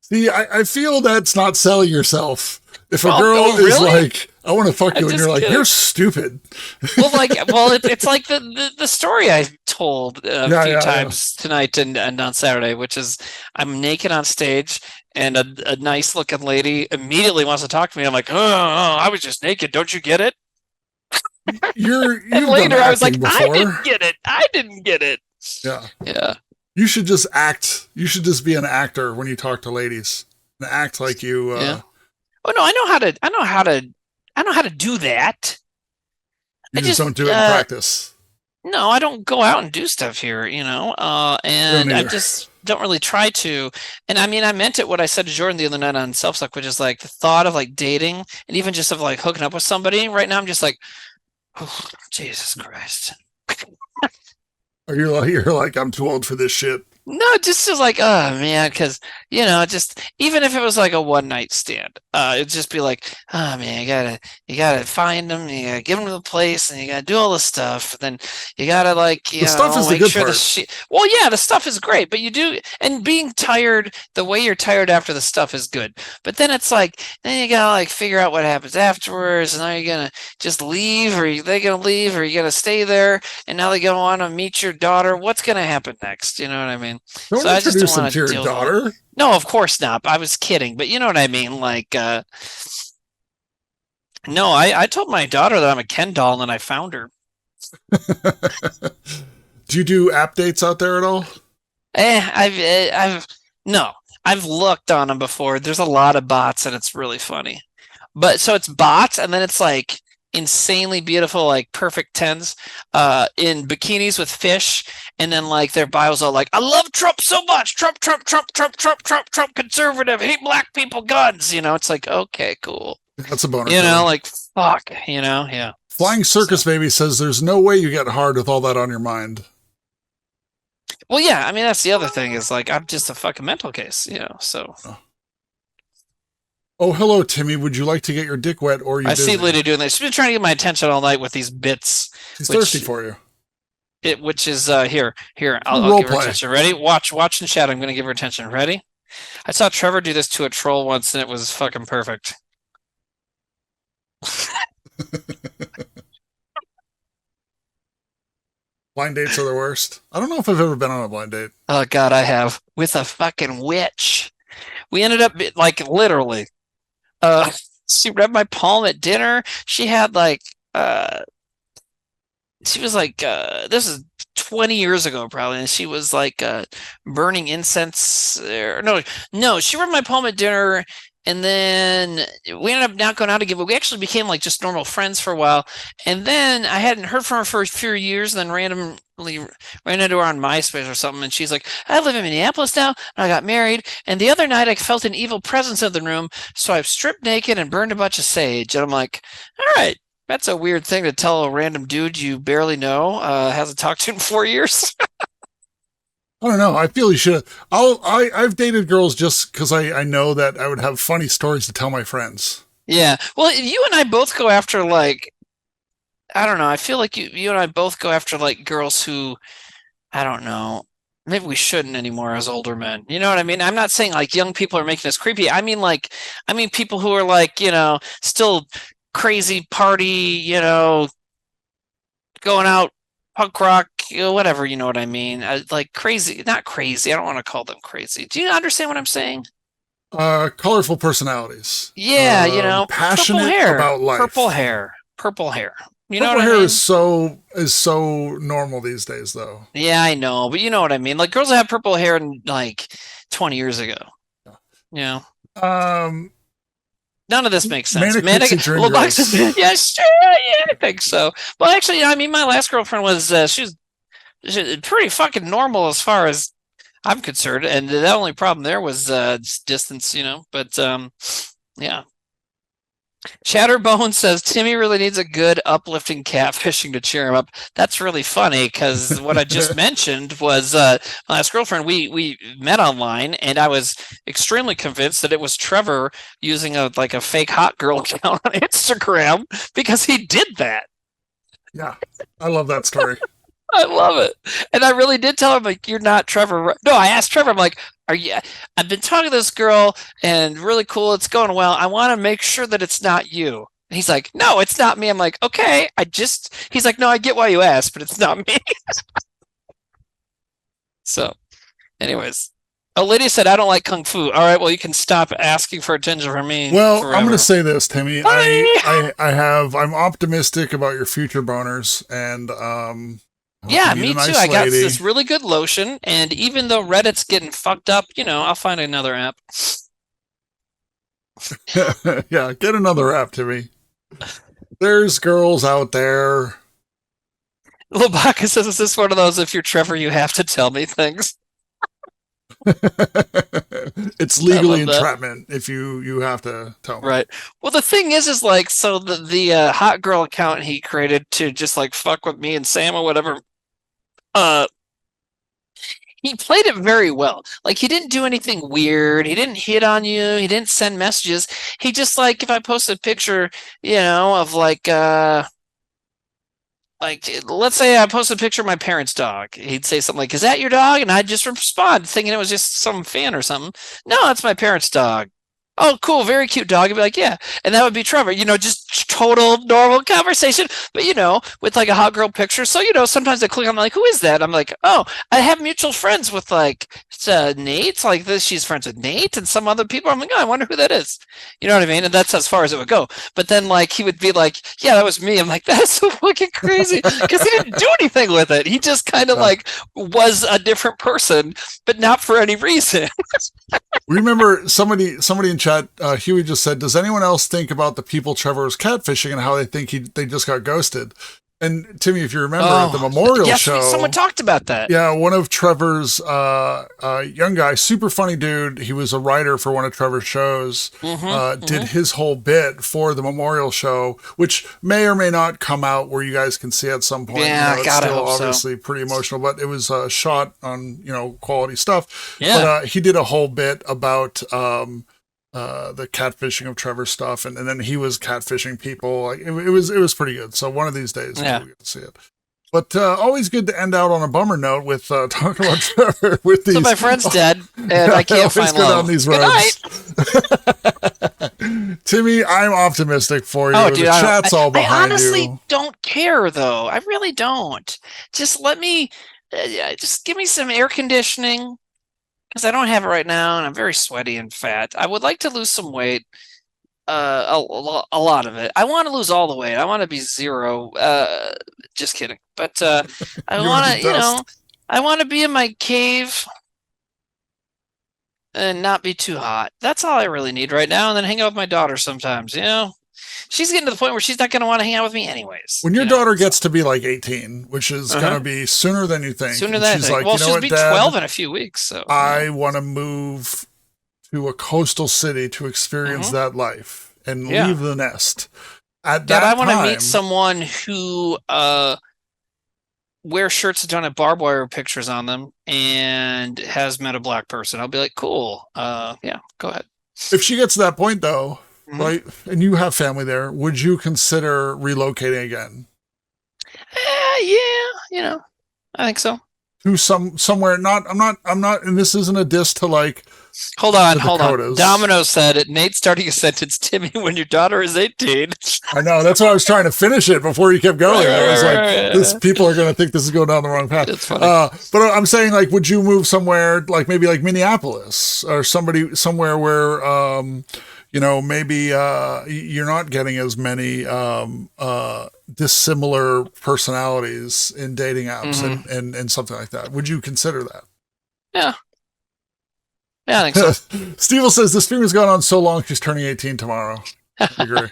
see, I feel that's not selling yourself. If a Oh, girl oh, is really? like, I want to fuck you, and just you're like, kidding. you're stupid. It's like the story I told a Yeah, few yeah, times tonight and on Saturday, which is I'm naked on stage and a nice looking lady immediately wants to talk to me. I'm like, oh, I was just naked. Don't you get it? You've And later done I was like, acting I before. didn't get it. Yeah. You should just act. You should just be an actor when you talk to ladies and act like you. Yeah. Oh no, I know how to do that. You just don't do it in practice. No, I don't go out and do stuff here, you know, and I just don't really try to. And I mean, I meant it what I said to Jordan the other night on Self-Suck, which is like the thought of like dating and even just of like hooking up with somebody right now. I'm just like, oh, Jesus Christ. Or you're like, I'm too old for this shit. No, just like, oh man, because you know, just even if it was like a one night stand, it'd just be like, oh man, you gotta find them, you gotta give them to the place, and you gotta do all this stuff. Then you gotta like, The stuff is the make good sure part. well, yeah, the stuff is great, but you do, and being tired, the way you're tired after the stuff is good. But then it's like, then you gotta like figure out what happens afterwards, and are you gonna just leave, or are they gonna leave, or are you gonna stay there? And now they gonna want to meet your daughter. What's gonna happen next? You know what I mean? Don't So I just introduce don't them want to your deal with daughter. No, of course not. I was kidding, but you know what I mean. Like, no, I told my daughter that I'm a Ken doll, and then I found her. Do you do app dates out there at all? I've looked on them before. There's a lot of bots, and it's really funny. But so it's bots, and then it's like insanely beautiful, like perfect tens, in bikinis with fish, and then like their bios are like, I love Trump so much, Trump, conservative, hate black people, guns. You know, it's like, okay, cool. That's a bonus. You know, like fuck. You know, yeah. Flying Circus Baby says there's no way you get hard with all that on your mind. Well, yeah. I mean, that's the other thing is like I'm just a fucking mental case. You know, so. Oh, hello, Timmy. Would you like to get your dick wet, or are you I busy? see Lydia doing that. She's been trying to get my attention all night with these bits. She's thirsty for you. Which is here. I'll Role give her play. attention. Ready? Watch and chat. I'm going to give her attention. Ready? I saw Trevor do this to a troll once, and it was fucking perfect. Blind dates are the worst. I don't know if I've ever been on a blind date. Oh God, I have with a fucking witch. We ended up like literally. She read my palm at dinner. She had like she was like this is 20 years ago probably, and she was like burning incense. No, she read my palm at dinner, and then we ended up not going out again, but we actually became like just normal friends for a while. And then I hadn't heard from her for a few years, and then randomly ran into her on MySpace or something, and she's like, I live in Minneapolis now, and I got married, and the other night I felt an evil presence in the room, so I stripped naked and burned a bunch of sage. And I'm like, all right, that's a weird thing to tell a random dude you barely know, hasn't talked to in 4 years. I don't know. I feel you should. I've dated girls just because I know that I would have funny stories to tell my friends. Yeah. Well, you and I both go after like I don't know. I feel like you and I both go after like girls who, I don't know. Maybe we shouldn't anymore as older men. You know what I mean? I'm not saying like young people are making us creepy. I mean people who are like, still crazy party, going out punk rock, whatever, you know what I mean? Like crazy, not crazy. I don't want to call them crazy. Do you understand what I'm saying? Colorful personalities. Yeah, passionate purple hair, about life. Purple hair. You know Purple what hair I mean? is so normal these days, though. Yeah, I know, but you know what I mean. Like girls that have purple hair like 20 years ago. Yeah. None of this makes sense. Manic Pixie Dream Girls. Yeah, sure. Yeah, I think so. Well, actually, I mean, my last girlfriend was she was pretty fucking normal as far as I'm concerned, and the only problem there was distance, But yeah. Chatterbone says Timmy really needs a good uplifting catfishing to cheer him up. That's really funny because what I just mentioned was my last girlfriend. We met online, and I was extremely convinced that it was Trevor using a fake hot girl account on Instagram because he did that. Yeah, I love that story. I love it. And I really did tell him, like, you're not Trevor. No, I asked Trevor, I'm like, I've been talking to this girl and really cool. It's going well. I want to make sure that it's not you. And he's like, no, it's not me. I'm like, okay. He's like, no, I get why you asked, but it's not me. So anyways, Lydia said, I don't like Kung Fu. All right, well, you can stop asking for attention from me. Well, forever. I'm going to say this, Timmy. I'm optimistic about your future boners, and yeah, me too. I got this really good lotion, and even though Reddit's getting fucked up, I'll find another app. Yeah, get another app, Timmy. There's girls out there. Lobaka says, is this one of those, if you're Trevor, you have to tell me things? It's legally entrapment if you have to tell me. Right. Well, the thing is like, so the hot girl account he created to just like fuck with me and Sam or whatever, he played it very well. Like, he didn't do anything weird. He didn't hit on you. He didn't send messages. He just, like, if I post a picture, of like let's say I post a picture of my parents' dog. He'd say something like, is that your dog? And I'd just respond thinking it was just some fan or something. No, that's my parents' dog. Oh, cool. Very cute dog. I'd be like, yeah. And that would be Trevor, just total normal conversation. But, with like a hot girl picture. So, sometimes I click on like, who is that? I'm like, oh, I have mutual friends with like Nate. Like this, she's friends with Nate and some other people. I'm like, oh, I wonder who that is. You know what I mean? And that's as far as it would go. But then like, he would be like, yeah, that was me. I'm like, that's so fucking crazy. Because he didn't do anything with it. He just kind of like was a different person, but not for any reason. Remember somebody in chat, Huey just said, does anyone else think about the people Trevor was catfishing and how they think they just got ghosted? And Timmy, if you remember at the memorial show, someone talked about that. Yeah, one of Trevor's young guy, super funny dude. He was a writer for one of Trevor's shows. Did his whole bit for the memorial show, which may or may not come out where you guys can see at some point. Yeah, it's still obviously pretty emotional, but it was shot on quality stuff. Yeah, but he did a whole bit about the catfishing of Trevor stuff, and then he was catfishing people. Like it was pretty good. So one of these days we'll get to see it. But always good to end out on a bummer note with talking about Trevor with these. So my friend's dead, and I can't find go love. Down these roads. Timmy, I'm optimistic for you. Oh, dude, the chat's all behind you. I honestly don't care, though. I really don't. Just let me, just give me some air conditioning. Because I don't have it right now, and I'm very sweaty and fat. I would like to lose some weight, a lot of it. I want to lose all the weight. I want to be 0. Just kidding. But I want to, I want to be in my cave and not be too hot. That's all I really need right now, and then hang out with my daughter sometimes. She's getting to the point where she's not going to want to hang out with me anyways. When your daughter gets to be like 18, which is going to be sooner than you think. Sooner than she's I think. like, Well, she'll be 12 in a few weeks. So I want to move to a coastal city to experience that life and leave the nest. At that I want to time, meet someone who wears shirts that don't have barbed wire pictures on them and has met a black person. I'll be like, cool. Yeah, go ahead. If she gets to that point, though, right, and you have family there, would you consider relocating again? Yeah, I think so. To somewhere. I'm not, and this isn't a diss to like. Hold on. Domino said, Nate starting a sentence, Timmy, when your daughter is 18. I know, that's why I was trying to finish it before you kept going. I was like, people are going to think this is going down the wrong path. It's funny. But I'm saying, like, would you move somewhere, like maybe like Minneapolis or somewhere where, maybe you're not getting as many dissimilar personalities in dating apps and something like that. Would you consider that? Yeah. Yeah, I think so. Steve says the stream has gone on so long, she's turning 18 tomorrow. I agree.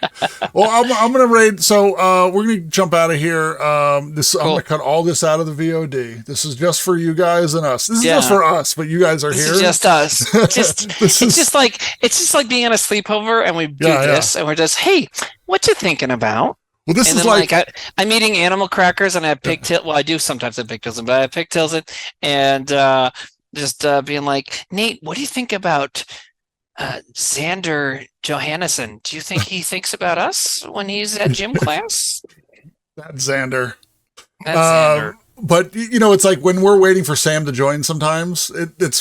Well, I'm going to raid. So we're going to jump out of here. I'm going to cut all this out of the VOD. This is just for you guys and us. This is just for us, but you guys are here. This is just us. It's just like being on a sleepover, and we do this, and we're just, hey, what you thinking about? Well, this and is then, I'm eating animal crackers, and I have pigtails. Well, I do sometimes have pigtails, but I have pigtails and just being like, Nate, what do you think about Xander Johannesson? Do you think he thinks about us when he's at gym class? That's Xander. But it's like when we're waiting for Sam to join, sometimes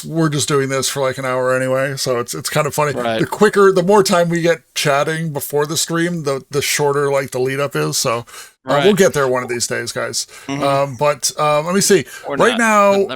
we're just doing this for like an hour anyway. So it's kind of funny. Right. The more time we get chatting before the stream, the shorter like the lead up is. So we'll get there one of these days, guys. But let me see. Right now,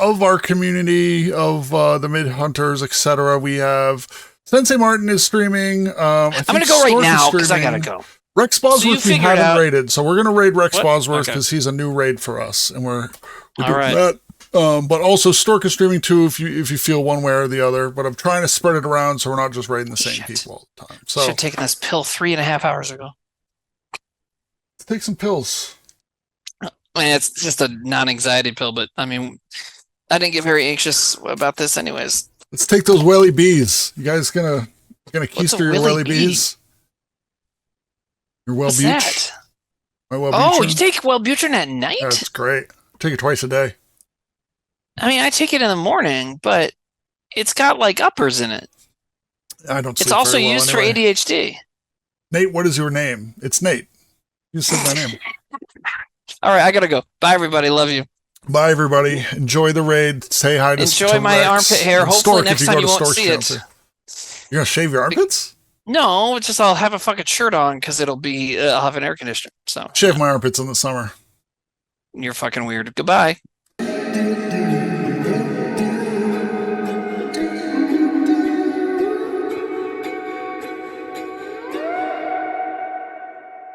of our community of the mid hunters, etc., we have Sensei Martin is streaming. I'm gonna go right now because I gotta go. Rex Bosworth we haven't raided, so we're going to raid Rex Bosworth because he's a new raid for us, and we're doing that. But also Stork is streaming too if you feel one way or the other. But I'm trying to spread it around so we're not just raiding the same people all the time. So should have taken this pill 3.5 hours ago. Let's take some pills. I mean, it's just a non-anxiety pill, but I mean, I didn't get very anxious about this, anyways. Let's take those welly bees. You guys gonna keister your welly bees? Your Wellbutrin. Oh, you take Wellbutrin at night? That's great. I take it twice a day. I mean, I take it in the morning, but it's got like uppers in it. I don't. It's also used for ADHD. Nate, what is your name? It's Nate. You said my name. All right, I gotta go. Bye, everybody. Love you. Bye, everybody. Enjoy the raid. Say hi to Enjoy my Rex. armpit hair. And Hopefully Stork, next time you won't see it. You're gonna shave your armpits? No, it's just I'll have a fucking shirt on because it'll be I'll have an air conditioner. So shave my armpits in the summer. You're fucking weird. Goodbye.